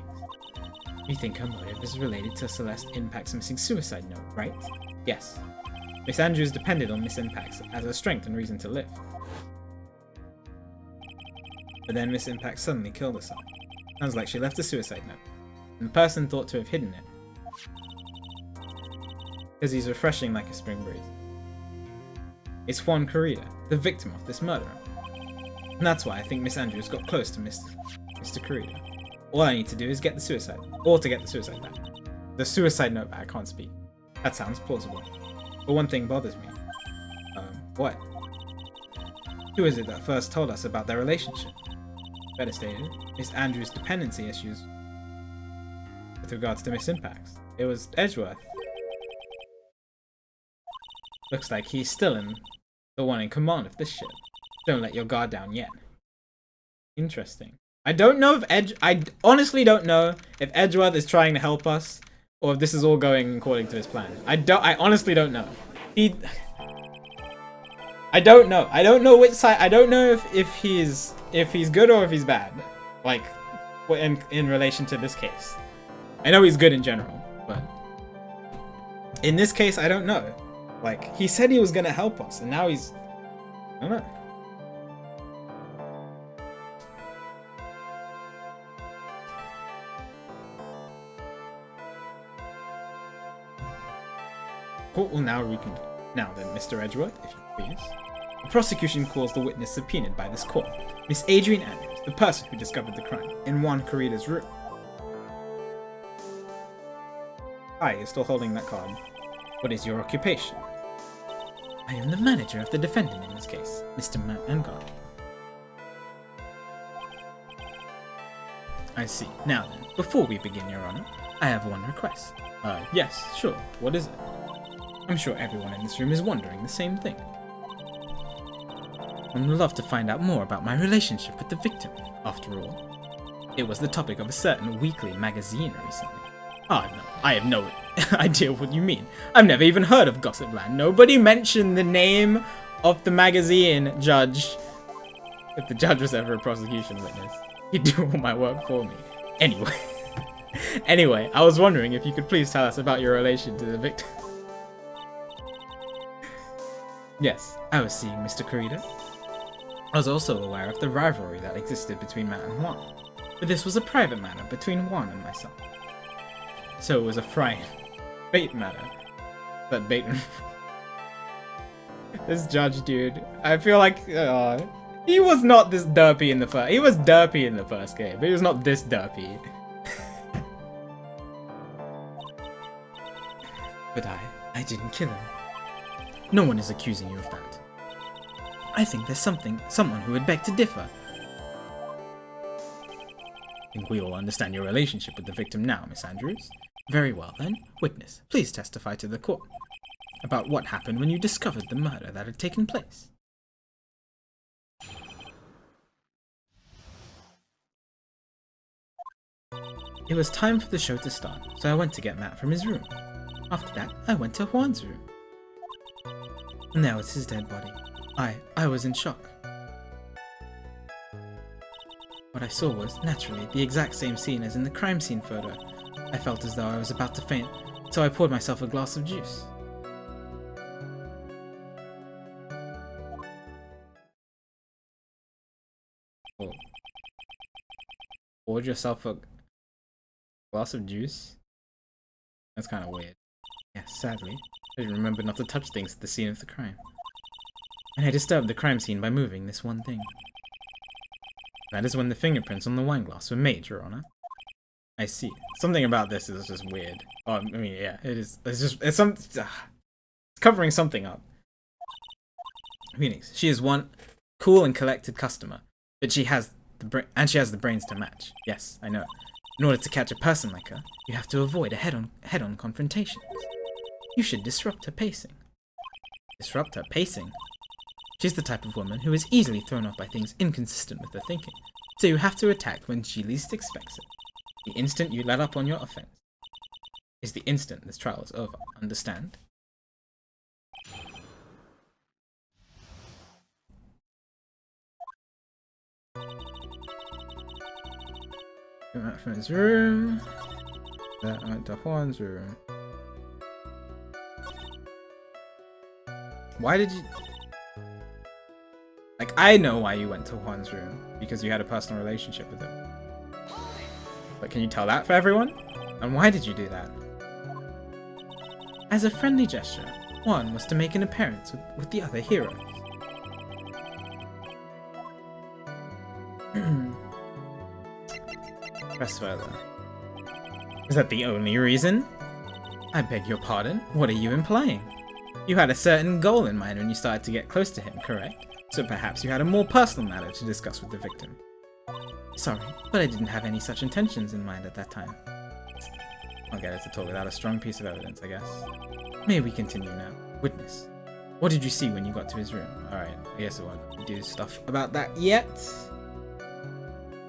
you think her motive is related to Celeste Impact's missing suicide note, right? Yes. Miss Andrews depended on Miss Impact's as her strength and reason to live. But then Miss Impact suddenly killed herself. Sounds like she left a suicide note, and the person thought to have hidden it. Because he's refreshing like a spring breeze. It's Juan Corrida, the victim of this murder. And that's why I think Miss Andrews got close to Mr. Corrida. All I need to do is get the suicide, or to get the suicide back. The suicide note back, I can't speak. That sounds plausible. But one thing bothers me. What? Who is it that first told us about their relationship? Better stated, Miss Andrews' dependency issues with regards to Miss Impacts. It was Edgeworth. Looks like he's still the one in command of this ship. Don't let your guard down yet. Interesting. I don't know if I honestly don't know if Edgeworth is trying to help us or if this is all going according to his plan. I honestly don't know. I don't know. I don't know which side. I don't know if he's good or if he's bad. Like in relation to this case. I know he's good in general, but in this case I don't know. Like, he said he was gonna help us, and now he's... I don't know. Court will now reconvene. Now then, Mr. Edgeworth, if you please. The prosecution calls the witness subpoenaed by this court, Miss Adrian Andrews, the person who discovered the crime, in Juan Corrida's room. Hi, you're still holding that card. What is your occupation? I am the manager of the defendant in this case, Mr. Matt Engard. I see. Now then, before we begin, Your Honor, I have one request. Yes, sure. What is it? I'm sure everyone in this room is wondering the same thing. I would love to find out more about my relationship with the victim, after all. It was the topic of a certain weekly magazine recently. Oh no, I have no idea what you mean. I've never even heard of Gossipland. Nobody mentioned the name of the magazine, Judge. If the judge was ever a prosecution witness, he'd do all my work for me. Anyway, I was wondering if you could please tell us about your relation to the victim. Yes, I was seeing Mr. Corrida. I was also aware of the rivalry that existed between Matt and Juan, but this was a private matter between Juan and myself. So it was a bait matter. That bait. This judge dude, I feel like he was not this derpy in the first. He was derpy in the first game, but he was not this derpy. But I didn't kill him. No one is accusing you of that. I think there's someone who would beg to differ. I think we all understand your relationship with the victim now, Miss Andrews. Very well then. Witness, please testify to the court about what happened when you discovered the murder that had taken place. It was time for the show to start, so I went to get Matt from his room. After that, I went to Juan's room. And there was his dead body. I was in shock. What I saw was, naturally, the exact same scene as in the crime scene photo. I felt as though I was about to faint, so I poured myself a glass of juice. Oh. Poured yourself a glass of juice? That's kind of weird. Yes, sadly. I remember not to touch things at the scene of the crime. And I disturbed the crime scene by moving this one thing. That is when the fingerprints on the wine glass were made, Your Honor. I see. Something about this is just weird. Oh, I mean, yeah, it is. It's covering something up. Phoenix, she is one cool and collected customer, but she has the brains to match. Yes, I know. In order to catch a person like her, you have to avoid a head-on confrontations. You should disrupt her pacing. Disrupt her pacing? She's the type of woman who is easily thrown off by things inconsistent with her thinking, so you have to attack when she least expects it. The instant you let up on your offense is the instant this trial is over. Understand? He went from his room. That went to Juan's room. Why did you... Like, I know why you went to Juan's room. Because you had a personal relationship with him. But can you tell that for everyone? And why did you do that? As a friendly gesture, Juan was to make an appearance with the other heroes. Press further. Is that the only reason? I beg your pardon, what are you implying? You had a certain goal in mind when you started to get close to him, correct? So perhaps you had a more personal matter to discuss with the victim. Sorry, but I didn't have any such intentions in mind at that time. I'll get it to talk without a strong piece of evidence, I guess. May we continue now? Witness. What did you see when you got to his room? Alright, I guess I won't do stuff about that yet.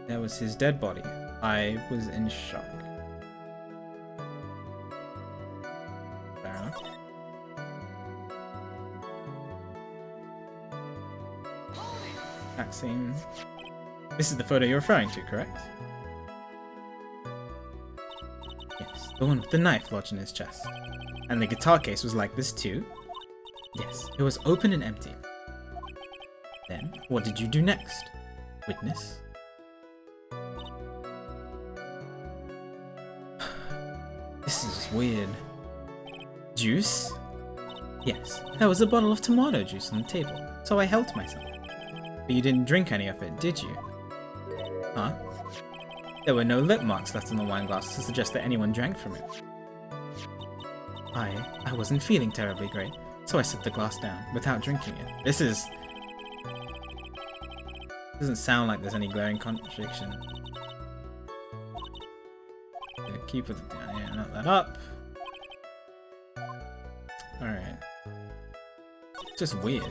There was his dead body. I was in shock. Fair enough. Vaccine. This is the photo you're referring to, correct? Yes, the one with the knife lodged in his chest. And the guitar case was like this too? Yes, it was open and empty. Then, what did you do next? Witness? This is just weird. Juice? Yes, there was a bottle of tomato juice on the table, so I helped myself. But you didn't drink any of it, did you? Huh? There were no lip marks left on the wine glass to suggest that anyone drank from it. I wasn't feeling terribly great, so I set the glass down without drinking it. This is... doesn't sound like there's any glaring contradiction. Keep it down, yeah, not that up. Alright. Just weird.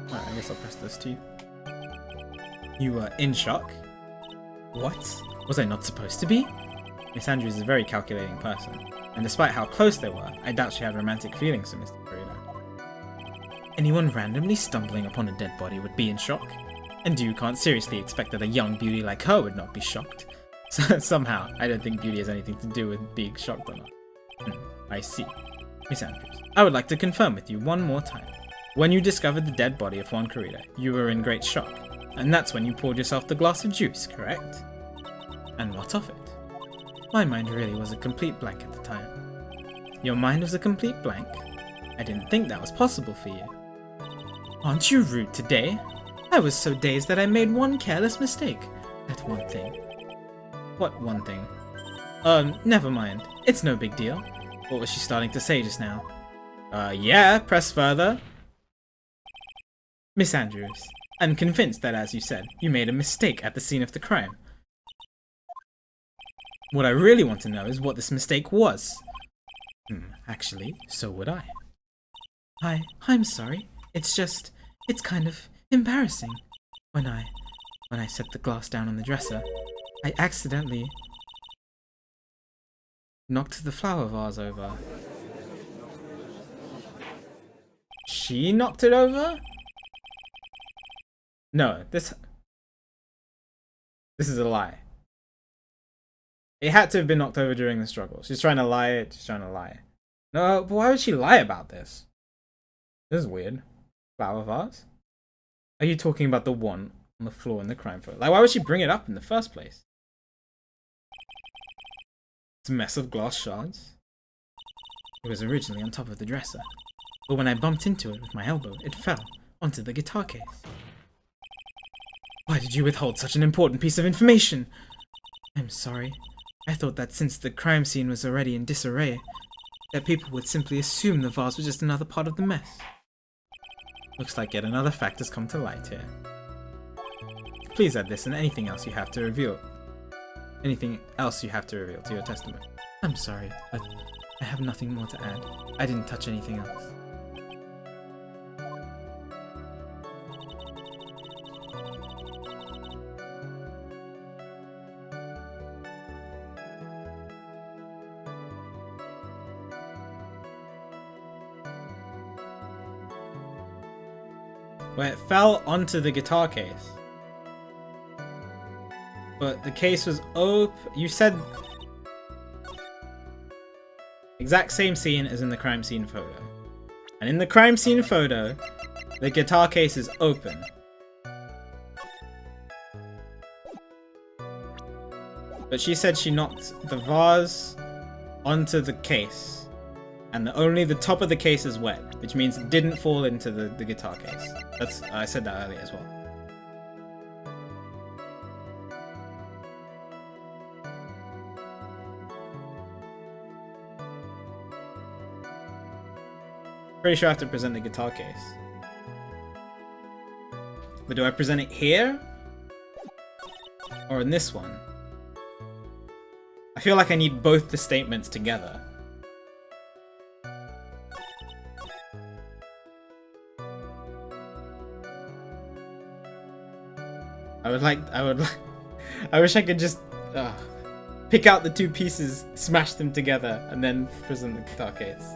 Alright, I guess I'll press this too. You were in shock? What? Was I not supposed to be? Miss Andrews is a very calculating person, and despite how close they were, I doubt she had romantic feelings for Mr. Pereira. Anyone randomly stumbling upon a dead body would be in shock? And you can't seriously expect that a young beauty like her would not be shocked. So, somehow, I don't think beauty has anything to do with being shocked or not. I see. Miss Andrews, I would like to confirm with you one more time. When you discovered the dead body of Juan Corrida, you were in great shock. And that's when you poured yourself the glass of juice, correct? And what of it? My mind really was a complete blank at the time. Your mind was a complete blank? I didn't think that was possible for you. Aren't you rude today? I was so dazed that I made one careless mistake. That one thing. What one thing? Never mind. It's no big deal. What was she starting to say just now? Yeah, press further. Miss Andrews, I'm convinced that, as you said, you made a mistake at the scene of the crime. What I really want to know is what this mistake was. Actually, so would I. I'm sorry. It's kind of embarrassing. When I set the glass down on the dresser, I accidentally knocked the flower vase over. She knocked it over? No, this is a lie. It had to have been knocked over during the struggle. She's trying to lie. She's trying to lie. No, but why would she lie about this? This is weird. Flower vase? Are you talking about the one on the floor in the crime photo? Like, why would she bring it up in the first place? It's a mess of glass shards. It was originally on top of the dresser, but when I bumped into it with my elbow, it fell onto the guitar case. Why did you withhold such an important piece of information? I'm sorry. I thought that since the crime scene was already in disarray, that people would simply assume the vase was just another part of the mess. Looks like yet another fact has come to light here. Please add this and anything else you have to reveal. Anything else you have to reveal to your testimony. I'm sorry, but I have nothing more to add. I didn't touch anything else. Where it fell onto the guitar case. But the case was open. You said exact same scene as in the crime scene photo. And in the crime scene photo, the guitar case is open. But she said she knocked the vase onto the case. And only the top of the case is wet, which means it didn't fall into the guitar case. I said that earlier as well. Pretty sure I have to present the guitar case. But do I present it here? Or in this one? I feel like I need both the statements together. I wish I could just pick out the two pieces, smash them together, and then present the guitar case.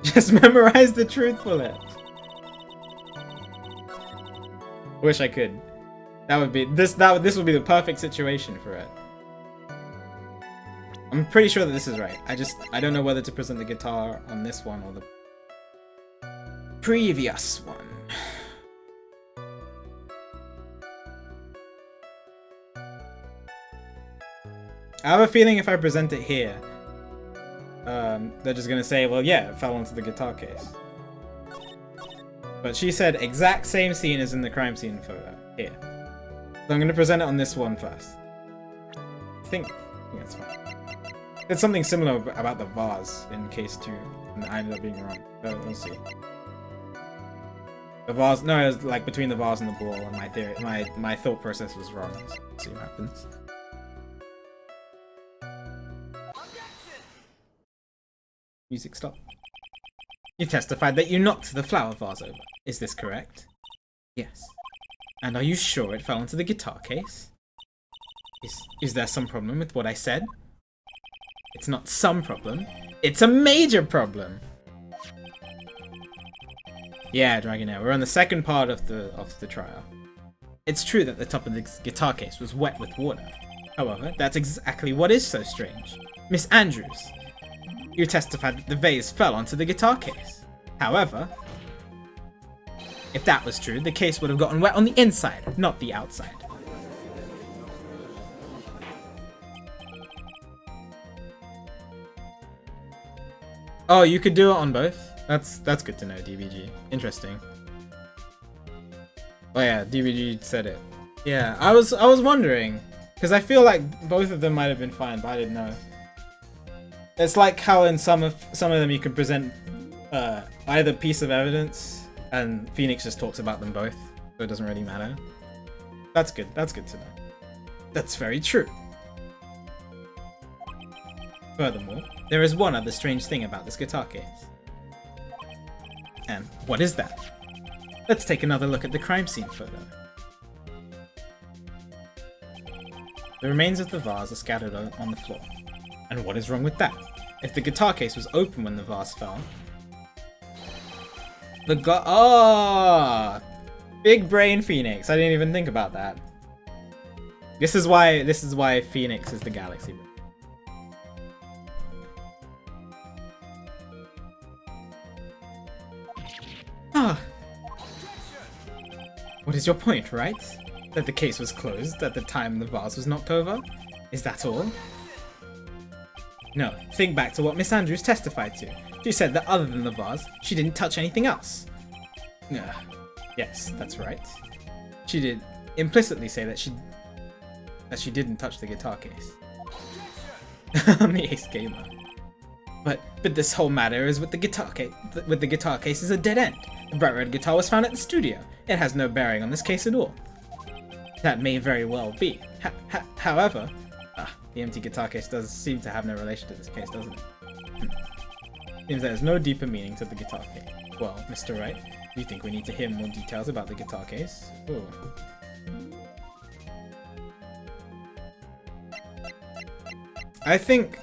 Just memorize the truth bullet. Wish I could. That would be this would be the perfect situation for it. I'm pretty sure that this is right. I don't know whether to present the guitar on this one or the previous one. I have a feeling if I present it here, they're just gonna say, well, yeah, it fell onto the guitar case. But she said exact same scene as in the crime scene photo, here. So I'm gonna present it on this one first. I think that's fine. There's something similar about the vase in case 2, and I ended up being wrong. We'll see. The vase, no, it was like between the vase and the ball, and my theory, my thought process was wrong. So let's see what happens. Music stop. You testified that you knocked the flower vase over. Is this correct? Yes. And are you sure it fell into the guitar case? Is there some problem with what I said? It's not some problem. It's a major problem. Yeah, Dragonair, we're on the second part of the trial. It's true that the top of the guitar case was wet with water. However, that's exactly what is so strange. Miss Andrews, you testified that the vase fell onto the guitar case. However, if that was true, the case would have gotten wet on the inside, not the outside. Oh, you could do it on both? That's good to know, DBG. Interesting. Oh yeah, DBG said it. Yeah, I was wondering, because I feel like both of them might have been fine, but I didn't know. It's like how in some of them you can present either piece of evidence, and Phoenix just talks about them both, so it doesn't really matter. That's good. That's good to know. That's very true. Furthermore, there is one other strange thing about this guitar case. And what is that? Let's take another look at the crime scene photo. The remains of the vase are scattered on the floor. And what is wrong with that? If the guitar case was open when the vase fell... Big brain Phoenix. I didn't even think about that. This is why Phoenix is the galaxy brain. Ah. What is your point, right? That the case was closed at the time the vase was knocked over? Is that all? No, think back to what Miss Andrews testified to. She said that other than the vase, she didn't touch anything else. Yes, that's right. She did implicitly say that she didn't touch the guitar case. I'm the ace gamer. But this whole matter is with the guitar case. With the guitar case is a dead end. The bright red guitar was found at the studio. It has no bearing on this case at all. That may very well be. However, the empty guitar case does seem to have no relation to this case, doesn't it? Seems there's no deeper meaning to the guitar case. Well, Mr. Wright, do you think we need to hear more details about the guitar case? Ooh. I think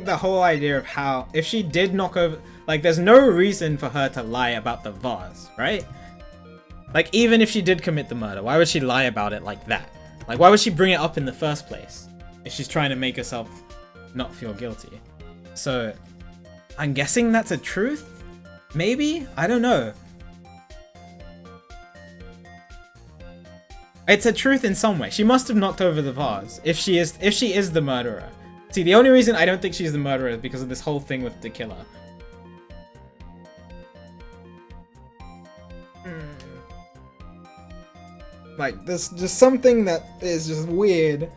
the whole idea of how, if she did knock over, like, there's no reason for her to lie about the vase, right? Like, even if she did commit the murder, why would she lie about it like that? Like, why would she bring it up in the first place if she's trying to make herself not feel guilty? So, I'm guessing that's a truth? Maybe? I don't know. It's a truth in some way. She must have knocked over the vase if she is the murderer. See, the only reason I don't think she's the murderer is because of this whole thing with the killer. Like, there's just something that is just weird.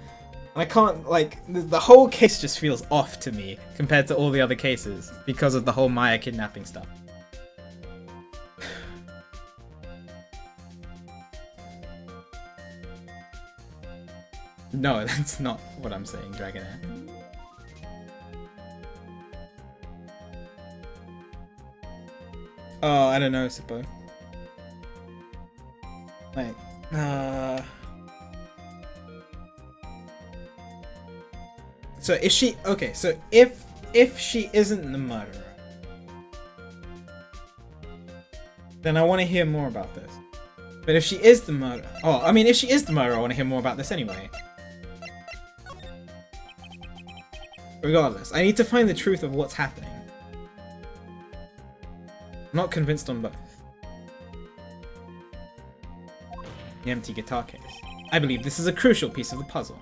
I can't, like, the whole case just feels off to me compared to all the other cases because of the whole Maya kidnapping stuff. No, that's not what I'm saying, Dragonair. Oh, I don't know, Sippo. Like, so is she okay? So if she isn't the murderer, then I want to hear more about this. But if she is the murderer, if she is the murderer, I want to hear more about this anyway. Regardless, I need to find the truth of what's happening. I'm not convinced on both. The empty guitar case. I believe this is a crucial piece of the puzzle.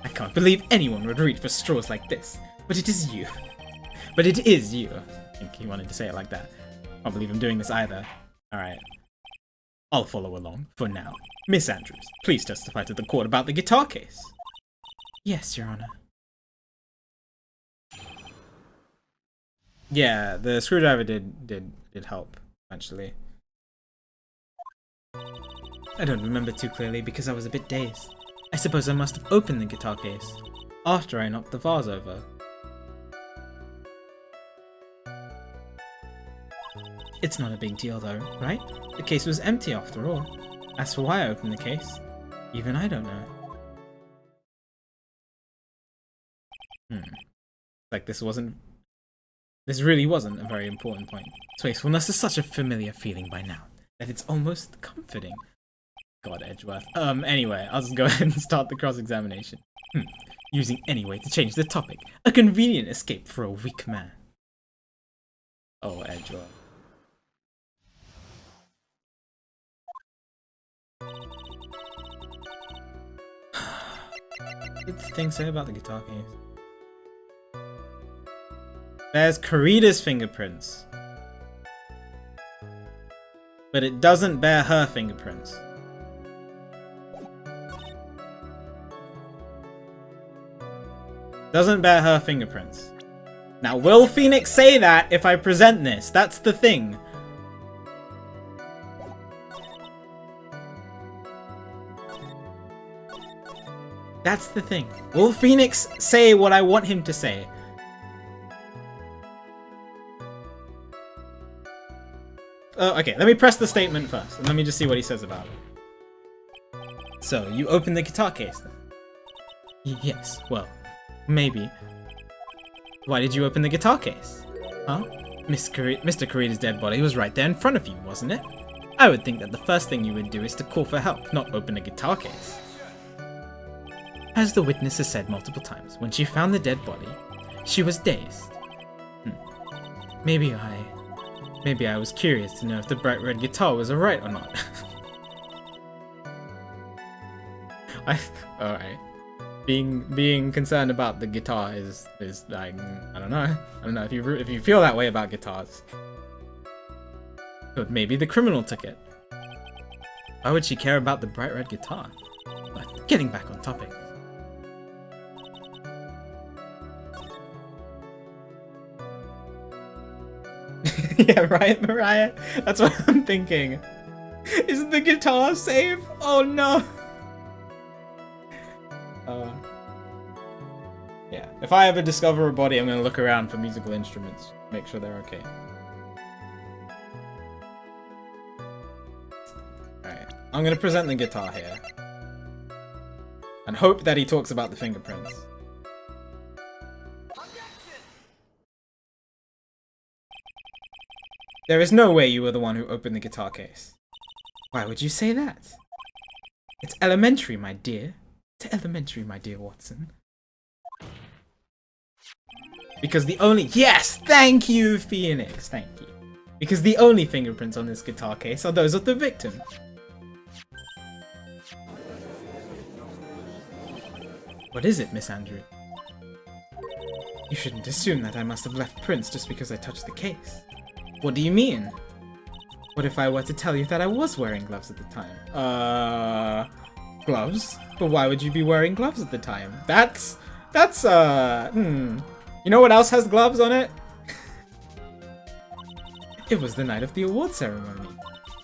I can't believe anyone would reach for straws like this, but it is you. But it is you. I think he wanted to say it like that. I can't believe I'm doing this either. Alright. I'll follow along, for now. Miss Andrews, please testify to the court about the guitar case. Yes, Your Honor. Yeah, the screwdriver did help, actually. I don't remember too clearly because I was a bit dazed. I suppose I must have opened the guitar case after I knocked the vase over. It's not a big deal though, right? The case was empty after all. As for why I opened the case, even I don't know. Like this really wasn't a very important point. Wastefulness is such a familiar feeling by now That it's almost comforting. God, Edgeworth. Anyway, I'll just go ahead and start the cross-examination. Using any way to change the topic. A convenient escape for a weak man. Oh, Edgeworth. What did the thing say about the guitar case? There's Karida's fingerprints. But it doesn't bear her fingerprints. Doesn't bear her fingerprints. Now, will Phoenix say that if I present this? That's the thing. That's the thing. Will Phoenix say what I want him to say? Okay, let me press the statement first, and let me just see what he says about it. So, you opened the guitar case then? Yes, well, maybe. Why did you open the guitar case? Huh? Mr. Karida's dead body was right there in front of you, wasn't it? I would think that the first thing you would do is to call for help, not open a guitar case. As the witness has said multiple times, when she found the dead body, she was dazed. Maybe I Maybe I was curious to know if the bright red guitar was a Wright or not. Alright. Being concerned about the guitar is like, I don't know. I don't know if you feel that way about guitars. But maybe the criminal took it. Why would she care about the bright red guitar? But getting back on topic. Yeah, right, Mariah? That's what I'm thinking. Is the guitar safe? Oh no! Yeah, if I ever discover a body, I'm gonna look around for musical instruments. Make sure they're okay. Alright, I'm gonna present the guitar here. And hope that he talks about the fingerprints. There is no way you were the one who opened the guitar case. Why would you say that? It's elementary, my dear. It's elementary, my dear Watson. Because the only— Yes! Thank you, Phoenix! Thank you. Because the only fingerprints on this guitar case are those of the victim. What is it, Miss Andrew? You shouldn't assume that I must have left prints just because I touched the case. What do you mean? What if I were to tell you that I was wearing gloves at the time? Gloves? But why would you be wearing gloves at the time? That's, You know what else has gloves on it? It was the night of the award ceremony.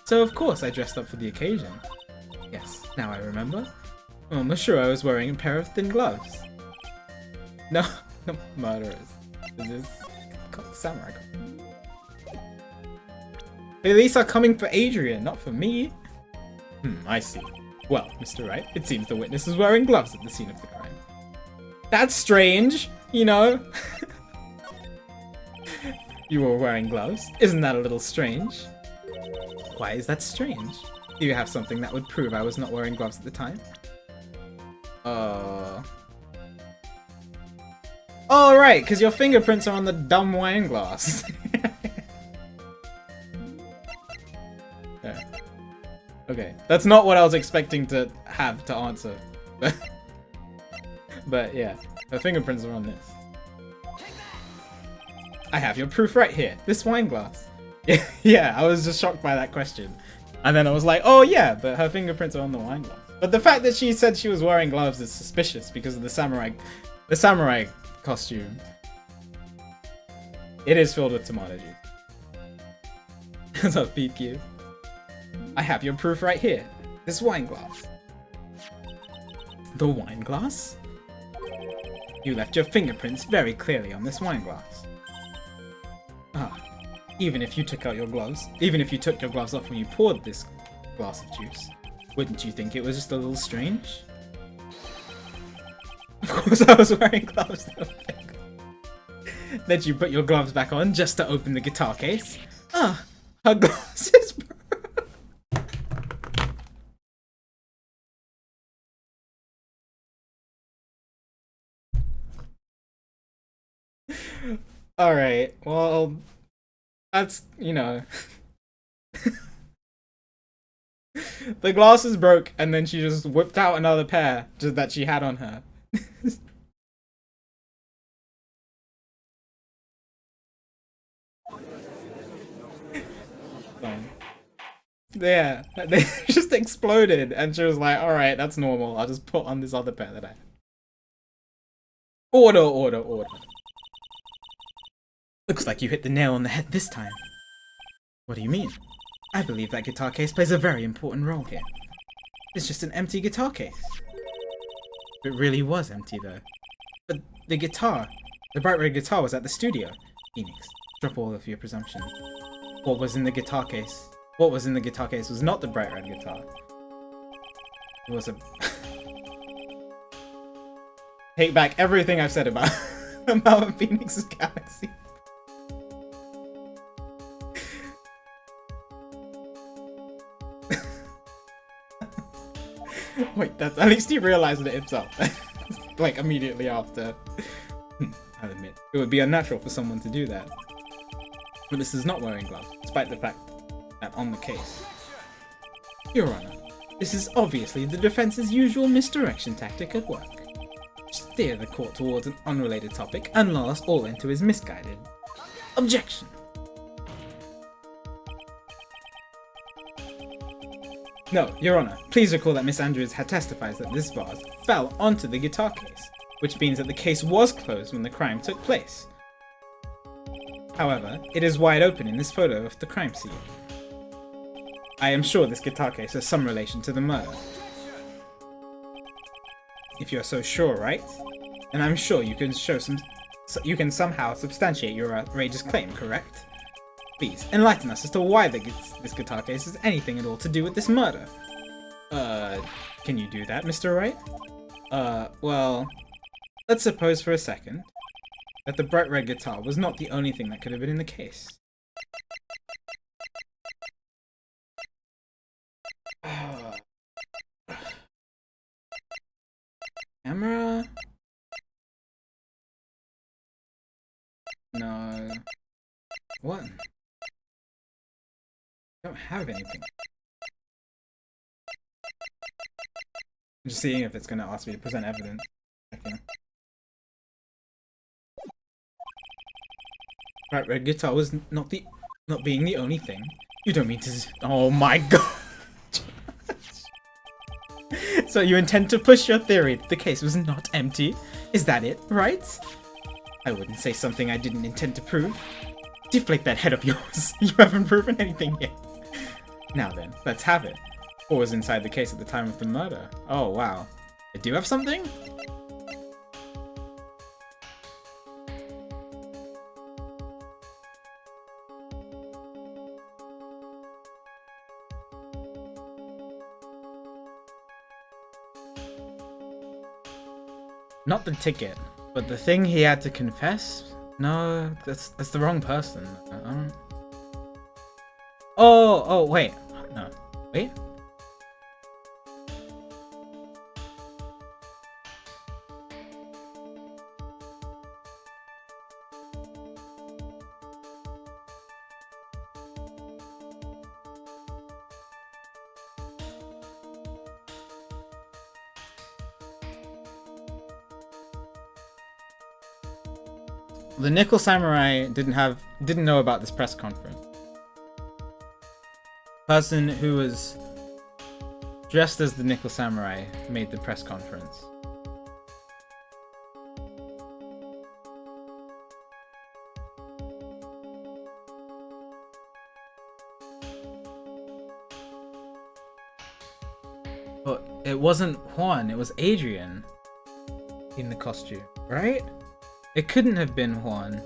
So of course I dressed up for the occasion. Yes, now I remember. I'm almost sure I was wearing a pair of thin gloves. No, no murderers. This is samurai. The police are coming for Adrian, not for me. I see. Well, Mr. Wright, it seems the witness is wearing gloves at the scene of the crime. That's strange, you know? You were wearing gloves. Isn't that a little strange? Why is that strange? Do you have something that would prove I was not wearing gloves at the time? Oh, right, because your fingerprints are on the dumb wine glass. Okay, that's not what I was expecting to have to answer. But yeah, her fingerprints are on this. I have your proof right here, this wine glass. Yeah, I was just shocked by that question. And then I was like, oh yeah, but her fingerprints are on the wine glass. But the fact that she said she was wearing gloves is suspicious because of the samurai costume. It is filled with tomato juice. What's up, PQ? I have your proof right here. This wine glass. The wine glass? You left your fingerprints very clearly on this wine glass. Ah, even if you took your gloves off when you poured this glass of juice, wouldn't you think it was just a little strange? Of course I was wearing gloves. Then you put your gloves back on just to open the guitar case. Ah, her glasses broke. Alright, well, that's, you know. The glasses broke and then she just whipped out another pair just that she had on her. Yeah, they just exploded and she was like, alright, that's normal. I'll just put on this other pair that I have. Order, order, order. Looks like you hit the nail on the head this time. What do you mean? I believe that guitar case plays a very important role here. It's just an empty guitar case. It really was empty though. But the bright red guitar was at the studio. Phoenix, drop all of your presumption. What was in the guitar case? What was in the guitar case was not the bright red guitar. It was a... Take back everything I've said about, about Phoenix's Galaxy. Wait, that's, at least he realized it himself. Like, immediately after. I'll admit, it would be unnatural for someone to do that. but this is not wearing gloves, despite the fact that on the case. Your Honor, this is obviously the defense's usual misdirection tactic at work. Steer the court towards an unrelated topic and lull us all into his misguided. Objection! No, Your Honor, please recall that Miss Andrews had testified that this vase fell onto the guitar case, which means that the case was closed when the crime took place. However, it is wide open in this photo of the crime scene. I am sure this guitar case has some relation to the murder. If you're so sure, right? Then I'm sure you can somehow substantiate your outrageous claim, correct? Please, enlighten us as to why this guitar case has anything at all to do with this murder. Can you do that, Mr. Wright? Well, let's suppose for a second that the bright red guitar was not the only thing that could have been in the case. Camera? No. What? I don't have anything. I'm just seeing if it's gonna ask me to present evidence. Okay. Right, red guitar was not being the only thing. You don't mean to? Oh my god! So you intend to push your theory that the case was not empty? Is that it, right? I wouldn't say something I didn't intend to prove. Deflate that head of yours. You haven't proven anything yet. Now then, let's have it. What was inside the case at the time of the murder? Oh wow. I do have something? Not the ticket, but the thing he had to confess? No, that's the wrong person. Oh, wait. No. Wait. The Nickel Samurai didn't know about this press conference. Person who was dressed as the Nickel Samurai made the press conference. But it wasn't Juan, it was Adrian in the costume, right? It couldn't have been Juan.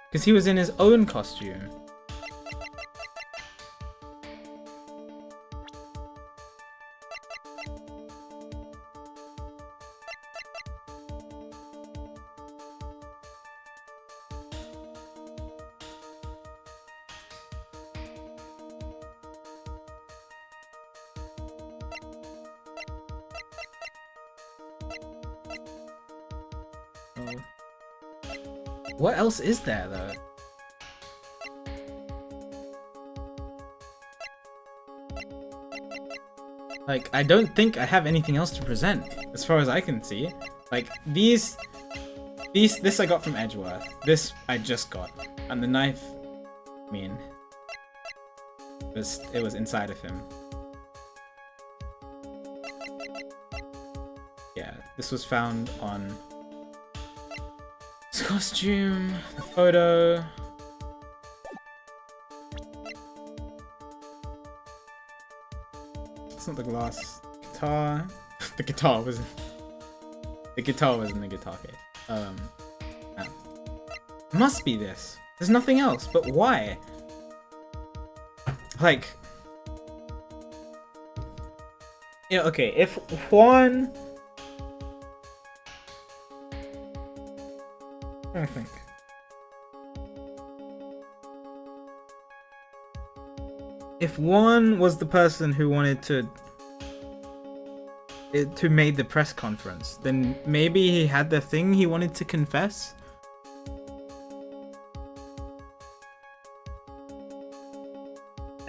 Because he was in his own costume. What else is there, though? Like, I don't think I have anything else to present, as far as I can see. Like, this I got from Edgeworth. This I just got. And the knife, I mean, it was inside of him. Yeah, this was found on his costume, the photo. It's not the glass guitar. The guitar was in the guitar case. No. Must be this. There's nothing else, but why? Like, you know, okay, if Juan, I think. If Juan was the person who wanted to made the press conference, then maybe he had the thing he wanted to confess.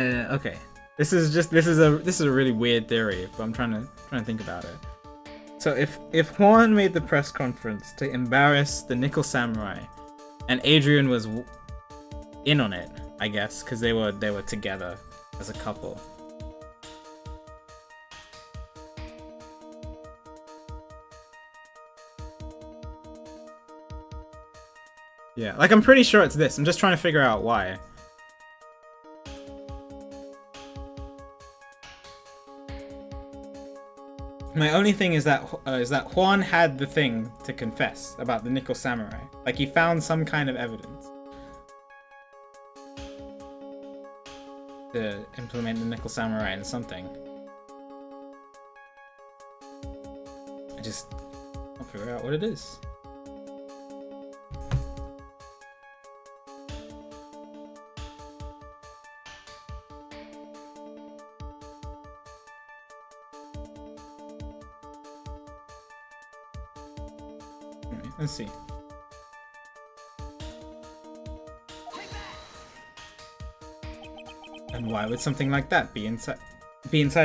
Okay. This is a really weird theory, but I'm trying to think about it. So if Juan made the press conference to embarrass the Nickel Samurai, and Adrian was in on it, I guess, because they were together as a couple. Yeah, like I'm pretty sure it's this. I'm just trying to figure out why. My only thing is that Juan had the thing to confess about the Nickel Samurai. Like he found some kind of evidence to implement the Nickel Samurai in something. I just can't figure out what it is. Let's see. And why would something like that be inside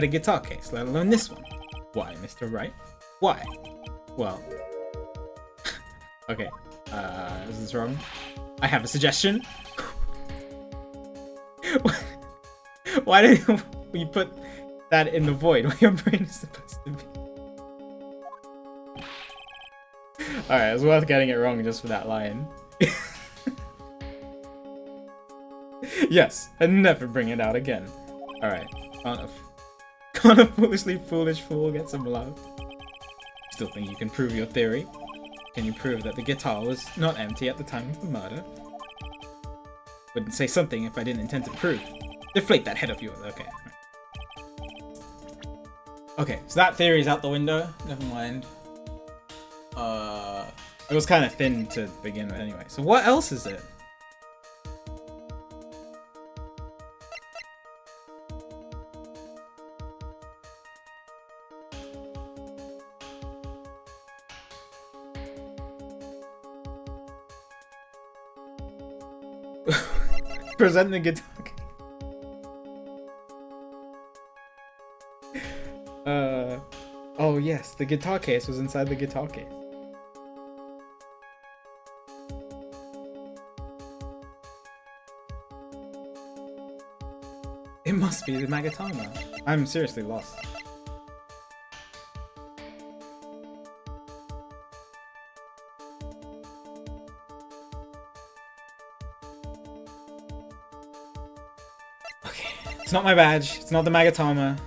a guitar case, let alone this one? Why, Mr. Wright? Why? Well, okay. Is this wrong? I have a suggestion. Why did you put that in the void where your brain is supposed to be? Alright, it was worth getting it wrong just for that line. Yes, and never bring it out again. Alright, can't a foolishly foolish fool get some love? Still think you can prove your theory? Can you prove that the guitar was not empty at the time of the murder? Wouldn't say something if I didn't intend to prove. Deflate that head of yours, okay. Okay, so that theory's out the window, never mind. It was kind of thin to begin with anyway. So what else is it? Present the guitar. Oh yes, the guitar case was inside the guitar case. It must be the Magatama. I'm seriously lost. Okay, it's not my badge. It's not the Magatama.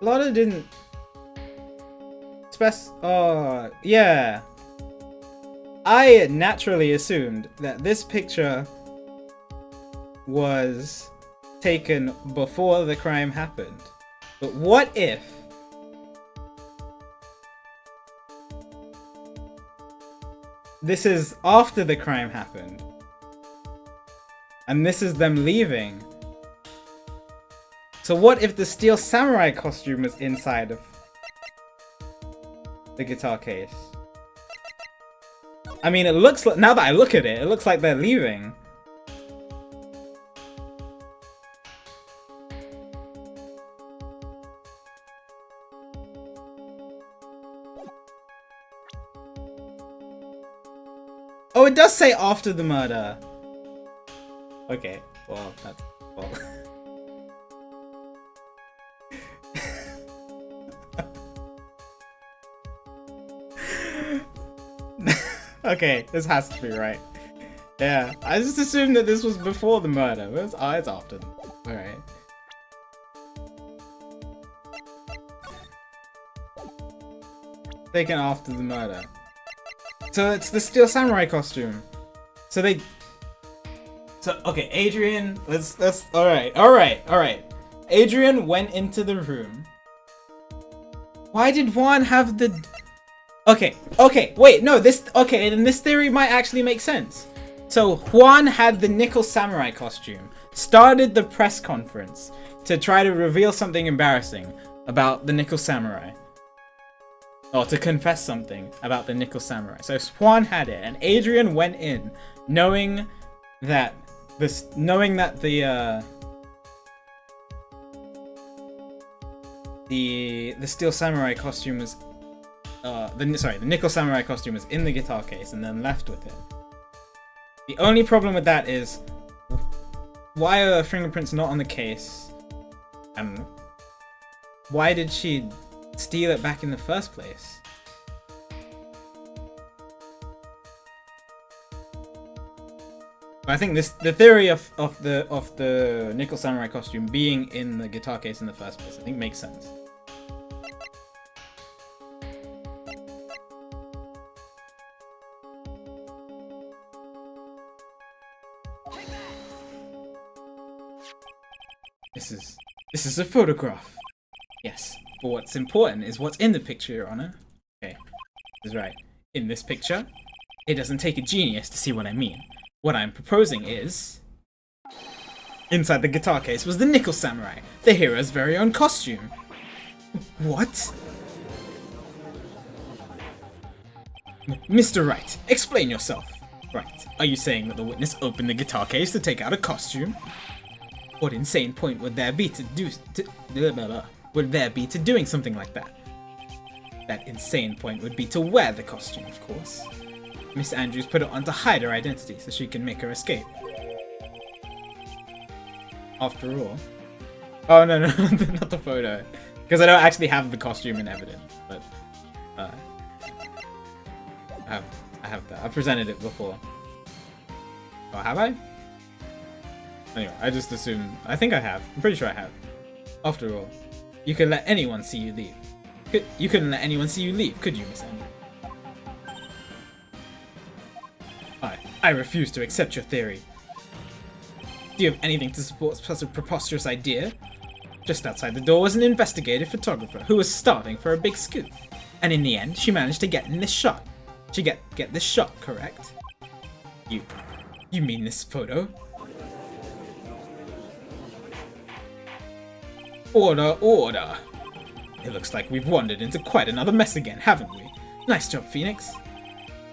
Lotta didn't yeah. I naturally assumed that this picture was taken before the crime happened. But what if this is after the crime happened? And this is them leaving? So what if the Steel Samurai costume was inside of the guitar case? I mean, it looks like, now that I look at it, it looks like they're leaving. Oh, it does say after the murder. Okay, well, that's... well... Okay, this has to be right. Yeah, I just assumed that this was before the murder. It's after. Alright. Taken after the murder. So it's the Steel Samurai costume. So they... So, okay, Adrian, let's alright. Adrian went into the room Why did Juan have the... Okay, wait, no, then this theory might actually make sense. So Juan had the Nickel Samurai costume, started the press conference to try to reveal something embarrassing about the Nickel Samurai. Or to confess something about the Nickel Samurai. So Juan had it, and Adrian went in knowing that the Steel Samurai costume was the Nickel Samurai costume was in the guitar case and then left with it. The only problem with that is, why are fingerprints not on the case? And why did she steal it back in the first place? I think the theory of the Nickel Samurai costume being in the guitar case in the first place, I think makes sense. This is a photograph. Yes, but what's important is what's in the picture, Your Honor. Okay, that's right. In this picture, it doesn't take a genius to see what I mean. What I'm proposing is... Inside the guitar case was the Nickel Samurai, the hero's very own costume. What? Mr. Wright, explain yourself. Right, are you saying that the witness opened the guitar case to take out a costume? What insane point would there be to doing something like that? That insane point would be to wear the costume, of course. Miss Andrews put it on to hide her identity so she can make her escape. After all... Oh, no, not the photo. Because I don't actually have the costume in evidence, but... I have that. I've presented it before. Oh, have I? Anyway, I just assume... I think I have. I'm pretty sure I have. After all, you could let anyone see you leave. You couldn't let anyone see you leave, could you, Miss Andrews? I refuse to accept your theory. Do you have anything to support such a preposterous idea? Just outside the door was an investigative photographer who was starving for a big scoop. And in the end, she managed to get in this shot. She get this shot, correct? You mean this photo? Order, order. It looks like we've wandered into quite another mess again, haven't we? Nice job, Phoenix.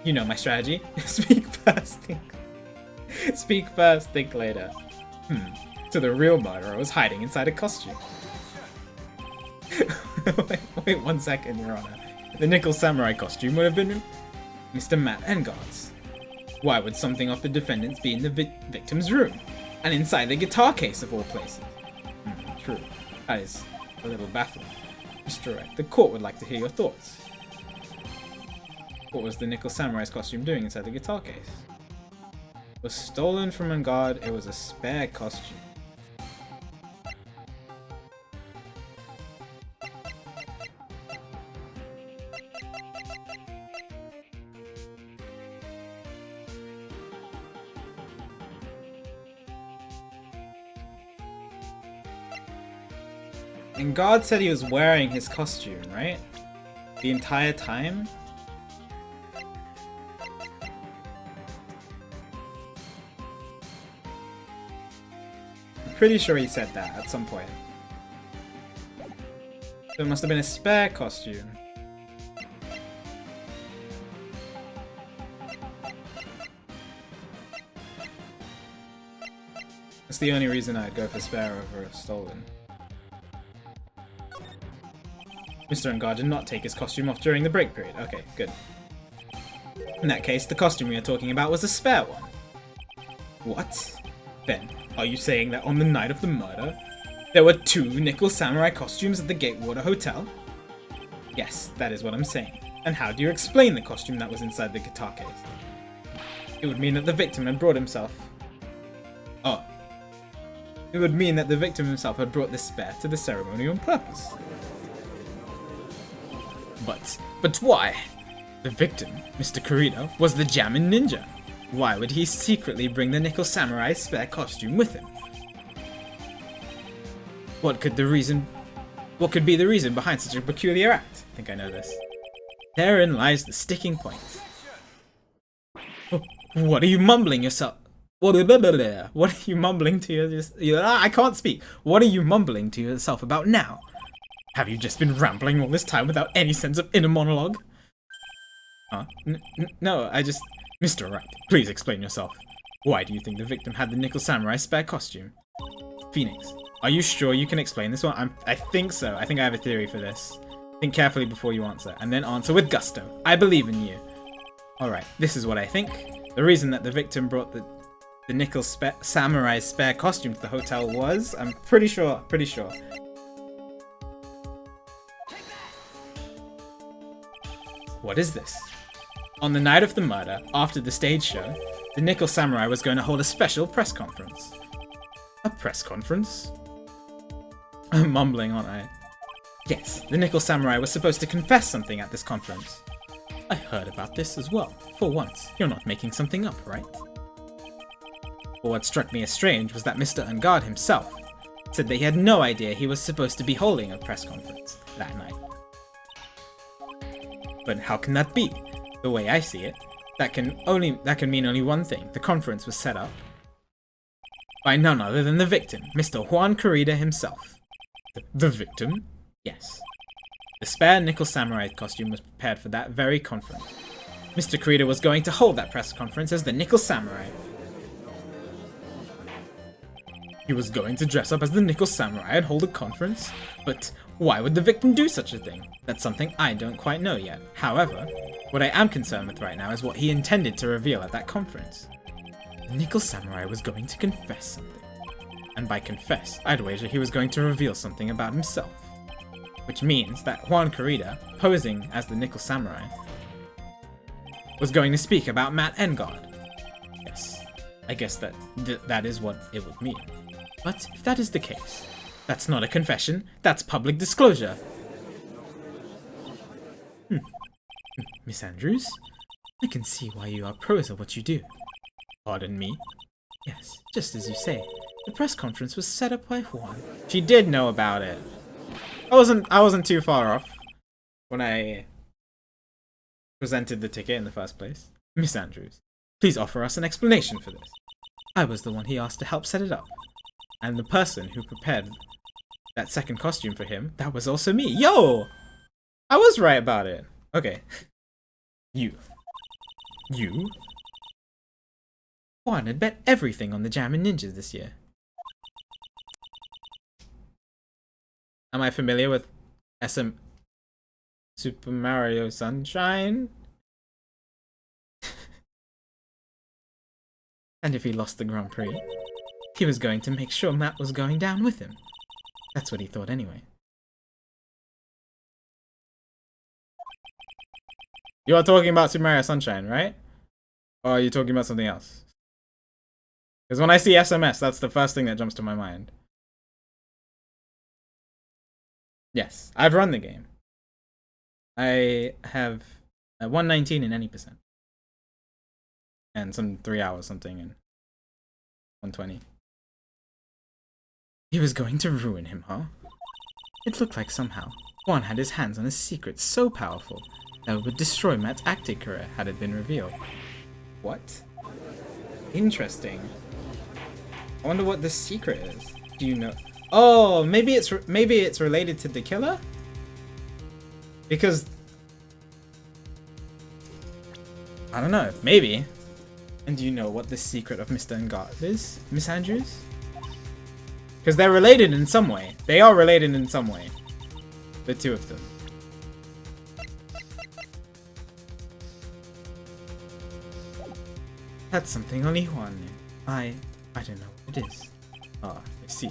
You know my strategy. Speak first, think later. So the real murderer was hiding inside a costume. wait 1 second, Your Honor. The Nickel Samurai costume would have been Mr. Matt Engard's. Why would something of the defendants be in the victim's room? And inside the guitar case of all places? True. That is a little baffling. Mr. Wright, the court would like to hear your thoughts. What was the Nickel Samurai's costume doing inside the guitar case? It was stolen from Engard. It was a spare costume. Engard said he was wearing his costume, right? The entire time? Pretty sure he said that at some point. So it must have been a spare costume. That's the only reason I'd go for spare over stolen. Mr. Engard did not take his costume off during the break period. Okay, good. In that case, the costume we are talking about was a spare one. What? Then, are you saying that on the night of the murder, there were 2 Nickel Samurai costumes at the Gatewater Hotel? Yes, that is what I'm saying. And how do you explain the costume that was inside the guitar case? It would mean that the victim had brought himself... Oh. It would mean that the victim himself had brought this spare to the ceremony on purpose. But why? The victim, Mr. Kurita, was the Jammin' Ninja. Why would he secretly bring the Nickel Samurai's spare costume with him? What could the reason What could be the reason behind such a peculiar act? I think I know this. Therein lies the sticking point. Oh, what are you mumbling yourself? What are you mumbling to yourself? I can't speak. What are you mumbling to yourself about now? Have you just been rambling all this time without any sense of inner monologue? Huh? No, I just... Mr. Wright, please explain yourself. Why do you think the victim had the Nickel Samurai spare costume? Phoenix, are you sure you can explain this one? I think so. I think I have a theory for this. Think carefully before you answer, and then answer with gusto. I believe in you. Alright, this is what I think. The reason that the victim brought the Nickel Samurai's spare costume to the hotel was... I'm pretty sure. What is this? On the night of the murder, after the stage show, the Nickel Samurai was going to hold a special press conference. A press conference? I'm mumbling, aren't I? Yes, the Nickel Samurai was supposed to confess something at this conference. I heard about this as well. For once, you're not making something up, right? But what struck me as strange was that Mr. Ungard himself said that he had no idea he was supposed to be holding a press conference that night. But how can that be? The way I see it, that can mean only one thing. The conference was set up by none other than the victim, Mr. Juan Corrida himself. The victim? Yes. The spare Nickel Samurai costume was prepared for that very conference. Mr. Corrida was going to hold that press conference as the Nickel Samurai. He was going to dress up as the Nickel Samurai and hold a conference? But why would the victim do such a thing? That's something I don't quite know yet. However, what I am concerned with right now is what he intended to reveal at that conference. The Nickel Samurai was going to confess something. And by confess, I'd wager he was going to reveal something about himself. Which means that Juan Corrida, posing as the Nickel Samurai, was going to speak about Matt Engard. Yes, I guess that is what it would mean. But if that is the case, that's not a confession, that's public disclosure. Miss Andrews, I can see why you are pros at what you do. Pardon me? Yes, just as you say, the press conference was set up by Juan. She did know about it. I wasn't too far off when I presented the ticket in the first place. Miss Andrews, please offer us an explanation for this. I was the one he asked to help set it up. And the person who prepared that second costume for him, that was also me. Yo! I was right about it. Okay. You? Juan had bet everything on the Jammin' Ninjas this year. Am I familiar with Super Mario Sunshine? And if he lost the Grand Prix, he was going to make sure Matt was going down with him. That's what he thought anyway. You are talking about Super Mario Sunshine, right? Or are you talking about something else? Because when I see SMS, that's the first thing that jumps to my mind. Yes, I've run the game. I have 119 in any percent. And some 3 hours something in 120. He was going to ruin him, huh? It looked like somehow Juan had his hands on a secret so powerful that it would destroy Matt's acting career had it been revealed. What? Interesting. I wonder what the secret is. Do you know? Oh, maybe it's related to the killer? Because I don't know, maybe. And do you know what the secret of Mr. Engard is, Miss Andrews? Because they're related in some way. They are related in some way. The two of them. That's something only Juan knew. I don't know what it is. Ah, I see.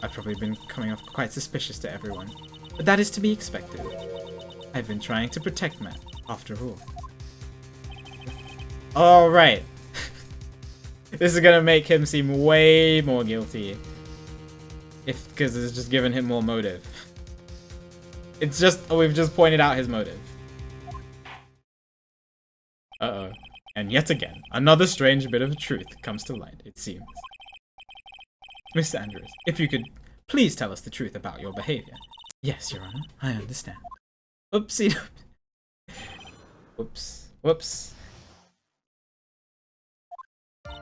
I've probably been coming off quite suspicious to everyone, but that is to be expected. I've been trying to protect Matt, after all. Alright. This is gonna make him seem way more guilty. Because it's just given him more motive. It's just, we've just pointed out his motive. Uh-oh. And yet again, another strange bit of truth comes to light, it seems. Mr. Andrews, if you could Please tell us the truth about your behavior. Yes, Your Honor, I understand. Oopsie. Whoops. Whoops. From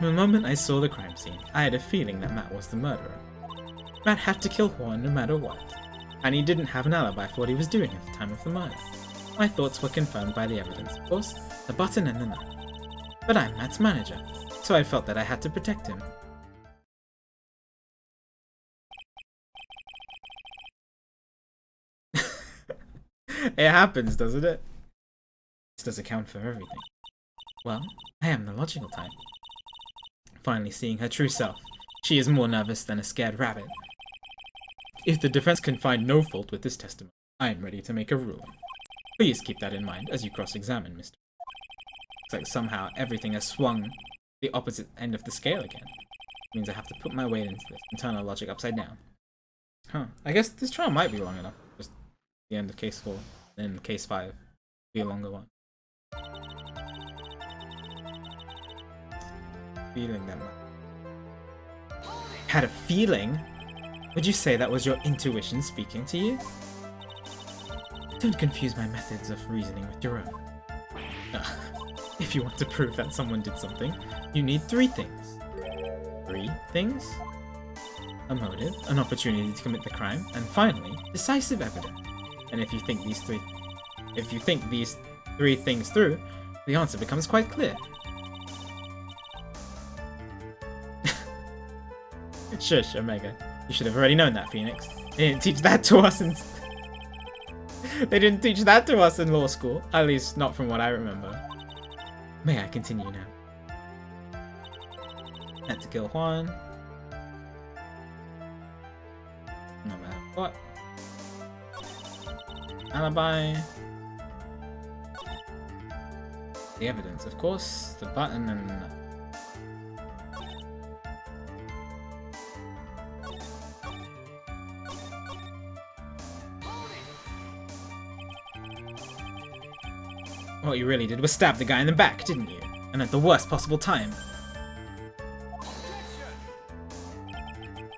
the moment I saw the crime scene, I had a feeling that Matt was the murderer. Matt had to kill Juan no matter what, and he didn't have an alibi for what he was doing at the time of the murder. My thoughts were confirmed by the evidence, of course, the button and the knife. But I'm Matt's manager, so I felt that I had to protect him. It happens, doesn't it? This does account for everything. Well, I am the logical type. Finally seeing her true self, she is more nervous than a scared rabbit. If the defense can find no fault with this testimony, I am ready to make a ruling. Please keep that in mind as you cross-examine, Mr. It's like somehow everything has swung the opposite end of the scale again. It means I have to put my weight into this and turn our logic upside down. Huh. I guess this trial might be long enough. Just the end of case 4, then case 5 be a longer one. Feeling that much. Had a feeling? Would you say that was your intuition speaking to you? Don't confuse my methods of reasoning with your own. If you want to prove that someone did something, you need 3 things. 3 things? A motive, an opportunity to commit the crime, and finally, decisive evidence. And if you think these 3 things through, the answer becomes quite clear. Shush, Omega. You should have already known that, Phoenix. They didn't teach that to us in... They didn't teach that to us in law school. At least, not from what I remember. May I continue now? Had to kill Juan. No matter what. Alibi. The evidence, of course. The button and... What you really did was stab the guy in the back, didn't you? And at the worst possible time.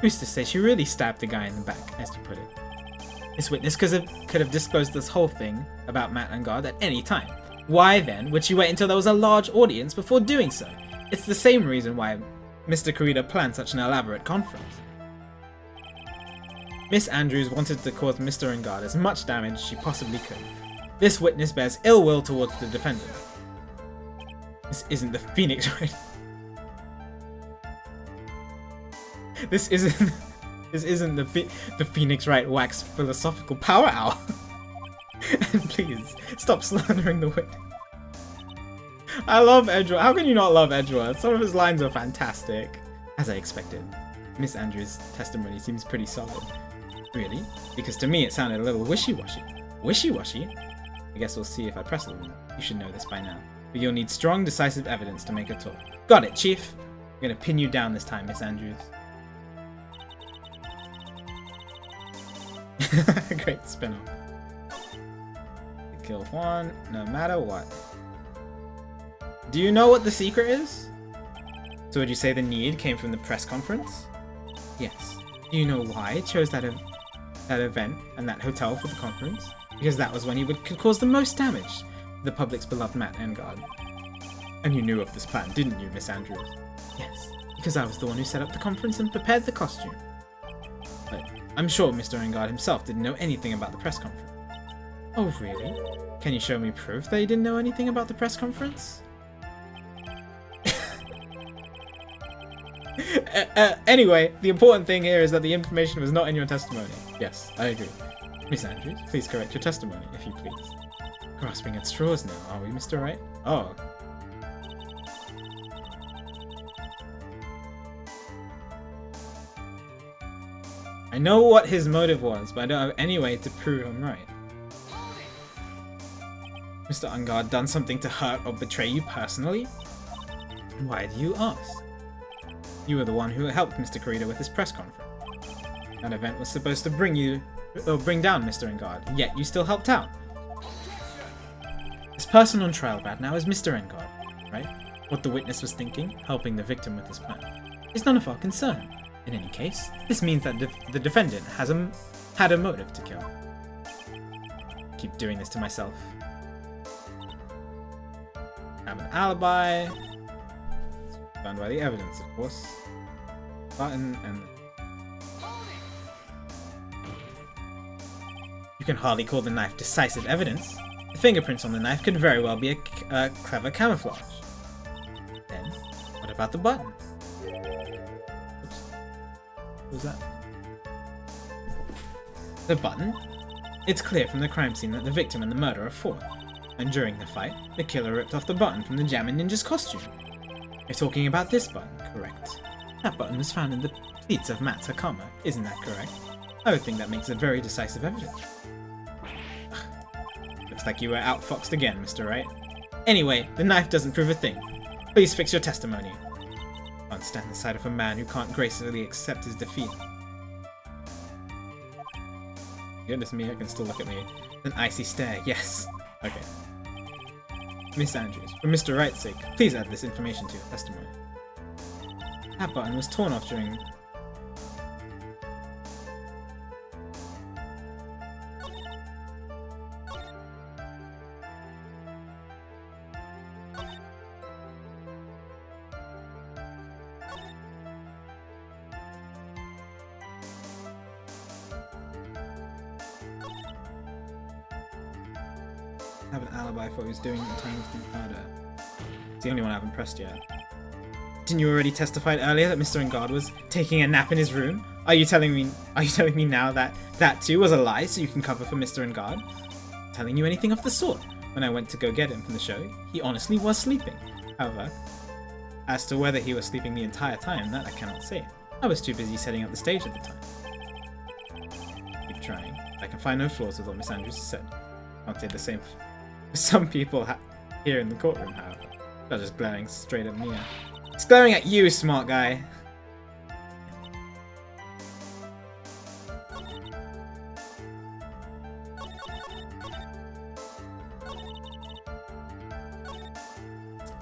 Who's to say she really stabbed the guy in the back, as you put it? This witness could have disclosed this whole thing about Matt and God at any time. Why then would she wait until there was a large audience before doing so? It's the same reason why Mr. Kurita planned such an elaborate conference. Miss Andrews wanted to cause Mr. Engard as much damage as she possibly could. This witness bears ill will towards the defendant. This isn't the Phoenix Wright. This isn't the Phoenix Wright wax philosophical power hour. And please stop slandering the witness. I love Edgeworth. How can you not love Edgeworth? Some of his lines are fantastic. As I expected, Miss Andrews' testimony seems pretty solid. Really? Because to me it sounded a little wishy-washy. Wishy-washy? I guess we'll see if I press it or not. You should know this by now. But you'll need strong, decisive evidence to make a talk. Got it, Chief! I'm gonna pin you down this time, Miss Andrews. Great spin-off. Kill Juan, no matter what. Do you know what the secret is? So would you say the need came from the press conference? Yes. Do you know why it chose that event and that hotel for the conference? Because that was when he could cause the most damage to the public's beloved Matt Engard. And you knew of this plan, didn't you, Miss Andrews? Yes, because I was the one who set up the conference and prepared the costume. But I'm sure Mr. Engard himself didn't know anything about the press conference. Oh, really? Can you show me proof that he didn't know anything about the press conference? Anyway, the important thing here is that the information was not in your testimony. Yes, I agree. Miss Andrews, please correct your testimony, if you please. Grasping at straws now, are we, Mr. Wright? Oh. I know what his motive was, but I don't have any way to prove I'm right. Mr. Engard done something to hurt or betray you personally? Why do you ask? You were the one who helped Mr. Kurita with his press conference. That event was supposed to bring down Mr. Engard, yet you still helped out. This person on trial right now is Mr. Engard, right? What the witness was thinking, helping the victim with his plan, is none of our concern. In any case, this means that the defendant had a motive to kill. Keep doing this to myself. Have an alibi. Found by the evidence, of course. Button and... You can hardly call the knife decisive evidence. The fingerprints on the knife could very well be a clever camouflage. Then, what about the button? Oops. What was that? The button? It's clear from the crime scene that the victim and the murderer fought, and during the fight, the killer ripped off the button from the Jammin' Ninja's costume. You're talking about this button, correct? That button was found in the pleats of Matt's Hakama, isn't that correct? I would think that makes it very decisive evidence. Looks like you were outfoxed again, Mr. Wright. Anyway, the knife doesn't prove a thing. Please fix your testimony. I can't stand the sight of a man who can't gracefully accept his defeat. Goodness me, I can still look at me. An icy stare, yes. Okay. Miss Andrews, for Mr. Wright's sake, please add this information to your testimony. That button was torn off during... I have an alibi for what he was doing at the time of the murder. It's the only one I haven't pressed yet. Didn't you already testify earlier that Mr. Engard was taking a nap in his room? Are you telling me now that that too was a lie so you can cover for Mr. Engard? Telling you anything of the sort. When I went to go get him from the show, he honestly was sleeping. However, as to whether he was sleeping the entire time, that I cannot say. I was too busy setting up the stage at the time. Keep trying. I can find no flaws with what Miss Andrews has said. I'll say the same for some people here in the courtroom, however. They're just glaring straight at me. It's glaring at you, smart guy.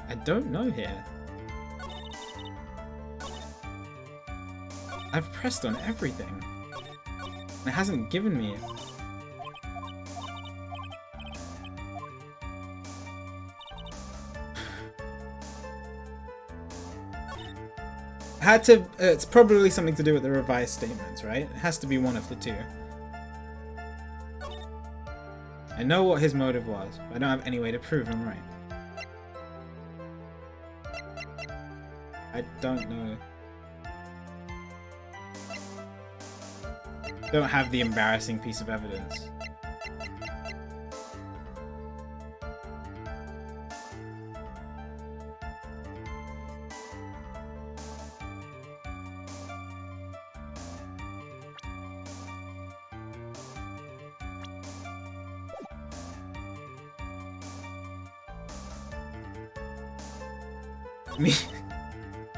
I don't know here. I've pressed on everything. It hasn't given me it. It's probably something to do with the revised statements, right? It has to be one of the two. I know what his motive was, but I don't have any way to prove him right. I don't know. Don't have the embarrassing piece of evidence.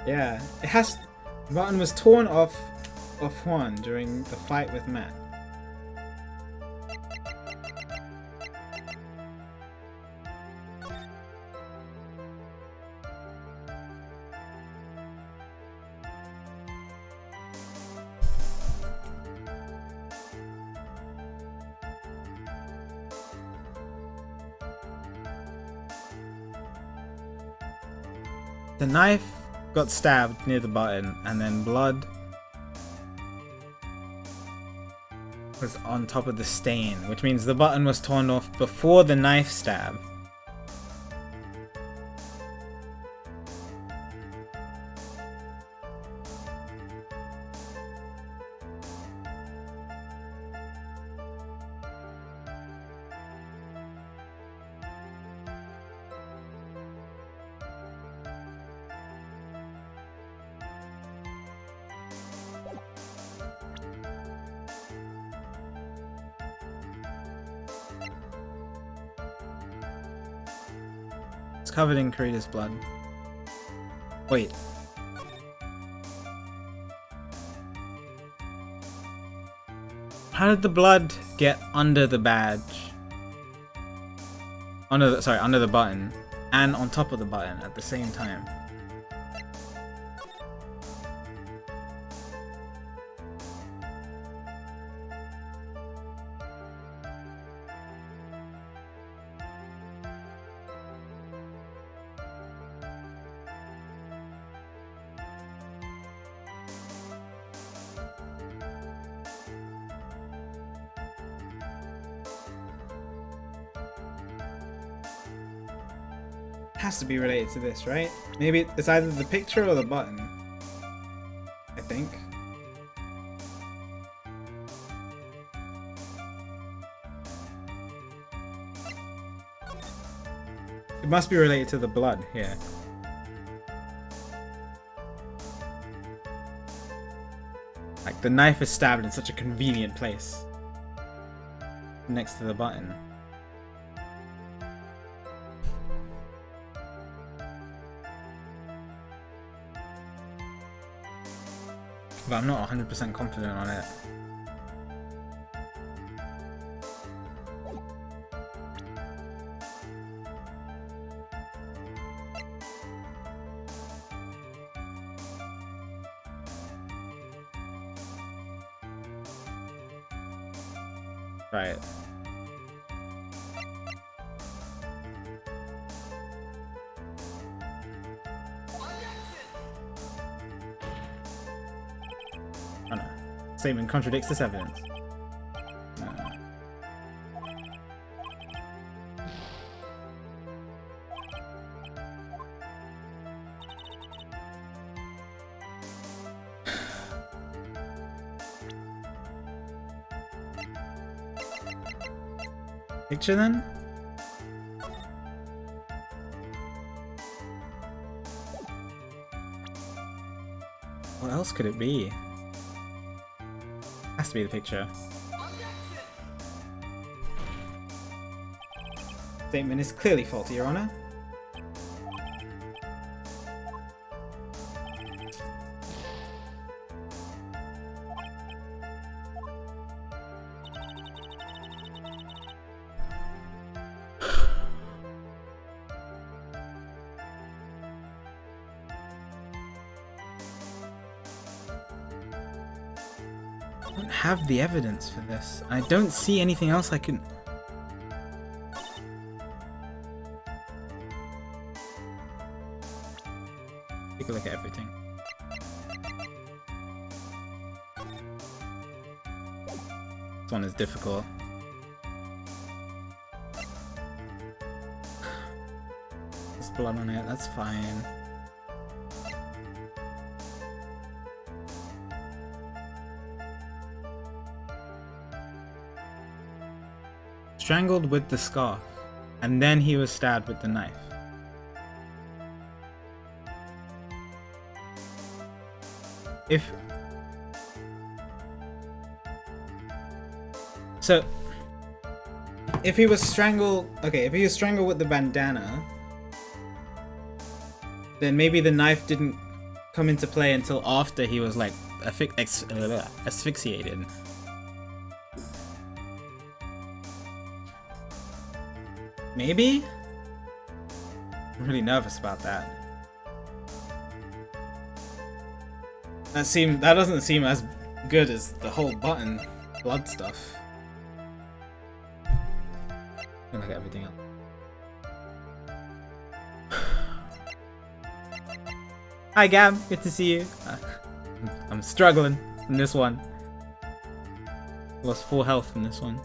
Yeah, it has. The button was torn off Juan during the fight with Matt. The knife got stabbed near the button, and then blood was on top of the stain, which means the button was torn off before the knife stab. It's covered in Karita's blood. Wait. How did the blood get under the badge? Under the button. And on top of the button at the same time. Has to be related to this, right? Maybe it's either the picture or the button. I think. It must be related to the blood here. Like the knife is stabbed in such a convenient place. Next to the button. But I'm not 100% confident on it. Right. Oh no. Statement contradicts this evidence. No. Picture then? What else could it be? Has to be the picture. Statement is clearly faulty, Your Honor. I don't have the evidence for this. I don't see anything else I can... Take a look at everything. This one is difficult. There's blood on it, that's fine. Strangled with the scarf, and then he was stabbed with the knife. If he was strangled, okay, if he was strangled with the bandana, then maybe the knife didn't come into play until after he was like asphyxiated. Maybe? I'm really nervous about that. That doesn't seem as good as the whole button blood stuff. I'm gonna look at everything else. Hi Gab, good to see you. I'm struggling in this one. Lost full health in this one.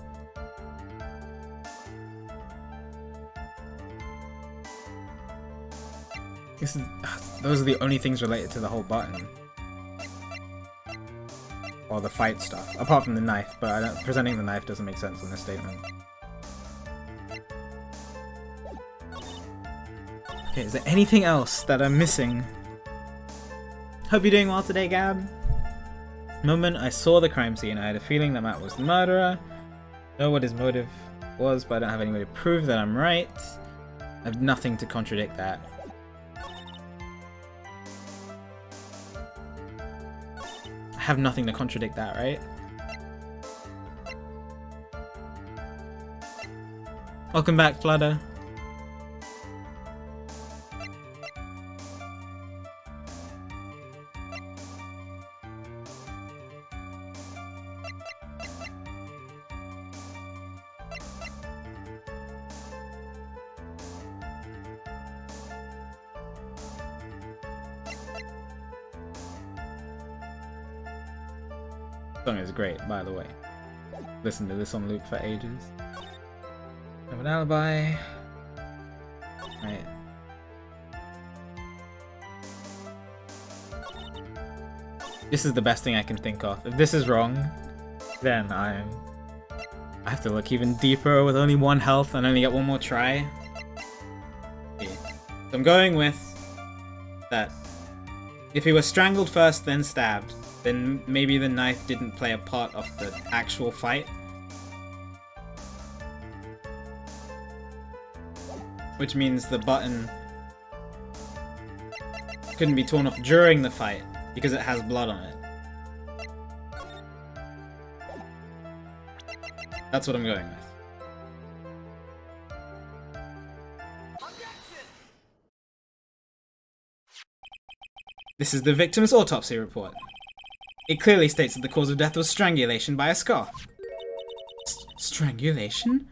Those are the only things related to the whole button. Or the fight stuff. Apart from the knife, but presenting the knife doesn't make sense in this statement. Okay, is there anything else that I'm missing? Hope you're doing well today, Gab. The moment I saw the crime scene, I had a feeling that Matt was the murderer. I know what his motive was, but I don't have any way to prove that I'm right. I have nothing to contradict that. I have nothing to contradict that, right? Welcome back, Flutter. Song is great, by the way. Listen to this on loop for ages. Have an alibi. Right. This is the best thing I can think of. If this is wrong, then I have to look even deeper with only 1 health and only get 1 more try. Okay. So I'm going with that if he was strangled first then stabbed, then maybe the knife didn't play a part of the actual fight. Which means the button couldn't be torn off during the fight because it has blood on it. That's what I'm going with. This is the victim's autopsy report. It clearly states that the cause of death was strangulation by a scarf. Strangulation?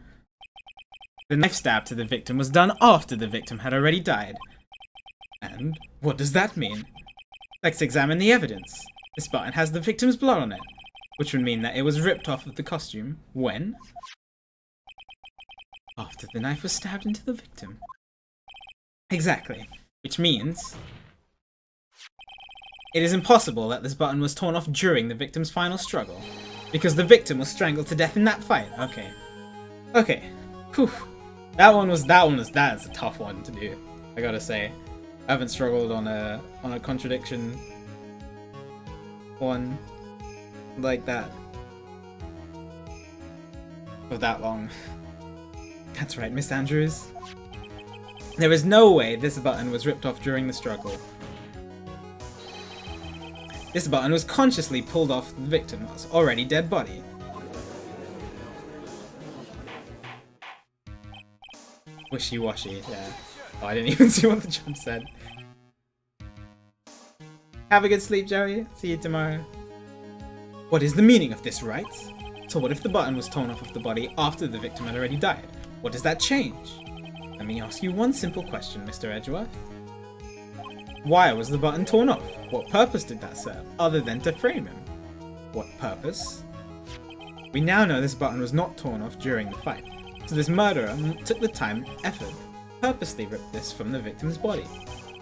The knife stab to the victim was done after the victim had already died. And what does that mean? Let's examine the evidence. This button has the victim's blood on it, which would mean that it was ripped off of the costume when? After the knife was stabbed into the victim. Exactly. Which means it is impossible that this button was torn off during the victim's final struggle, because the victim was strangled to death in that fight. Okay. Okay. Whew. That's a tough one to do, I gotta say. I haven't struggled on a contradiction one like that for that long. That's right, Miss Andrews. There is no way this button was ripped off during the struggle. This button was consciously pulled off the victim's already dead body. Wishy-washy, yeah. Oh, I didn't even see what the jump said. Have a good sleep, Joey. See you tomorrow. What is the meaning of this, Wright? So what if the button was torn off of the body after the victim had already died? What does that change? Let me ask you one simple question, Mr. Edgeworth. Why was the button torn off? What purpose did that serve, other than to frame him? What purpose? We now know this button was not torn off during the fight, so this murderer took the time and effort purposely ripped this from the victim's body.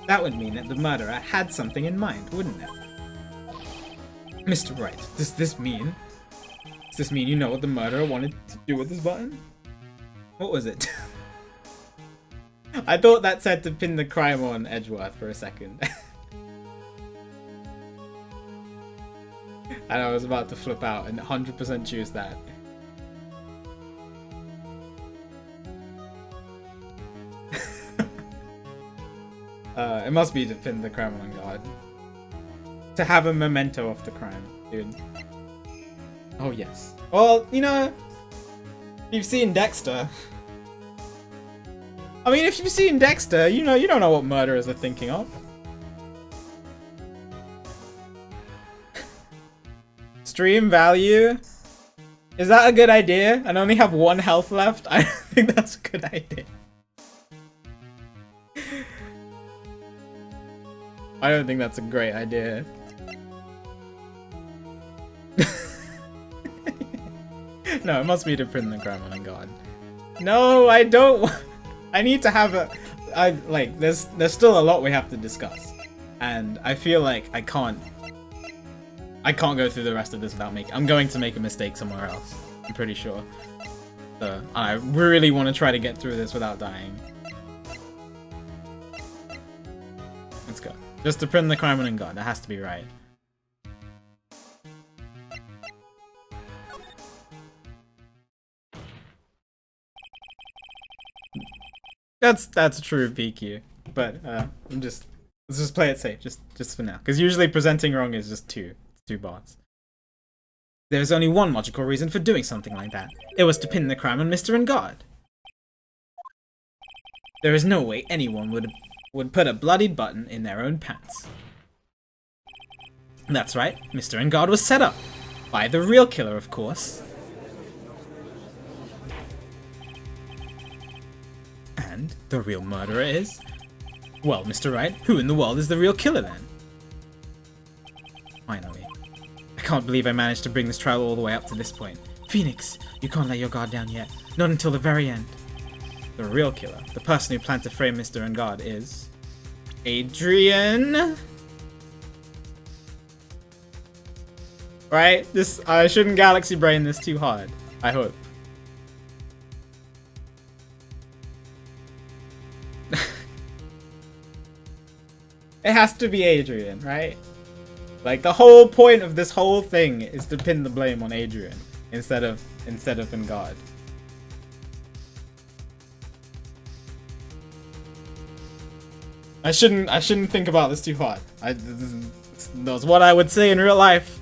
That would mean that the murderer had something in mind, wouldn't it? Mr. Wright, does this mean you know what the murderer wanted to do with this button? What was it? I thought that said to pin the crime on Edgeworth for a second. And I was about to flip out and 100% choose that. It must be to pin the crime on God. To have a memento of the crime, dude. Oh yes. Well, you know, you've seen Dexter. I mean, if you've seen Dexter, you don't know what murderers are thinking of. Stream value? Is that a good idea? And only have 1 health left? I don't think that's a good idea. I don't think that's a great idea. No, it must be to print the crime on God. No, I don't. I need to have a. There's still a lot we have to discuss, and I feel like I can't go through the rest of this without making. I'm going to make a mistake somewhere else. I'm pretty sure. So I really want to try to get through this without dying. Let's go. Just to print the crime on God. That has to be right. That's true PQ, but let's just play it safe, just for now, because usually presenting wrong is just two bars. There's only one logical reason for doing something like that. It was to pin the crime on Mr. Engard. There is no way anyone would put a bloodied button in their own pants. That's right, Mr. Engard was set up by the real killer, of course. And the real murderer is? Well, Mr. Wright, who in the world is the real killer then? Finally. I can't believe I managed to bring this trial all the way up to this point. Phoenix, you can't let your guard down yet. Not until the very end. The real killer, the person who planned to frame Mr. Engard is... Adrian? Right? This I shouldn't galaxy brain this too hard. I hope. It has to be Adrian, right? Like the whole point of this whole thing is to pin the blame on Adrian instead of Vingard. I shouldn't think about this too hard. That's what I would say in real life.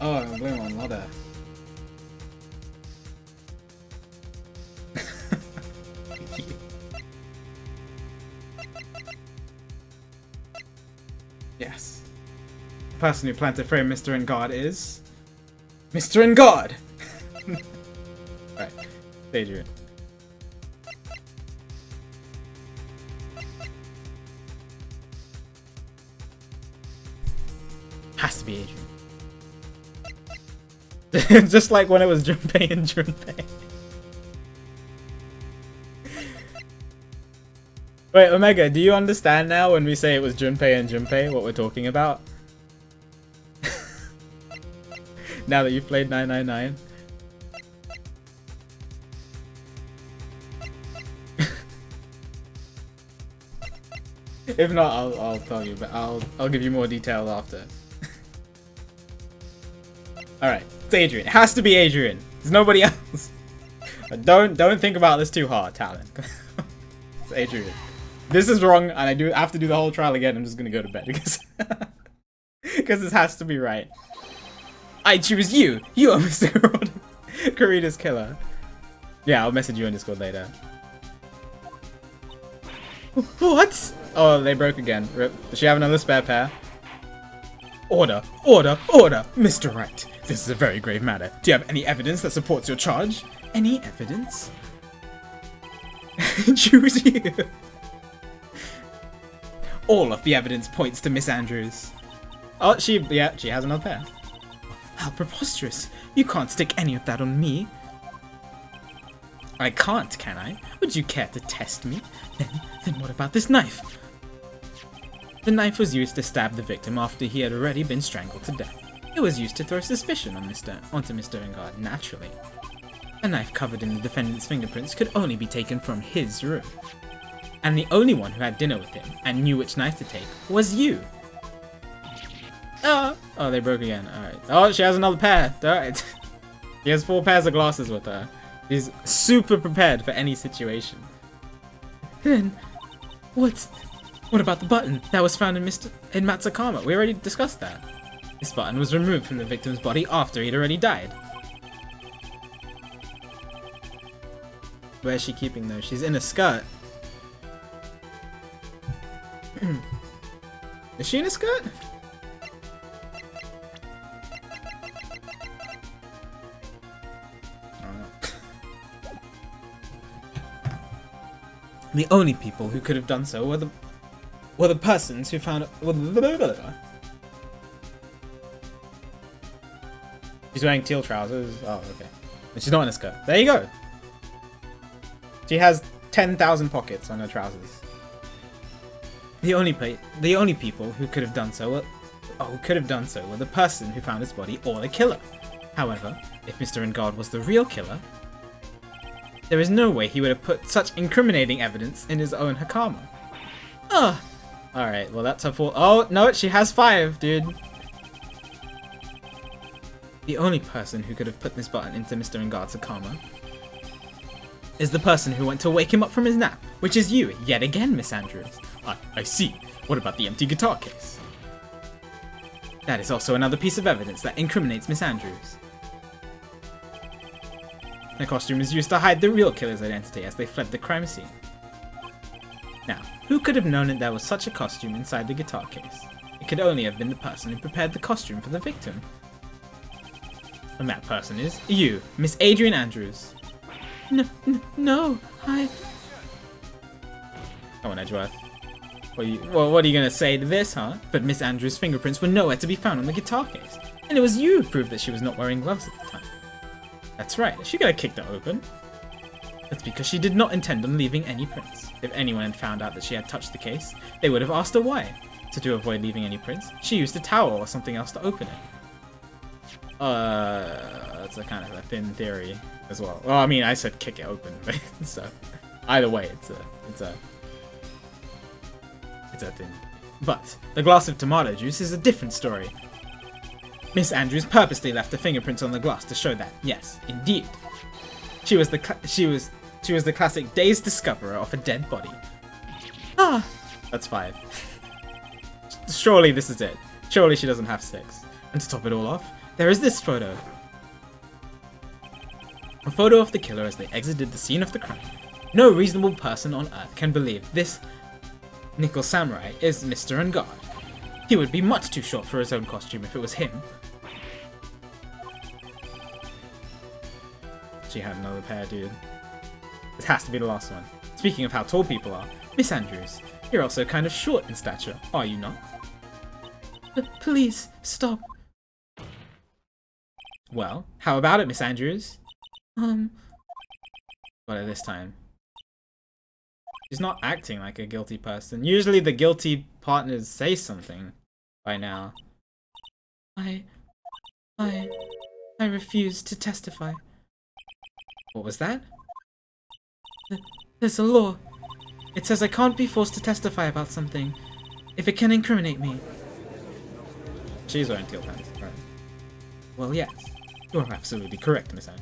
Oh, I'm blame on Loda. Yes. The person who planned to frame Mr. Ingard is... Mr. Ingard! Right. Adrian. Has to be Adrian. Just like when it was Junpei and Junpei. Wait, Omega, do you understand now when we say it was Junpei and Junpei, what we're talking about? Now that you've played 999? If not, I'll tell you, but I'll give you more details after. Alright, it's Adrian. It has to be Adrian. There's nobody else. Don't think about this too hard, Talon. It's Adrian. This is wrong, and I have to do the whole trial again. I'm just gonna go to bed because this has to be right. I choose you. You are Mr. Kurita's killer. Yeah, I'll message you on Discord later. What? Oh, they broke again. Rip. Does she have another spare pair? Order, order, order, Mr. Wright. This is a very grave matter. Do you have any evidence that supports your charge? Any evidence? Choose you. All of the evidence points to Miss Andrews. Oh, she has another pair. How preposterous. You can't stick any of that on me. I can't, can I? Would you care to test me? Then what about this knife? The knife was used to stab the victim after he had already been strangled to death. It was used to throw suspicion on onto Mr. Ingard, naturally. A knife covered in the defendant's fingerprints could only be taken from his room. And the only one who had dinner with him and knew which knife to take was you. Oh, they broke again. Alright. Oh, she has another pair. Alright. She has 4 pairs of glasses with her. She's super prepared for any situation. Then, what about the button that was found in Matsukama? We already discussed that. This button was removed from the victim's body after he'd already died. Where's she keeping those? She's in a skirt. Is she in a skirt? The only people who could have done so were the persons who found She's wearing teal trousers. Oh, okay. But she's not in a skirt. There you go. She has 10,000 pockets on her trousers. The only people who could have done so were the person who found his body or the killer. However, if Mr. Ingard was the real killer, there is no way he would have put such incriminating evidence in his own Hakama. Ugh. Alright, well that's her fault. Oh, no, she has 5, dude. The only person who could have put this button into Mr. Ingard's Hakama is the person who went to wake him up from his nap, which is you, yet again, Miss Andrews. I see. What about the empty guitar case? That is also another piece of evidence that incriminates Miss Andrews. The costume is used to hide the real killer's identity as they fled the crime scene. Now, who could have known that there was such a costume inside the guitar case? It could only have been the person who prepared the costume for the victim. And that person is you, Miss Adrian Andrews. No, I... Come on, Edgeworth. What are you gonna say to this, huh? But Miss Andrews' fingerprints were nowhere to be found on the guitar case. And it was you who proved that she was not wearing gloves at the time. That's right, she could have kicked it open. That's because she did not intend on leaving any prints. If anyone had found out that she had touched the case, they would have asked her why. So to avoid leaving any prints, she used a towel or something else to open it. That's a kind of a thin theory as well. Well, I mean, I said kick it open, but so either way, it's a thin. But the glass of tomato juice is a different story. Miss Andrews purposely left her fingerprints on the glass to show that, yes, indeed, she was the classic dazed discoverer of a dead body. Ah, that's 5. Surely this is it. Surely she doesn't have 6. And to top it all off, there is this photo. A photo of the killer as they exited the scene of the crime. No reasonable person on Earth can believe this nickel samurai is Mr. Ungard. He would be much too short for his own costume if it was him. She had another pair, dude. This has to be the last one. Speaking of how tall people are, Miss Andrews, you're also kind of short in stature, are you not? Please, stop. Well, how about it, Miss Andrews? What at this time? She's not acting like a guilty person. Usually the guilty partners say something by now. I refuse to testify. What was that? There's a law. It says I can't be forced to testify about something if it can incriminate me. She's wearing teal pants, right? Well, yes. You're absolutely correct, Miss Anne.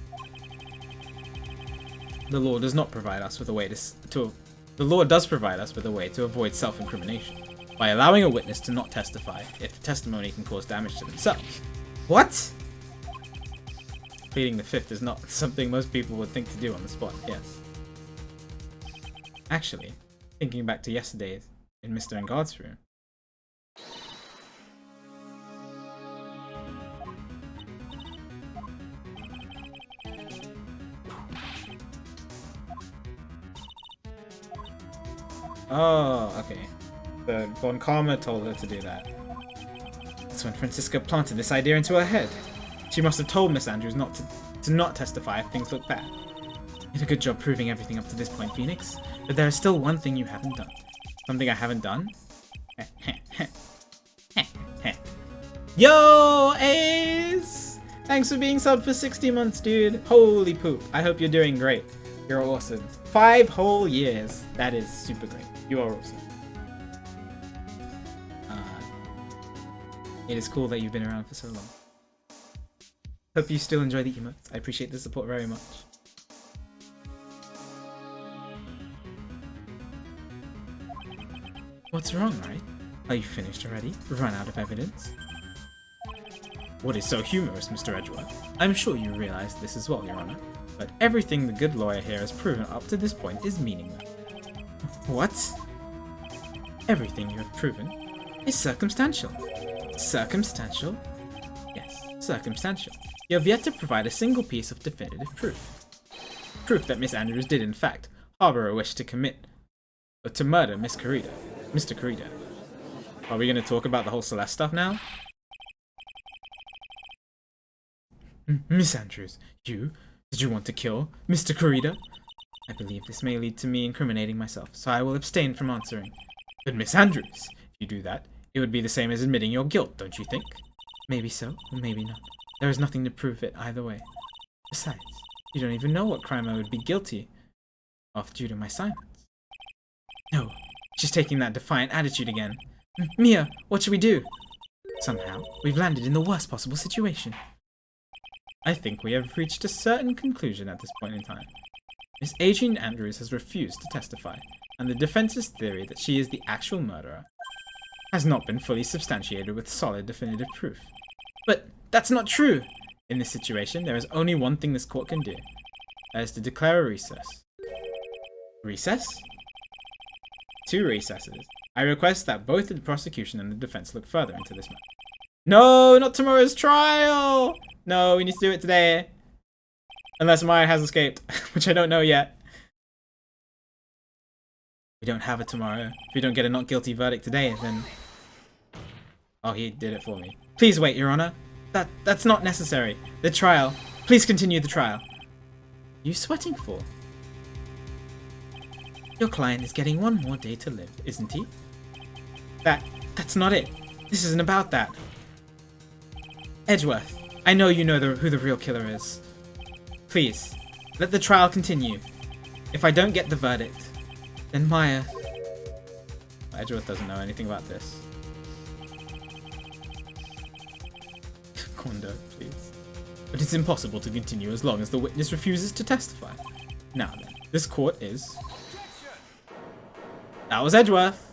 The law does not provide us with a way The law does provide us with a way to avoid self-incrimination by allowing a witness to not testify if the testimony can cause damage to themselves. What? Pleading the fifth is not something most people would think to do on the spot, yes. Actually, thinking back to yesterday in Mr. Engard's room, oh, okay. The Von Karma told her to do that. That's when Francisca planted this idea into her head. She must have told Miss Andrews to not testify if things look bad. You did a good job proving everything up to this point, Phoenix. But there is still one thing you haven't done. Something I haven't done? Yo, Ace! Thanks for being subbed for 60 months, dude. Holy poop. I hope you're doing great. You're awesome. 5 whole years. That is super great. You are awesome. It is cool that you've been around for so long. Hope you still enjoy the emotes. I appreciate the support very much. What's wrong, Wright? Are you finished already? Run out of evidence? What is so humorous, Mr. Edgeworth? I'm sure you realize this as well, Your Honor. But everything the good lawyer here has proven up to this point is meaningless. What? Everything you have proven is circumstantial. Circumstantial? Yes, circumstantial. You have yet to provide a single piece of definitive proof. Proof that Miss Andrews did, in fact, harbor a wish to murder Mr. Corrida. Are we going to talk about the whole Celeste stuff now? Miss Andrews, did you want to kill Mr. Corrida? I believe this may lead to me incriminating myself, so I will abstain from answering. But Miss Andrews, if you do that, it would be the same as admitting your guilt, don't you think? Maybe so, or maybe not. There is nothing to prove it either way. Besides, you don't even know what crime I would be guilty of due to my silence. No, she's taking that defiant attitude again. Mia, what should we do? Somehow, we've landed in the worst possible situation. I think we have reached a certain conclusion at this point in time. Miss Adrian Andrews has refused to testify, and the defense's theory that she is the actual murderer has not been fully substantiated with solid definitive proof. But that's not true! In this situation, there is only one thing this court can do. That is to declare a recess. Recess? 2 recesses. I request that both the prosecution and the defense look further into this matter. No, not tomorrow's trial! No, we need to do it today. Unless Maya has escaped, which I don't know yet. We don't have it tomorrow. If we don't get a not guilty verdict today, then... Oh, he did it for me. Please wait, Your Honor. That's not necessary. The trial. Please continue the trial. You sweating for? Your client is getting one more day to live, isn't he? That's not it. This isn't about that. Edgeworth, I know you know who the real killer is. Please, let the trial continue. If I don't get the verdict, then Maya... Edgeworth doesn't know anything about this. Kondo, please. But it's impossible to continue as long as the witness refuses to testify. Now then, this court is... That was Edgeworth.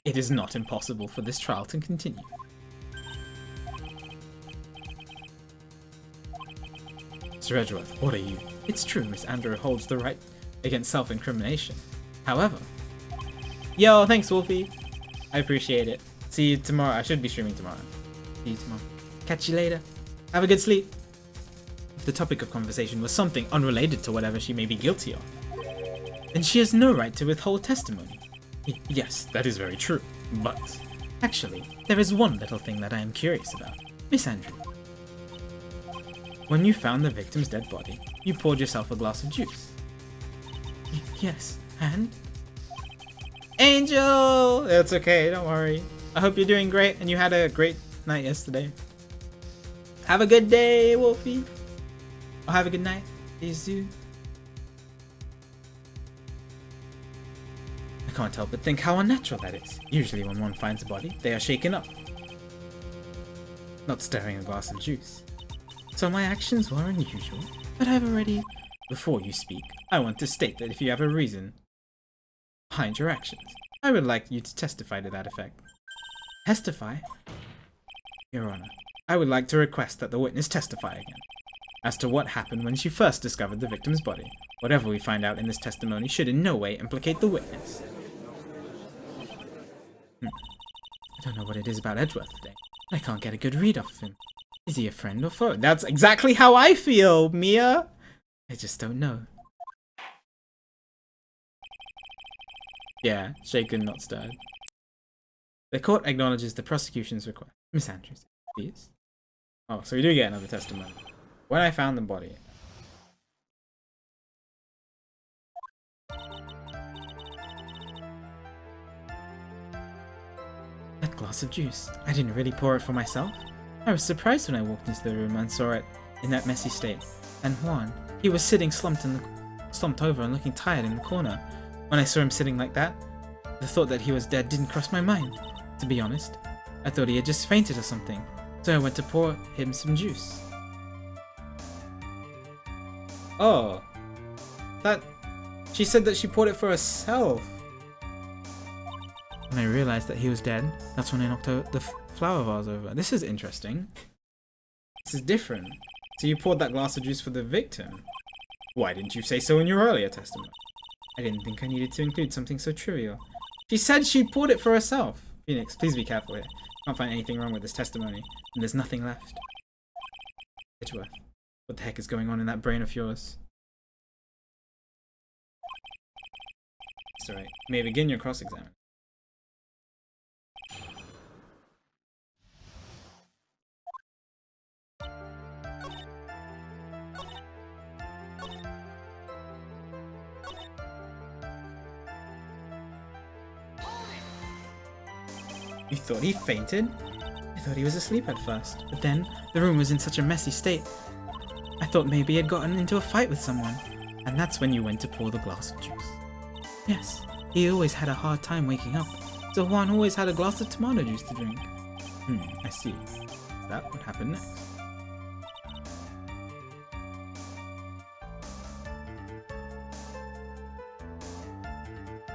It is not impossible for this trial to continue. Sir Edgeworth, what are you? It's true, Miss Andrew holds the right against self-incrimination. However... Yo, thanks, Wolfie. I appreciate it. See you tomorrow. I should be streaming tomorrow. See you tomorrow. Catch you later. Have a good sleep. If the topic of conversation was something unrelated to whatever she may be guilty of, then she has no right to withhold testimony. Yes, that is very true. But, actually, there is one little thing that I am curious about. Miss Andrew. When you found the victim's dead body, you poured yourself a glass of juice. Yes, and? Angel! It's okay, don't worry. I hope you're doing great and you had a great night yesterday. Have a good day, Wolfie. Or have a good night, Izu. I can't help but think how unnatural that is. Usually when one finds a body, they are shaken up. Not stirring a glass of juice. So my actions were unusual, but I've already... Before you speak, I want to state that if you have a reason behind your actions, I would like you to testify to that effect. Testify? Your Honor, I would like to request that the witness testify again, as to what happened when she first discovered the victim's body. Whatever we find out in this testimony should in no way implicate the witness. I don't know what it is about Edgeworth today. I can't get a good read off of him. Is he a friend or foe? That's exactly how I feel, Mia! I just don't know. Yeah, shaken, not stirred. The court acknowledges the prosecution's request. Miss Andrews, please. Oh, so we do get another testimony. When I found the body. That glass of juice. I didn't really pour it for myself. I was surprised when I walked into the room and saw it in that messy state. And Juan, he was sitting slumped over and looking tired in the corner. When I saw him sitting like that, the thought that he was dead didn't cross my mind. To be honest, I thought he had just fainted or something, so I went to pour him some juice. Oh, she said that she poured it for herself. When I realized that he was dead, that's when I knocked the flower vase over. This is interesting. This is different. So you poured that glass of juice for the victim. Why didn't you say so in your earlier testimony? I didn't think I needed to include something so trivial. She said she poured it for herself. Phoenix, please be careful here. Can't find anything wrong with this testimony, and there's nothing left. Edgeworth, what the heck is going on in that brain of yours? It's alright. You may begin your cross-examination. You thought he fainted? I thought he was asleep at first, but then the room was in such a messy state. I thought maybe he had gotten into a fight with someone, and that's when you went to pour the glass of juice. Yes, he always had a hard time waking up, so Juan always had a glass of tomato juice to drink. I see. Is that what happened next?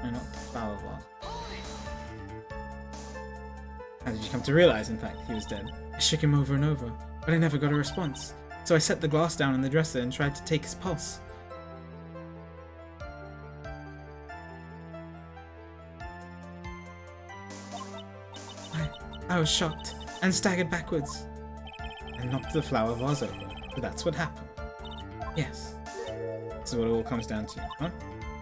I knocked the flower vase. How did you come to realize, in fact, he was dead? I shook him over and over, but I never got a response. So I set the glass down on the dresser and tried to take his pulse. I was shocked and staggered backwards and knocked the flower vase over. So that's what happened. Yes. This is what it all comes down to, huh?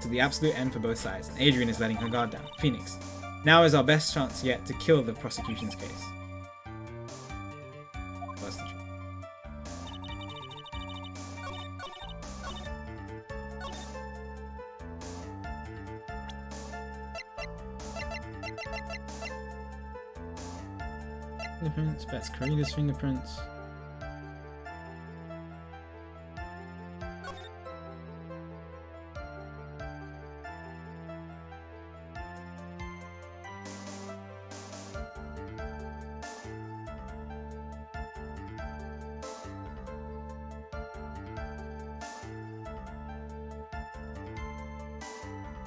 to the absolute end for both sides, and Adrian is letting her guard down. Phoenix, now is our best chance yet to kill the prosecution's case. What's the truth? Fingerprints, best Karina's fingerprints.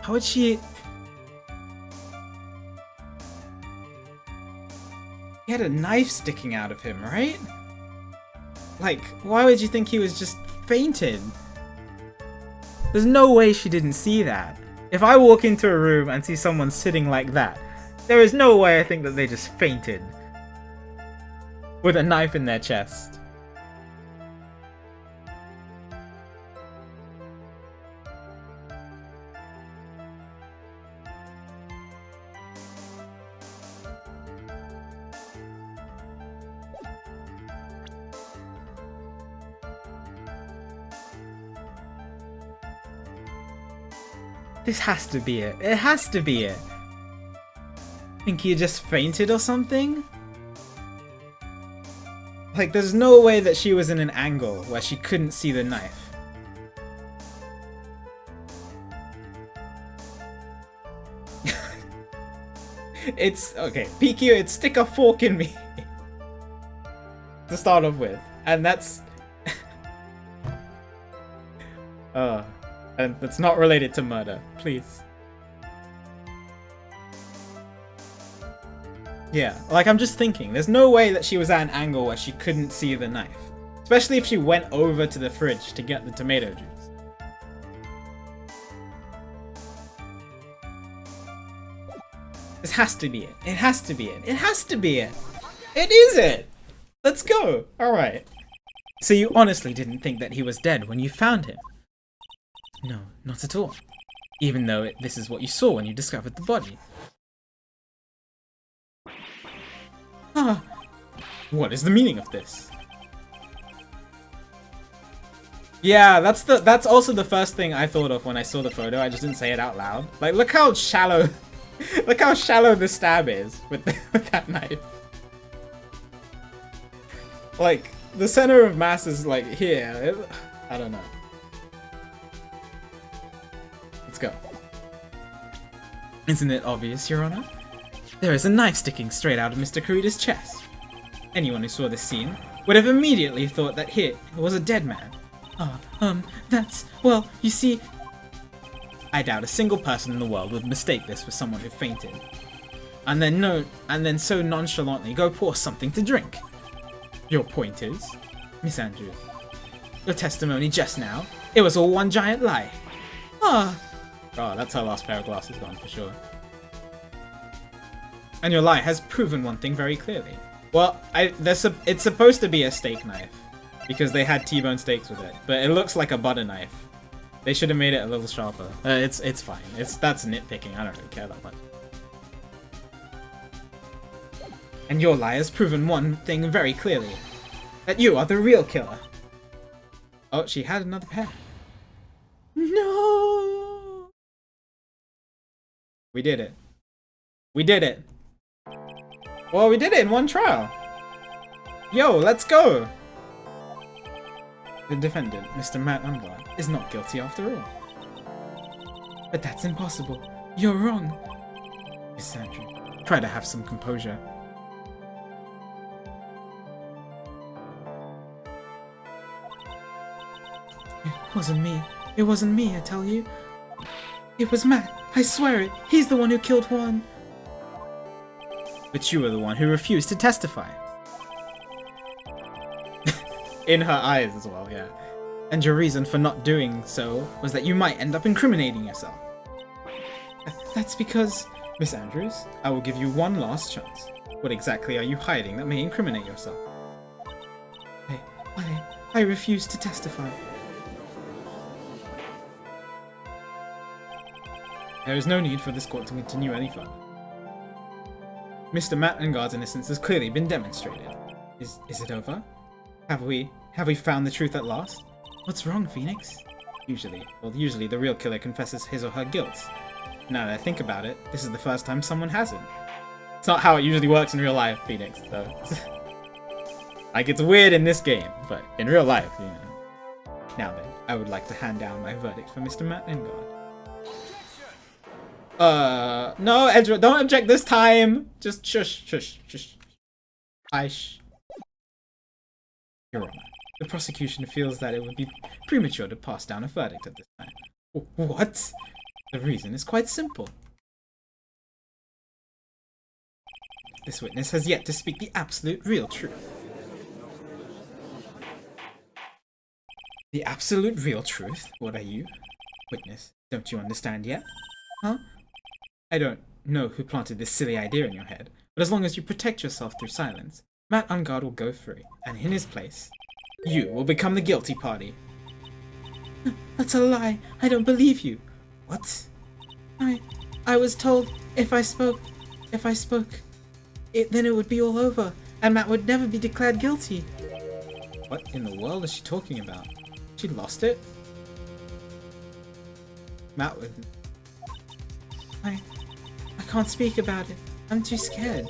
How would she... He had a knife sticking out of him, right? Like, why would you think he was just fainted? There's no way she didn't see that. If I walk into a room and see someone sitting like that, there is no way I think that they just fainted. With a knife in their chest. This has to be it. It has to be it. Think he just fainted or something? Like, there's no way that she was in an angle where she couldn't see the knife. It's, okay, PQ, it's stick a fork in me. To start off with. And that's... and that's not related to murder, please. Yeah, like I'm just thinking, there's no way that she was at an angle where she couldn't see the knife. Especially if she went over to the fridge to get the tomato juice. This has to be it. It has to be it. It has to be it. It is it! Let's go! Alright. So you honestly didn't think that he was dead when you found him? No, not at all. Even though this is what you saw when you discovered the body. Ah, what is the meaning of this? Yeah, that's also the first thing I thought of when I saw the photo. I just didn't say it out loud. Like, look how shallow, look how shallow the stab is with that knife. Like, the center of mass is like here. I don't know. Let's go. Isn't it obvious, Your Honor? There is a knife sticking straight out of Mr. Kurita's chest. Anyone who saw this scene would have immediately thought that he was a dead man. That's... well, you see... I doubt a single person in the world would mistake this for someone who fainted. And then so nonchalantly go pour something to drink. Your point is, Miss Andrews, your testimony just now, it was all one giant lie. Oh, that's her last pair of glasses gone for sure. And your lie has proven one thing very clearly. Well, it's supposed to be a steak knife, because they had T-bone steaks with it, but it looks like a butter knife. They should have made it a little sharper. It's fine. That's nitpicking. I don't really care that much. And your lie has proven one thing very clearly, that you are the real killer. Oh, she had another pair. No. We did it. We did it. Well, we did it in one trial. Yo, let's go. The defendant, Mr. Matt Unvar, is not guilty after all. But that's impossible. You're wrong. Miss Andrew, try to have some composure. It wasn't me. It wasn't me, I tell you. It was Matt. I swear it. He's the one who killed Juan. But you were the one who refused to testify. In her eyes as well, yeah. And your reason for not doing so was that you might end up incriminating yourself. That's because... Miss Andrews, I will give you one last chance. What exactly are you hiding that may incriminate yourself? I refuse to testify. There is no need for this court to continue any further. Mr. Matt Engard's innocence has clearly been demonstrated. Is it over? Have we found the truth at last? What's wrong, Phoenix? Usually the real killer confesses his or her guilt. Now that I think about it, this is the first time someone hasn't. It's not how it usually works in real life, Phoenix, though. Like, it's weird in this game, but in real life, you know. Now then, I would like to hand down my verdict for Mr. Matt Engard. No, Edward, don't object this time! Just shush. Your Honor, the prosecution feels that it would be premature to pass down a verdict at this time. What? The reason is quite simple. This witness has yet to speak the absolute real truth. The absolute real truth? What are you? Witness, don't you understand yet? Huh? I don't know who planted this silly idea in your head, but as long as you protect yourself through silence, Matt Engard will go free, and in his place, you will become the guilty party. That's a lie. I don't believe you. What? I was told if I spoke, then it would be all over, and Matt would never be declared guilty. What in the world is she talking about? She lost it? Matt would... I can't speak about it. I'm too scared.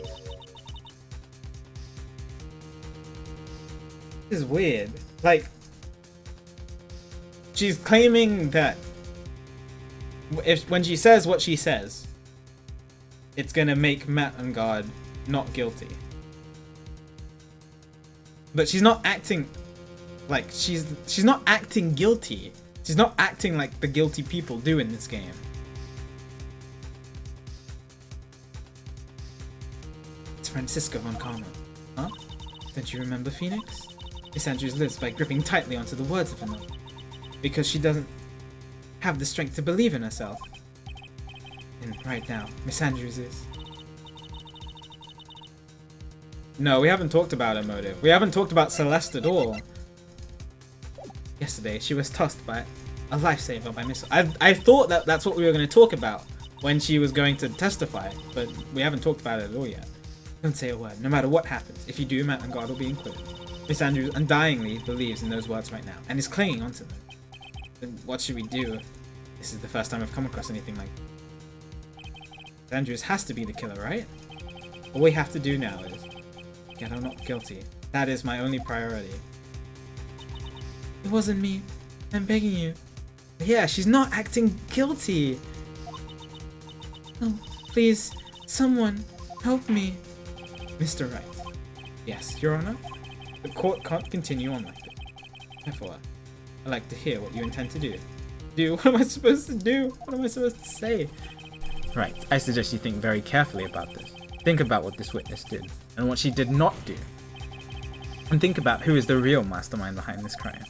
This is weird. Like, she's claiming that when she says what she says, it's gonna make Matt Engard not guilty. But she's not acting like she's not acting guilty. She's not acting like the guilty people do in this game. It's Francisco von Karma. Huh? Don't you remember Phoenix? Miss Andrews lives by gripping tightly onto the words of another, because she doesn't have the strength to believe in herself. And right now, Miss Andrews is... No, we haven't talked about her motive. We haven't talked about Celeste at all. Yesterday, she was tossed by a lifesaver by Miss... I thought that that's what we were going to talk about when she was going to testify, but we haven't talked about it at all yet. Don't say a word, no matter what happens. If you do, Matt Engard will be included. Miss Andrews undyingly believes in those words right now, and is clinging onto them. Then what should we do? This is the first time I've come across anything like this. Miss Andrews has to be the killer, right? All we have to do now is get her not guilty. That is my only priority. It wasn't me. I'm begging you. Yeah, she's not acting guilty. Oh, please, someone, help me. Mr. Wright. Yes, Your Honor? The court can't continue on like this. Therefore, I'd like to hear what you intend to do. What am I supposed to do? What am I supposed to say? Right, I suggest you think very carefully about this. Think about what this witness did, and what she did not do. And think about who is the real mastermind behind this crime.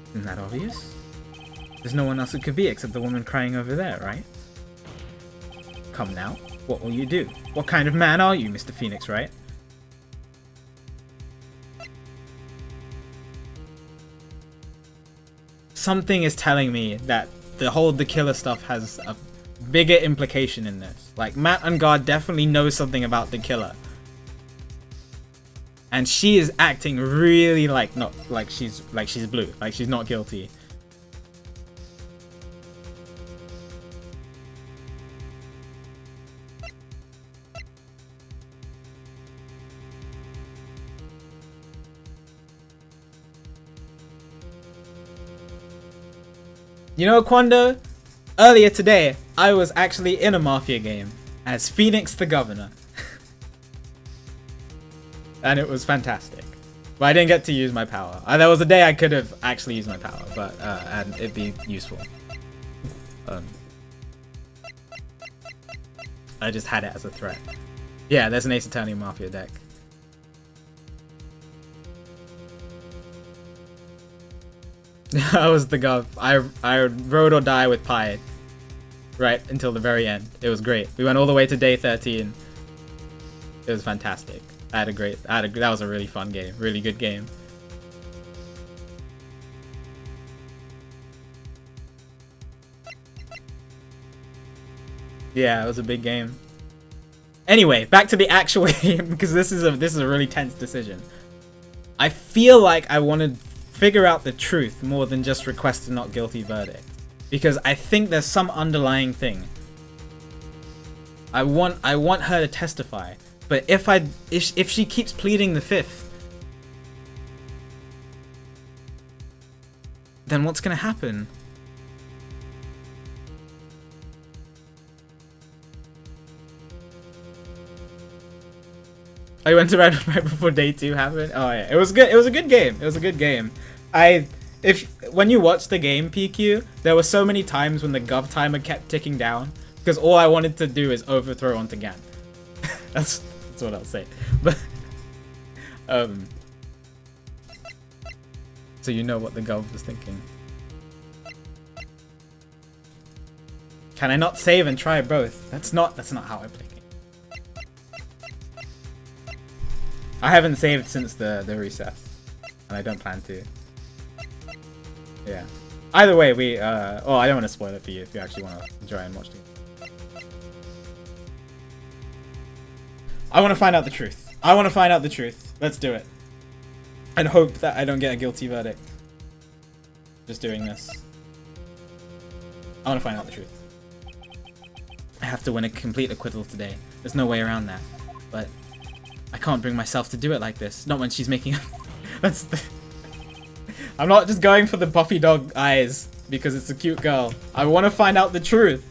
Isn't that obvious? There's no one else it could be except the woman crying over there, right? Come now, what will you do? What kind of man are you, Mr. Phoenix, Wright? Something is telling me that the killer stuff has a bigger implication in this. Like, Matt Engard definitely knows something about the killer. And she is acting really not like she's blue, like she's not guilty. You know, Quando, earlier today, I was actually in a Mafia game as Phoenix the Governor. And it was fantastic. But I didn't get to use my power. There was a day I could have actually used my power, but and it'd be useful. I just had it as a threat. Yeah, there's an Ace Attorney Mafia deck. I was the Gov. I rode or die with Pi. Right until the very end. It was great. We went all the way to day 13. It was fantastic. That was a really fun game. Really good game. Yeah, it was a big game. Anyway, back to the actual game, because this is a really tense decision. I feel like I want to figure out the truth more than just request a not guilty verdict, because I think there's some underlying thing. I want her to testify, but if she keeps pleading the fifth, then what's gonna happen? I went to Red right before day 2 happened. Oh yeah, it was good. It was a good game. It was a good game. When you watch the game, PQ, there were so many times when the gov timer kept ticking down because all I wanted to do is overthrow onto Gan. that's what I'll say. But so you know what the gov was thinking. Can I not save and try both? That's not how I play games. I haven't saved since the recess, and I don't plan to. Yeah. Either way, I don't want to spoil it for you if you actually want to enjoy and watch it. I want to find out the truth. I want to find out the truth. Let's do it. And hope that I don't get a guilty verdict. Just doing this. I want to find out the truth. I have to win a complete acquittal today. There's no way around that. But I can't bring myself to do it like this. Not when she's making I'm not just going for the puppy dog eyes because it's a cute girl. I want to find out the truth.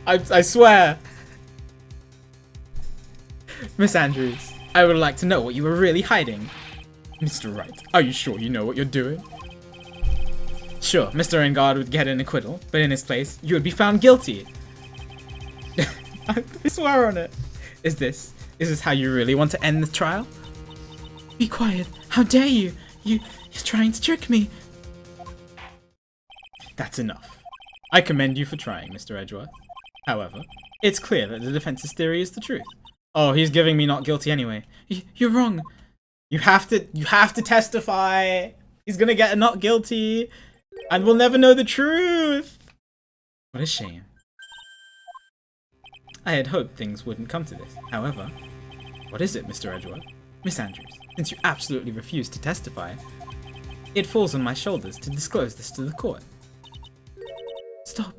I swear. Miss Andrews, I would like to know what you were really hiding. Mr. Wright, are you sure you know what you're doing? Sure, Mr. Engard would get an acquittal, but in his place, you would be found guilty. I swear on it. Is this how you really want to end the trial? Be quiet. How dare you? You're trying to trick me. That's enough. I commend you for trying, Mr. Edgeworth. However, it's clear that the defense's theory is the truth. Oh, he's giving me not guilty anyway. You're wrong. You have to testify. He's gonna get a not guilty, and we'll never know the truth. What a shame. I had hoped things wouldn't come to this. However, what is it, Mr. Edgeworth? Miss Andrews, since you absolutely refuse to testify, it falls on my shoulders to disclose this to the court. Stop.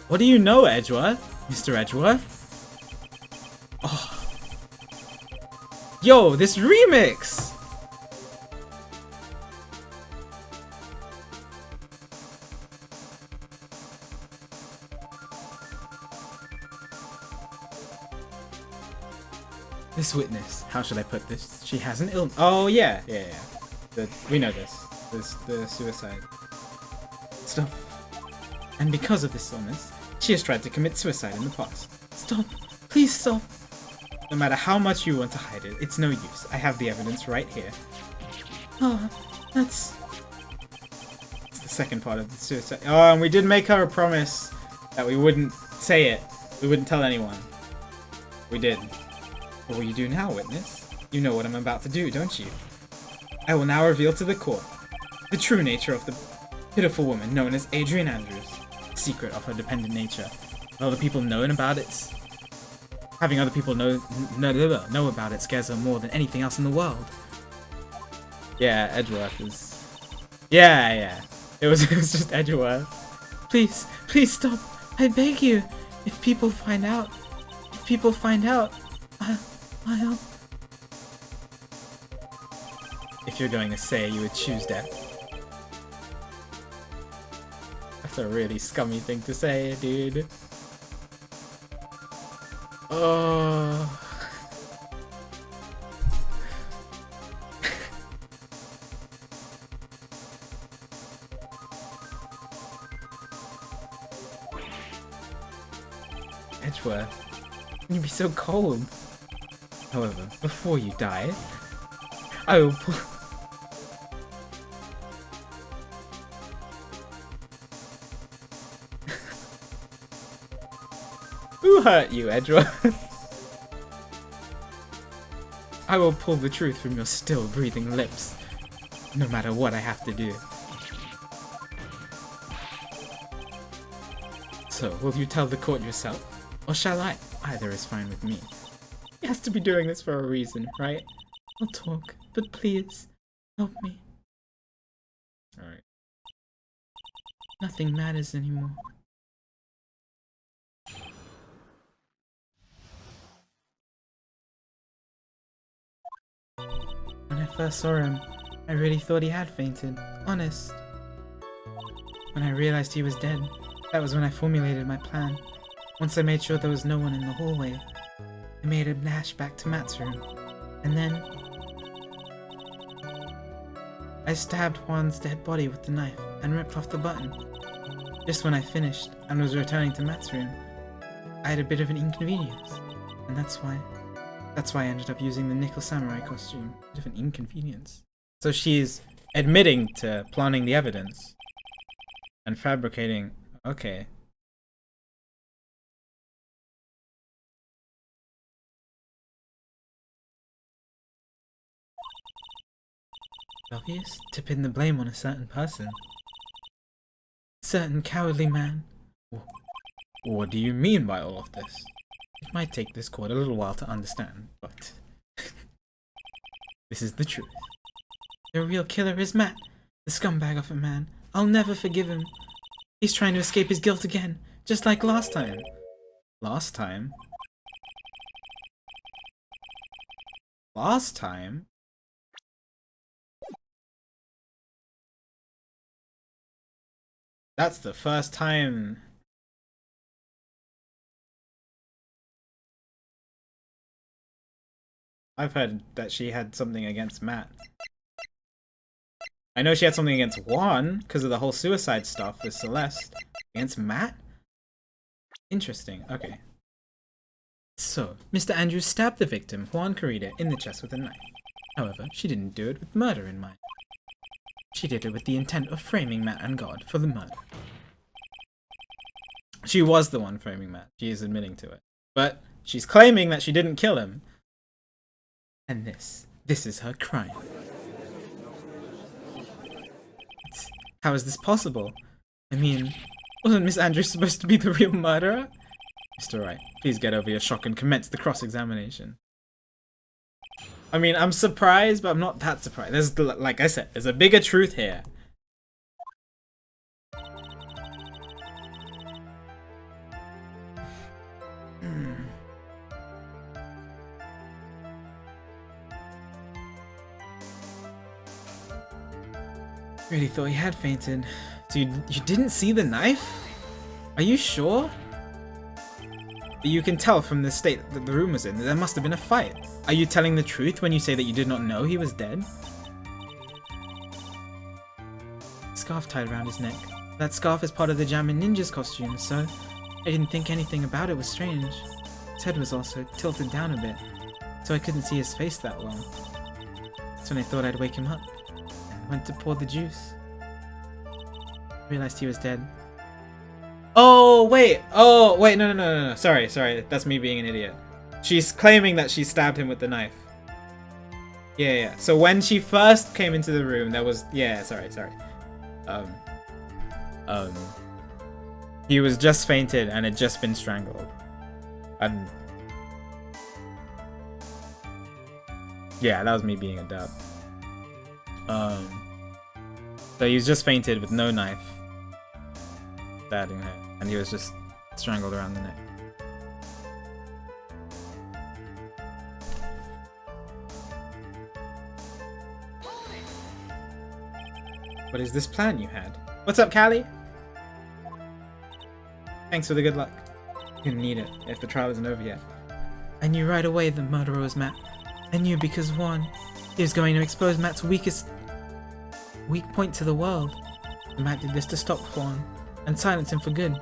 What do you know, Edgeworth? Mr. Edgeworth? Oh. Yo, this remix! This witness, how should I put this? She has an illness. Oh, yeah. We know this. The suicide stuff. And because of this illness, she has tried to commit suicide in the past. Stop. Please stop. No matter how much you want to hide it, it's no use. I have the evidence right here. Oh, that's the second part of the suicide. Oh, and we did make her a promise that we wouldn't say it. We wouldn't tell anyone. We did. What will you do now, witness? You know what I'm about to do, don't you? I will now reveal to the court the true nature of the pitiful woman known as Adrian Andrews. The secret of her dependent nature. Other people knowing about it. Having other people know about it scares her more than anything else in the world. Yeah, Edgeworth is... Yeah. It was just Edgeworth. Please stop. I beg you. If people find out, I'll... If you're going to say you would choose death. That's a really scummy thing to say, dude. Oh. Edgeworth, you'd be so cold. However, before you die, I will pull... Who hurt you, Edgeworth? I will pull the truth from your still breathing lips, no matter what I have to do. So, will you tell the court yourself? Or shall I? Either is fine with me. He has to be doing this for a reason, right? I'll talk, but please, help me. Alright. Nothing matters anymore. When I first saw him, I really thought he had fainted. Honest. When I realized he was dead, that was when I formulated my plan. Once I made sure there was no one in the hallway, I made a dash back to Matt's room. And then I stabbed Juan's dead body with the knife and ripped off the button. Just when I finished and was returning to Matt's room, I had a bit of an inconvenience. And that's why I ended up using the nickel samurai costume. Bit of an inconvenience. So she's admitting to planning the evidence and fabricating. Okay. Obvious to pin the blame on a certain person. Certain cowardly man. What do you mean by all of this? It might take this court a little while to understand, but this is the truth. The real killer is Matt, the scumbag of a man. I'll never forgive him. He's trying to escape his guilt again, just like last time. Last time? Last time? That's the first time. I've heard that she had something against Matt. I know she had something against Juan because of the whole suicide stuff with Celeste. Against Matt? Interesting. Okay. So, Mr. Andrews stabbed the victim, Juan Carida, in the chest with a knife. However, she didn't do it with murder in mind. She did it with the intent of framing Matt and God for the murder. She was the one framing Matt. She is admitting to it. But she's claiming that she didn't kill him. And this is her crime. How is this possible? I mean, wasn't Miss Andrews supposed to be the real murderer? Mr. Wright, please get over your shock and commence the cross-examination. I mean, I'm surprised, but I'm not that surprised. There's, like I said, there's a bigger truth here. Really thought he had fainted. Dude, you didn't see the knife? Are you sure? You can tell from the state that the room was in that there must have been a fight. Are you telling the truth when you say that you did not know he was dead? Scarf tied around his neck. That scarf is part of the Jamin Ninja's costume, so I didn't think anything about it was strange. His head was also tilted down a bit, so I couldn't see his face that well. That's when I thought I'd wake him up, and went to pour the juice. Realized he was dead. Oh, wait, no. Sorry, that's me being an idiot. She's claiming that she stabbed him with the knife. Yeah. So when she first came into the room, there was, sorry. He was just fainted and had just been strangled. And yeah, that was me being a dub. So he was just fainted with no knife. Stabbing her, and he was just strangled around the neck. What is this plan you had? What's up, Callie? Thanks for the good luck. You're gonna need it if the trial isn't over yet. I knew right away the murderer was Matt. I knew because Juan, he was going to expose Matt's weak point to the world. Matt did this to stop Juan and silence him for good.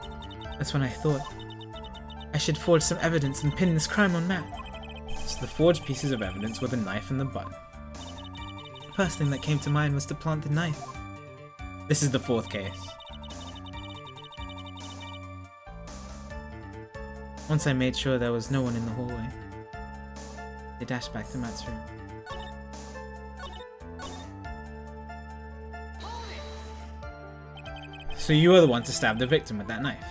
That's when I thought I should forge some evidence and pin this crime on Matt. So the forged pieces of evidence were the knife and the button. The first thing that came to mind was to plant the knife. This is the fourth case. Once I made sure there was no one in the hallway, I dashed back to Matt's room. So you were the one to stab the victim with that knife?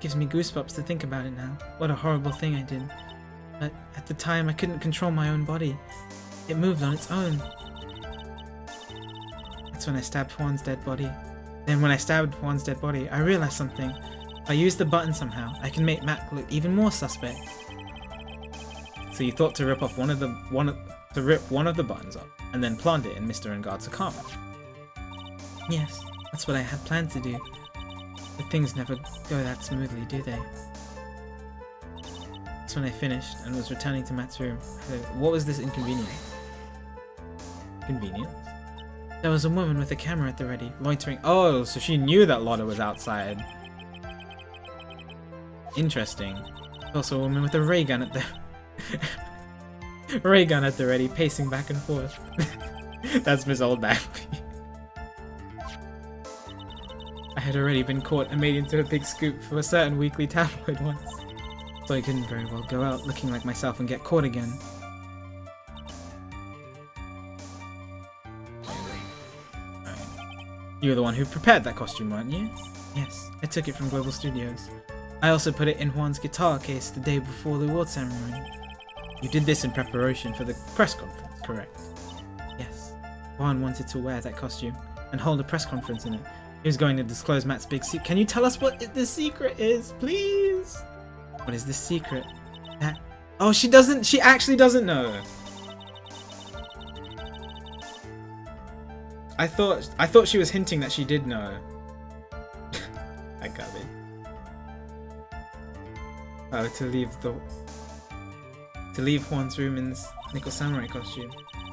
Gives me goosebumps to think about it now. What a horrible thing I did. But at the time, I couldn't control my own body. It moved on its own. That's when I stabbed Juan's dead body. Then when I stabbed Juan's dead body, I realized something. If I use the button somehow, I can make Matt look even more suspect. So you thought to rip off one of the buttons up, and then plant it in Mr. Enguarde's Akama. Yes, that's what I had planned to do. But things never go that smoothly, do they? That's when I finished and was returning to Matt's room. What was this inconvenience? Convenience? There was a woman with a camera at the ready, loitering. Oh, so she knew that Lotta was outside. Interesting. Also a woman with a ray gun at the ray gun at the ready, pacing back and forth. That's Miss Old Bagby. I had already been caught and made into a big scoop for a certain weekly tabloid once, so I couldn't very well go out looking like myself and get caught again. You were the one who prepared that costume, weren't you? Yes, I took it from Global Studios. I also put it in Juan's guitar case the day before the award ceremony. You did this in preparation for the press conference, correct? Yes. Juan wanted to wear that costume and hold a press conference in it. He was going to disclose Matt's big secret. Can you tell us what the secret is, please? What is the secret? That... Oh, she actually doesn't know. I thought she was hinting that she did know. I got it. Oh, to leave Juan's room in this nickel samurai costume.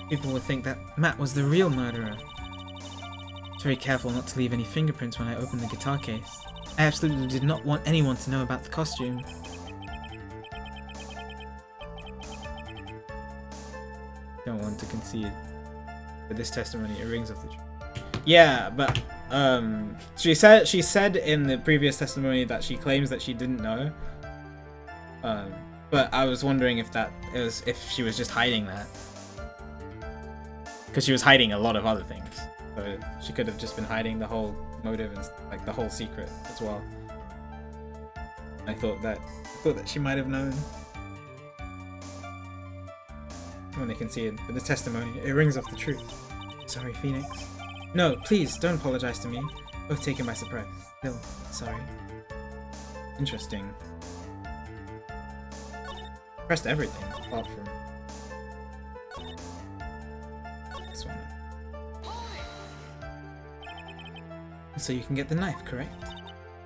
People would think that Matt was the real murderer. I was very careful not to leave any fingerprints when I opened the guitar case. I absolutely did not want anyone to know about the costume. Don't want to concede. But this testimony, it rings of the truth. Yeah, but she said in the previous testimony that she claims that she didn't know. But I was wondering if she was just hiding that, because she was hiding a lot of other things. So she could have just been hiding the whole motive and like the whole secret as well. I thought that she might have known. When they conceded, but the testimony, it rings off the truth. Sorry, Phoenix. No, please, don't apologize to me. Both taken by surprise. Still, sorry. Interesting. Pressed everything, apart from this one. So you can get the knife, correct?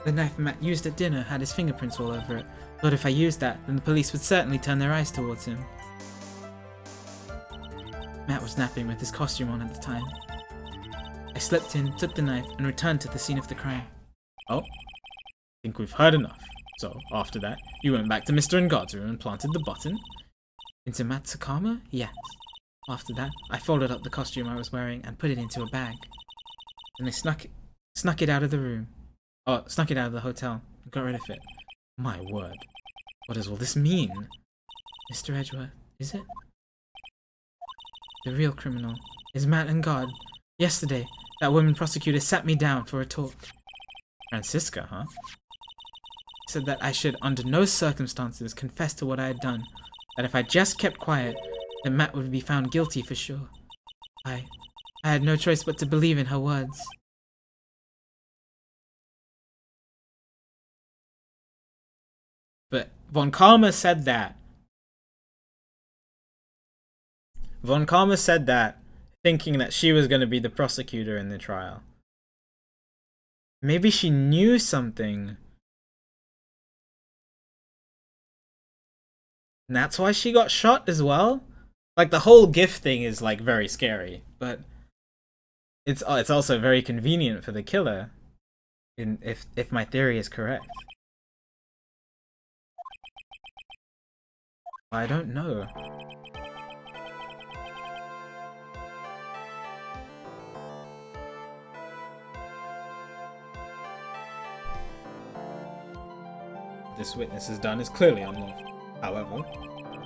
The knife Matt used at dinner had his fingerprints all over it. Thought if I used that, then the police would certainly turn their eyes towards him. Matt was napping with his costume on at the time. I slipped in, took the knife, and returned to the scene of the crime. Oh, think we've heard enough. So, after that, you went back to Mr. Enguarde's room and planted the button? Into Matt's Akama? Yes. After that, I folded up the costume I was wearing and put it into a bag. Then I snuck it out of the room. Oh, snuck it out of the hotel and got rid of it. My word. What does all this mean? Mr. Edgeworth, is it? The real criminal is Matt Enguarde. Yesterday, that woman prosecutor sat me down for a talk. Francisca, huh? Said that I should, under no circumstances, confess to what I had done. That if I just kept quiet, then Matt would be found guilty for sure. I had no choice but to believe in her words. But Von Karma said that. Von Karma said that, thinking that she was going to be the prosecutor in the trial. Maybe she knew something. And that's why she got shot as well? Like, the whole gift thing is, like, very scary. But it's also very convenient for the killer, if my theory is correct. I don't know. This witness has done is clearly unlawful. However,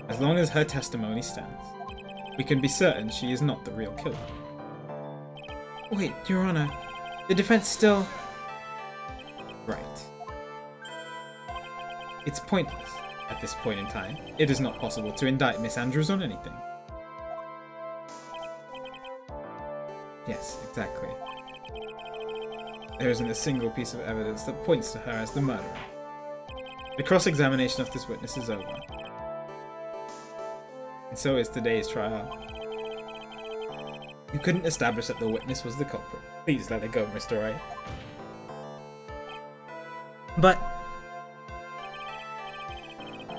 as long as her testimony stands, we can be certain she is not the real killer. Wait, Your Honor, the defense still... Right. It's pointless. At this point in time, it is not possible to indict Miss Andrews on anything. Yes, exactly. There isn't a single piece of evidence that points to her as the murderer. The cross-examination of this witness is over. And so is today's trial. You couldn't establish that the witness was the culprit. Please let it go, Mr. Wright. But...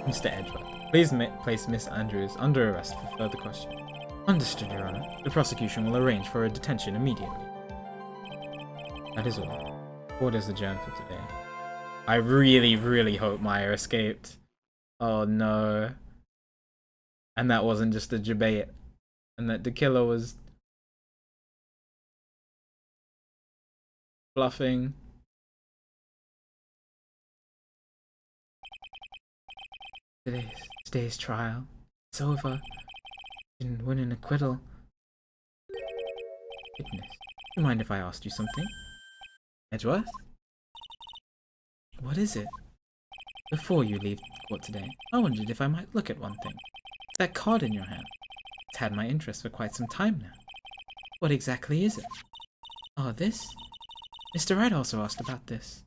Mr. Edgeworth, please place Miss Andrews under arrest for further questioning. Understood, Your Honor. The prosecution will arrange for a detention immediately. That is all. Court is adjourned for today. I really, really hope Maya escaped. Oh no. And that wasn't just a debate. And that the killer was bluffing. Today's trial. It's over. Didn't win an acquittal. Goodness. Do you mind if I asked you something? Edgeworth? What is it? Before you leave court today, I wondered if I might look at one thing. That card in your hand. It's had my interest for quite some time now. What exactly is it? Oh, this? Mr. Wright also asked about this.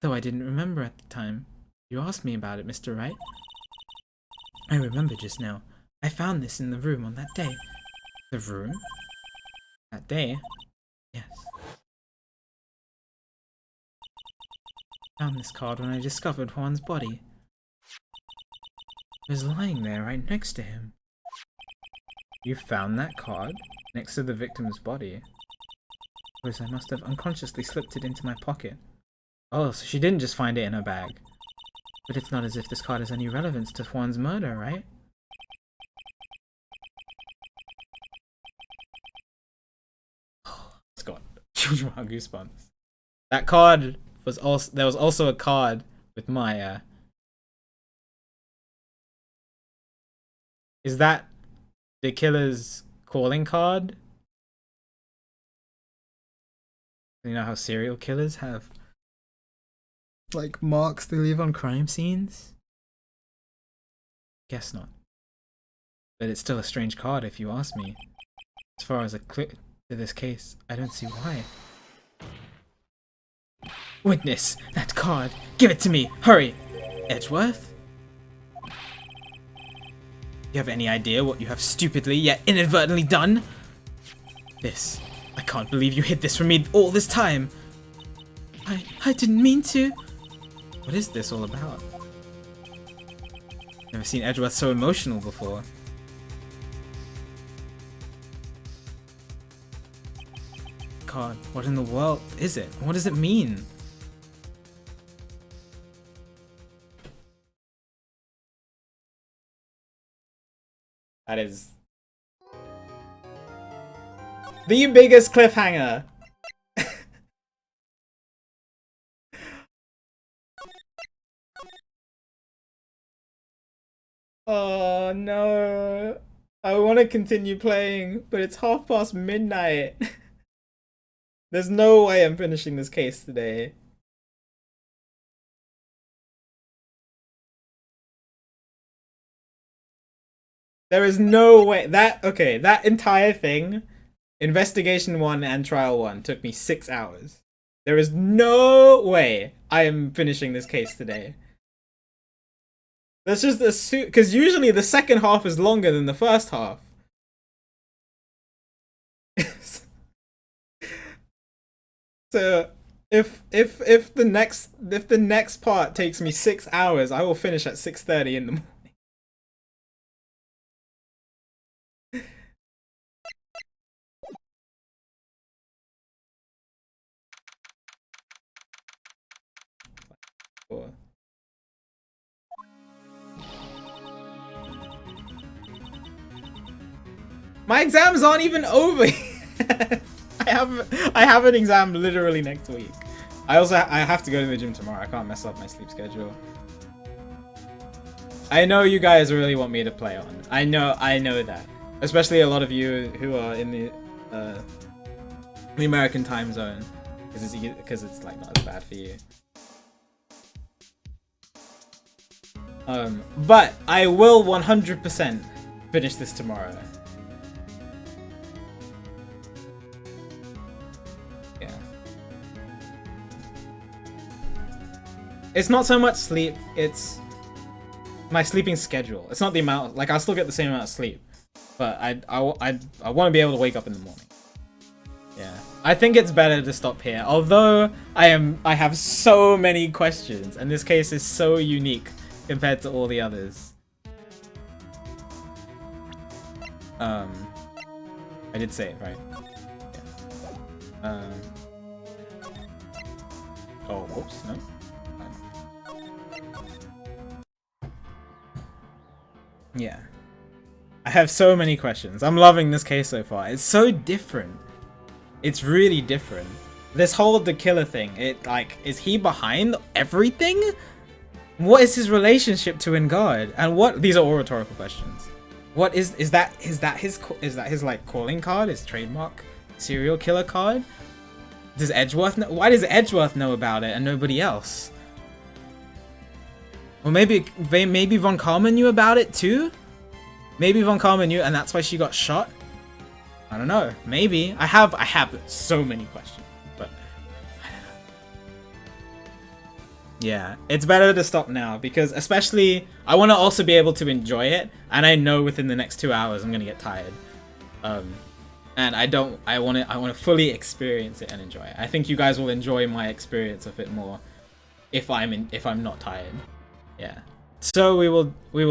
Though I didn't remember at the time. You asked me about it, Mr. Wright. I remember just now. I found this in the room on that day. The room? That day? Yes. I found this card when I discovered Juan's body. It was lying there right next to him. You found that card? Next to the victim's body? Suppose I must have unconsciously slipped it into my pocket. Oh, so she didn't just find it in her bag. But it's not as if this card has any relevance to Juan's murder, right? It's got huge amount of goosebumps. That card was also... There was also a card with Maya. Is that the killer's calling card? You know how serial killers have like marks they leave on crime scenes? Guess not. But it's still a strange card if you ask me. As far as a click to this case, I don't see why. Witness, that card! Give it to me! Hurry! Edgeworth? You have any idea what you have stupidly yet inadvertently done? This. I can't believe you hid this from me all this time. I didn't mean to. What is this all about? Never seen Edgeworth so emotional before. God, what in the world is it? What does it mean? That is the biggest cliffhanger. Oh no. I want to continue playing, but it's midnight. There's no way I'm finishing this case today. There is no way that entire thing, investigation 1 and trial 1, took me 6 hours. There is no way I am finishing this case today. Let's just assume, because usually the second half is longer than the first half. So if the next part takes me 6 hours, I will finish at 6:30 in the morning. My exams aren't even over. I have an exam literally next week. I have to go to the gym tomorrow. I can't mess up my sleep schedule. I know you guys really want me to play on. I know that. Especially a lot of you who are in the American time zone, because it's like not as bad for you. But I will 100% finish this tomorrow. Yeah. It's not so much sleep, it's my sleeping schedule. It's not the amount, like I'll still get the same amount of sleep, but I want to be able to wake up in the morning. Yeah. I think it's better to stop here. Although I have so many questions, and this case is so unique compared to all the others. I did say it, right? Yeah. Oh, whoops, no. Yeah. I have so many questions. I'm loving this case so far. It's so different. It's really different. This whole the killer thing, it like, is he behind everything? What is his relationship to Engard? And what, these are all rhetorical questions. What is that his like calling card, his trademark serial killer card? Does Edgeworth know? Why does Edgeworth know about it and nobody else? Or maybe Von Karma knew about it too? Maybe Von Karma knew and that's why she got shot? I don't know. Maybe. I have so many questions, but I don't know. Yeah, it's better to stop now because especially I want to also be able to enjoy it, and I know within the next 2 hours I'm gonna get tired. And I want to fully experience it and enjoy it. I think you guys will enjoy my experience of it more if I'm not tired. Yeah. So we will